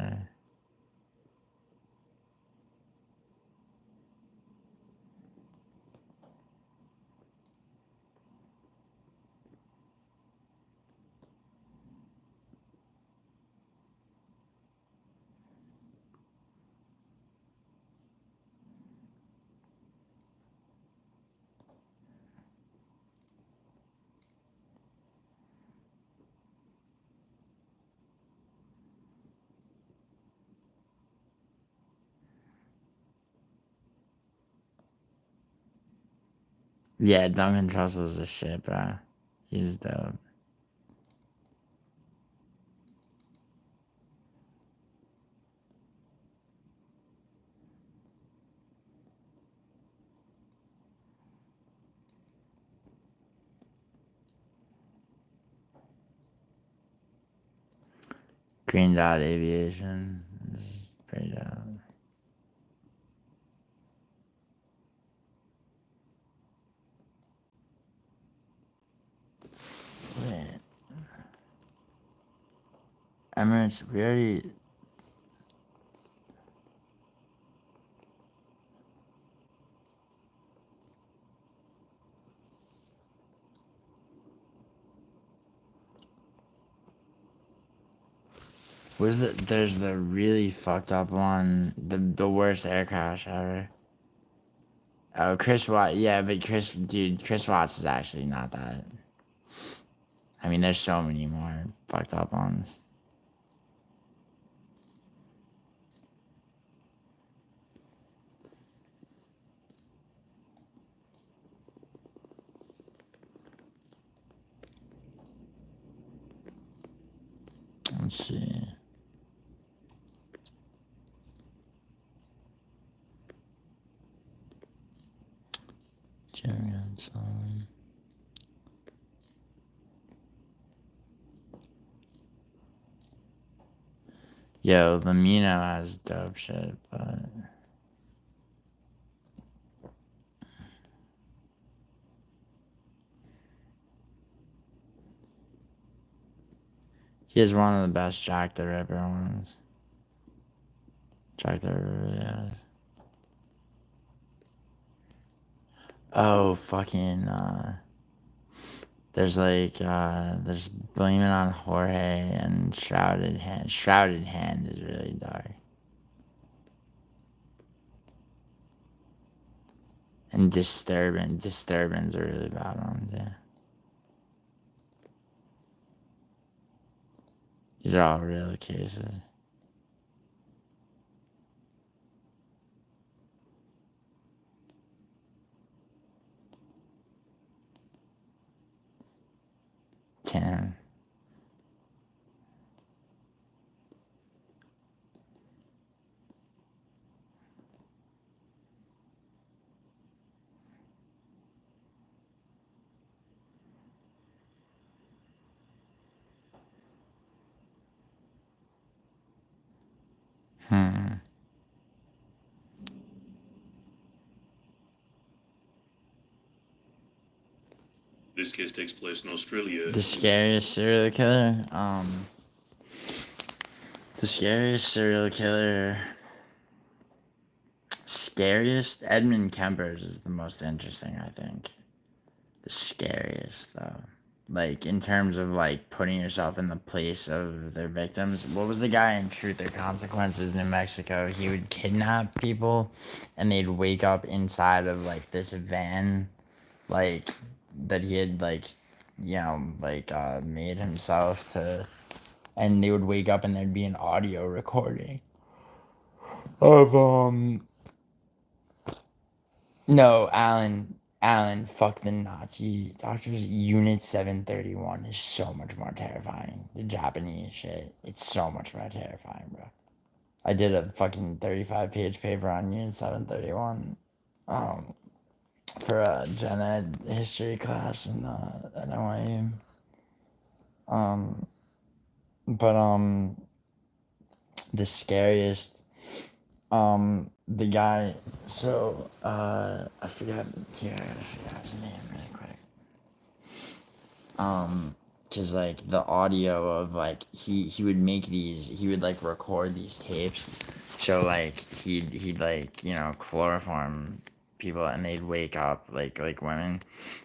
Yeah, Duncan Trussell's the shit, bro. He's dope. Green Dot Aviation is pretty dope. Wait. Emirates, we already. There's the really fucked up one, the worst air crash ever. Oh, Chris Watts. Yeah, but Chris Watts is actually not that. I mean, there's so many more fucked up ones. Let's see. Jerry Hanson. Yo, Lamino has dope shit, but he has one of the best Jack the Ripper ones. Jack the Ripper really has. Oh, fucking there's Blaming on Jorge and Shrouded Hand. Shrouded Hand is really dark. And Disturbance are really bad ones, yeah. These are all real cases. Tim. This case takes place in Australia. The scariest serial killer? The scariest serial killer... Scariest? Edmund Kemper's is the most interesting, I think. The scariest, though. Like, in terms of, like, putting yourself in the place of their victims. What was the guy in Truth or Consequences, New Mexico? He would kidnap people, and they'd wake up inside of, like, this van, like, that he had, like, you know, like, made himself to... And they would wake up, and there'd be an audio recording of, No, Alan, fuck the Nazi doctors. Unit 731 is so much more terrifying. The Japanese shit, it's so much more terrifying, bro. I did a fucking 35-page paper on Unit 731, for a gen ed history class in at NYU. But the scariest, the guy, so, I forgot, here, I gotta figure out his name really quick. Cause like the audio of like, he would make these, he would like record these tapes, so like, he'd like, you know, chloroform people, and they'd wake up, like women,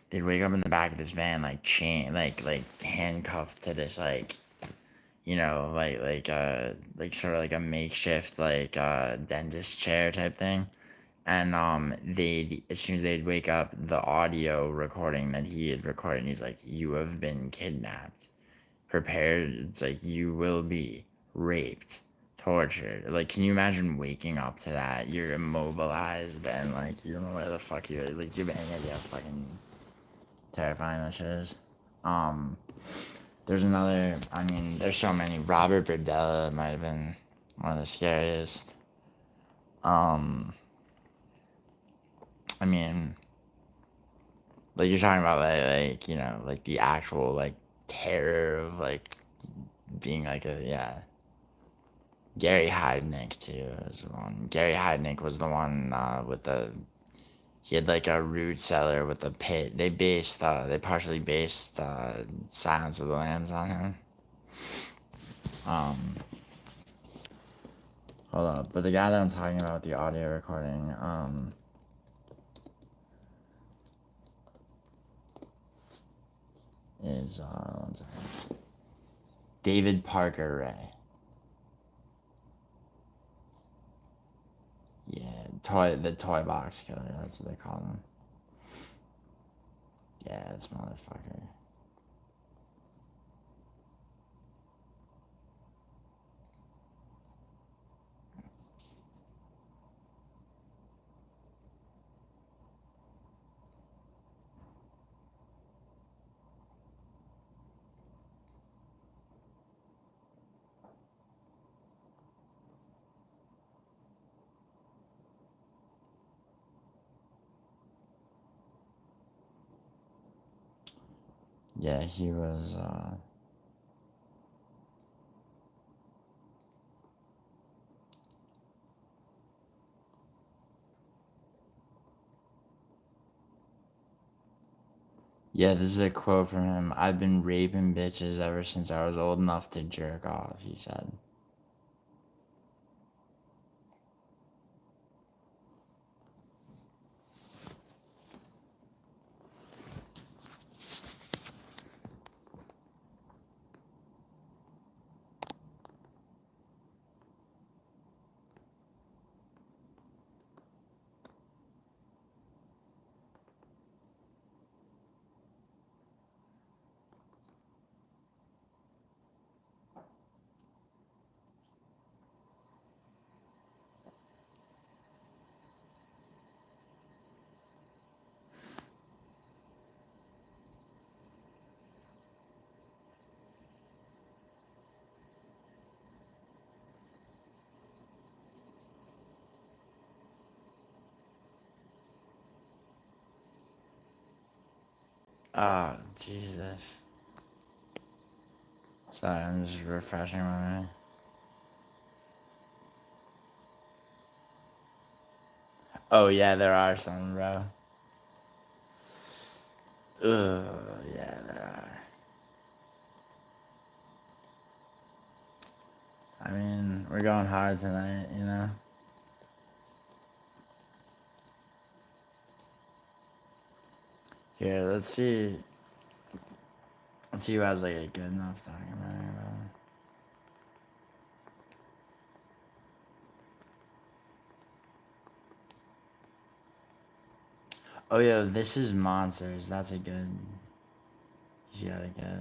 they'd wake up in the back of this van, like chain, like handcuffed to this, like, you know, like sort of like a makeshift, like, dentist chair type thing. And they'd, as soon as they'd wake up, the audio recording that he had recorded, he's like, "You have been kidnapped. Prepared." It's like, "You will be raped, tortured." Like, can you imagine waking up to that? You're immobilized, and like, you don't know where the fuck you're, like, you have any idea how fucking terrifying that shit is. There's another, I mean, there's so many. Robert Berdella might have been one of the scariest. I mean, like, you're talking about, like, you know, like, the actual, like, terror of, like, being, like, a, yeah. Gary Heidnik, too, was the one. Gary Heidnik was the one, with the, he had, like, a root cellar with a pit. They partially based, Silence of the Lambs on him. Hold up, but the guy that I'm talking about with the audio recording, is, one second. David Parker Ray. Yeah, the toy box killer, that's what they call him. Yeah, this motherfucker. Yeah, he was, yeah, this is a quote from him. "I've been raping bitches ever since I was old enough to jerk off," he said. Oh, Jesus. Sorry, I'm just refreshing my memory. Oh, yeah, there are some, bro. Ugh, yeah, there are. I mean, we're going hard tonight, you know? Here, let's see. Let's see who has like a good enough documentary, bro. Oh, yeah, This Is Monsters. That's a good. He's got a good.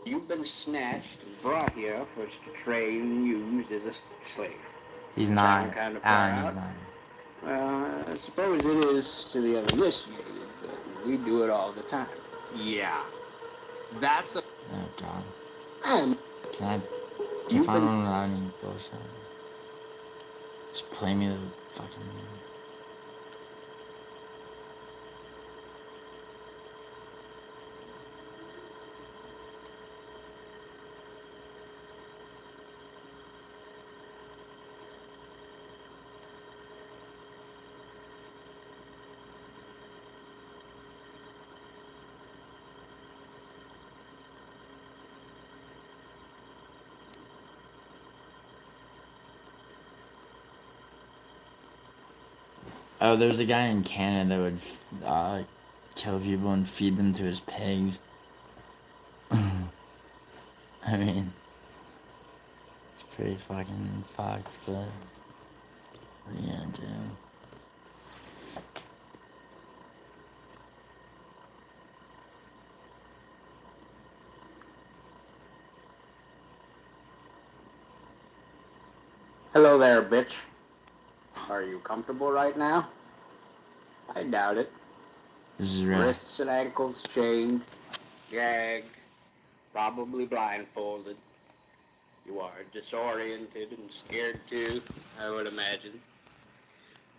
You've been snatched and brought here for us to trade and use as a slave. He's not. Kind of Alan, he's not. Well, I suppose it is to the uninitiated, but we do it all the time. Yeah. That's a... Oh, God. And Can I find one without any bullshit? Just play me the fucking. Oh, there's a guy in Canada that would kill people and feed them to his pigs. I mean, it's pretty fucking fucked, but what are you gonna do? hello there, bitch. Are you comfortable right now? I doubt it. This is real. Wrists and ankles chained, gagged, probably blindfolded. You are disoriented and scared too, I would imagine.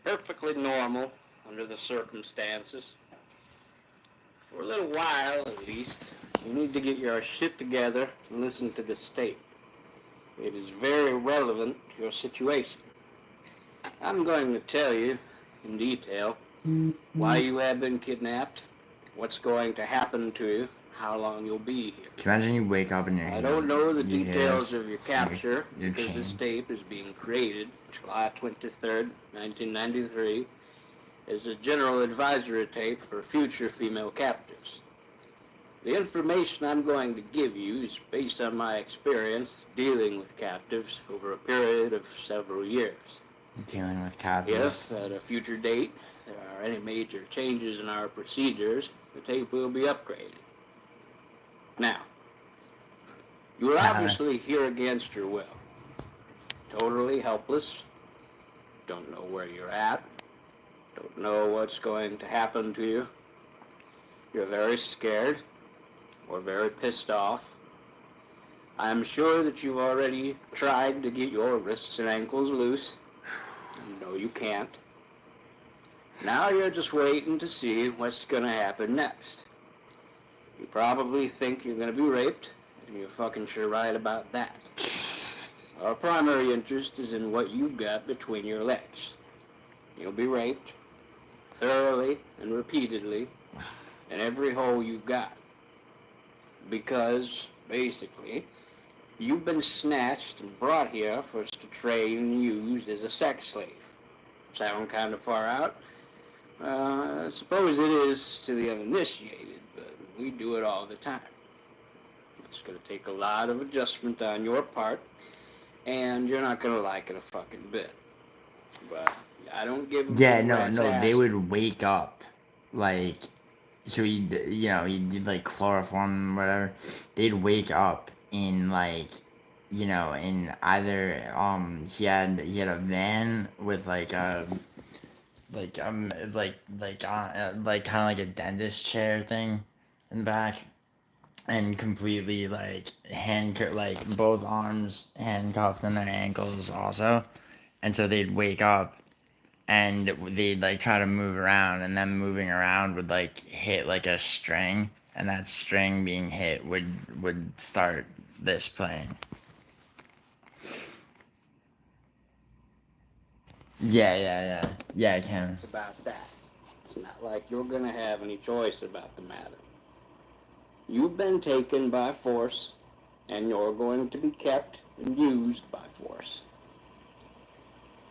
Perfectly normal under the circumstances. For a little while, at least, you need to get your shit together and listen to this tape. It is very relevant to your situation. I'm going to tell you in detail why you have been kidnapped, what's going to happen to you, how long you'll be here. Can you imagine you wake up and you're I don't know the you hear details this, of your capture you're because this chained. tape is being created July 23rd, 1993 as a general advisory tape for future female captives. The information I'm going to give you is based on my experience dealing with captives over a period of several years. Dealing with captives. If at a future date there are any major changes in our procedures, the tape will be upgraded. Now, you are obviously here against your will. Totally helpless. Don't know where you're at. Don't know what's going to happen to you. You're very scared or very pissed off. I'm sure that you've already tried to get your wrists and ankles loose. No, you can't. Now you're just waiting to see what's going to happen next. You probably think you're going to be raped, and you're fucking sure right about that. Our primary interest is in what you've got between your legs. You'll be raped, thoroughly and repeatedly, in every hole you've got. Because, basically, you've been snatched and brought here for us to train and use as a sex slave. Sound kind of far out? I suppose it is to the uninitiated, but we do it all the time. It's going to take a lot of adjustment on your part, and you're not going to like it a fucking bit. But I don't give a They would wake up, like, so he did like chloroform and whatever. They'd wake up in like, in either he had a van with like a like like kind of like a dentist chair thing in the back, and completely like like both arms handcuffed on their ankles also, and so they'd wake up and they'd like try to move around, and then moving around would like hit like a string, and that string being hit would start this playing. Yeah, I can. It's about that. It's not like you're going to have any choice about the matter. You've been taken by force, and you're going to be kept and used by force.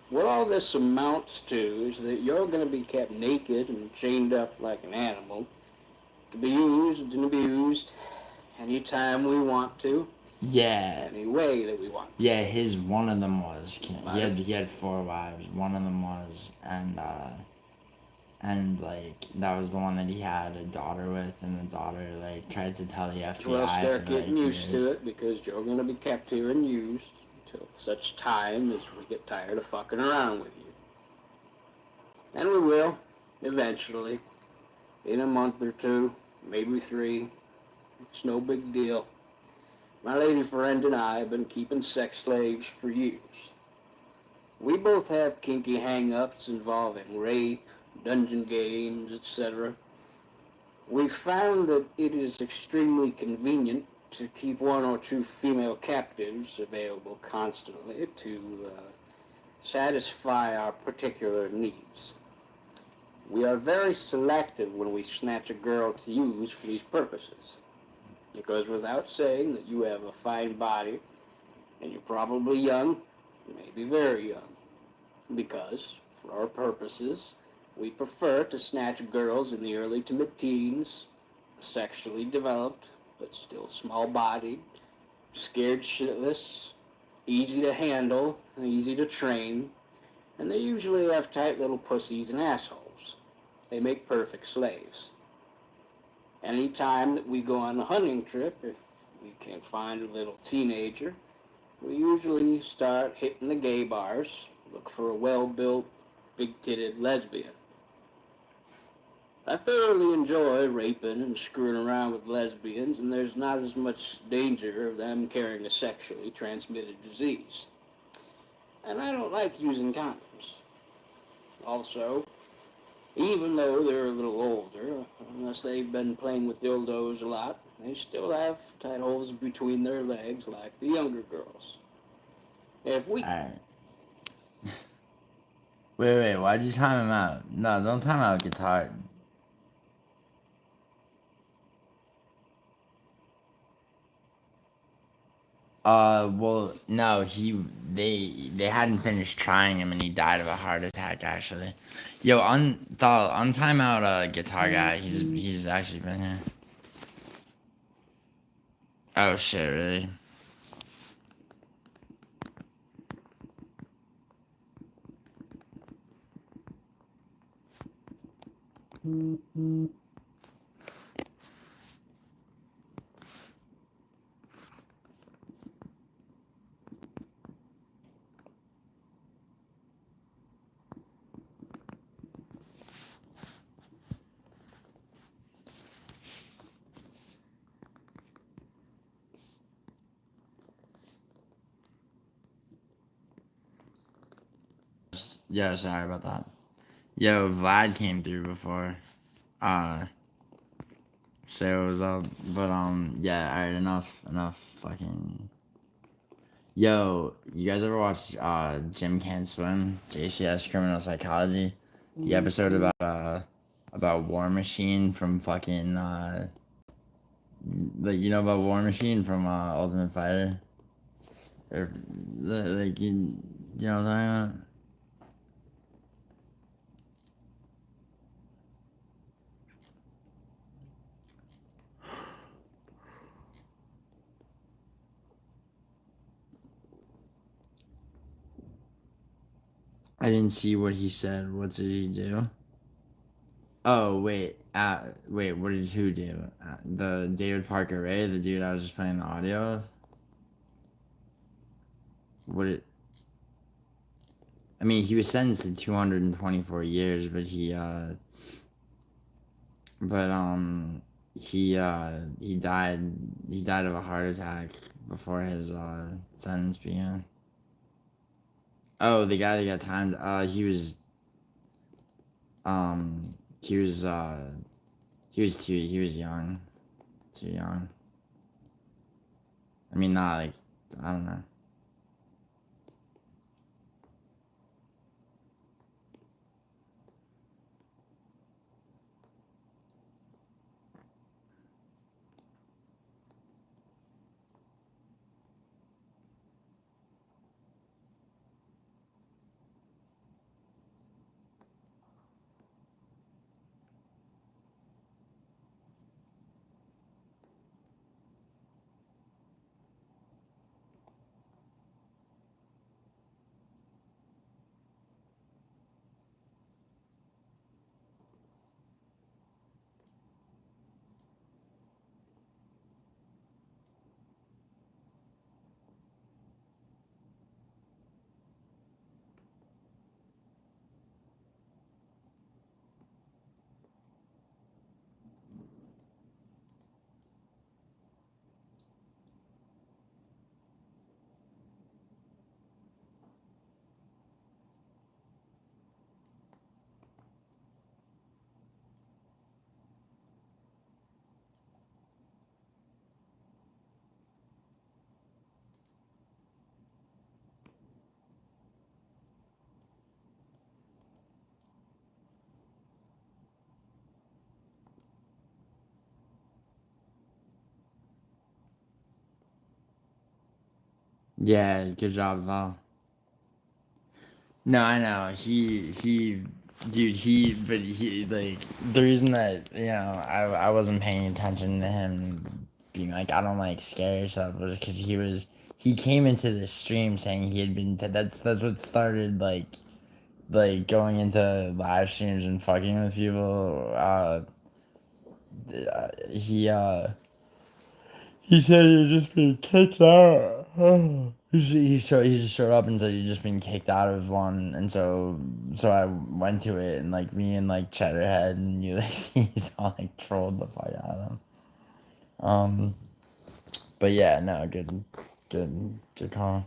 What all this amounts to is that you're going to be kept naked and chained up like an animal, to be used and abused anytime we want to, Yeah. any way that we want. Yeah, one of them was he had 4 wives. One of them was, and like that was the one that he had a daughter with, and the daughter like tried to tell the FBI Well, start for getting like used years. to it, because you're going to be kept here and used until such time as we get tired of fucking around with you. And we will, eventually, in a month or 2, maybe 3. It's no big deal. My lady friend and I have been keeping sex slaves for years. We both have kinky hang-ups involving rape, dungeon games, etc. We found that it is extremely convenient to keep 1 or 2 female captives available constantly to satisfy our particular needs. We are very selective when we snatch a girl to use for these purposes. It goes without saying that you have a fine body, and you're probably young, maybe very young, because, for our purposes, we prefer to snatch girls in the early to mid-teens, sexually developed, but still small-bodied, scared shitless, easy to handle, and easy to train, and they usually have tight little pussies and assholes. They make perfect slaves. Any time that we go on a hunting trip, if we can find a little teenager, we usually start hitting the gay bars, look for a well-built, big-titted lesbian. I thoroughly enjoy raping and screwing around with lesbians, and there's not as much danger of them carrying a sexually transmitted disease. And I don't like using condoms. Also, even though they're a little older, unless they've been playing with dildos a lot, they still have tight holes between their legs like the younger girls. If we... Alright. Wait, why'd you time him out? No, don't time out guitar. Well, no, they hadn't finished trying him, and he died of a heart attack, actually. Yo, on time out, guitar guy, he's actually been here. Oh shit, really? Yo, sorry about that. Yo, Vlad came through before. So it was up, but yeah, alright, enough fucking. Yo, you guys ever watch Jim Can't Swim, JCS Criminal Psychology? The episode about War Machine from fucking like, you know about War Machine from Ultimate Fighter? Or like you know what I'm talking about? I didn't see what he said. What did he do? Oh wait, what did who do? The David Parker Ray, the dude I was just playing the audio of. What it? I mean, he was sentenced to 224 years, but he died of a heart attack before his sentence began. Oh, the guy that got timed, he was young. Too young. I mean, not like, I don't know. Yeah, good job, Val. No, I know. Like, the reason that, I wasn't paying attention to him being like, I don't like scary stuff was because he came into this stream saying he had been, that's what started, like going into live streams and fucking with people. He, He said he had just been kicked out. He just showed up and said he'd just been kicked out of one, and so I went to it, and like me and like Cheddarhead and Ulysses all like trolled the fuck out of him. But yeah, no, good call.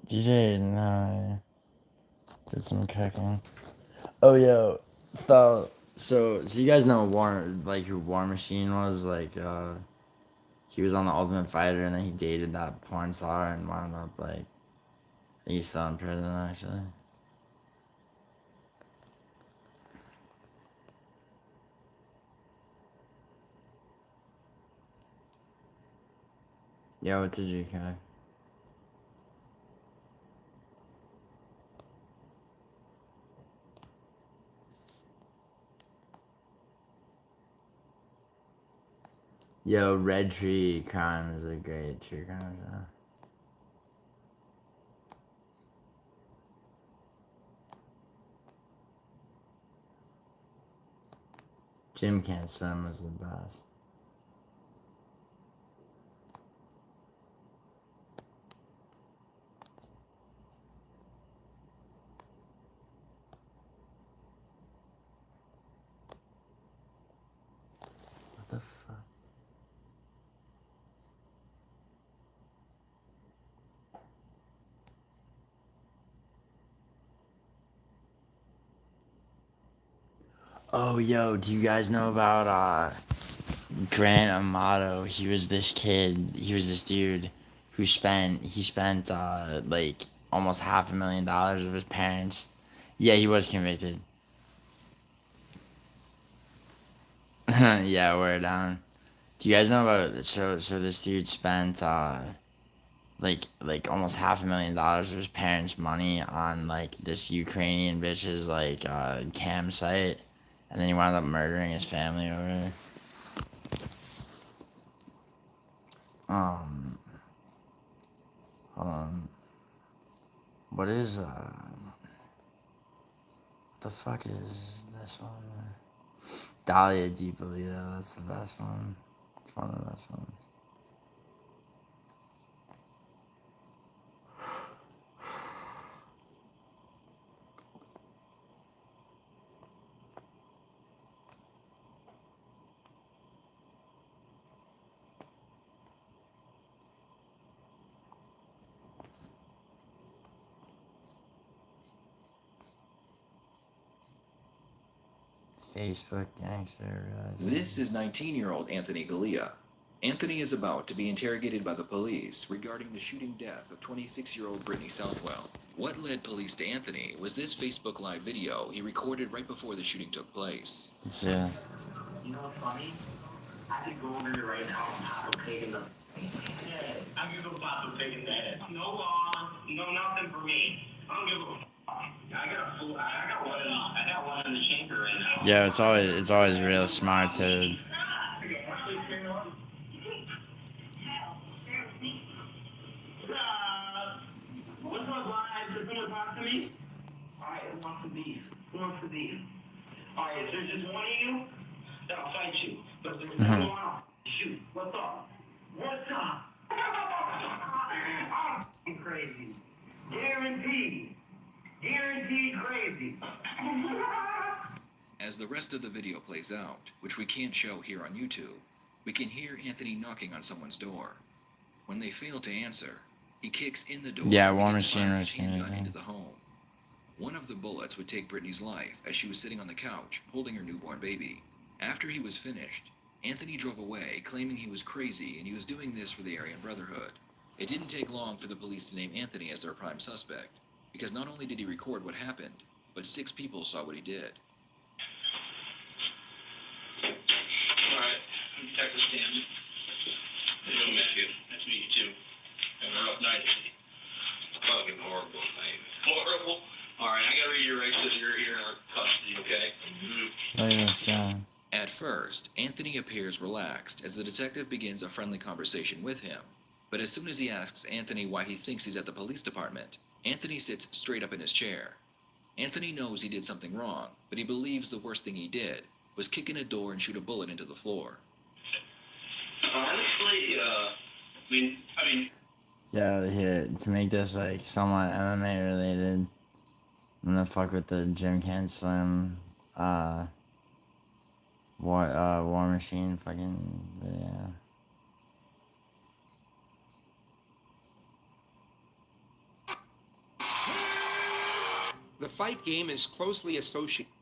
DJ and I did some cooking. Oh, yo, so you guys know who War Machine was? Like, he was on the Ultimate Fighter, and then he dated that porn star and wound up, like, he's still in prison, actually. Yo, what's a GK? Yo, Red Tree Crime is a great true crime show. Jim Can't Swim was the best. What the fuck? Oh, yo, do you guys know about Grant Amato? He was this dude who spent like almost $500,000 of his parents. Yeah, he was convicted. Yeah, we're down. Do you guys know about so this dude spent like almost $500,000 of his parents' money on like this Ukrainian bitch's like campsite, and then he wound up murdering his family over it. Hold on. What is the fuck is this one? Dahlia DiPolito, that's the best one. It's one of the best ones. Facebook gangster. This is 19-year-old Anthony Galea. Anthony is about to be interrogated by the police regarding the shooting death of 26-year-old Brittany Southwell. What led police to Anthony was this Facebook Live video he recorded right before the shooting took place. Yeah. You know what's funny? I could go over there right now and pop a pig in the head. I'm gonna go pop a pig in the head. No, nothing for me. I don't give a fuck. I got one in the chamber right now. Yeah, it's always real smart to. What's up, guys? Does someone talk to me? Alright, who wants the beef? Who wants the beef? Alright, if there's just one of you, then I'll fight you. But if there's no one, I'll shoot. What's up? What's up? I'm crazy. Guaranteed. Guaranteed crazy. As the rest of the video plays out, which we can't show here on YouTube, we can hear Anthony knocking on someone's door. When they fail to answer, he kicks in the door. Yeah, and War begins Machine firing his Rescue. handgun into the home. One of the bullets would take Brittany's life as she was sitting on the couch holding her newborn baby. After he was finished, Anthony drove away, claiming he was crazy and he was doing this for the Aryan Brotherhood. It didn't take long for the police to name Anthony as their prime suspect, because not only did he record what happened, but 6 people saw what he did. Alright, I'm Detective Stanley. How you doing, Matthew? Nice to meet you, too. Have a rough night. Fucking horrible, mate. Horrible? Alright, I gotta read your rights because you're here in our custody, okay? Look at this guy. At first, Anthony appears relaxed as the detective begins a friendly conversation with him. But as soon as he asks Anthony why he thinks he's at the police department, Anthony sits straight up in his chair. Anthony knows he did something wrong, but he believes the worst thing he did was kick in a door and shoot a bullet into the floor. Honestly, I mean... Yeah, here, to make this like somewhat MMA related, I'm gonna fuck with the Jim Can't Swim, War Machine fucking video. The fight game is closely associated.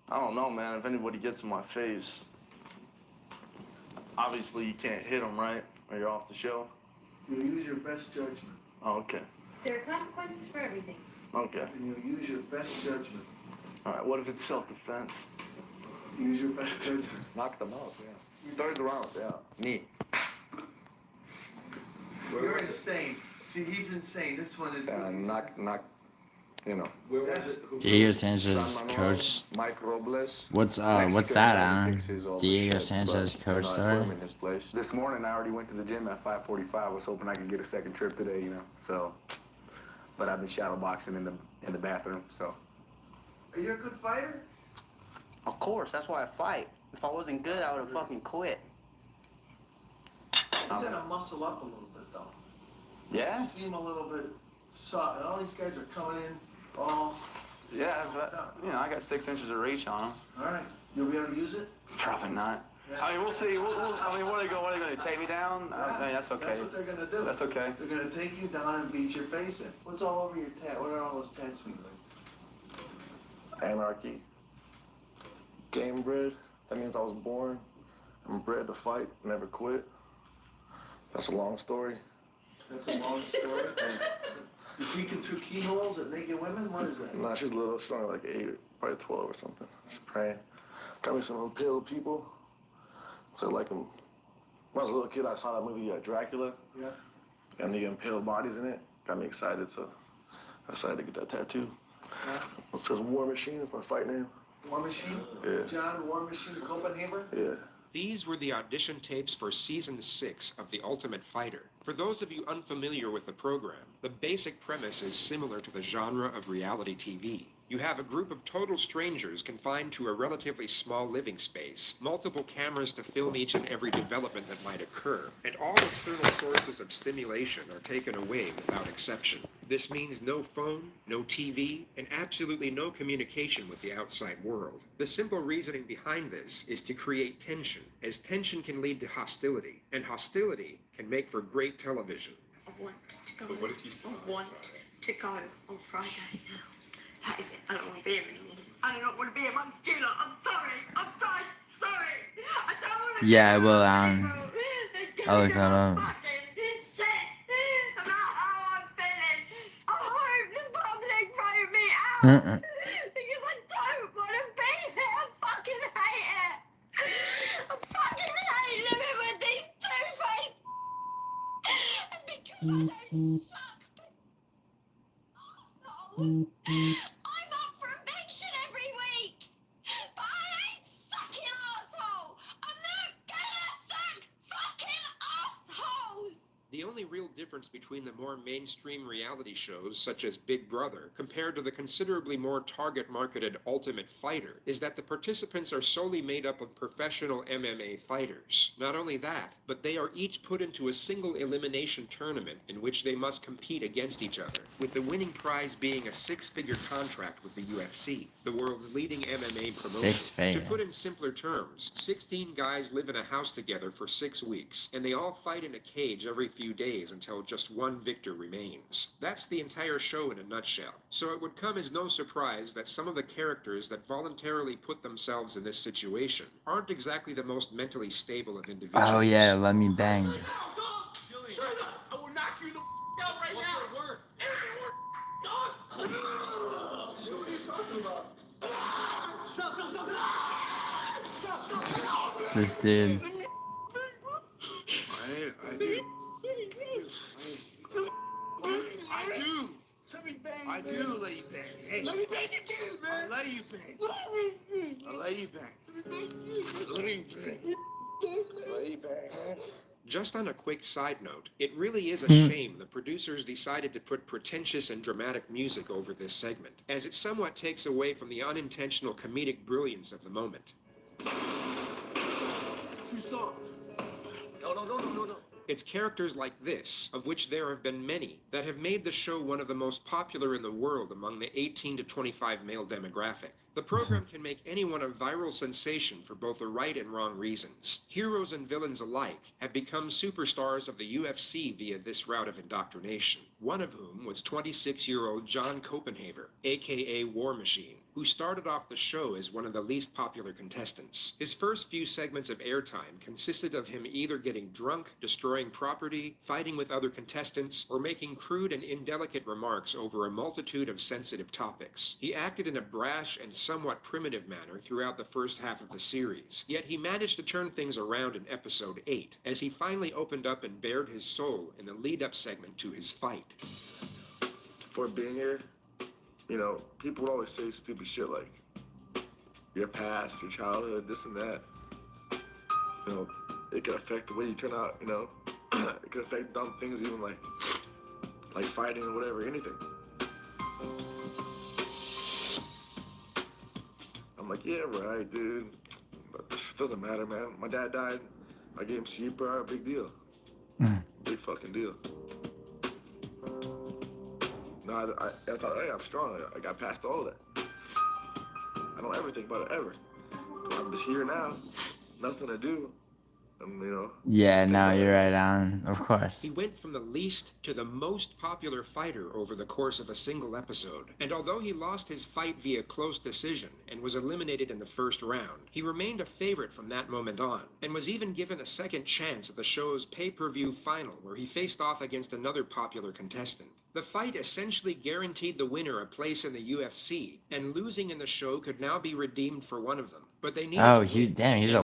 I don't know, man. If anybody gets in my face, obviously you can't hit them, right? Or you're off the show. You use your best judgment. Oh, okay. There are consequences for everything. Okay. And you use your best judgment. All right. What if it's self-defense? Use your best judgment. Knock them out. Yeah. Third round. Yeah. Me. You're insane. See, he's insane. This one is. Knock. You know. Where was it? Diego Sanchez coach. Mike Robles. What's that, Alan? Diego Sanchez coach story? This morning I already went to the gym at 5:45. I was hoping I could get a second trip today, you know. So, but I've been shadow boxing in the bathroom. So. Are you a good fighter? Of course, that's why I fight. If I wasn't good, I would have fucking quit. You gotta muscle up a little bit, though. Yeah. You seem a little bit soft. All these guys are coming in all. Yeah, but you know, I got 6 inches of reach on them. All right, you'll be able to use it. Probably not. Yeah. I mean, we'll see. I mean, what are they going to take me down? Yeah, I mean, that's okay. That's what they're gonna do. That's okay. They're gonna take you down and beat your face in. What's all over your tat? What are all those tats mean? Anarchy. Game bred. That means I was born. I'm bred to fight, never quit. That's a long story. That's a long story. You peeking through keyholes at naked women? What is that? Nah, she's little. She's only like 8, probably 12 or something. Just praying. Got me some impaled people. So like them. When I was a little kid, I saw that movie Dracula. Yeah. And the impaled bodies in it. Got me excited, so I decided to get that tattoo. Yeah. It says War Machine. It's my fight name. War Machine? Yeah. John War Machine Copenhagen? Yeah. These were the audition tapes for Season 6 of The Ultimate Fighter. For those of you unfamiliar with the program, the basic premise is similar to the genre of reality TV. You have a group of total strangers confined to a relatively small living space, multiple cameras to film each and every development that might occur, and all external sources of stimulation are taken away without exception. This means no phone, no TV, and absolutely no communication with the outside world. The simple reasoning behind this is to create tension, as tension can lead to hostility, and hostility can make for great television. I want to go. But what if you saw I want to go on Friday now. That is it. I don't want to be here anymore. I do not want to be amongst you lot. I'm sorry. Yeah, I will, Alan. I'll look that up. Uh-uh. Because I don't want to be there. I fucking hate it. I fucking hate living with these two-faced and because I don't suck assholes, I'm up for eviction every week. But I ain't sucking asshole. I'm not gonna suck fucking assholes. The only real difference between the more mainstream reality shows, such as Big Brother, compared to the considerably more target-marketed Ultimate Fighter, is that the participants are solely made up of professional MMA fighters. Not only that, but they are each put into a single elimination tournament in which they must compete against each other, with the winning prize being a six-figure contract with the UFC, the world's leading MMA promotion. Six-figure. To put in simpler terms, 16 guys live in a house together for 6 weeks, and they all fight in a cage every few days until just one victor remains. That's the entire show in a nutshell. So it would come as no surprise that some of the characters that voluntarily put themselves in this situation aren't exactly the most mentally stable of individuals. Oh yeah, let me bang. Straight up, I will knock you the out right now. What's your word? What are you talking about? Stop, stop, stop, stop! Stop. This dude. I do. I do. Let me bang. I do let you bang. Hey. Let me bang again, man. I let you bang. I let you bang. Let me bang. Let you bang. Just on a quick side note, it really is a shame the producers decided to put pretentious and dramatic music over this segment, as it somewhat takes away from the unintentional comedic brilliance of the moment. That's too soft. No. It's characters like this, of which there have been many, that have made the show one of the most popular in the world among the 18 to 25 male demographic. The program can make anyone a viral sensation for both the right and wrong reasons. Heroes and villains alike have become superstars of the UFC via this route of indoctrination, one of whom was 26-year-old John Copenhaver, aka War Machine, who started off the show as one of the least popular contestants. His first few segments of airtime consisted of him either getting drunk, destroying property, fighting with other contestants, or making crude and indelicate remarks over a multitude of sensitive topics. He acted in a brash and somewhat primitive manner throughout the first half of the series, yet he managed to turn things around in episode 8, as he finally opened up and bared his soul in the lead-up segment to his fight. For being here, you know, people would always say stupid shit like your past, your childhood, this and that. You know, it could affect the way you turn out, you know. It could affect dumb things, even like fighting or whatever, anything. I'm like, yeah, right, dude. But it doesn't matter, man. My dad died. I gave him CPR, big deal. Big fucking deal. No, I thought, hey, I'm strong. I got past all of that. I don't ever think about it, ever. I'm just here now. Nothing to do. You know. Yeah, no, you're right, Alan. Of course. He went from the least to the most popular fighter over the course of a single episode. And although he lost his fight via close decision and was eliminated in the first round, he remained a favorite from that moment on, and was even given a second chance at the show's pay-per-view final, where he faced off against another popular contestant. The fight essentially guaranteed the winner a place in the UFC, and losing in the show could now be redeemed for one of them. But they needed to win. Damn, he's a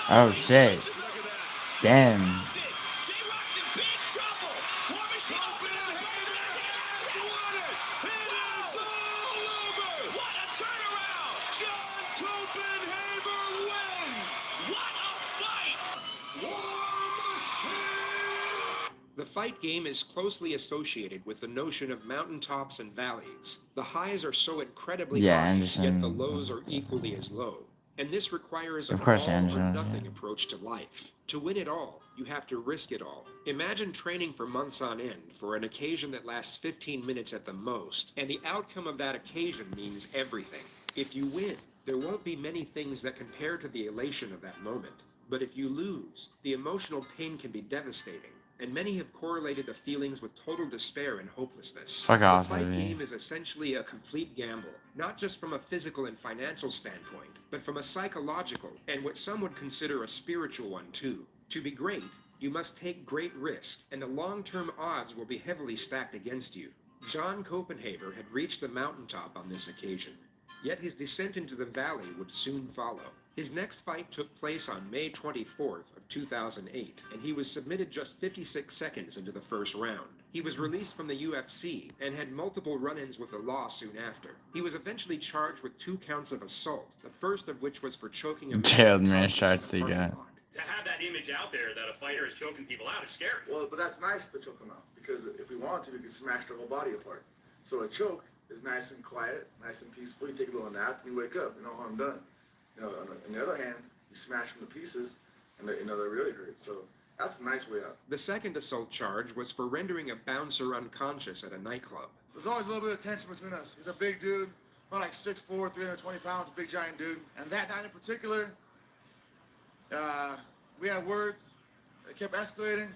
Oh shit. Damn. fight game is closely associated with the notion of mountaintops and valleys. The highs are so incredibly Yeah, high, Anderson yet the was lows are equally as low. And this requires Of an course all or Anderson was, nothing yeah. approach to life. To win it all, you have to risk it all. Imagine training for months on end for an occasion that lasts 15 minutes at the most, and the outcome of that occasion means everything. If you win, there won't be many things that compare to the elation of that moment. But if you lose, the emotional pain can be devastating, and many have correlated the feelings with total despair and hopelessness. Fuck off, The fight movie. game is essentially a complete gamble, not just from a physical and financial standpoint, but from a psychological and what some would consider a spiritual one too. To be great, you must take great risk, and the long-term odds will be heavily stacked against you. John Copenhaver had reached the mountaintop on this occasion, yet his descent into the valley would soon follow. His next fight took place on May 24th of 2008, and he was submitted just 56 seconds into the first round. He was released from the UFC and had multiple run-ins with the law soon after. He was eventually charged with 2 counts of assault, the first of which was for choking a man Jailed man unconscious shots in they the parking got. lot. To have that image out there that a fighter is choking people out is scary. Well, but that's nice to choke them out because if we want to, we can smash their whole body apart. So a choke is nice and quiet, nice and peaceful. You take a little nap, and you wake up. You know harm done. You know, on the other hand, you smash them to pieces, and they really hurt. So that's a nice way out. The second assault charge was for rendering a bouncer unconscious at a nightclub. There's always a little bit of tension between us. He's a big dude, about like 6'4", 320 pounds, big giant dude. And that night in particular, we had words. It kept escalating.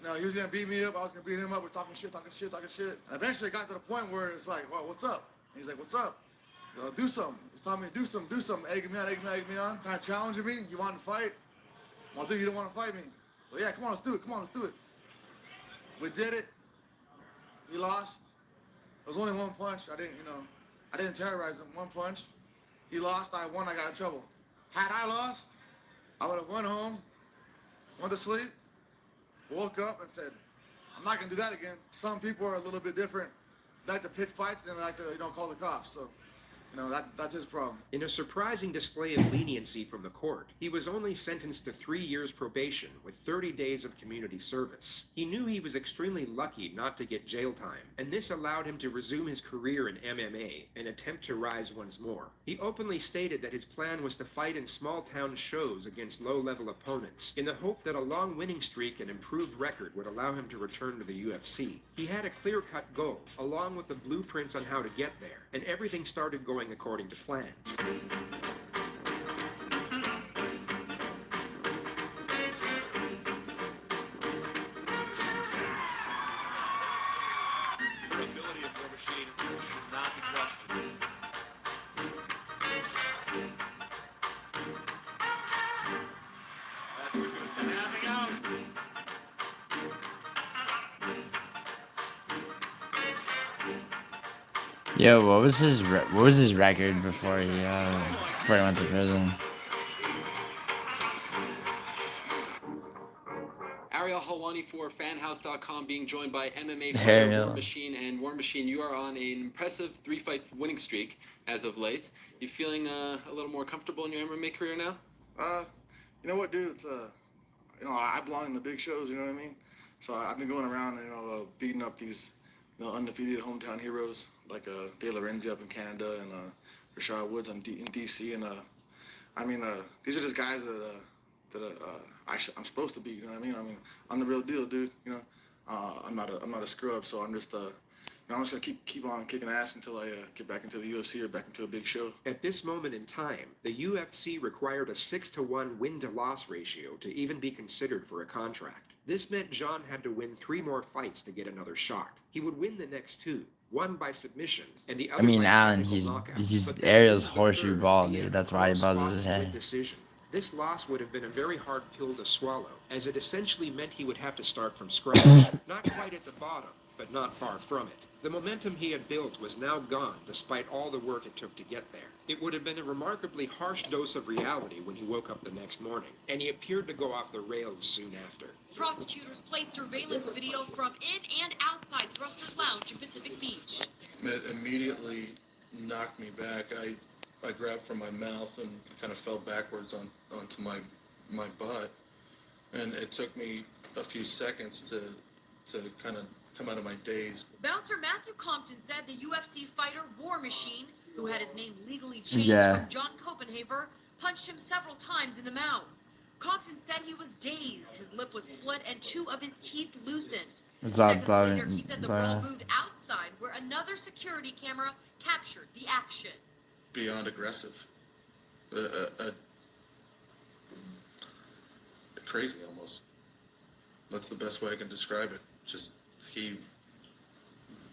You know, he was gonna beat me up. I was gonna beat him up. We're talking shit. And eventually, it got to the point where it's like, well, what's up? And he's like, what's up? You know, do something. He's telling me to do something. Egging me on. Kind of challenging me. You want to fight? Well, dude, you don't want to fight me. Well, yeah, come on, let's do it. We did it. He lost. It was only one punch. I didn't terrorize him. One punch. He lost. I won. I got in trouble. Had I lost, I would have went home, went to sleep, woke up and said, I'm not going to do that again. Some people are a little bit different. They like to pick fights and they like to, call the cops. So, that's his problem. In a surprising display of leniency from the court, he was only sentenced to 3 years probation with 30 days of community service. He knew he was extremely lucky not to get jail time, and this allowed him to resume his career in MMA and attempt to rise once more. He openly stated that his plan was to fight in small-town shows against low-level opponents, in the hope that a long winning streak and improved record would allow him to return to the UFC. He had a clear-cut goal, along with the blueprints on how to get there, and everything started going according to plan. The ability of War Machine should not be questioned. That's what's going to happen out. Yo, what was his record before he went to prison? Ariel Helwani for fanhouse.com, being joined by MMA fighter Ariel. War Machine. And War Machine, you are on an impressive 3-fight winning streak as of late. You feeling a little more comfortable in your MMA career now? You know what, dude? It's I belong in the big shows. You know what I mean? So I've been going around, beating up these, undefeated hometown heroes like De Lorenzi up in Canada and Rashad Woods in DC, and these are just guys that I'm supposed to be. You know what I mean? I'm the real deal, dude. I'm not a screw up, so I'm just I'm just gonna keep on kicking ass until I get back into the UFC or back into a big show. At this moment in time, the UFC required a 6-to-1 win-to-loss ratio to even be considered for a contract. This meant John had to win 3 more fights to get another shot. He would win the next 2, one by submission, and the other by Alan, technical knockout. he's But then Ariel's the horseshoe third ball, via dude. That's why he close buzzes his split head. decision. This loss would have been a very hard pill to swallow, as it essentially meant he would have to start from scratch. Not quite at the bottom, but not far from it. The momentum he had built was now gone, despite all the work it took to get there. It would have been a remarkably harsh dose of reality when he woke up the next morning, and he appeared to go off the rails soon after. Prosecutors played surveillance video from in and outside Thruster's Lounge in Pacific Beach. It immediately knocked me back. I grabbed from my mouth and kind of fell backwards onto my butt, and it took me a few seconds to to kind of come out of my daze. Bouncer Matthew Compton said the UFC fighter War Machine, who had his name legally changed from John Copenhaver, punched him several times in the mouth. Compton said he was dazed, his lip was split, and 2 of his teeth loosened. What's up, Seconds later, he said the brawl moved outside, where another security camera captured the action. Beyond aggressive. Crazy, almost. That's the best way I can describe it. Just, he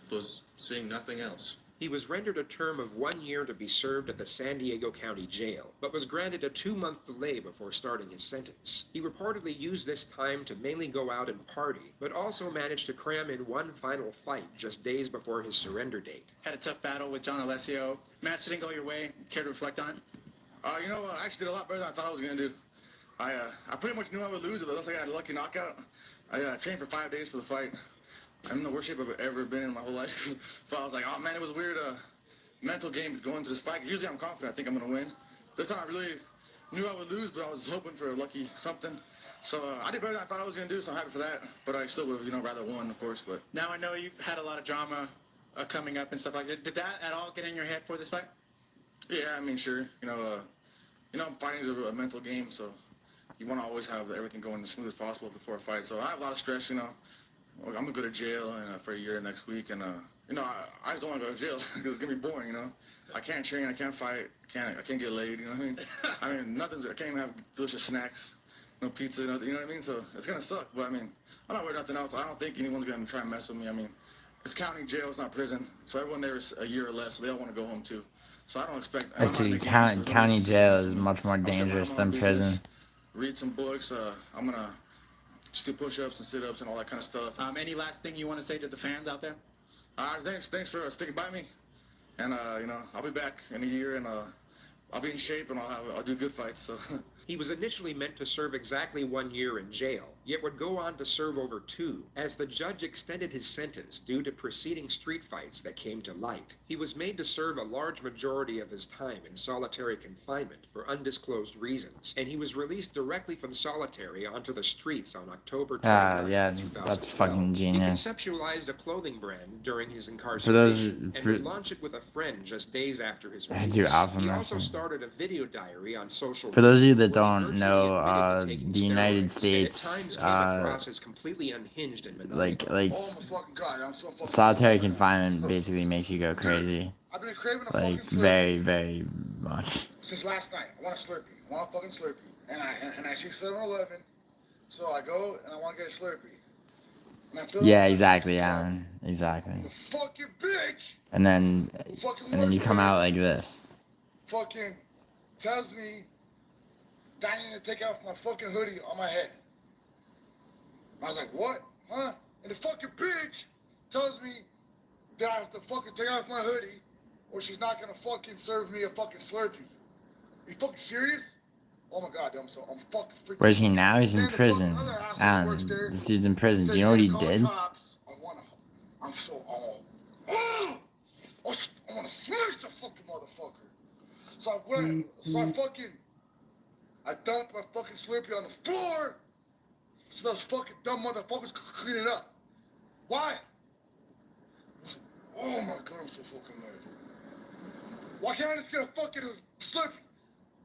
was seeing nothing else. He was rendered a term of 1 year to be served at the San Diego County Jail, but was granted a 2-month delay before starting his sentence. He reportedly used this time to mainly go out and party, but also managed to cram in one final fight just days before his surrender date. Had a tough battle with John Alessio. Match didn't go your way. Care to reflect on it? You know, I actually did a lot better than I thought I was going to do. I pretty much knew I would lose, but it looks like I had a lucky knockout. I trained for 5 days for the fight. I'm in the worst shape I've ever been in my whole life. So I was like, oh man, it was weird mental game going into this fight. Usually I'm confident, I think I'm going to win. This time I really knew I would lose, but I was hoping for a lucky something. So I did better than I thought I was going to do, so I'm happy for that. But I still would have, rather won, of course. But now I know you've had a lot of drama coming up and stuff like that. Did that at all get in your head for this fight? Yeah, I mean, sure. Fighting is a mental game, so you want to always have everything going as smooth as possible before a fight. So I have a lot of stress, I'm gonna go to jail for a year next week, and I just don't want to go to jail because it's gonna be boring. I can't train, I can't fight, I can't get laid. You know what I mean? I mean, nothing's. I can't even have delicious snacks, no pizza. You know what I mean? So it's gonna suck. But I mean, I'm not worried about nothing else. I don't think anyone's gonna try and mess with me. I mean, it's county jail, it's not prison. So everyone there is a year or less. So they all want to go home too. So I don't expect. Actually, county jail is much more dangerous than prison. Read some books. I'm gonna just do push-ups and sit-ups and all that kind of stuff. Any last thing you want to say to the fans out there? Thanks for sticking by me, and I'll be back in a year, and I'll be in shape, and I'll do good fights. So. He was initially meant to serve exactly 1 year in jail, yet would go on to serve over 2, as the judge extended his sentence due to preceding street fights that came to light. He was made to serve a large majority of his time in solitary confinement for undisclosed reasons, and he was released directly from solitary onto the streets on October 29, yeah, 2012. that's fucking genius. He conceptualized a clothing brand during his incarceration and would launch it with a friend just days after his release. Dude, He also started a video diary on social For those of you that media don't know, the United States, completely unhinged and like Oh my fucking God, I'm so fucking solitary confinement basically makes you go crazy. I've been craving a Like fucking Slurpee very, very much. since last night. I want a Slurpee. I want a fucking Slurpee. And I see 7-Eleven, so I go and I want to get a Slurpee. And I fill Yeah, up exactly, Alan. Exactly. the fucking bitch And then you come out like this. fucking tells me that I need to take off my fucking hoodie on my head. I was like, what? Huh? And the fucking bitch tells me that I have to fucking take off my hoodie or she's not gonna fucking serve me a fucking Slurpee. You fucking serious? Oh my God, I'm fucking freaking. Where's he now? He's in prison. Alan, this dude's in prison. Do you know what he did? I'm so I want to smash the fucking motherfucker. So I dumped my fucking Slurpee on the floor so those fucking dumb motherfuckers could clean it up. Why? Oh my God, I'm so fucking mad. Why can't I just get a fucking Slurpee?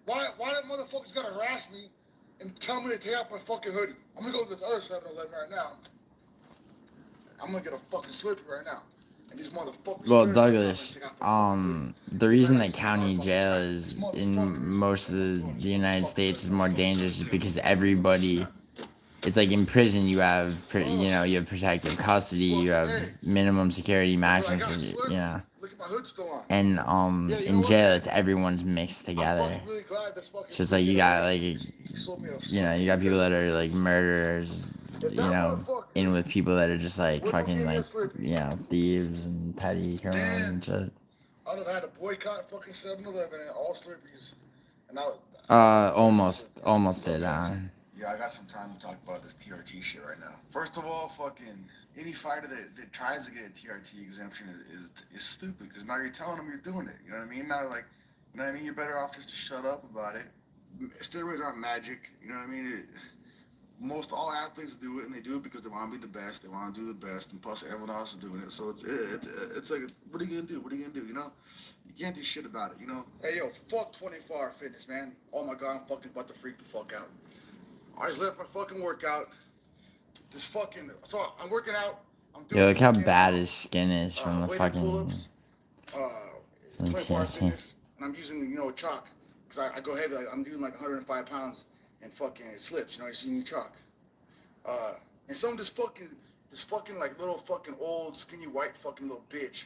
Why that motherfuckers gotta harass me and tell me to take out my fucking hoodie? I'm gonna go to this other 7-Eleven right now. I'm gonna get a fucking Slurpee right now. And these motherfuckers. Well, Douglas, the reason that county jail is in most of the United States is more dangerous is because everybody, it's like in prison you have, you have protective custody, you have minimum security, maximum security, and in jail it's everyone's mixed together. So it's like you got you got people that are like murderers, in with people that are just like fucking thieves and petty criminals and shit. I'd have had to boycott fucking 7-Eleven and all Slurpees. And Almost did. Yeah, I got some time to talk about this TRT shit right now. First of all, fucking any fighter that tries to get a TRT exemption is stupid because now you're telling them you're doing it. You know what I mean? Now you're better off just to shut up about it. Steroids aren't magic. You know what I mean? most all athletes do it, and they do it because they want to be the best. They want to do the best, and plus everyone else is doing it. So it's like, what are you gonna do? What are you gonna do? You know, you can't do shit about it. You know. Hey yo, fuck 24-hour fitness, man. Oh my god, I'm fucking about to freak the fuck out. I just left my fucking workout. So I'm working out. I'm doing Yo, look how fucking, bad his skin is from the weighted fucking pull-ups, from 24-hour TSC. fitness, and I'm using, you know, chalk, because I go heavy, like I'm doing like 105 pounds, and fucking it slips, you know, you see me chalk. And some this fucking like little fucking old skinny white fucking little bitch,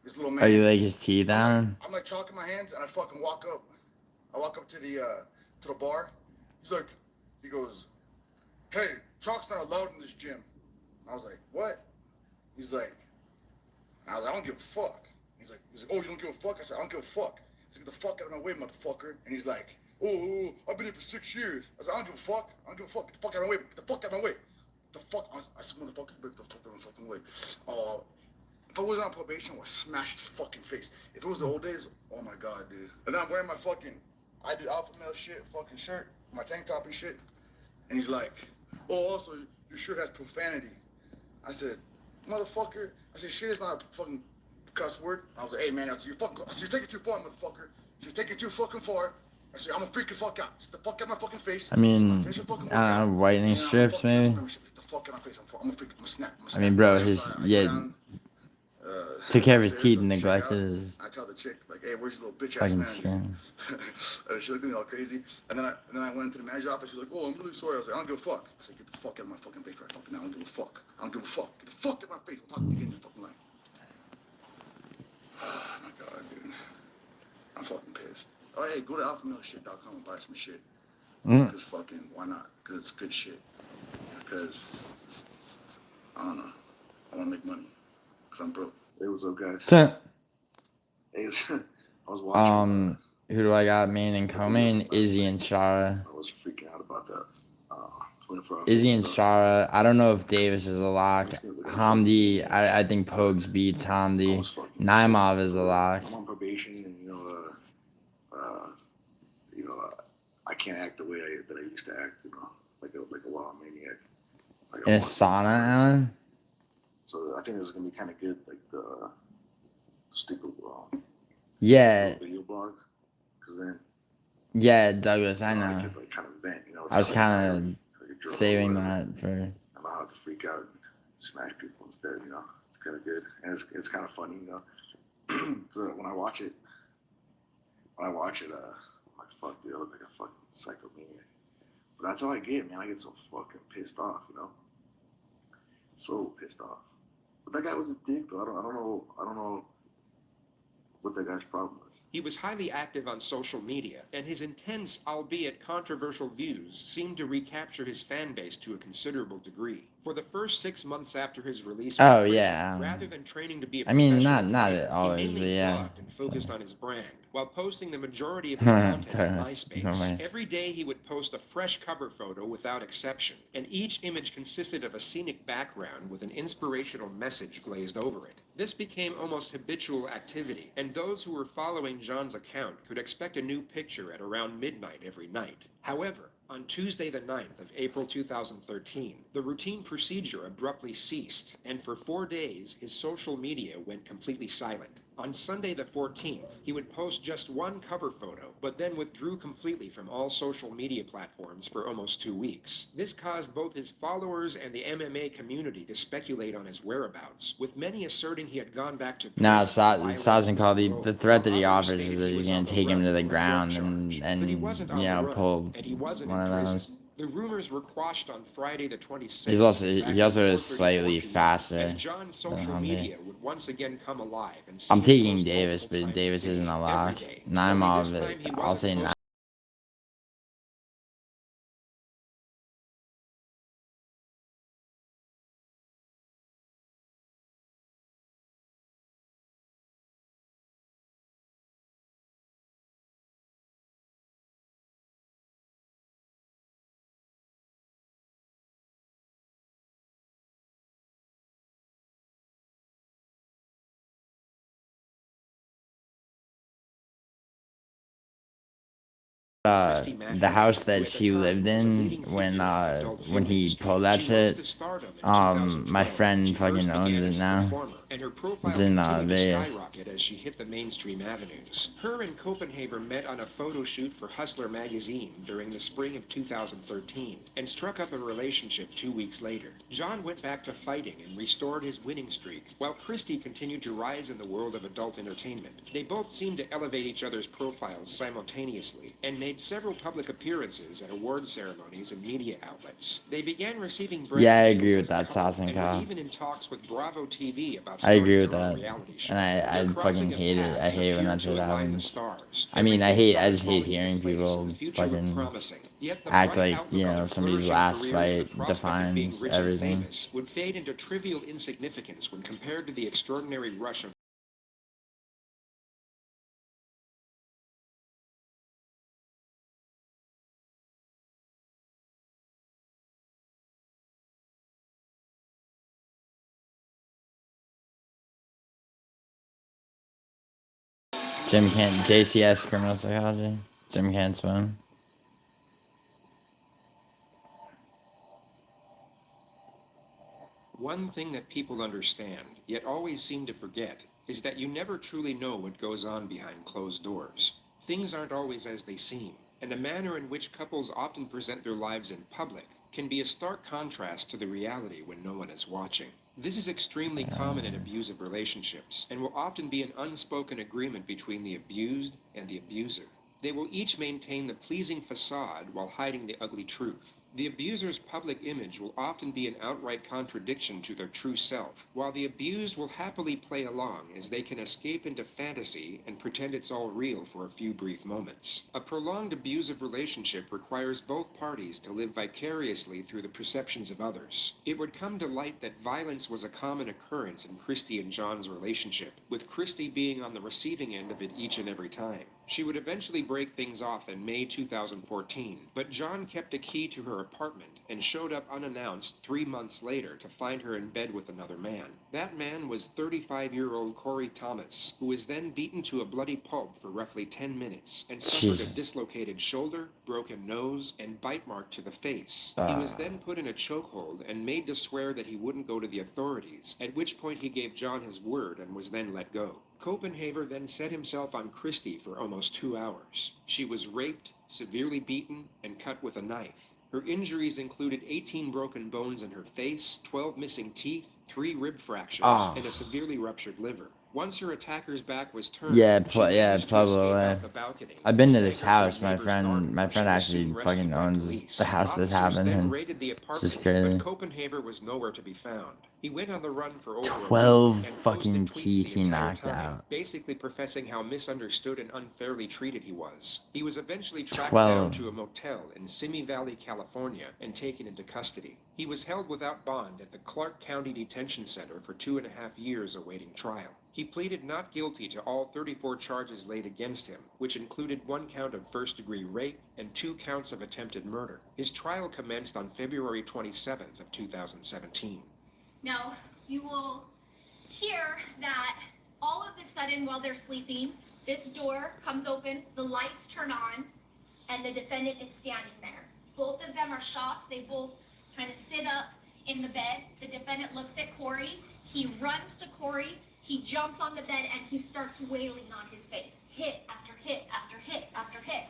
this little man. Oh, you like his teeth down? I'm like chalking my hands, and I fucking walk up. I walk up to the bar. He goes, "Hey, chalk's not allowed in this gym." I was like, "What?" He's like, I was like, "I don't give a fuck." He's like, "Oh, you don't give a fuck?" I said, "I don't give a fuck." He's like, "Get the fuck out of my way, motherfucker." And he's like, "Oh, I've been here for 6 years." I said, "I don't give a fuck. I don't give a fuck. Get the fuck out of my way. Get the fuck out of my way." The fuck? I said, "Motherfucker, get the fuck out of my fucking way." If I wasn't on probation, I would smash his fucking face. If it was the old days, oh my god, dude. And then I'm wearing my fucking, I do alpha male shit, fucking shirt, my tank top and shit. And he's like, "Oh, also, your shirt has profanity." I said, "Motherfucker," I said, "Shit is not a fucking cuss word." I was like, "Hey, man," I said, "You're taking it too far, motherfucker. You're taking it too fucking far." I said, "I'm gonna freak the fuck out. Get the fuck out of my fucking face." I mean, I don't know, whitening strips maybe. Get the fuck out of my face. I'm gonna freak, I'm gonna snap. I mean, bro, his took care of his teeth and neglected his I tell the chick, like, "Hey, where's your little bitch ass fucking manager?" skin. She looked at me all crazy, and then I went into the manager's office. She's like, "Oh, I'm really sorry." I was like, "I don't give a fuck." I said, "Get the fuck out of my fucking face right fucking now. I don't give a fuck. I don't give a fuck. Get the fuck out of my face. I'm talking to you again in your fucking life." Oh my god, dude. I'm fucking pissed. Oh, hey, go to alphamilshit.com and buy some shit. Because fucking, why not? Because it's good shit. Because, I don't know. I want to make money. Because I'm broke. Hey, what's up, guys? Hey, I was watching. Who do I got? Main and co-main? Izzy and Shara. I was freaking out about that. 24 hours. Izzy and Shara. I don't know if Davis is a lock. Hamdi, I think Pogues beats Hamdi. Naimov is a lock. I'm on probation, and I can't act the way that I used to act, like a wild maniac. In a sauna, Alan? So I think this is gonna be kind of good, like the stupid Yeah. video blogs, because then Yeah, Douglas, I know. I could like kind of vent, I was kind of saving that for. I don't have to freak out and smash people instead, It's kind of good, and it's kind of funny, So when I watch it, I'm like, fuck, dude, I look like a fucking psychomaniac. But that's all I get, man. I get so fucking pissed off, So pissed off. But that guy was a dick, though. I don't know what that guy's problem is. He was highly active on social media, and his intense, albeit controversial views seemed to recapture his fan base to a considerable degree. For the first 6 months after his release from prison, rather than training to be a not fighter, always, he but mainly yeah. vlogged and focused on his brand, while posting the majority of his content on Douglas, no MySpace. way. Every day he would post a fresh cover photo without exception, and each image consisted of a scenic background with an inspirational message glazed over it. This became almost habitual activity, and those who were following John's account could expect a new picture at around midnight every night. However, on Tuesday the 9th of April 2013, the routine procedure abruptly ceased, and for 4 days his social media went completely silent. On Sunday the 14th, he would post just one cover photo, but then withdrew completely from all social media platforms for almost 2 weeks. This caused both his followers and the MMA community to speculate on his whereabouts, with many asserting he had gone back to prison. Nah, Sazin called the threat that he offers is that he's gonna take him to the ground and pull one of those. The rumors were quashed on Friday the 26th. He also is slightly faster as John's than social Hamdi. media would once again come alive. And I'm taking Davis, but Davis isn't a lock. Naimov, I'll say Naimov. the house that she lived in when he pulled that shit. My friend fucking owns it now. And her profile It's in continued to Vegas. skyrocket as she hit the mainstream avenues. Her and Copenhaver met on a photo shoot for Hustler magazine during the spring of 2013 and struck up a relationship 2 weeks later. John went back to fighting and restored his winning streak, while Christie continued to rise in the world of adult entertainment. They both seemed to elevate each other's profiles simultaneously and made several public appearances at award ceremonies and media outlets. They began receiving brand Yeah, I deals agree as with a that, couple, Sauce and and were Cow. even in talks with Bravo TV about I agree starting with their own that, reality show. and I Their fucking crossing of hate it. I paths hate when that appeared to shit align the happens. stars. I mean, I Everything just hate started falling hearing into place, people and the future looked fucking promising. Yet the act bright like, outlook you on know, their somebody's flourishing last careers and the fight prospect of being defines rich and everything. famous would fade into trivial insignificance when compared to the extraordinary rush of Jim can't, JCS criminal psychology. Jim can't swim. One thing that people understand, yet always seem to forget, is that you never truly know what goes on behind closed doors. Things aren't always as they seem, and the manner in which couples often present their lives in public can be a stark contrast to the reality when no one is watching. This is extremely common in abusive relationships, and will often be an unspoken agreement between the abused and the abuser. They will each maintain the pleasing facade while hiding the ugly truth. The abuser's public image will often be an outright contradiction to their true self, while the abused will happily play along as they can escape into fantasy and pretend it's all real for a few brief moments. A prolonged abusive relationship requires both parties to live vicariously through the perceptions of others. It would come to light that violence was a common occurrence in Christie and John's relationship, with Christie being on the receiving end of it each and every time. She would eventually break things off in May 2014, but John kept a key to her apartment and showed up unannounced 3 months later to find her in bed with another man. That man was 35-year-old Corey Thomas, who was then beaten to a bloody pulp for roughly 10 minutes and suffered Jesus. a dislocated shoulder, broken nose, and bite mark to the face. He was then put in a chokehold and made to swear that he wouldn't go to the authorities, at which point he gave John his word and was then let go. Copenhaver then set himself on Christie for almost 2 hours. She was raped, severely beaten, and cut with a knife. Her injuries included 18 broken bones in her face, 12 missing teeth, 3 rib fractures, and a severely ruptured liver. Once her attacker's back was turned, she managed to escape out the balcony. I've been to and this staggered house. to a My neighbor's garden, where friend she was actually soon fucking rescued by owns police. the house this Officers happened then in. raided the It's just apartment, crazy. but Copenhaver was nowhere to be found. He went on the run for over a week 12 and fucking posted tweets teeth the he entire knocked time, out. basically professing how misunderstood and unfairly treated he was. He was eventually tracked 12. down to a motel in Simi Valley, California, and taken into custody. He was held without bond at the Clark County Detention Center for 2.5 years awaiting trial. He pleaded not guilty to all 34 charges laid against him, which included 1 count of first-degree rape and 2 counts of attempted murder. His trial commenced on February 27th of 2017. Now, you will hear that all of a sudden while they're sleeping, this door comes open, the lights turn on, and the defendant is standing there. Both of them are shocked. They both kind of sit up in the bed. The defendant looks at Corey. He runs to Corey. He jumps on the bed and he starts wailing on his face. Hit after hit after hit after hit.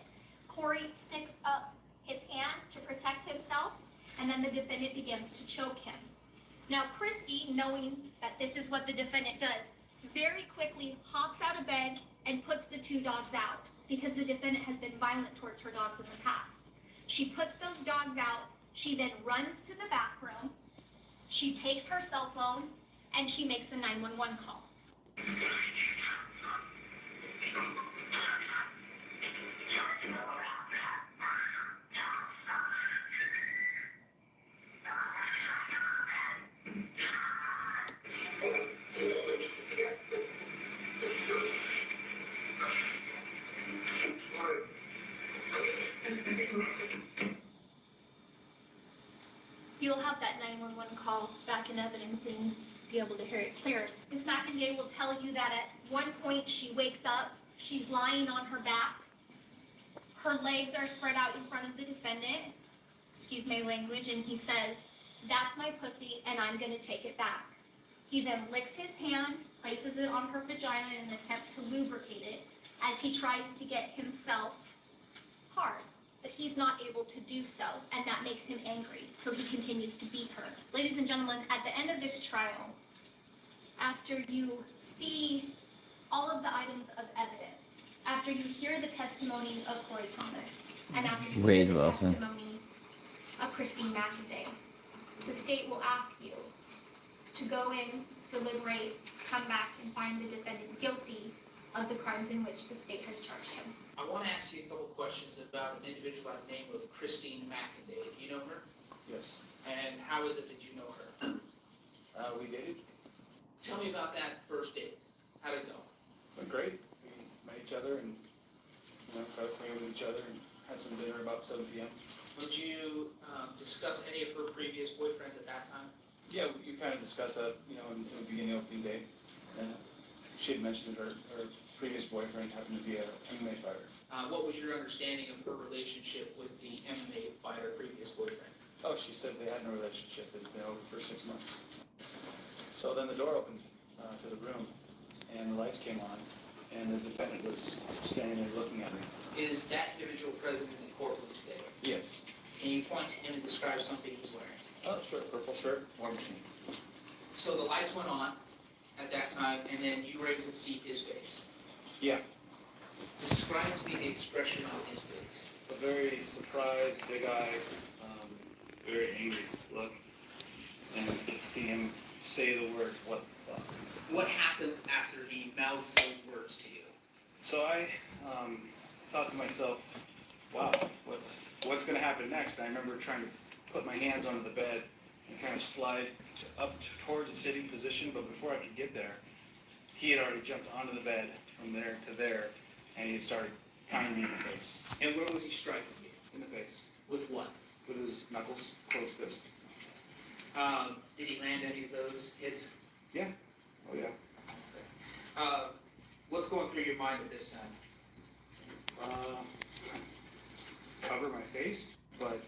Corey sticks up his hands to protect himself, and then the defendant begins to choke him. Now, Christie, knowing that this is what the defendant does, very quickly hops out of bed and puts the 2 dogs out because the defendant has been violent towards her dogs in the past. She puts those dogs out. She then runs to the bathroom. She takes her cell phone and she makes a 911 call. You'll have that 911 call back in evidence and be able to hear it clear. Ms. McIntyre will tell you that at one point she wakes up, she's lying on her back. Her legs are spread out in front of the defendant, excuse my language, and he says, "That's my pussy and I'm gonna take it back." He then licks his hand, places it on her vagina in an attempt to lubricate it as he tries to get himself hard. But he's not able to do so, and that makes him angry, so he continues to beat her. Ladies and gentlemen, at the end of this trial, after you see all of the items of evidence, after you hear the testimony of Corey Thomas, and after you hear the testimony of Christine McIntyre, the state will ask you to go in, deliberate, come back, and find the defendant guilty of the crimes in which the state has charged him. I want to ask you a couple questions about an individual by the name of Christine McIntyre. Do you know her? Yes. And how is it that you know her? We dated. Tell me about that first date. How'd it go? Went great. We met each other and tried playing with each other and had some dinner about 7 p.m. Would you discuss any of her previous boyfriends at that time? Yeah, you kind of discussed that, in the beginning of opening day. And she had mentioned that her previous boyfriend happened to be an MMA fighter. What was your understanding of her relationship with the MMA fighter previous boyfriend? Oh, she said they had no relationship. They'd been over for 6 months. So then the door opened to the room, and the lights came on, and the defendant was standing there looking at me. Is that individual present in the courtroom today? Yes. Can you point to him and describe something he's wearing? Oh, sure. Purple shirt, war machine. So the lights went on at that time, and then you were able to see his face. Yeah. Describe to me the expression on his face. A very surprised, big-eyed, very angry look. And you could see him say the words, "What the fuck?" What happens after he mouths those words to you? So I thought to myself, wow, what's going to happen next? I remember trying to put my hands onto the bed and kind of slide up towards a sitting position, but before I could get there, he had already jumped onto the bed from there to there, and he had started pounding me in the face. And where was he striking you? In the face. With what? With his knuckles, closed fist. Did he land any of those hits? Yeah. Oh, yeah. What's going through your mind at this time? Cover my face, but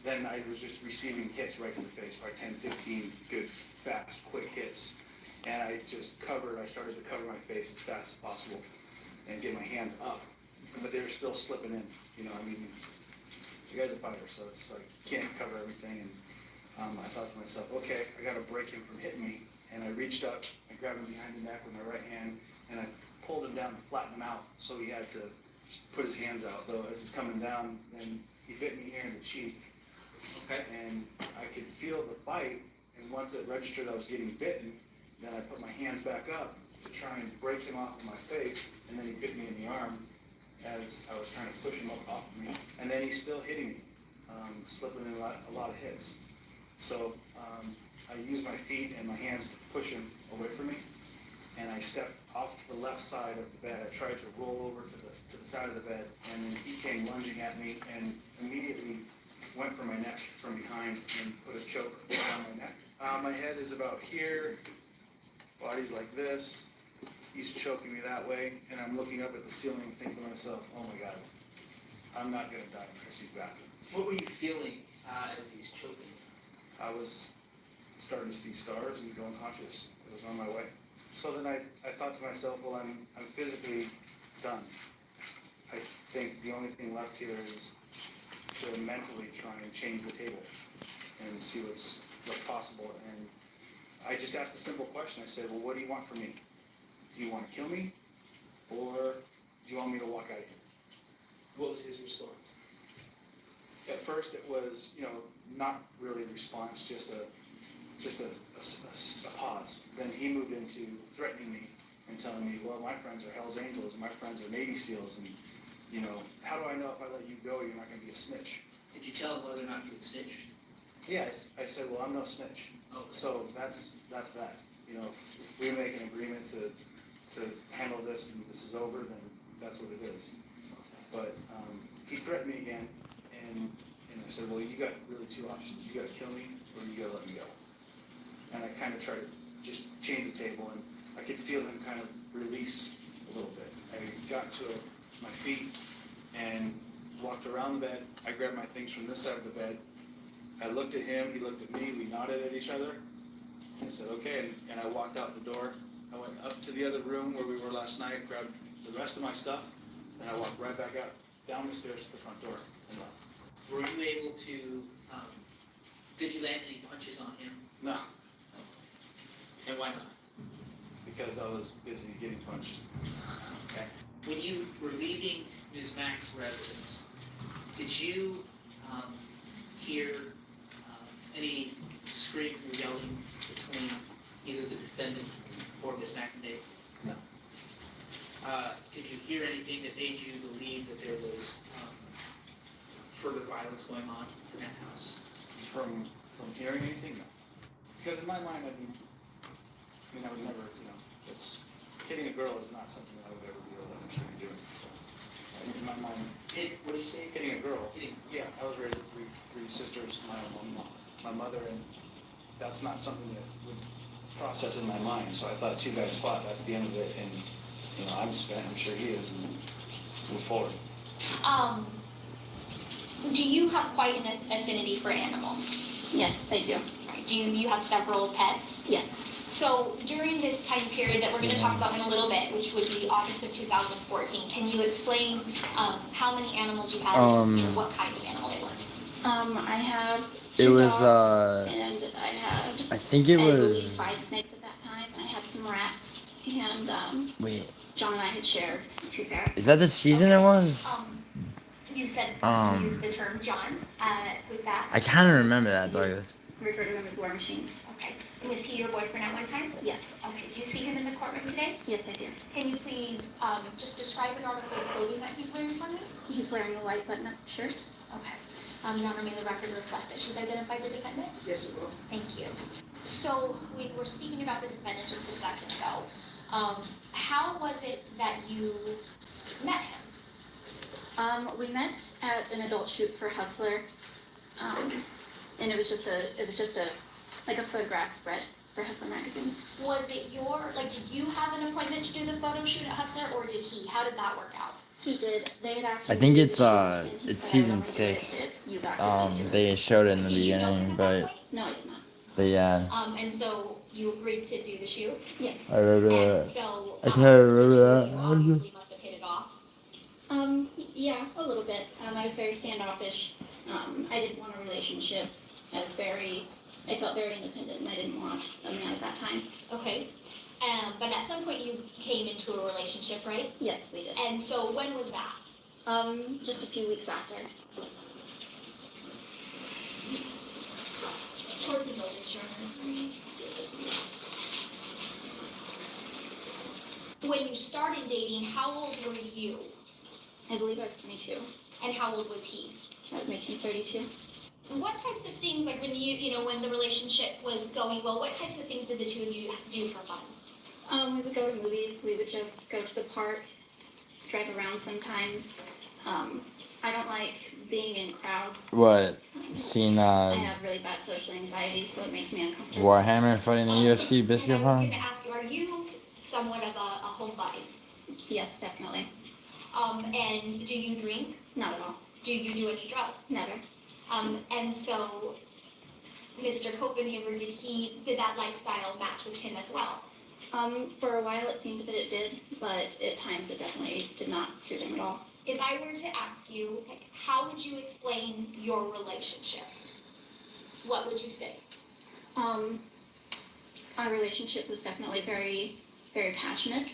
then I was just receiving hits right to the face, probably 10, 15 good, fast, quick hits. And I just started to cover my face as fast as possible and get my hands up. But they were still slipping in, the guy's a fighter, so it's like, you can't cover everything. And I thought to myself, okay, I gotta break him from hitting me. And I reached up, I grabbed him behind the neck with my right hand, and I pulled him down and flattened him out, so he had to put his hands out. Though as he's coming down, then he bit me here in the cheek. Okay. And I could feel the bite, and once it registered I was getting bitten, then I put my hands back up to try and break him off of my face, and then he bit me in the arm as I was trying to push him up off of me. And then he's still hitting me, slipping in a lot of hits. So I used my feet and my hands to push him away from me, and I stepped off to the left side of the bed. I tried to roll over to the side of the bed, and then he came lunging at me and immediately went for my neck from behind and put a choke around my neck. My head is about here, body's like this. He's choking me that way, and I'm looking up at the ceiling thinking to myself, oh my God, I'm not gonna die in Chrissy's bathroom. What were you feeling as he's choking you? I was starting to see stars and go unconscious. It was on my way. So then I thought to myself, well, I'm physically done. I think the only thing left here is to mentally try and change the table and see what's possible. And I just asked a simple question. I said, well, what do you want from me? Do you want to kill me, or do you want me to walk out of here? What was his response? At first it was, not really a response, just a pause. Then he moved into threatening me and telling me, well, my friends are Hell's Angels and my friends are Navy SEALs, and how do I know if I let you go you're not going to be a snitch? Did you tell him whether or not you had snitched? Yeah, I said, well, I'm no snitch. Okay. So that's that. If we make an agreement to handle this and this is over, then that's what it is. But he threatened me again, and I said, well, you got really two options. You got to kill me, or you got to let me go. And I kind of tried to just change the table, and I could feel him kind of release a little bit. I got to my feet, and walked around the bed. I grabbed my things from this side of the bed. I looked at him, he looked at me, we nodded at each other. I said, okay, and I walked out the door. I went up to the other room where we were last night, grabbed the rest of my stuff, and I walked right back out, down the stairs to the front door, and left. Were you able to, did you land any punches on him? No, And why not? because I was busy getting punched. Okay. When you were leaving Ms. Mack's residence, did you hear any screaming or yelling between either the defendant or Ms. Mack and Dave? No. Did you hear anything that made you believe that there was further violence going on in that house? From hearing anything? No. Because in my mind, I would never, it's, hitting a girl is not something that I would ever be able to understand doing. So, in my mind, What did you say? hitting a girl, Hitting. yeah, I was raised with three sisters, my mother, and that's not something that would process in my mind. So I thought two guys fought, that's the end of it, and, I'm spent, I'm sure he is, and move forward. Do you have quite an affinity for animals? Yes, I do. Do you have several pets? Yes. So during this time period that we're going to talk about in a little bit, which would be August of 2014, can you explain how many animals you had and what kind of animal they were? I had It two was, dogs, and I had I think it believe was, 5 snakes at that time. I had some rats, and wait, John and I had shared 2 ferrets. is that the season it was? You said you used the term John. Who's that? I kind of remember that, though. We refer to him as War Machine. Okay. Was he your boyfriend at one time? Yes. Okay. Do you see him in the courtroom today? Yes, I do. Can you please just describe an article of clothing that he's wearing for me? He's wearing a white button-up shirt. Okay. Your Honor, may the record reflect that she's identified the defendant? Yes, it will. Thank you. So we were speaking about the defendant just a second ago. How was it that you met him? We met at an adult shoot for Hustler, and it was just a photograph spread for Hustler magazine. Was it did you have an appointment to do the photo shoot at Hustler, or did he? How did that work out? He did. They had asked I him think to do it's the shoot, and he it's said, season "I don't think it 6. is if you got to see it." They showed it in the Did you know beginning, him but at that point? No, I did not. yeah. And so you agreed to do the shoot? Yes. I remember And that. so I can't remember you that. obviously must have hit it off. Yeah, a little bit. I was very standoffish. I didn't want a relationship. I felt very independent, and I didn't want a man at that time. Okay. But at some point you came into a relationship, right? Yes, we did. And so when was that? Just a few weeks after. Towards the middle of When you started dating, how old were you? I believe I was 22. And how old was he? That would make him 32. What types of things, like when when the relationship was going well, what types of things did the two of you do for fun? We would go to movies. We would just go to the park, drive around sometimes. I don't like being in crowds. What? Seen I have really bad social anxiety, so it makes me uncomfortable. Warhammer fighting the UFC biscuit And I was farm? going to ask you, are you somewhat of a homebody? Yes, definitely. And do you drink? Not at all. Do you do any drugs? Never. And so, Mr. Copenhaver, did that lifestyle match with him as well? For a while it seemed that it did, but at times it definitely did not suit him at all. If I were to ask you, how would you explain your relationship? What would you say? Our relationship was definitely very, very passionate.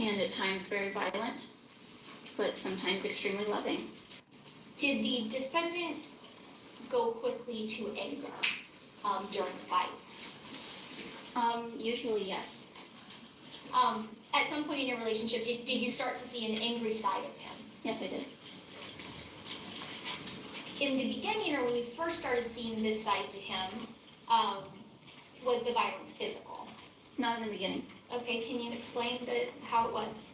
And at times very violent, but sometimes extremely loving. Did the defendant go quickly to anger during fights? Usually, yes. At some point in your relationship, did you start to see an angry side of him? Yes, I did. In the beginning, or when you first started seeing this side to him, was the violence physical? Not in the beginning. Okay, can you explain how it was?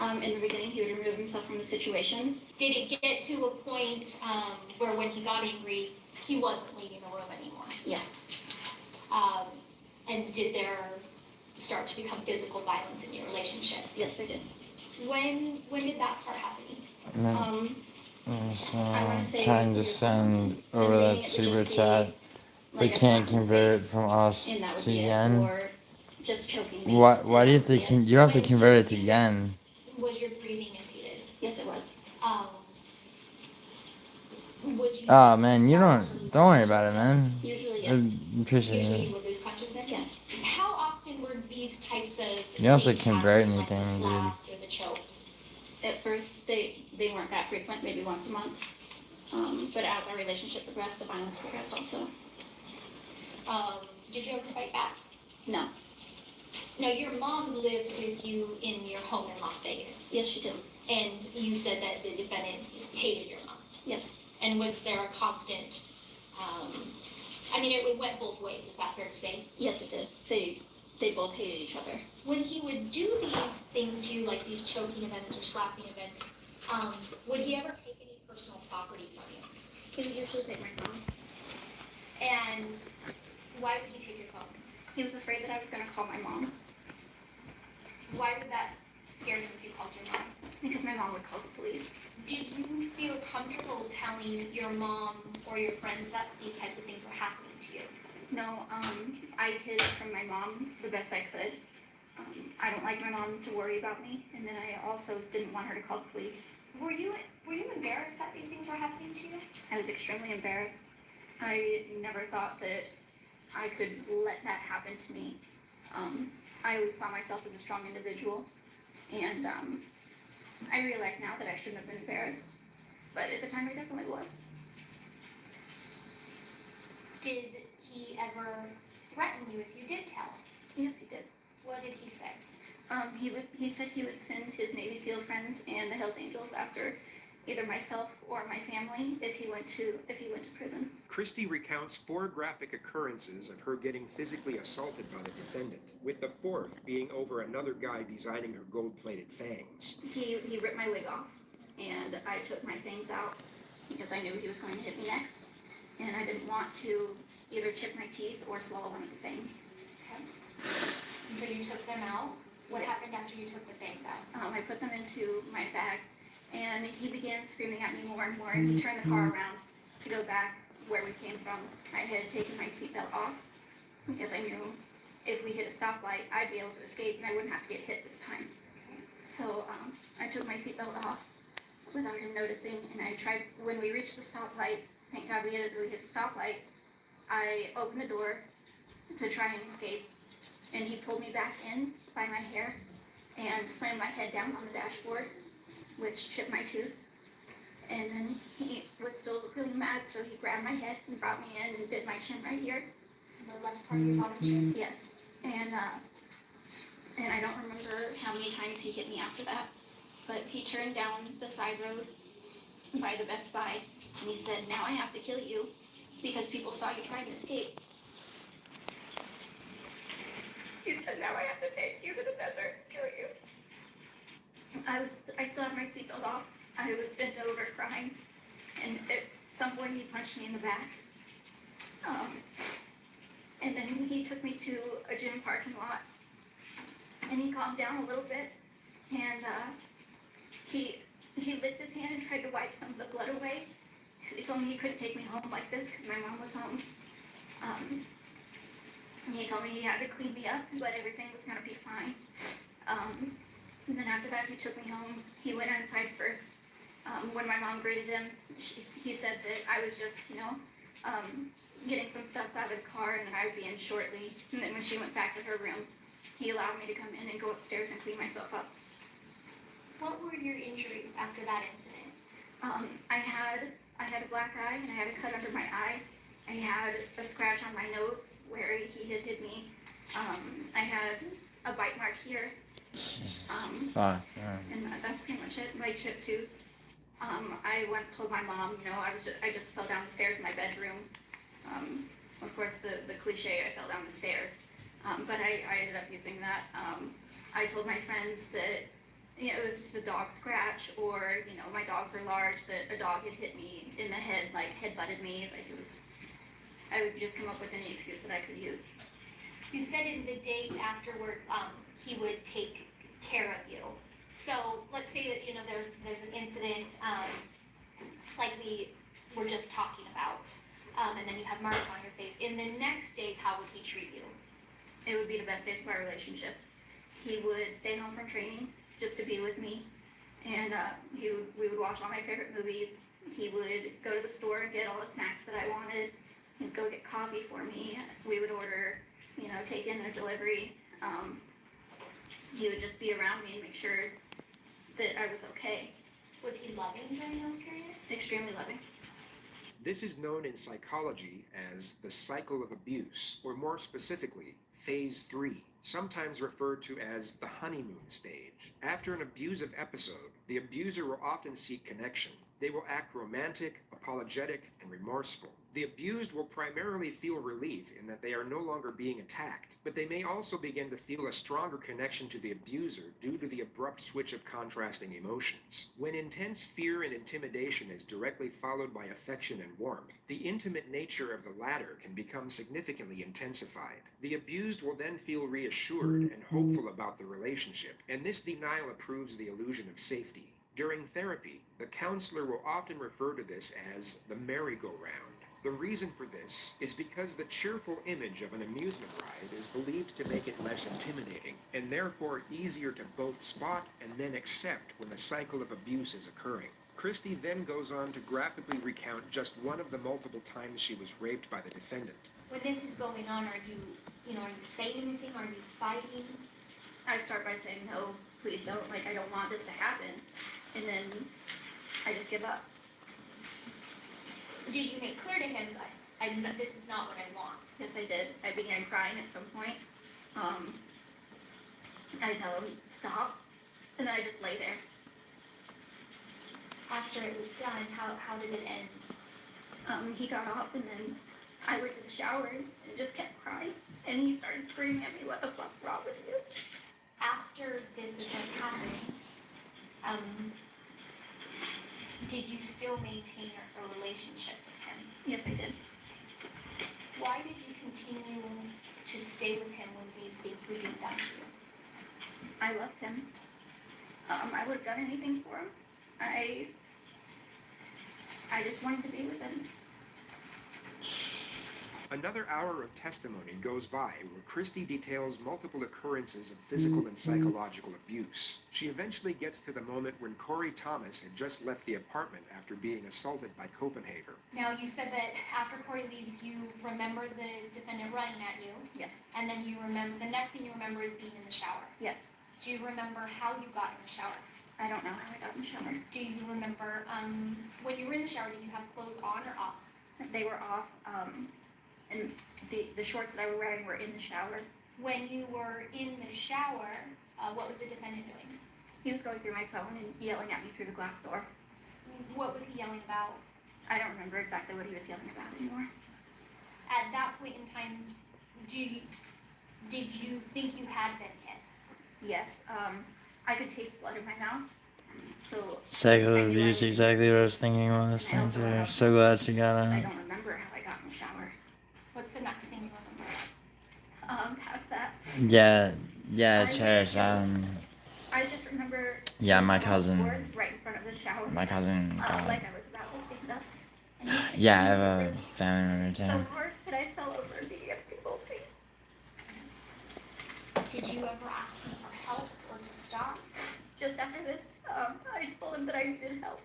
In the beginning, he would remove himself from the situation. Did it get to a point where when he got angry, he wasn't leaving the room anymore? Yes. And did there start to become physical violence in your relationship? Yes, they did. When did that start happening? So I wanna say trying to 3 or 4 send months in. over In the that beginning, it would super just be, chat, but like, a can't slap in the convert it face, from us and that would to be it. yen. Or just choking me. Why and do you that have would to be it. you don't have to When he convert would it to do this- yen? Was your breathing impeded? Yes, it was. Would you? Oh man, you don't worry about it, man. Usually, yes. Appreciate Usually it. you would lose consciousness? Yes. How often were these types of You don't have to things convert happening, like the anything, dude. slaps or the chokes? At first, they weren't that frequent, maybe once a month. But as our relationship progressed, the violence progressed also. Did you ever fight back? No. No, your mom lived with you in your home in Las Vegas. Yes, she did. And you said that the defendant hated your mom. Yes. And was there a constant, I mean, it went both ways, is that fair to say? Yes, it did. They both hated each other. When he would do these things to you, like these choking events or slapping events, would he ever take any personal property from you? He would usually take my phone. And why would he take your phone? He was afraid that I was going to call my mom. Why would that scare him if you called your mom? Because my mom would call the police. Did you feel comfortable telling your mom or your friends that these types of things were happening to you? No, I hid from my mom the best I could. I don't like my mom to worry about me, and then I also didn't want her to call the police. Were you embarrassed that these things were happening to you? I was extremely embarrassed. I never thought that I could let that happen to me. I always saw myself as a strong individual, and I realize now that I shouldn't have been embarrassed, but at the time I definitely was. Did he ever threaten you if you did tell? Yes, he did. What did he say? He said he would send his Navy SEAL friends and the Hells Angels after either myself or my family if he went to prison. Christie recounts 4 graphic occurrences of her getting physically assaulted by the defendant, with the 4th being over another guy designing her gold-plated fangs. He ripped my wig off, and I took my fangs out because I knew he was going to hit me next, and I didn't want to either chip my teeth or swallow one of the fangs. Okay. So you took them out. What happened after you took the fangs out? I put them into my bag, and he began screaming at me more and more, and he turned the car around to go back where we came from. I had taken my seatbelt off because I knew if we hit a stoplight, I'd be able to escape and I wouldn't have to get hit this time. So I took my seatbelt off without him noticing, and I tried, when we reached the stoplight, thank God we hit a stoplight, I opened the door to try and escape, and he pulled me back in by my hair and slammed my head down on the dashboard, which chipped my tooth. And then he was still really mad, so he grabbed my head and brought me in and bit my chin right here. The left part of your bottom chin? Yes. And I don't remember how many times he hit me after that, but he turned down the side road by the Best Buy, and he said, "Now I have to kill you because people saw you trying to escape." He said, "Now I have to take you to the desert and kill you." I still had my seatbelt off. I was bent over crying, and at some point he punched me in the back. And then he took me to a gym parking lot, and he calmed down a little bit, and he licked his hand and tried to wipe some of the blood away. He told me he couldn't take me home like this because my mom was home. He told me he had to clean me up, but everything was going to be fine. And then after that, he took me home. He went inside first. When my mom greeted him, he said that I was just, getting some stuff out of the car and that I would be in shortly. And then when she went back to her room, he allowed me to come in and go upstairs and clean myself up. What were your injuries after that incident? I had a black eye and I had a cut under my eye. I had a scratch on my nose where he had hit me. I had a bite mark here. Fuck. And that's pretty much it. My chipped tooth. I once told my mom, I just fell down the stairs in my bedroom. Of course, the cliche, I fell down the stairs. But I ended up using that. I told my friends that it was just a dog scratch, or my dogs are large, that a dog had hit me in the head, like head butted me, like it was. I would just come up with any excuse that I could use. You said in the days afterwards, he would take care of you. So let's say that, you know, there's an incident, like we were just talking about, and then you have marks on your face. In the next days, how would he treat you? It would be the best days of our relationship. He would stay home from training just to be with me, and we would watch all my favorite movies. He would go to the store and get all the snacks that I wanted. He'd go get coffee for me. We would order, you know, take in or delivery. He would just be around me and make sure that I was okay. Was he loving during those periods? Extremely loving. This is known in psychology as the cycle of abuse, or more specifically, phase 3, sometimes referred to as the honeymoon stage. After an abusive episode, the abuser will often seek connection. They will act romantic, apologetic, and remorseful. The abused will primarily feel relief in that they are no longer being attacked, but they may also begin to feel a stronger connection to the abuser due to the abrupt switch of contrasting emotions. When intense fear and intimidation is directly followed by affection and warmth, the intimate nature of the latter can become significantly intensified. The abused will then feel reassured and hopeful about the relationship, and this denial approves the illusion of safety. During therapy, the counselor will often refer to this as the merry-go-round. The reason for this is because the cheerful image of an amusement ride is believed to make it less intimidating, and therefore easier to both spot and then accept when the cycle of abuse is occurring. Christy then goes on to graphically recount just one of the multiple times she was raped by the defendant. When this is going on, are you saying anything? Are you fighting? I start by saying, no, please don't, like, I don't want this to happen. And then I just give up. Did you make clear to him that this is not what I want? Yes, I did. I began crying at some point. I tell him, stop, and then I just lay there. After it was done, how did it end? He got off, and then I went to the shower and just kept crying. And he started screaming at me, what the fuck's wrong with you? After this event happened, did you still maintain a relationship with him? Yes, I did. Why did you continue to stay with him when these things were being done to you? I loved him. I would have done anything for him. I just wanted to be with him. Another hour of testimony goes by where Christy details multiple occurrences of physical and psychological abuse. She eventually gets to the moment when Corey Thomas had just left the apartment after being assaulted by Copenhagen. Now, you said that after Corey leaves, you remember the defendant running at you. Yes. And then the next thing you remember is being in the shower. Yes. Do you remember how you got in the shower? I don't know how I got in the shower. Do you remember, when you were in the shower, did you have clothes on or off? They were off, and the shorts that I were wearing were in the shower. When you were in the shower, what was the defendant doing? He was going through my phone and yelling at me through the glass door. What was he yelling about? I don't remember exactly what he was yelling about anymore. At that point in time, did you think you had been hit? Yes, I could taste blood in my mouth. So Cycle of abuse, exactly what I was thinking while listening to her. So glad she got I on. don't remember how I got in the shower. What's the next thing you remember? Past that. Yeah, cherish. I just remember. Yeah, my cousin. Floors right in front of the shower. My cousin. Like I was about to stand up. And Yeah, I have a family member too. so hard that I fell over and began convulsing. Did you ever ask him for help or to stop? Just after this, I told him that I needed help.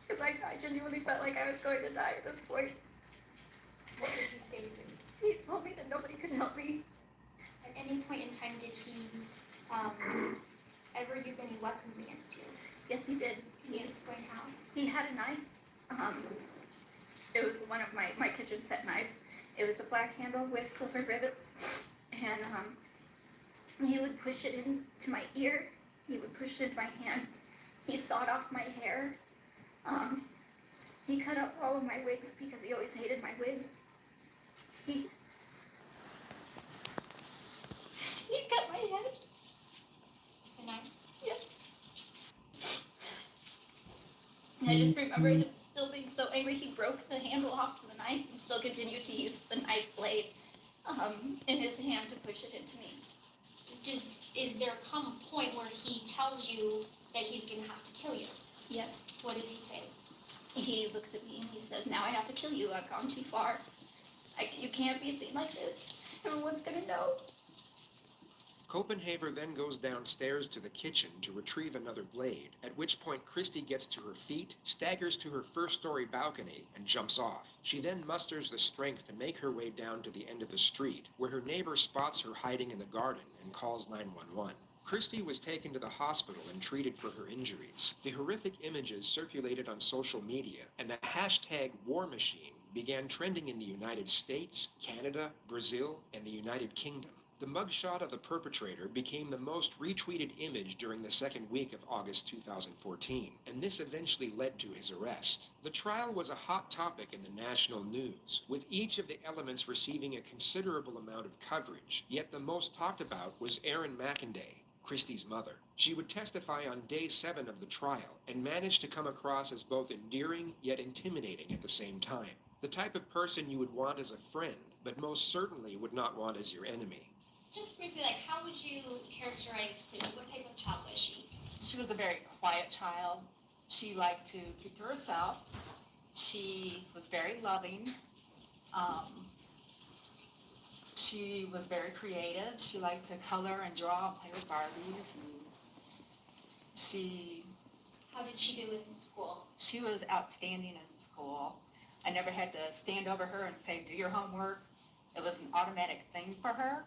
Because I genuinely felt like I was going to die at this point. What did he say to you? He told me that nobody could help me. At any point in time, did he ever use any weapons against you? Yes, he did. Can you explain how? He had a knife. It was one of my kitchen set knives. It was a black handle with silver rivets. And he would push it into my ear. He would push it into my hand. He sawed off my hair. He cut up all of my wigs because he always hated my wigs. He cut my head. The knife? Yes. And I just remember him still being so angry. He broke the handle off of the knife and still continued to use the knife blade in his hand to push it into me. Is there come a point where he tells you that he's gonna have to kill you? Yes. What does he say? He looks at me and he says, now I have to kill you. I've gone too far. You can't be seen like this. Everyone's gonna know. Copenhaver then goes downstairs to the kitchen to retrieve another blade, at which point Christy gets to her feet, staggers to her first-story balcony, and jumps off. She then musters the strength to make her way down to the end of the street, where her neighbor spots her hiding in the garden and calls 911. Christy was taken to the hospital and treated for her injuries. The horrific images circulated on social media, and the hashtag War Machine began trending in the United States, Canada, Brazil, and the United Kingdom. The mugshot of the perpetrator became the most retweeted image during the second week of August 2014, and this eventually led to his arrest. The trial was a hot topic in the national news, with each of the elements receiving a considerable amount of coverage, yet the most talked about was Erin McInday, Christy's mother. She would testify on day 7 of the trial, and managed to come across as both endearing yet intimidating at the same time. The type of person you would want as a friend, but most certainly would not want as your enemy. Just briefly, like, how would you characterize Christy? What type of child was she? She was a very quiet child. She liked to keep to herself. She was very loving. She was very creative. She liked to color and draw and play with Barbies. And How did she do in school? she was outstanding in school. I never had to stand over her and say, do your homework. It was an automatic thing for her.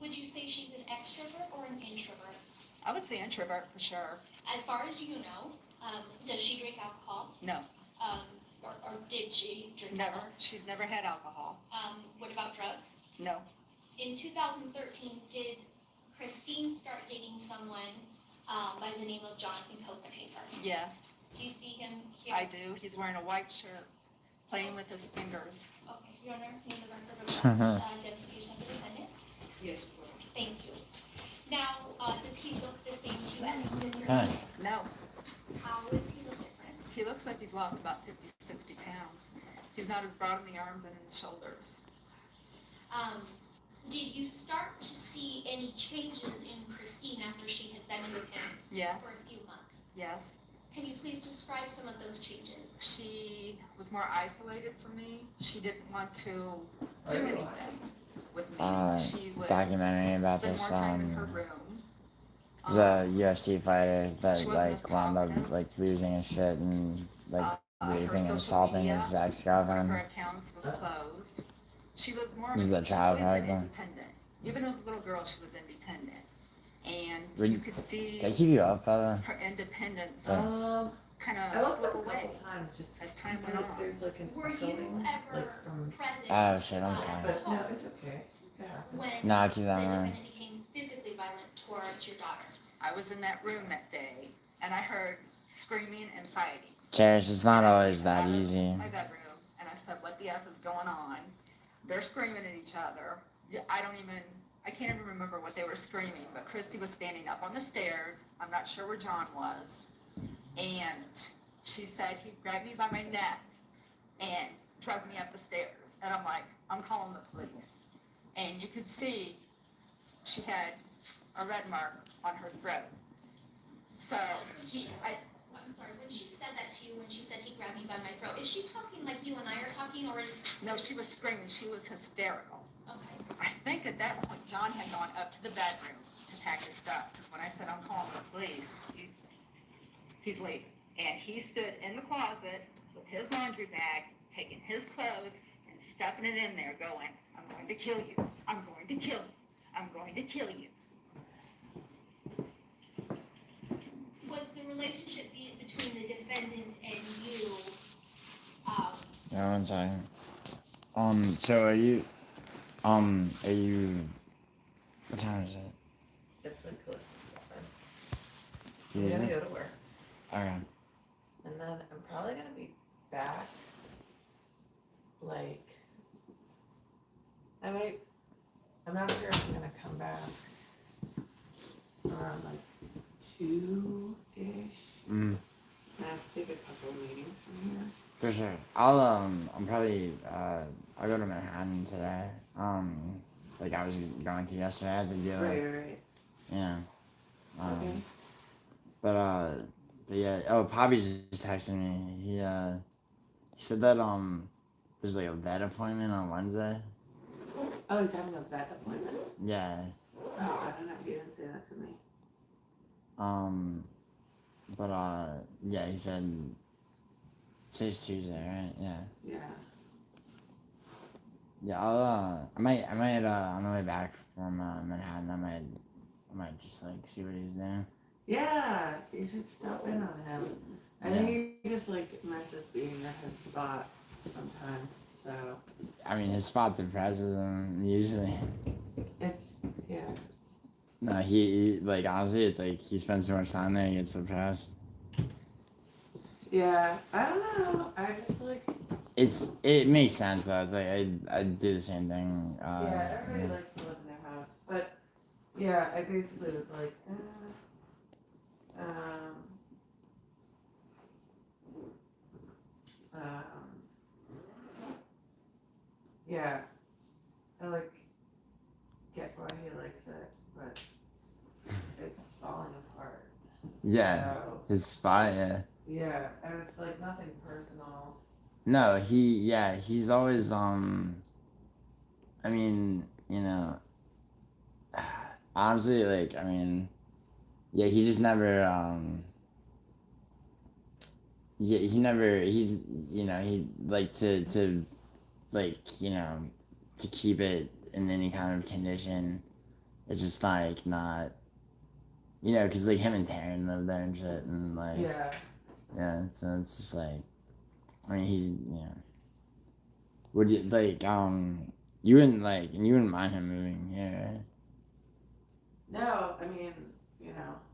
Would you say she's an extrovert or an introvert? I would say introvert for sure. As far as you know, does she drink alcohol? No, Or did she drink never. alcohol? She's never had alcohol. What about drugs? No. In 2013, did Christine start dating someone by the name of Jonathan Copenhaver? Yes, Do you see him here? I do. He's wearing a white shirt, playing with his fingers. Okay, Your Honor, in the record of identification of the defendant? Yes. Thank you. Now, does he look the same to you as he sits here Huh. today? No, How does he look different? he looks like he's lost about 50, 60 pounds. He's not as broad in the arms and in the shoulders. Did you start to see any changes in Christine after she had been with him Yes, for a few months? yes. Can you please describe some of those changes? She was more isolated from me. She didn't want to do anything with me. She would Documentary about spend this more time in her room. there's a UFC fighter that she wasn't like as wound up confident. like losing his shit and like Her raping and social assaulting media, his one of ex-girlfriend. her accounts was closed. She was more. This is a she's child always been character. independent. Even as a little girl, she was independent, and Would- you could see Can I keep you up, fella? her independence kind I of looked slip up a away couple times just as time because went on. there's like an Were you echoing, ever like from. present Oh shit, I'm sorry. But no, it's okay. It happens. when No, I'll keep that the in mind. defendant became physically violent towards your daughter? I was in that room that day, and I heard screaming and fighting. Cherish, it's not always that easy. My bedroom, and I said, "What the f is going on?" They're screaming at each other. I can't even remember what they were screaming. But Christy was standing up on the stairs. I'm not sure where John was, and she said he grabbed me by my neck and dragged me up the stairs. And I'm like, I'm calling the police. And you could see she had a red mark on her throat. So I'm sorry, when she said that to you, when she said he grabbed me by my throat, is she talking like you and I are talking, or is... no, she was screaming. She was hysterical. Okay. I think at that point, John had gone up to the bedroom to pack his stuff. Because when I said, I'm calling the police, he's leaving. And he stood in the closet with his laundry bag, taking his clothes and stuffing it in there, going, I'm going to kill you. I'm going to kill you. I'm going to kill you. Was the relationship between the defendant and you, Yeah, one second. So are you, what time is it? It's like close to 7. Do you I'm gonna know? go to work. Okay. And then I'm probably gonna be back. Like, I'm not sure if I'm gonna come back around like 2-ish. Mm, I have to take a couple of meetings from here. for sure. I'm probably, I'll go to Manhattan today. like I was going to yesterday. I had to do it. Right. Yeah. Okay. But yeah. Oh, Poppy just texted me. He said that there's like a vet appointment on Wednesday. Oh, he's having a vet appointment? Yeah. Oh, I don't know. He didn't say that to me. But yeah, he said today's Tuesday, right? Yeah. Yeah. Yeah, I might on the way back from Manhattan, I might just like see what he's doing. Yeah, you should stop in on him. I think he just like misses being at his spot sometimes. So. I mean, his spot depresses him usually. It's No, he like honestly, it's like he spends too much time there, he gets depressed. Yeah, I don't know. I just like. It makes sense though. It's like I do the same thing. Yeah, everybody likes to live in their house, but yeah, I basically was like, yeah, I like get why he likes it, but it's falling apart. Yeah, So, his spot. Yeah. Yeah, and it's like nothing personal. No, he's always I mean, honestly, like I mean, yeah, he just never yeah, he's he like to like to keep it in any kind of condition. It's just like not because like him and Taryn live there and shit, and like yeah, so it's just like I mean he's would you like you wouldn't mind him moving here, right? No, I mean,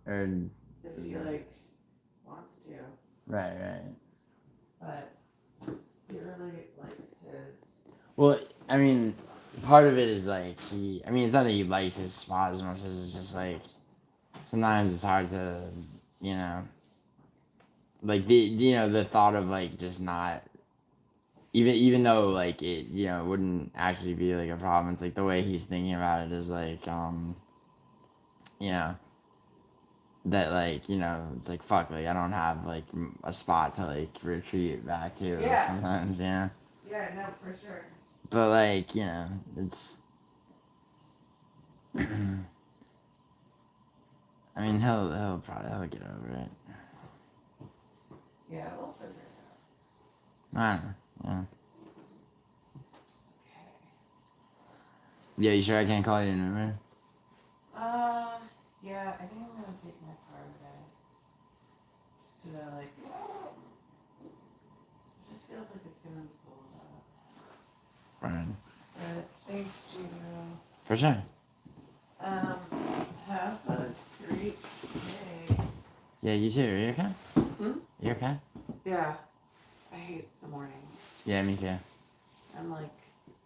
Or if he like wants to. right. But he really likes his. Well, I mean, part of it is like I mean, it's not that he likes his spot as much as it's just like sometimes it's hard to, like the thought of like just not even though like it wouldn't actually be like a problem. It's like the way he's thinking about it is like that like it's like fuck, like I don't have like a spot to like retreat back to sometimes. Yeah, no, for sure. But like it's I mean he'll get over it. Yeah, we'll figure it out. I don't know. Yeah. Yeah, you sure I can't call you an Uber? Yeah, I think I'm gonna take my car today. Just 'cause I like. It just feels like it's gonna be cold out. Right. But thanks, Gino. For sure. Have a great day. Yeah, you too. Are you okay? You okay? Yeah. I hate the morning. Yeah, me too. I'm like,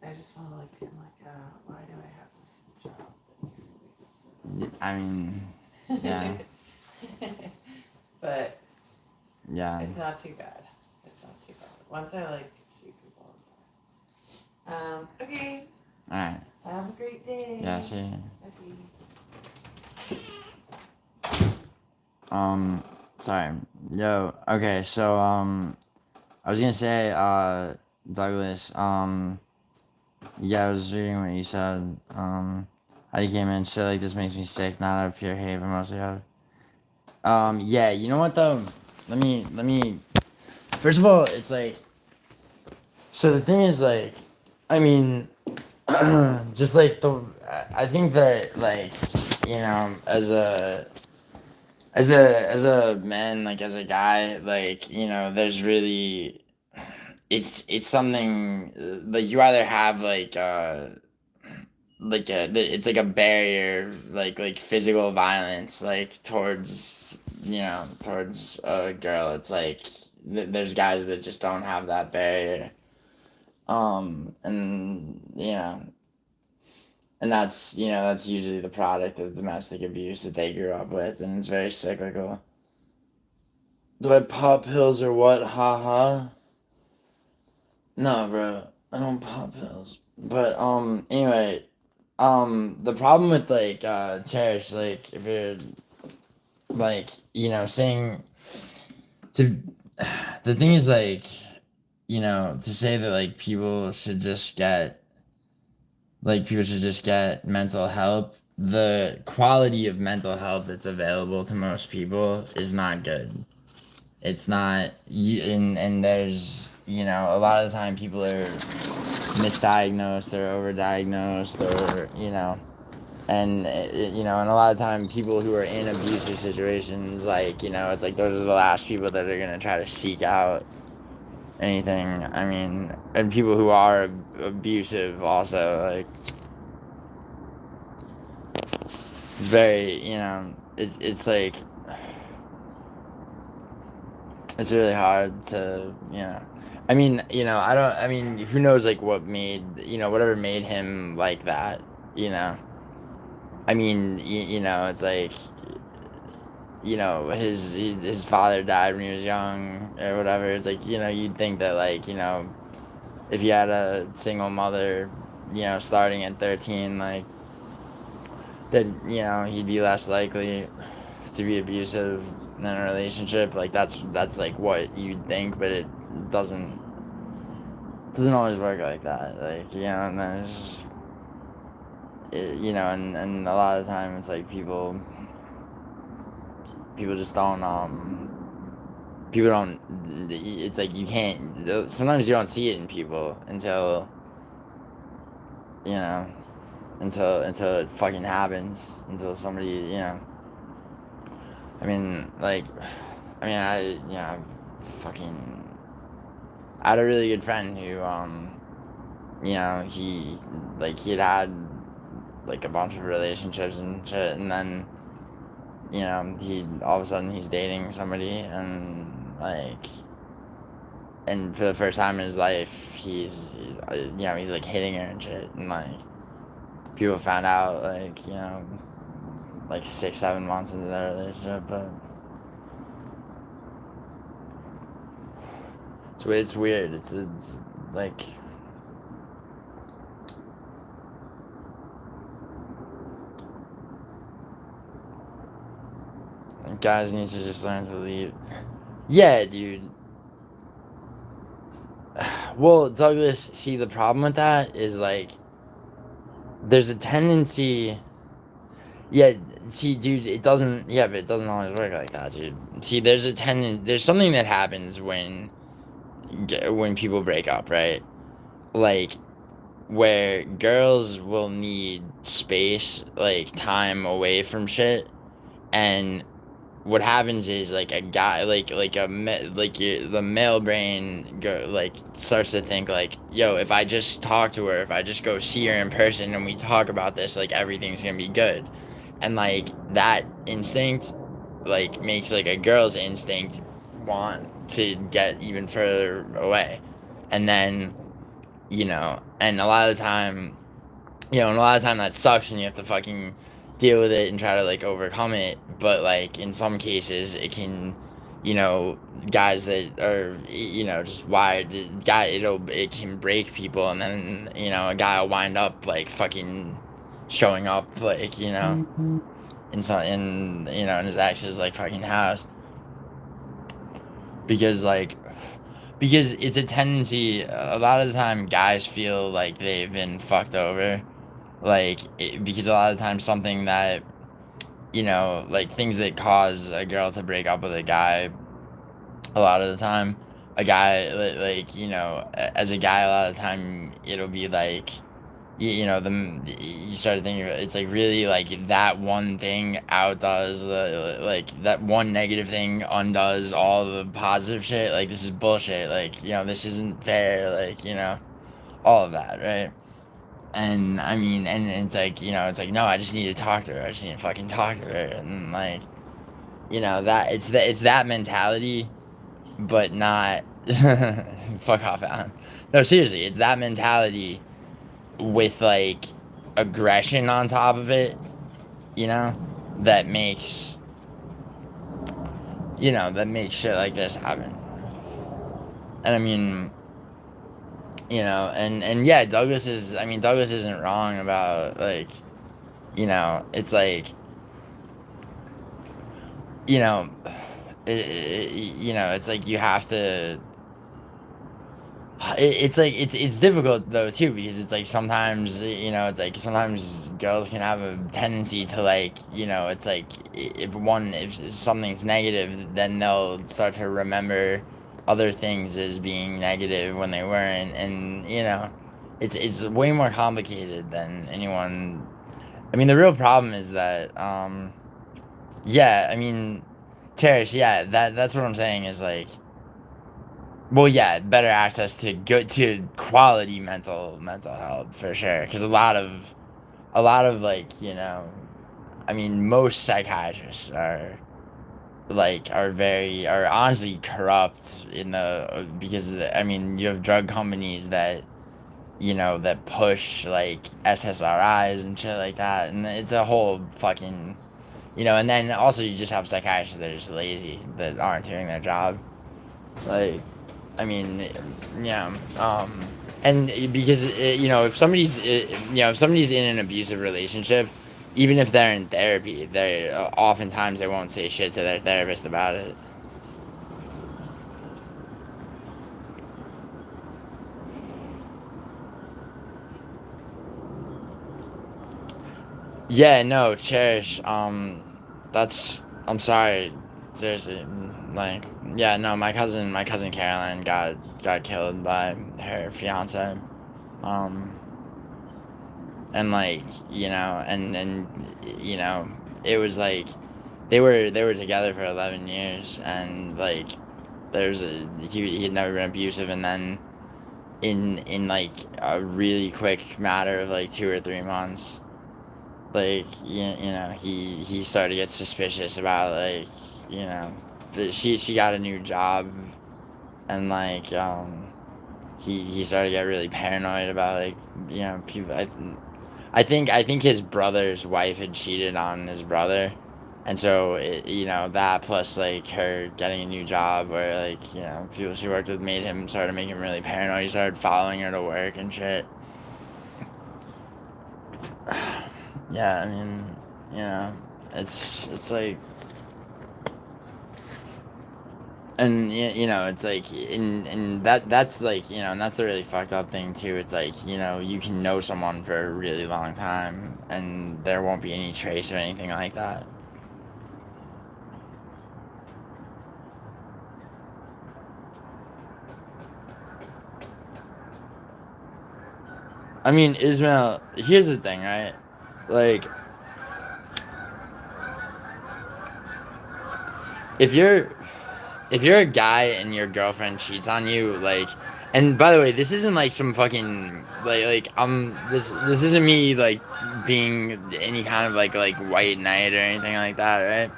I just want to like, I'm like, why do I have this job that makes me wake up so I mean, yeah. But yeah. It's not too bad. It's not too bad. Once I like see people, I'm fine. Okay. All right. Have a great day. Yeah. See you. Okay. Sorry. Yo. Okay. So I was gonna say Douglas. Yeah, I was reading what you said. How you came in. Shit like this makes me sick. Not out of pure hate, but mostly out of. Yeah. You know what though? Let me. First of all, it's like. So the thing is like, I mean, just like I think that like as a man, like as a guy, like there's really it's something like you either have like it's like a barrier like physical violence like towards towards a girl. It's like there's guys that just don't have that barrier, and that's that's usually the product of domestic abuse that they grew up with, and it's very cyclical. Do I pop pills or what? Ha ha. No, bro, I don't pop pills. But anyway, the problem with like Cherish, like if you're like saying to the thing is like to say that like people should just get mental help. The quality of mental help that's available to most people is not good. It's not and there's a lot of the time people are misdiagnosed or overdiagnosed or and and a lot of time people who are in abusive situations like it's like those are the last people that are going to try to seek out anything. I mean, and people who are abusive also, like, it's very it's like it's really hard to I mean I mean who knows like what made whatever made him like that. I mean it's like his father died when he was young or whatever. It's like you'd think that like if you had a single mother starting at 13, like that he'd be less likely to be abusive in a relationship. Like that's like what you'd think, but it doesn't always work like that. Like and there's and a lot of the time it's like people just don't people don't it's like you can't sometimes you don't see it in people until until it fucking happens, until somebody I mean like I fucking I had a really good friend who he had like a bunch of relationships and shit, and then he all of a sudden he's dating somebody, and like and for the first time in his life he's like hitting her and shit, and like people found out like like 6-7 months into their relationship. But it's weird. It's like guys need to just learn to leave. Yeah, dude. Well, Douglas, see, the problem with that is like there's a tendency. Yeah, see, dude, it doesn't. Yeah, but it doesn't always work like that, dude. See, there's something that happens when people break up, right? Like where girls will need space, like time away from shit, and what happens is like a guy the male brain starts to think like, yo, if I just talk to her, if I just go see her in person and we talk about this, like everything's gonna be good. And like that instinct like makes like a girl's instinct want to get even further away. And then and a lot of the time that sucks, and you have to fucking deal with it and try to like overcome it. But like in some cases it can guys that are just wired it can break people, and then a guy will wind up like fucking showing up like in some in in his ex's like fucking house, because it's a tendency. A lot of the time guys feel like they've been fucked over, like because a lot of the time something that like things that cause a girl to break up with a guy, a lot of the time a guy like as a guy a lot of the time it'll be like you start thinking it's like really like that one thing outdoes like that one negative thing undoes all the positive shit. Like this is bullshit, like this isn't fair, like all of that, right? And I mean, and it's like it's like, no, I just need to talk to her, I just need to fucking talk to her. And like that it's that mentality, but not fuck off, Alan. No, seriously, it's that mentality with like aggression on top of it, that makes shit like this happen. And I mean, you know, and yeah, Douglas is, I mean, Douglas isn't wrong about, like, you know, it's like, you know, you know, it's like you have to, it's like it's difficult though too, because it's like sometimes, you know, it's like sometimes girls can have a tendency to, like, you know, it's like if something's negative, then they'll start to remember other things as being negative when they weren't, and you know, it's way more complicated than anyone. I mean, the real problem is that yeah, I mean, Cherish, yeah, that's what I'm saying is like, well, yeah, better access to good to quality mental health for sure. Because a lot of, like, you know, I mean, most psychiatrists are honestly corrupt in the because I mean, you have drug companies that, you know, that push like SSRIs and shit like that, and it's a whole fucking, you know, and then also you just have psychiatrists that are just lazy, that aren't doing their job. Like, I mean, yeah, and because you know, if somebody's you know, if somebody's in an abusive relationship, even if they're in therapy, they oftentimes they won't say shit to their therapist about it. Yeah, no, Cherish. That's, I'm sorry, seriously. Like, yeah, no, my cousin Caroline got killed by her fiance. Um, and like, you know, and you know, it was like they were together for 11 years, and like there's a he had never been abusive, and then in like a really quick matter of like 2 or 3 months, like, you know, he started to get suspicious about, like, you know, she got a new job, and like he started to get really paranoid about, like, you know, people. I think his brother's wife had cheated on his brother, and so you know, that plus like her getting a new job where, like, you know, people she worked with made him started making him really paranoid. He started following her to work and shit. Yeah, I mean, you know, it's like, and you know, it's like, and that's like, you know, and that's a really fucked up thing too. It's like, you know, you can know someone for a really long time and there won't be any trace of anything like that. I mean, Ismail, here's the thing, right? Like, if you're a guy and your girlfriend cheats on you, like, and by the way, this isn't like some fucking this isn't me like being any kind of like white knight or anything like that,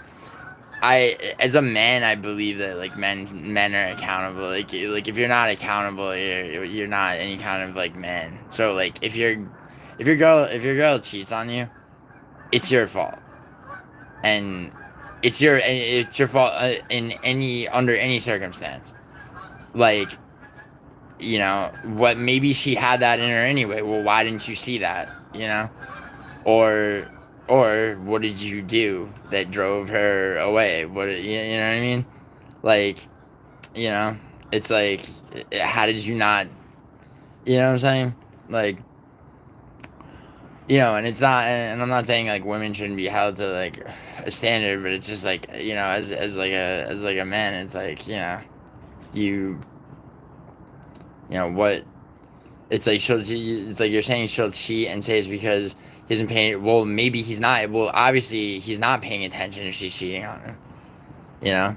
right? As a man, I believe that like men are accountable. Like if you're not accountable, you're not any kind of like man. So like if your girl cheats on you, it's your fault, and it's your fault in any under any circumstance. Like, you know, what, maybe she had that in her anyway. Well, why didn't you see that? You know, or what did you do that drove her away? You know what I mean? Like, you know, it's like, how did you not? You know what I'm saying? Like, you know, and it's not, and I'm not saying like women shouldn't be held to like a standard, but it's just like, you know, as like a man, it's like, you know, you what, it's like it's like you're saying she'll cheat and say it's because he isn't paying. Well, maybe he's not. Well, obviously he's not paying attention if she's cheating on him. You know.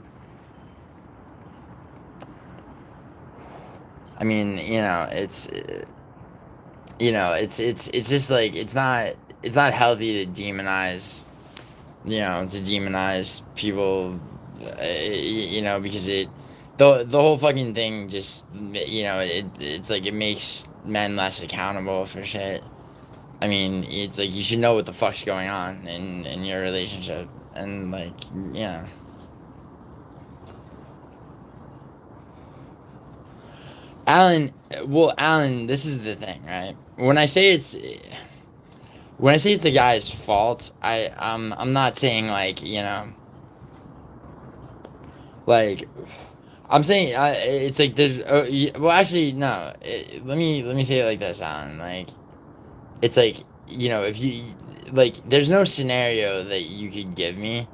I mean, you know, it's just like it's not healthy to demonize, you know, to demonize people, you know, because the whole fucking thing just, you know, it's like it makes men less accountable for shit. I mean, it's like you should know what the fuck's going on in your relationship, and like, yeah. Alan, well, Alan, this is the thing, right? When I say it's the guy's fault, I'm not saying like, like I'm saying it's like there's well, actually no. Let me say it like this, Alan. Like it's like, if you like, there's no scenario that you could give me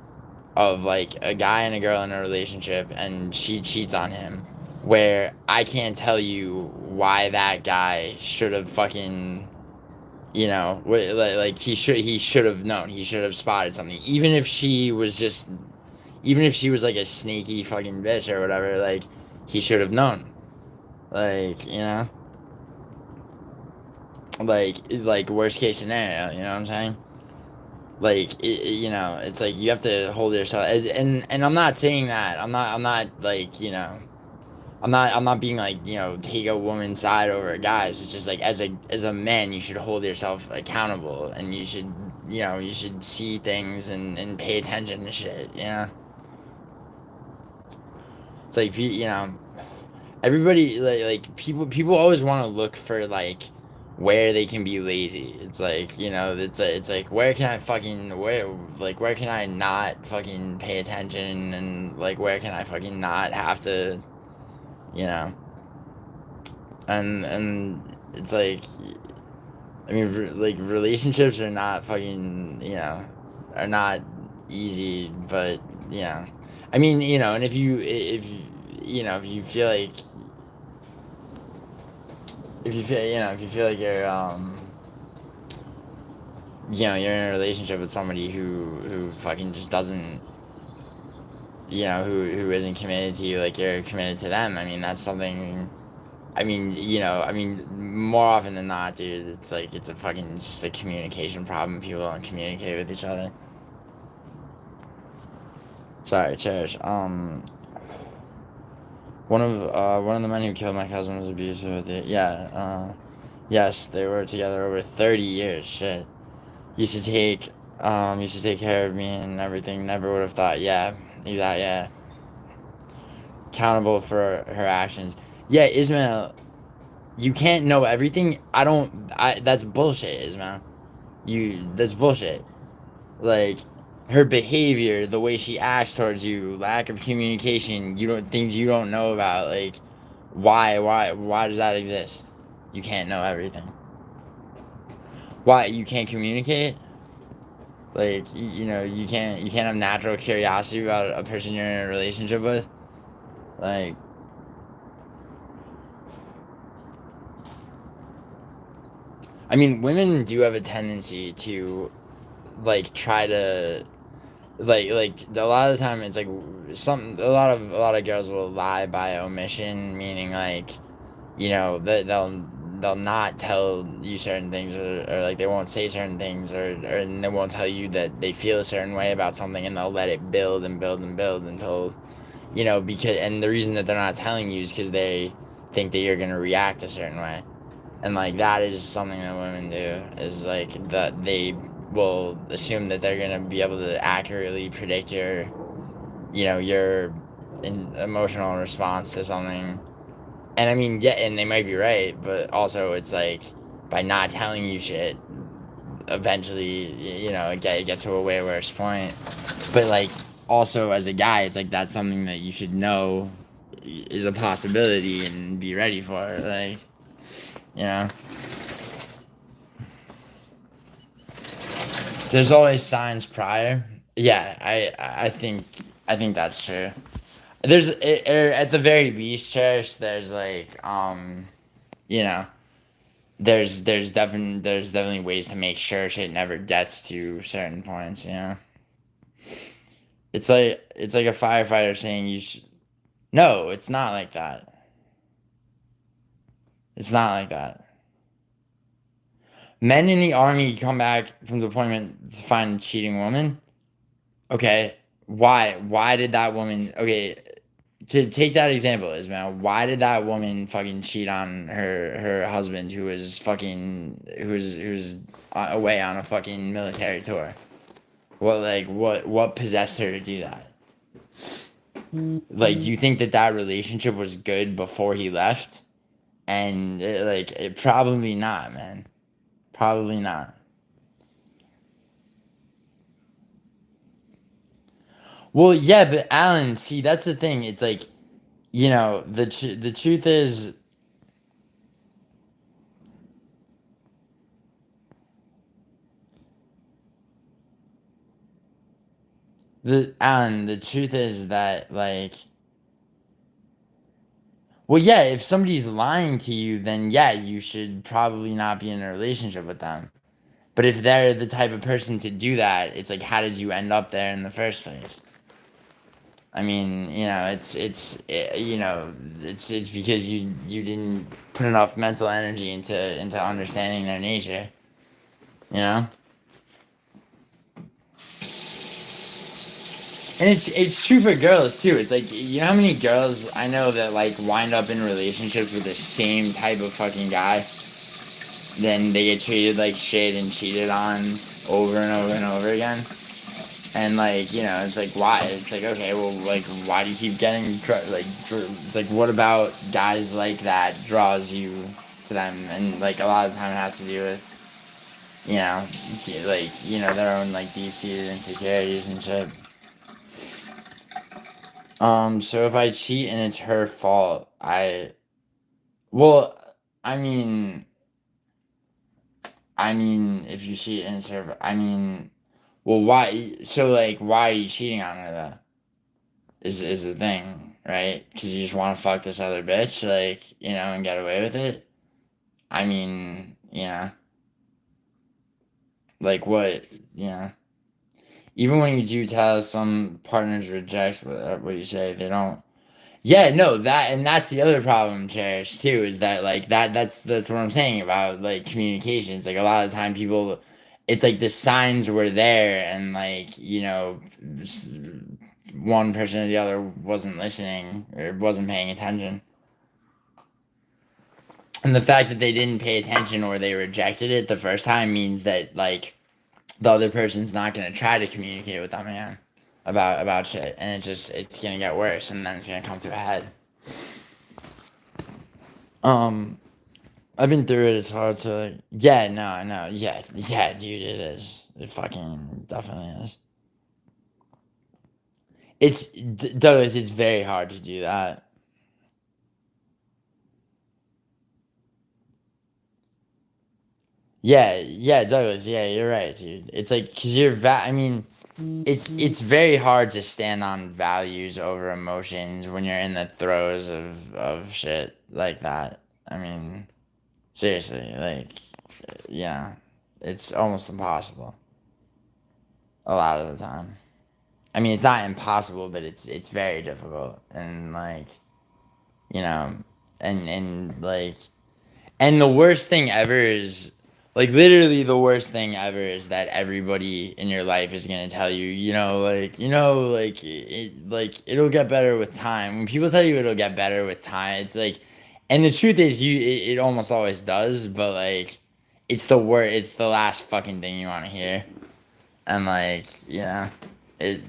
of like a guy and a girl in a relationship and she cheats on him, where I can't tell you why that guy should have fucking, like he should have known, he should have spotted something, even if she was like a sneaky fucking bitch or whatever, like he should have known, like, like worst case scenario, you know what I'm saying? Like it's like you have to hold yourself, and I'm not saying that, I'm not like, I'm not being like, take a woman's side over a guy's. It's just like, as a man, you should hold yourself accountable, and you should, you should see things and pay attention to shit, it's like, everybody, like people always want to look for like where they can be lazy. It's like, it's like, where can I fucking, where can I not fucking pay attention, and like where can I fucking not have to, you know and it's like, I mean, like, relationships are not fucking, are not easy, but, I mean, and if you feel like, if you feel like you're, you're in a relationship with somebody who fucking just doesn't, who isn't committed to you like you're committed to them, I mean, that's something, I mean, more often than not, dude, it's like, it's just a communication problem. People don't communicate with each other. Sorry, Cherish. One of the men who killed my cousin was abusive with it. Yeah, yes, they were together over 30 years. Shit. Used to take care of me and everything. Never would have thought. Yeah, exactly. Yeah. Accountable for her actions. Yeah, Ismail, you can't know everything. That's bullshit, Ismail. That's bullshit. Like, her behavior, the way she acts towards you, lack of communication, things you don't know about, like, why does that exist? You can't know everything. Why, you can't communicate? Like, you can't have natural curiosity about a person you're in a relationship with? Like, I mean, women do have a tendency to, like, try to, like a lot of the time, it's like a lot of girls will lie by omission, meaning like, that they'll not tell you certain things, or like they won't say certain things, or and they won't tell you that they feel a certain way about something, and they'll let it build and build and build until, because, and the reason that they're not telling you is because they think that you're gonna react a certain way. And like, that is something that women do, is like that they will assume that they're gonna be able to accurately predict your emotional response to something. And I mean, yeah, and they might be right, but also it's like, by not telling you shit, eventually, it gets to a way worse point. But like, also as a guy, it's like, that's something that you should know is a possibility and be ready for, like, you know. There's always signs prior. Yeah, I think that's true. There's, at the very least, Cherish, there's like, you know, there's definitely ways to make sure shit never gets to certain points, It's like a firefighter saying you should. No, it's not like that. It's not like that. Men in the army come back from deployment to find a cheating woman. Okay, why? Why did that woman? Okay, to take that example, Ismail, why did that woman fucking cheat on her husband, who's away on a fucking military tour? What possessed her to do that? Like, do you think that relationship was good before he left? And probably not, man. Probably not. Well, yeah, but Alan, see, that's the thing. It's like, the truth is, the truth is that, like, well, yeah, if somebody's lying to you, then yeah, you should probably not be in a relationship with them. But if they're the type of person to do that, it's like, how did you end up there in the first place? I mean, it's because you didn't put enough mental energy into understanding their nature, you know? And it's true for girls too. It's like, you know how many girls I know that like wind up in relationships with the same type of fucking guy, then they get treated like shit and cheated on over and over and over again. And like, it's like, why? It's like, okay, well, like, why do you keep getting it's like, what about guys like that draws you to them? And like, a lot of the time it has to do with, their own like deep-seated insecurities and shit. So if I cheat and it's her fault, well, I mean, if you cheat and it's her, well, why? So like, why are you cheating on her though? Is the thing, right? Because you just want to fuck this other bitch, like, and get away with it. I mean, like what, even when you do tell some partners rejects what you say, they don't. Yeah, no, that's the other problem, Cherish, too, is that like that's what I'm saying about like communications. Like a lot of the time people, it's like the signs were there and like, one person or the other wasn't listening or wasn't paying attention. And the fact that they didn't pay attention or they rejected it the first time means that like the other person's not gonna try to communicate with them again about shit, and it's gonna get worse, and then it's gonna come to a head. I've been through it. It's hard to like, yeah, no, I know, yeah, dude, it is. It fucking definitely is. Douglas, it's very hard to do that. Yeah, Douglas. Yeah, you're right, dude. It's like because it's very hard to stand on values over emotions when you're in the throes of shit like that. I mean, seriously, like, yeah, it's almost impossible. A lot of the time. I mean, it's not impossible, but it's very difficult, and like, you know, and like. And the worst thing ever is, like, literally the worst thing ever is that everybody in your life is gonna tell you, it'll get better with time. When people tell you it'll get better with time, it's like, and the truth is, it almost always does, but like, it's the last fucking thing you want to hear, and like, it.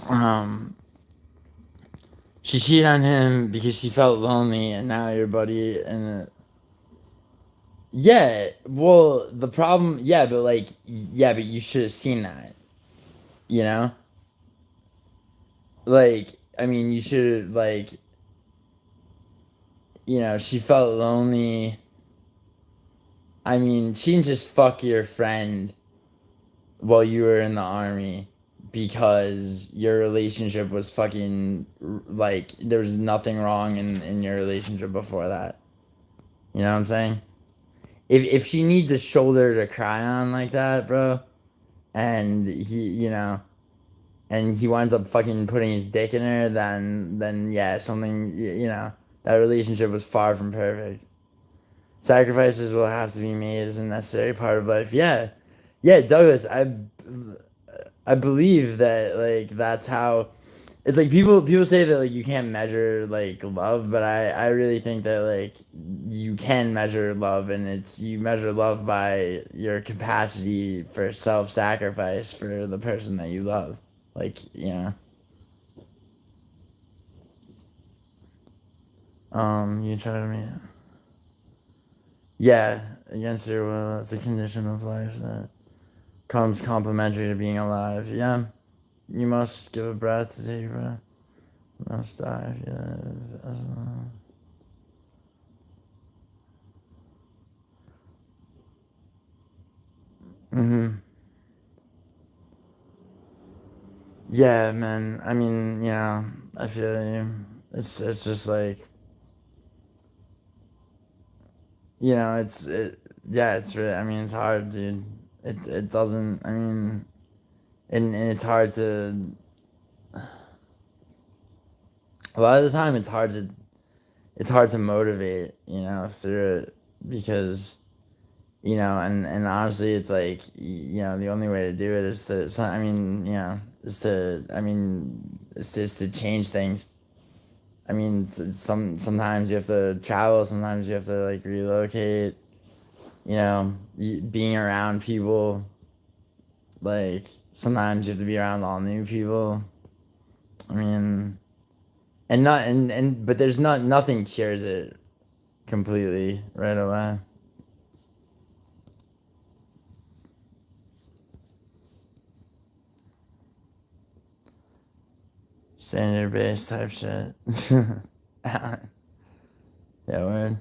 um. She cheated on him because she felt lonely, and now your buddy and yeah. Well, the problem, yeah, but like, yeah, but you should have seen that, you know. Like, I mean, you should like, she felt lonely. I mean, she didn't just fuck your friend while you were in the army because your relationship was fucking like there was nothing wrong in your relationship before that. You know what I'm saying? If she needs a shoulder to cry on like that, bro, and and he winds up fucking putting his dick in her, then yeah, something, that relationship was far from perfect. Sacrifices will have to be made as a necessary part of life. Yeah, yeah, Douglas, I believe that like that's how. It's like people say that like you can't measure like love, but I really think that like you can measure love, and you measure love by your capacity for self-sacrifice for the person that you love. Like, You try to meet. Yeah, against your will. It's a condition of life that comes complementary to being alive. Yeah, you must give a breath to take a breath. You must die if you live. As well. Yeah, man. I mean, yeah, I feel you. It's just like, yeah, it's really, I mean, it's hard, dude. It doesn't, I mean, and it's hard to, a lot of the time it's hard to motivate, through it because, and honestly, it's like, the only way to do it is to, I mean, is to change things. I mean, sometimes you have to travel, sometimes you have to like relocate, being around people, like sometimes you have to be around all new people. I mean, but there's nothing cures it completely right away. Standard base type shit. Yeah, word.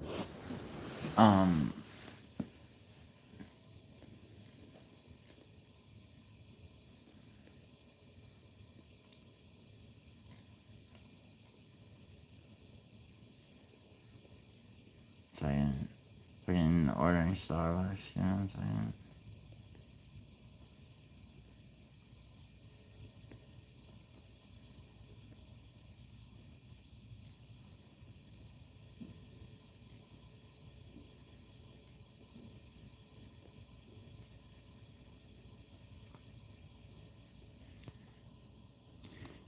Second. Fucking ordering Starbucks, second.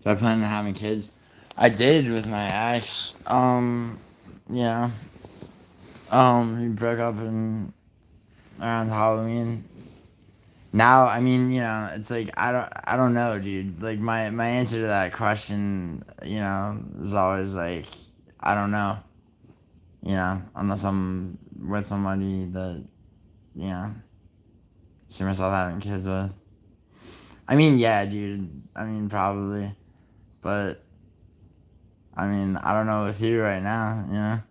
So I plan on having kids. I did with my ex. Yeah. We broke up around Halloween. Now, I mean, it's like I don't know, dude. Like my answer to that question, is always like I don't know. Unless I'm with somebody that, see myself having kids with. I mean, yeah, dude. I mean, probably, but I mean, I don't know with you right now.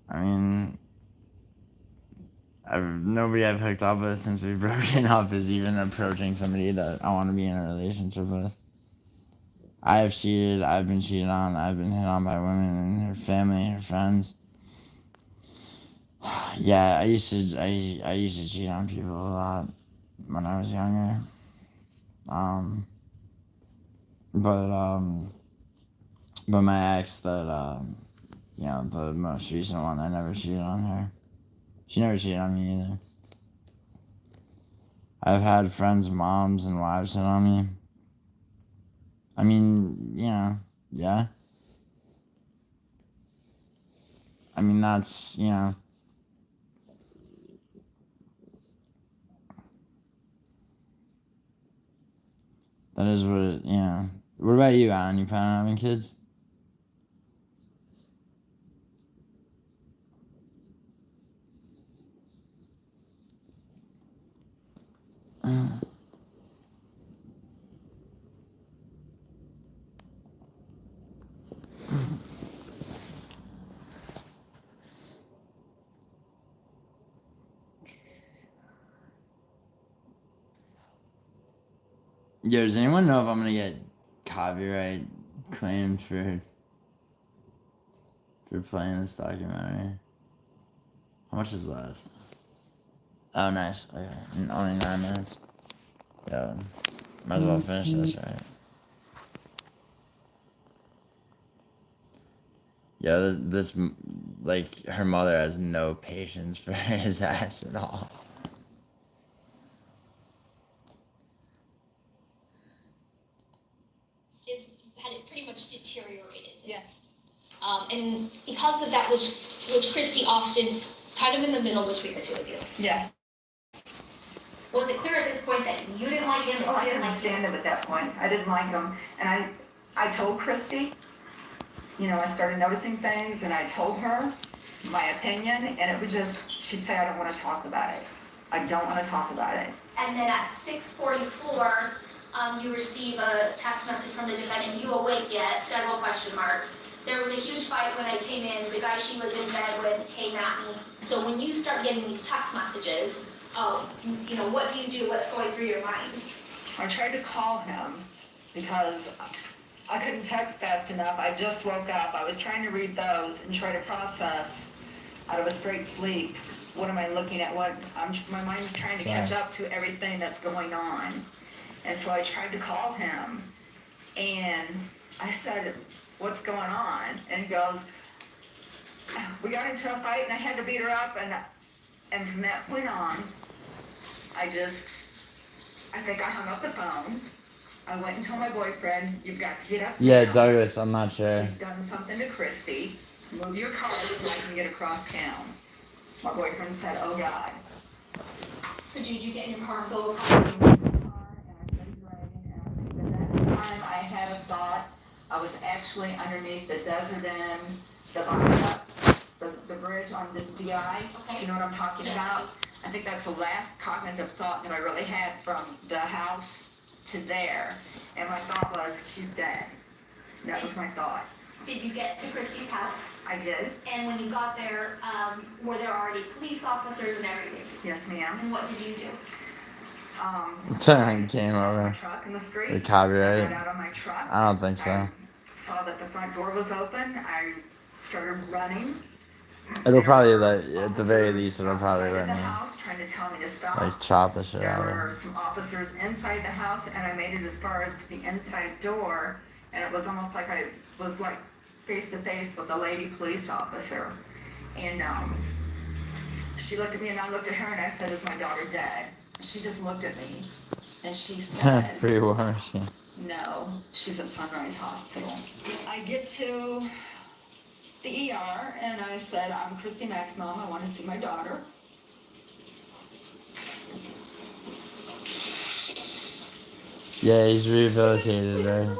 I mean, nobody I've hooked up with since we've broken up is even approaching somebody that I want to be in a relationship with. I have cheated. I've been cheated on. I've been hit on by women and her family, her friends. Yeah, I used to cheat on people a lot when I was younger. But my ex the most recent one, I never cheated on her. She never cheated on me either. I've had friends' moms and wives hit on me. I mean, yeah. I mean, that's, that is what it, What about you, Alan? You plan on having kids? Yo, does anyone know if I'm gonna get copyright claimed for playing this documentary? How much is left? Oh, nice. Okay, only 9 minutes. Yeah, might as well finish this, right? Yeah, this like her mother has no patience for his ass at all. It had it pretty much deteriorated. Yes. And because of that, was Christy often kind of in the middle between the two of you? Yes. Was it clear at this point that you didn't like him? Oh, I couldn't stand him at that point. I didn't like him. And I told Christy, you know, I started noticing things and I told her my opinion, and it was just, she'd say, I don't want to talk about it. I don't want to talk about it. And then at 6:44, you receive a text message from the defendant. You awake yet? Several question marks. There was a huge fight when I came in. The guy she was in bed with came at me. So when you start getting these text messages, you know, what do you do? What's going through your mind? I tried to call him because I couldn't text fast enough. I just woke up. I was trying to read those and try to process out of a straight sleep. What am I looking at? My mind's trying to catch up to everything that's going on. And so I tried to call him, and I said, what's going on? And he goes, we got into a fight and I had to beat her up, and from that point on, I think I hung up the phone. I went and told my boyfriend, you've got to get up Yeah, now. Douglas, I'm not sure. He's done something to Christy. Move your car so I can get across town. My boyfriend said, oh God. So did you get in your car and go across? Time I had a thought. I was actually underneath the Desert Inn, the bridge on the DI. Okay. Do you know what I'm talking about? I think that's the last cognitive thought that I really had from the house to there. And my thought was, she's dead. That was my thought. Did you get to Christy's house? I did. And when you got there, were there already police officers and everything? Yes, ma'am. And what did you do? Game over. Truck in the street. The copyright. I got out of my truck. I don't think so. I saw that the front door was open. I started running. It'll probably at the very least it'll probably let In the me house trying to tell me to stop. like chop the shit There out of were it. some officers inside the house, and I made it as far as to the inside door, and it was almost like I was like face to face with a lady police officer. And she looked at me and I looked at her and I said, is my daughter dead? She just looked at me and she said, Free war machine. no, she's at Sunrise Hospital. I get to the ER and I said, I'm Christy Mack's mom, I want to see my daughter. Yeah, he's rehabilitated, right?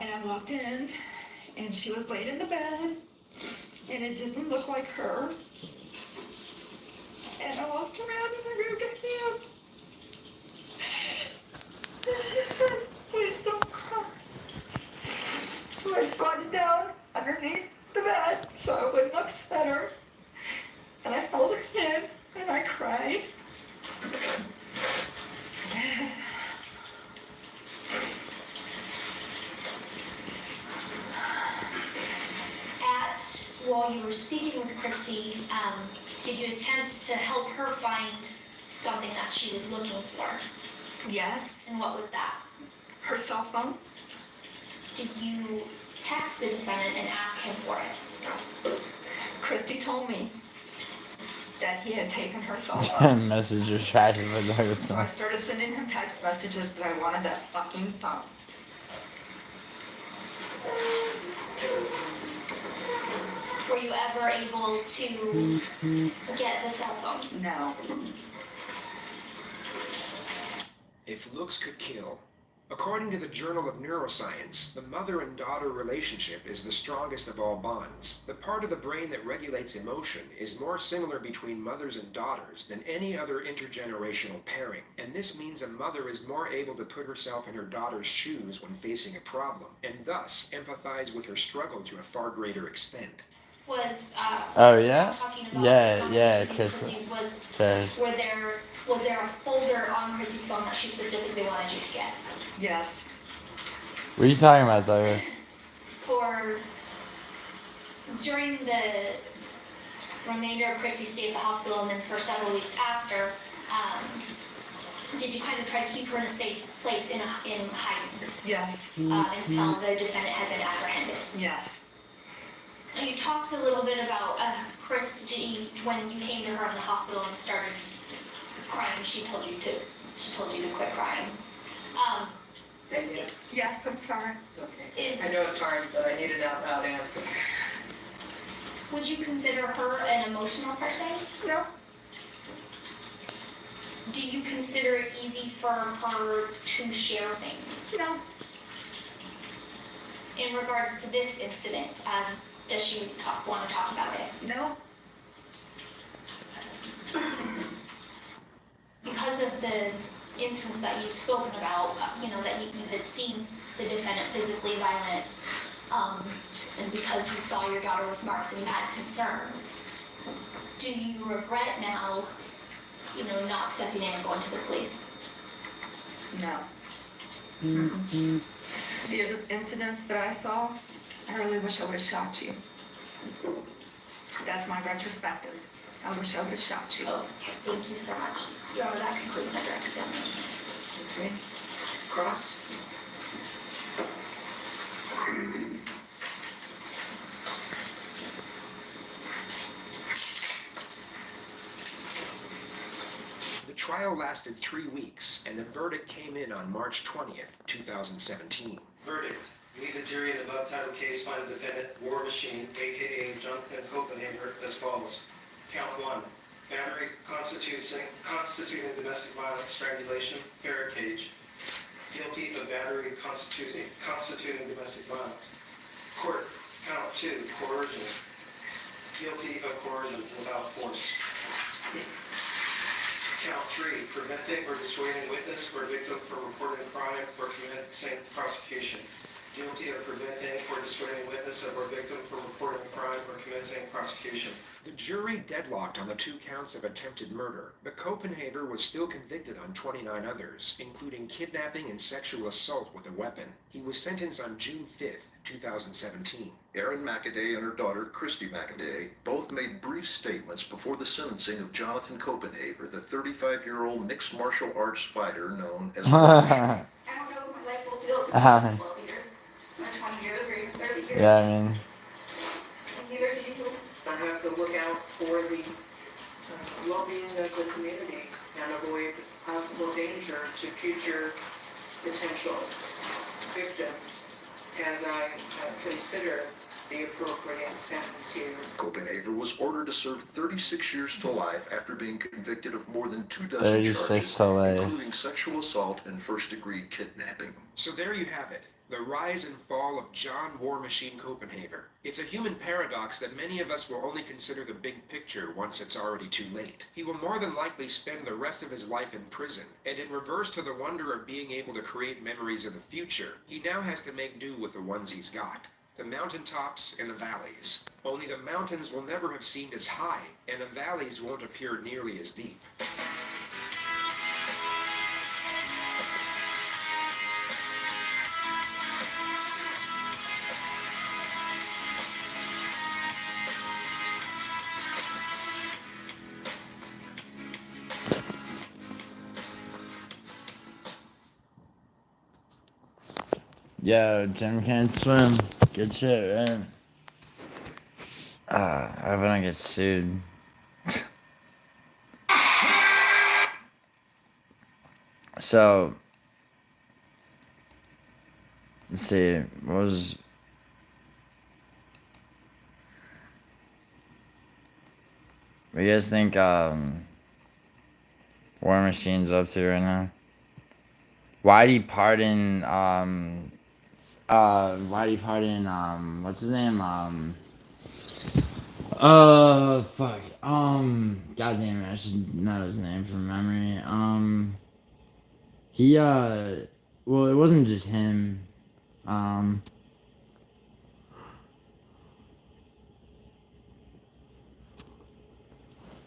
And I walked in, and she was laid in the bed, and it didn't look like her. And I walked around and I moved her hand. And she said, please don't cry. So I squatted down underneath the bed so I wouldn't upset her. And I held her hand, and I cried. While you were speaking with Christy, did you attempt to help her find something that she was looking for? Yes. And what was that? Her cell phone. Did you text the defendant and ask him for it? Christy told me that he had taken her cell phone. Message your tracking for Douglas. So I started sending him text messages that I wanted that fucking phone. Were you ever able to get the cell phone? No. If looks could kill. According to the Journal of Neuroscience, the mother and daughter relationship is the strongest of all bonds. The part of the brain that regulates emotion is more similar between mothers and daughters than any other intergenerational pairing, and this means a mother is more able to put herself in her daughter's shoes when facing a problem, and thus empathize with her struggle to a far greater extent. Oh yeah? Talking about Yeah, Chris. Was there a folder on Christy's phone that she specifically wanted you to get? Yes. What are you talking about, Douglas? During the remainder of Christy's stay at the hospital and then for several weeks after, did you kind of try to keep her in a safe place in hiding? Yes. Until the defendant had been apprehended? Yes. And you talked a little bit about Christy when you came to her in the hospital and started crying, she told you to. She told you to quit crying. Say yes. Yes, I'm sorry. It's okay. Is, I know it's hard, but I need an out loud answer. would you consider her an emotional person? No. Do you consider it easy for her to share things? No. In regards to this incident, does she want to talk about it? No. Because of the instance that you've spoken about, that you had seen the defendant physically violent, and because you saw your daughter with marks and you had concerns, do you regret now, not stepping in and going to the police? No. The other incidents that I saw, I really wish I would have shot you. That's my retrospective. I wish I would have shot you. Oh, thank you so much. Your Honor, that concludes my direct examination. Okay. Cross. The trial lasted 3 weeks, and the verdict came in on March 20th, 2017. Verdict. We, the jury in the above titled case, find the defendant, War Machine, a.k.a. Jonathan Copenhaver, as follows. Count 1. Battery constituting domestic violence, strangulation, Farrah cage. Guilty of battery constituting domestic violence. Court. Count 2. Coercion. Guilty of coercion without force. Count 3. Preventing or dissuading witness or victim from reporting a crime or commencing prosecution. Guilty of preventing or dissuading witness or victim from reporting a crime or commencing prosecution. The jury deadlocked on the 2 counts of attempted murder, but Copenhaver was still convicted on 29 others, including kidnapping and sexual assault with a weapon. He was sentenced on June 5th, 2017. Erin McAday and her daughter, Christy McAday, both made brief statements before the sentencing of Jonathan Copenhaver, the 35-year-old mixed martial arts fighter known as I don't know if my life will feel in 12 years, or 20 years, or even 30 years. Yeah, I mean, And neither do you. I have to look out for the well-being of the community and avoid possible danger to future potential victims as I consider the appropriate sentence here. Copenhaver was ordered to serve 36 years to life after being convicted of more than 24 36 charges, to life. including sexual assault and first-degree kidnapping. So there you have it. The rise and fall of John War Machine Copenhaver. It's a human paradox that many of us will only consider the big picture once it's already too late. He will more than likely spend the rest of his life in prison, and in reverse to the wonder of being able to create memories of the future, he now has to make do with the ones he's got. The mountaintops and the valleys. Only the mountains will never have seemed as high, and the valleys won't appear nearly as deep. yo, Jim can't swim. Good shit, right? I hope I don't get sued. So, let's see, what was... What do you guys think, War Machine's up to right now? Why'd he pardon, what's his name, fuck, goddamn it, I should know his name from memory, he, well, it wasn't just him,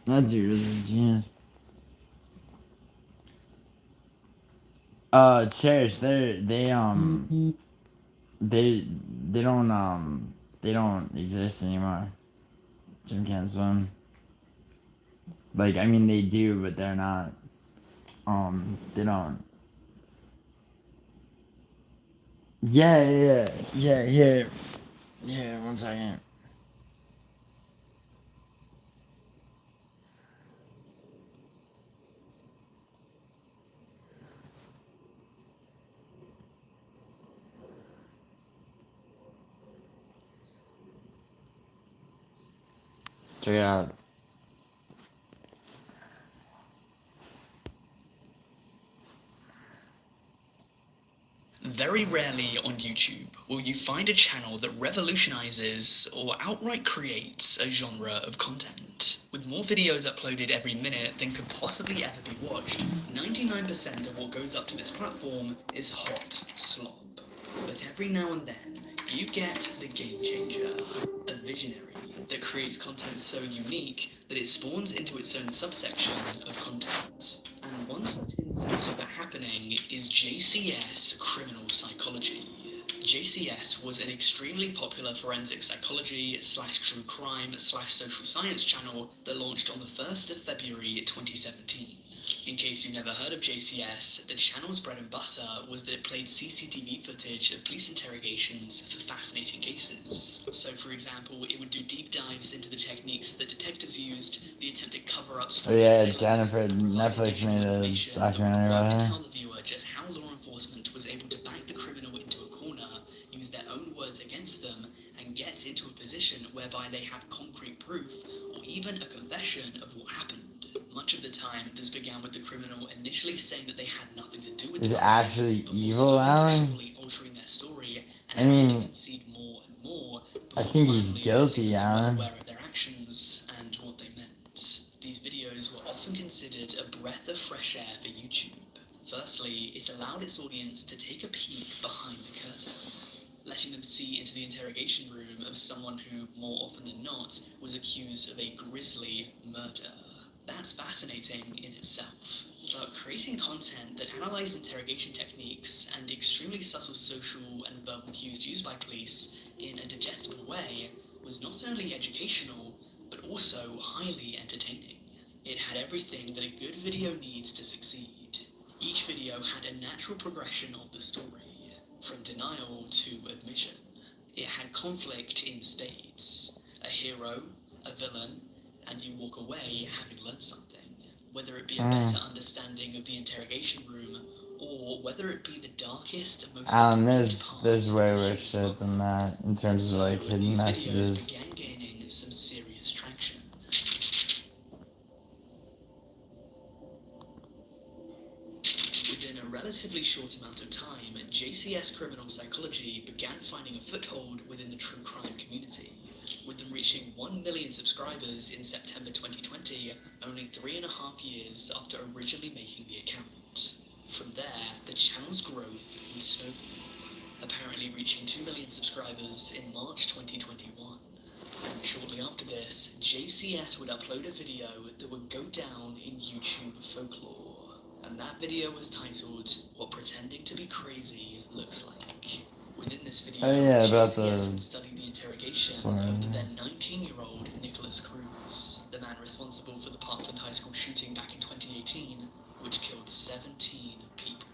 that dude was a genius. Cherish, they don't exist anymore. Jim can't swim. Like, I mean, they do, but they're not, they don't. Yeah, one second. Check it out. Very rarely on YouTube will you find a channel that revolutionizes or outright creates a genre of content. With more videos uploaded every minute than could possibly ever be watched, 99% of what goes up to this platform is hot slob. But every now and then, you get the game changer, a visionary that creates content so unique that it spawns into its own subsection of content. And one such instance of that happening is JCS Criminal Psychology. JCS was an extremely popular forensic psychology / true crime / social science channel that launched on the 1st of February 2017. In case you've never heard of JCS, the channel's bread and butter was that it played CCTV footage of police interrogations for fascinating cases. So, for example, it would do deep dives into the techniques that detectives used, the attempted cover-ups for Oh yeah, Jennifer, Netflix made a documentary about her. tell the viewer just how law enforcement was able to back the criminal into a corner, use their own words against them, and get into a position whereby they have concrete proof, or even a confession of what happened. Much of the time, this began with the criminal initially saying that they had nothing to do with Is the it crime, actually before evil, slowly but Alan? surely altering their story and I having to mean, concede more and more, I before think he's finally guilty, admitting that they were Alan. aware of their actions and what they meant. These videos were often considered a breath of fresh air for YouTube. Firstly, it allowed its audience to take a peek behind the curtain, letting them see into the interrogation room of someone who, more often than not, was accused of a grisly murder. That's fascinating in itself. But creating content that analysed interrogation techniques and extremely subtle social and verbal cues used by police in a digestible way was not only educational, but also highly entertaining. It had everything that a good video needs to succeed. Each video had a natural progression of the story, from denial to admission. It had conflict in spades, a hero, a villain, and you walk away having learned something. Whether it be a better understanding of the interrogation room, or whether it be the darkest, most Alan, there's way worse shit than that in terms of like hidden these videos messages. began gaining some serious traction. Within a relatively short amount of time, JCS Criminal Psychology began finding a foothold within the true crime community, with them reaching 1 million subscribers in September 2020, only 3.5 years after originally making the account. From there, the channel's growth would snowball, apparently reaching 2 million subscribers in March 2021. And shortly after this, JCS would upload a video that would go down in YouTube folklore. And that video was titled, What Pretending to be Crazy Looks Like. Within this video, Oh yeah, about JCS would study the interrogation of the then 19-year-old Nicholas Cruz, the man responsible for the Parkland High School shooting back in 2018, which killed 17 people.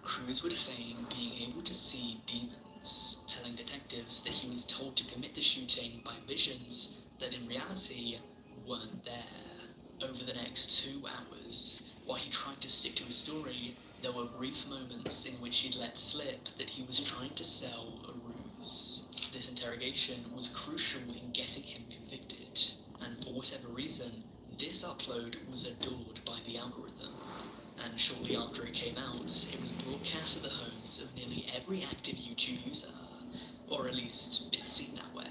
Cruz would feign being able to see demons, telling detectives that he was told to commit the shooting by visions that in reality weren't there. Over the next 2 hours, while he tried to stick to his story, there were brief moments in which he'd let slip that he was trying to sell a ruse. This interrogation was crucial in getting him convicted, and for whatever reason, this upload was adored by the algorithm. And shortly after it came out, it was broadcast to the homes of nearly every active YouTube user, or at least it seemed that way.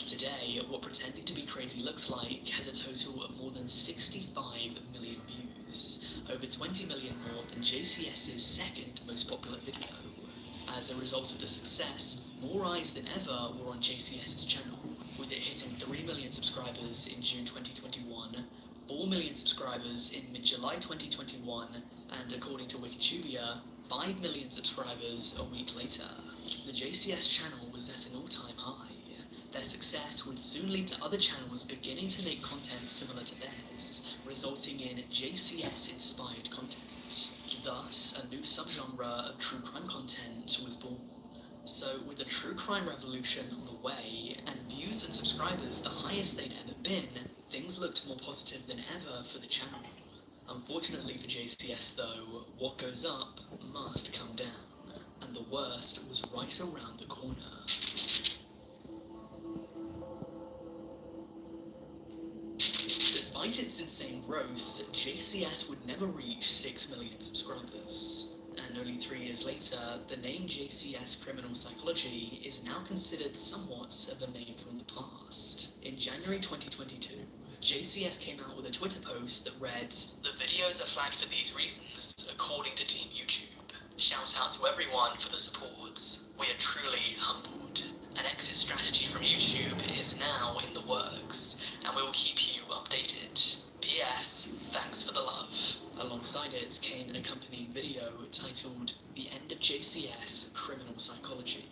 Today, What Pretending to be Crazy Looks Like has a total of more than 65 million views, over 20 million more than JCS's second most popular video. As a result of the success, more eyes than ever were on JCS's channel, with it hitting 3 million subscribers in June 2021, 4 million subscribers in mid-July 2021, and according to Wikitubia, 5 million subscribers a week later. The JCS channel was at an all-time high. Their success would soon lead to other channels beginning to make content similar to theirs, resulting in JCS-inspired content. Thus, a new subgenre of true crime content was born. So, with a true crime revolution on the way, and views and subscribers the highest they'd ever been, things looked more positive than ever for the channel. Unfortunately for JCS though, what goes up must come down, and the worst was right around the corner. despite its insane growth, JCS would never reach 6 million subscribers. And only 3 years later, the name JCS Criminal Psychology is now considered somewhat of a name from the past. In January 2022, JCS came out with a Twitter post that read, "The videos are flagged for these reasons, according to Team YouTube. Shout out to everyone for the support. We are truly humbled. An exit strategy from YouTube is now in the works, and we will keep you updated. P.S. Thanks for the love." Alongside it came an accompanying video titled "The End of JCS Criminal Psychology."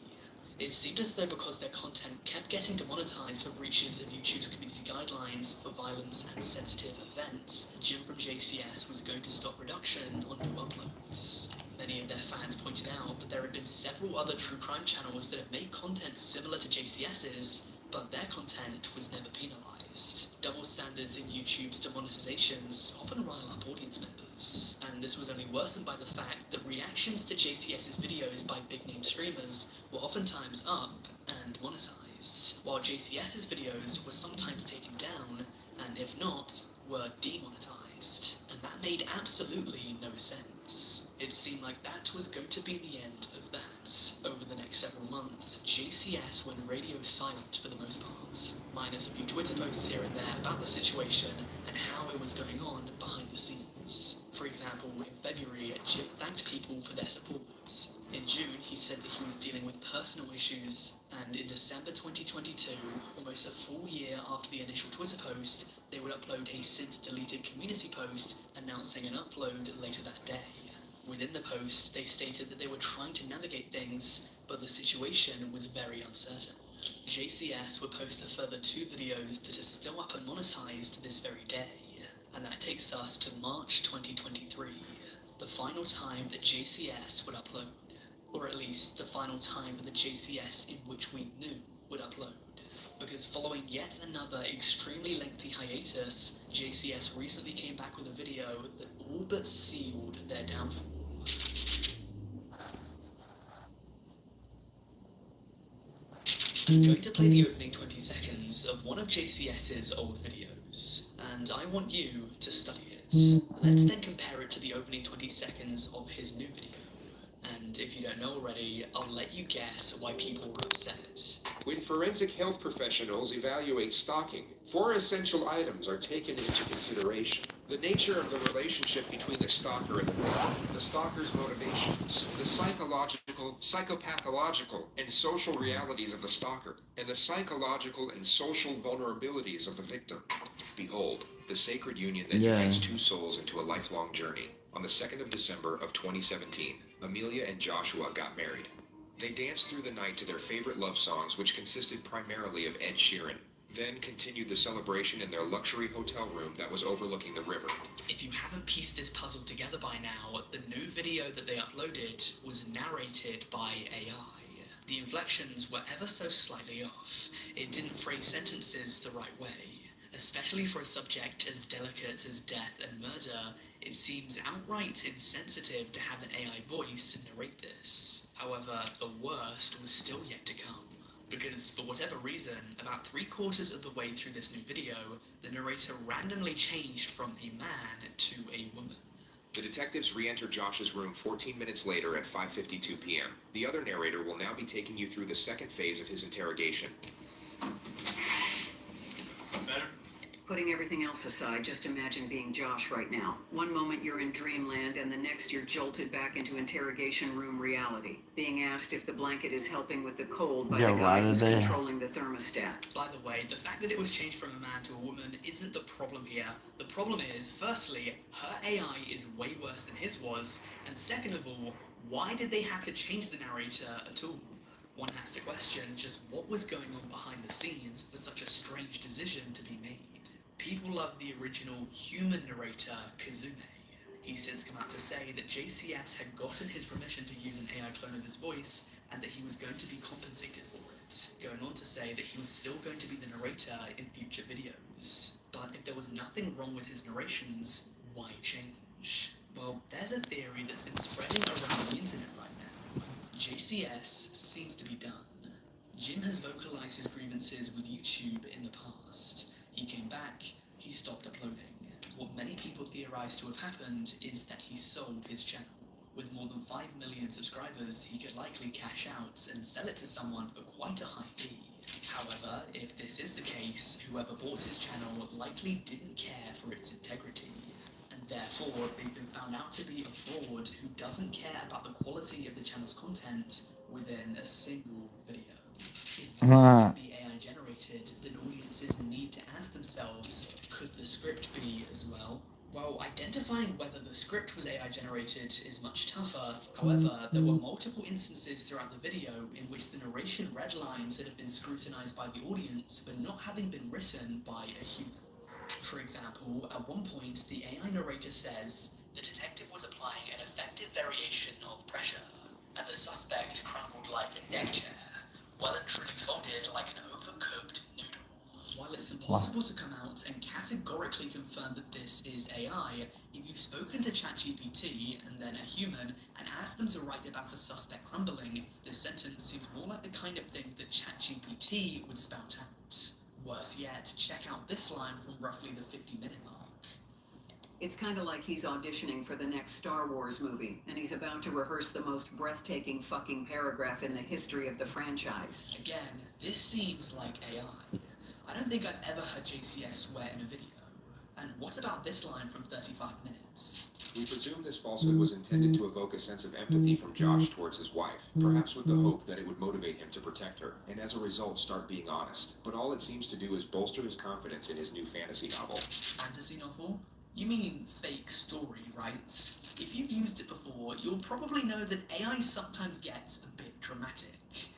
It seemed as though because their content kept getting demonetized for breaches of YouTube's community guidelines for violence and sensitive events, Jim from JCS was going to stop production on new uploads. Many of their fans pointed out that there had been several other true crime channels that had made content similar to JCS's, but their content was never penalized. Double standards in YouTube's demonetizations often rile up audience members, and this was only worsened by the fact that reactions to JCS's videos by big-name streamers were oftentimes up and monetized, while JCS's videos were sometimes taken down, and if not, were demonetized. And that made absolutely no sense. It seemed like that was going to be the end of that. Over the next several months, JCS went radio silent for the most part, minus a few Twitter posts here and there about the situation and how it was going on behind the scenes. For example, in February, Jim thanked people for their support. In June, he said that he was dealing with personal issues, and in December 2022, almost a full year after the initial Twitter post, they would upload a since-deleted community post announcing an upload later that day. Within the post, they stated that they were trying to navigate things, but the situation was very uncertain. JCS would post a further 2 videos that are still up and monetized this very day, and that takes us to March 2023, the final time that JCS would upload, or at least the final time that the JCS in which we knew would upload. Because following yet another extremely lengthy hiatus, JCS recently came back with a video that all but sealed their downfall. I'm going to play the opening 20 seconds of one of JCS's old videos, and I want you to study it. Let's then compare it to the opening 20 seconds of his new video. And if you don't know already, I'll let you guess why people were upset. When forensic health professionals evaluate stalking, 4 essential items are taken into consideration. The nature of the relationship between the stalker and the victim, the stalker's motivations, the psychological, psychopathological, and social realities of the stalker, and the psychological and social vulnerabilities of the victim. Behold, the sacred union that unites 2 souls into a lifelong journey. On the 2nd of December of 2017, Amelia and Joshua got married. They danced through the night to their favorite love songs, which consisted primarily of Ed Sheeran, then continued the celebration in their luxury hotel room that was overlooking the river. If you haven't pieced this puzzle together by now, the new video that they uploaded was narrated by AI. The inflections were ever so slightly off. It didn't phrase sentences the right way. Especially for a subject as delicate as death and murder, it seems outright insensitive to have an AI voice narrate this. However, the worst was still yet to come. Because, for whatever reason, about 3/4 of the way through this new video, the narrator randomly changed from a man to a woman. The detectives re-enter Josh's room 14 minutes later at 5:52 p.m. The other narrator will now be taking you through the second phase of his interrogation. Better? Putting everything else aside, just imagine being Josh right now. One moment you're in dreamland, and the next you're jolted back into interrogation room reality, being asked if the blanket is helping with the cold by the guy who's controlling the thermostat. By the way, the fact that it was changed from a man to a woman isn't the problem here. The problem is, firstly, her AI is way worse than his was, and second of all, why did they have to change the narrator at all? One has to question just what was going on behind the scenes for such a strange decision to be made. People love the original human narrator, Kazume. He's since come out to say that JCS had gotten his permission to use an AI clone of his voice, and that he was going to be compensated for it, going on to say that he was still going to be the narrator in future videos. But if there was nothing wrong with his narrations, why change? Well, there's a theory that's been spreading around the internet right now. JCS seems to be done. Jim has vocalized his grievances with YouTube in the past. He came back, he stopped uploading. What many people theorize to have happened is that he sold his channel. With more than 5 million subscribers, he could likely cash out and sell it to someone for quite a high fee. However, if this is the case, whoever bought his channel likely didn't care for its integrity. And therefore, they've been found out to be a fraud who doesn't care about the quality of the channel's content within a single video. If voices can be AI generated, then audiences need to ask themselves, could the script be as well? Well, identifying whether the script was AI generated is much tougher. However, there were multiple instances throughout the video in which the narration read lines that have been scrutinized by the audience but not having been written by a human. For example, at one point, the AI narrator says, "The detective was applying an effective variation of pressure, and the suspect crumpled like a deck chair, well and truly folded like an overcooked noodle." While it's impossible to come out and categorically confirm that this is AI, if you've spoken to ChatGPT and then a human and asked them to write about a suspect crumbling, this sentence seems more like the kind of thing that ChatGPT would spout out. Worse yet, check out this line from roughly the 50-minute mark. It's kind of like he's auditioning for the next Star Wars movie, and he's about to rehearse the most breathtaking fucking paragraph in the history of the franchise. Again, this seems like AI. I don't think I've ever heard JCS swear in a video. And what about this line from 35 minutes? We presume this falsehood was intended to evoke a sense of empathy from Josh towards his wife, perhaps with the hope that it would motivate him to protect her, and as a result start being honest. But all it seems to do is bolster his confidence in his new fantasy novel. Fantasy novel? You mean fake story, right? If you've used it before, you'll probably know that AI sometimes gets a bit dramatic.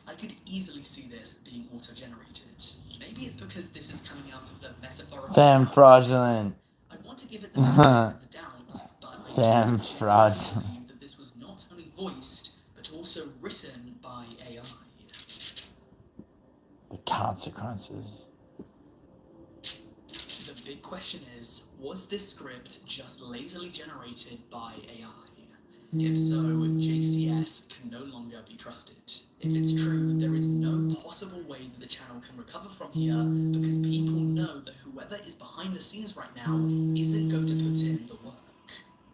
I could easily see this being auto-generated. Maybe it's because this is coming out of the metaphorical... Fam fraudulent. I want to give it the benefit of the doubt, but I Fam fraudulent. believe that this was not only voiced, but also written by AI. The consequences. The big question is, was this script just lazily generated by AI? If so, JCS can no longer be trusted. If it's true, there is no possible way that the channel can recover from here, because people know that whoever is behind the scenes right now isn't going to put in the work.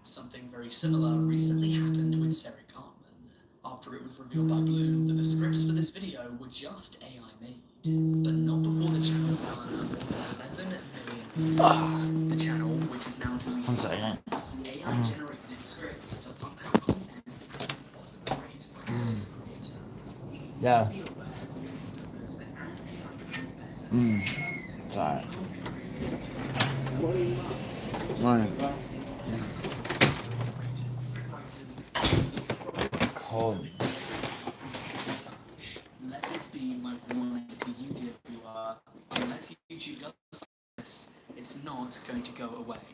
Something very similar recently happened with Sarah Cartman, after it was revealed by Bloom that the scripts for this video were just AI made, but not before the channel won more than 11 million views. The channel, which is now doing AI generated scripts to pump out content at an impossible rate by a sole creator. Yeah. Be aware as audience members that as AI becomes better, Sorry. Cold. Let this be my warning to you, dear viewer. Unless YouTube does this, it's not going to go away,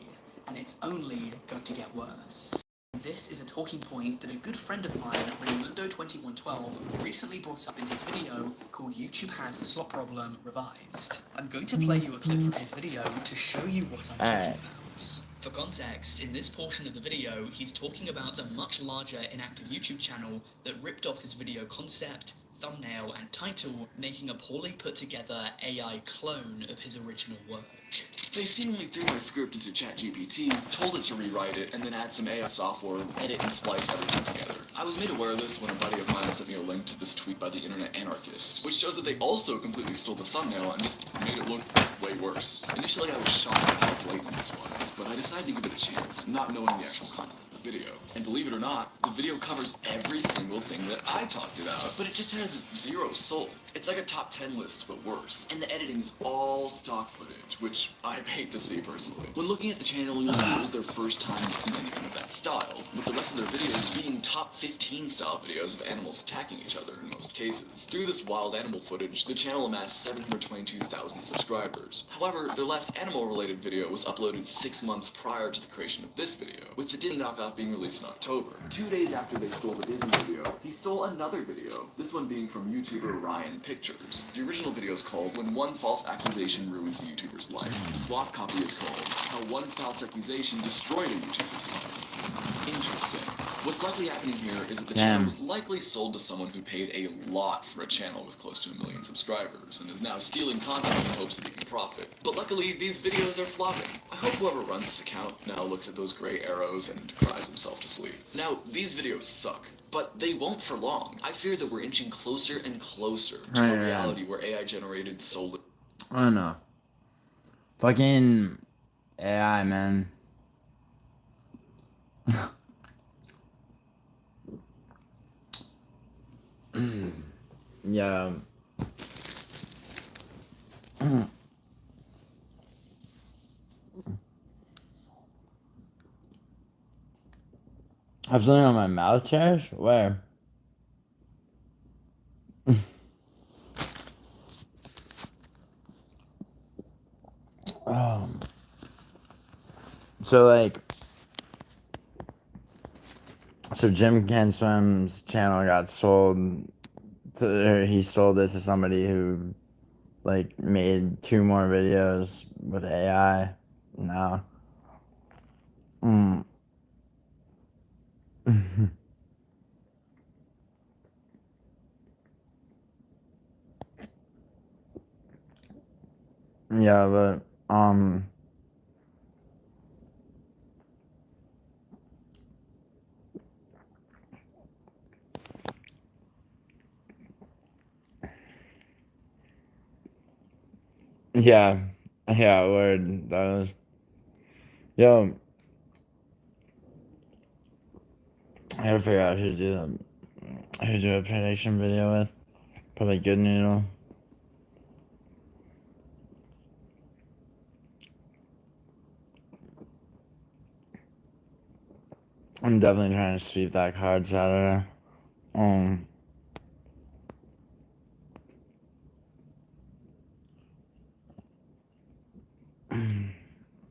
and it's only going to get worse. This is a talking point that a good friend of mine, Raymundo2112, recently brought up in his video called YouTube Has a Slot Problem Revised. I'm going to play you a clip from his video to show you what I'm talking about. For context, in this portion of the video, he's talking about a much larger inactive YouTube channel that ripped off his video concept, thumbnail, and title, making a poorly put together AI clone of his original work. They seemingly threw my script into ChatGPT, told it to rewrite it, and then add some AI software, edit and splice everything together. I was made aware of this when a buddy of mine sent me a link to this tweet by the internet anarchist, which shows that they also completely stole the thumbnail and just made it look way worse. Initially I was shocked at how blatant this was, but I decided to give it a chance, not knowing the actual content of the video. And believe it or not, the video covers every single thing that I talked about, but it just has zero soul. It's like a top 10 list, but worse. And the editing is all stock footage, which I hate to see personally. When looking at the channel, you'll see it was their first time making anything of that style, with the rest of their videos being top 15 style videos of animals attacking each other in most cases. Through this wild animal footage, the channel amassed 722,000 subscribers. However, their last animal-related video was uploaded 6 months prior to the creation of this video, with the Disney knockoff being released in October. 2 days after they stole the Disney video, he stole another video, this one being from YouTuber Ryan Pictures. The original video is called When One False Accusation Ruins a YouTuber's Life. The slop copy is called How One False Accusation Destroyed a YouTuber's Life. interesting. What's likely happening here is that the Damn. channel was likely sold to someone who paid a lot for a channel with close to 1 million subscribers and is now stealing content in the hopes that he can profit. But luckily, these videos are flopping. I hope whoever runs this account now looks at those gray arrows and cries himself to sleep. Now, these videos suck, but they won't for long. I fear that we're inching closer and closer to a reality where AI generated solely. I don't know. Fucking AI, man. Yeah. I have something on my mouth, Cherish? Where? So like, so Jim Can Swim's channel got sold to, or he sold this to somebody who like made 2 more videos with AI now. Yeah, but yeah, word, that was, yo, I gotta figure out who to do them, who to do a prediction video with, probably Good Noodle. I'm definitely trying to sweep that card Saturday.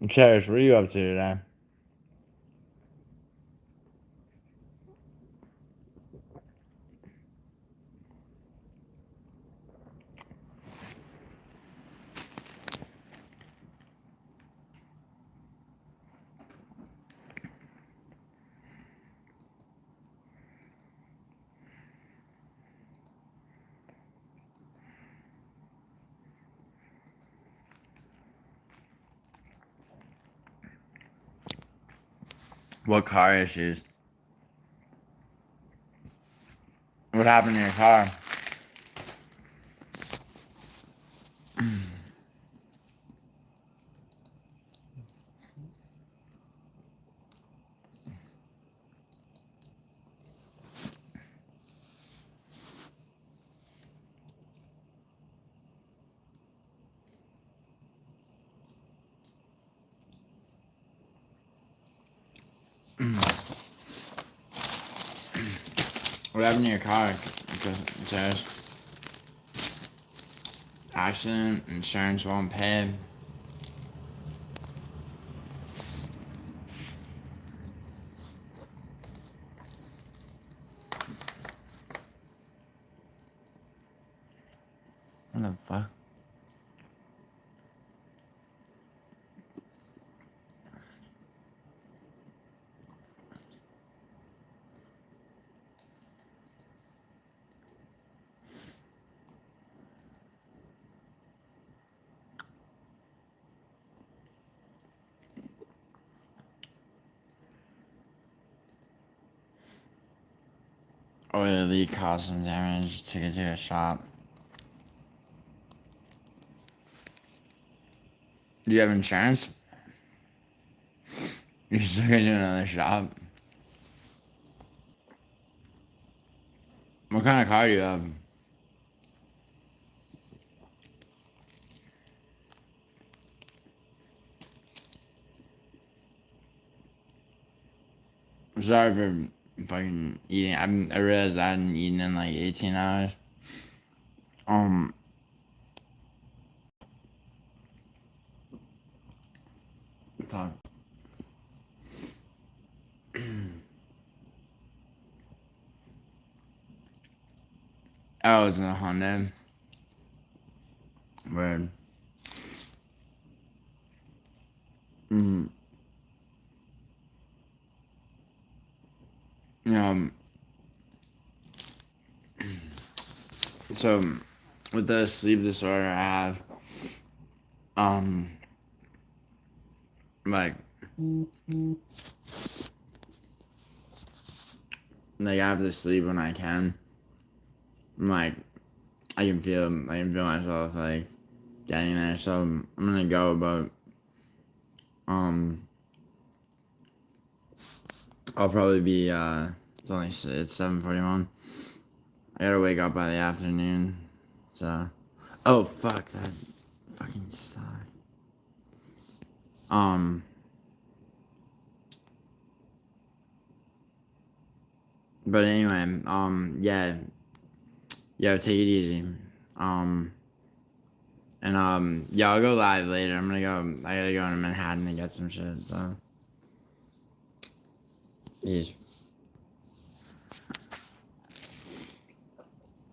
Cherish, what are you up to today? What car issues? What happened to your car? What happened to your car? Cherish? Accident, insurance won't pay. What the fuck? Oh yeah, the caused some damage. Took it to a shop. Do you have insurance? You still gonna do another shop? What kind of car do you have? I'm sorry for fucking eating. I realized I hadn't eaten in like 18 hours. Fuck. I was in a Honda. Word. So with the sleep disorder I have, like I have to sleep when I can. Like I can feel myself like getting there. So I'm gonna go, but I'll probably be it's 7:41. I gotta wake up by the afternoon. So oh fuck that fucking suck. But anyway, yeah, take it easy. Yeah, I'll go live later. I gotta go into Manhattan to get some shit, so. Peace.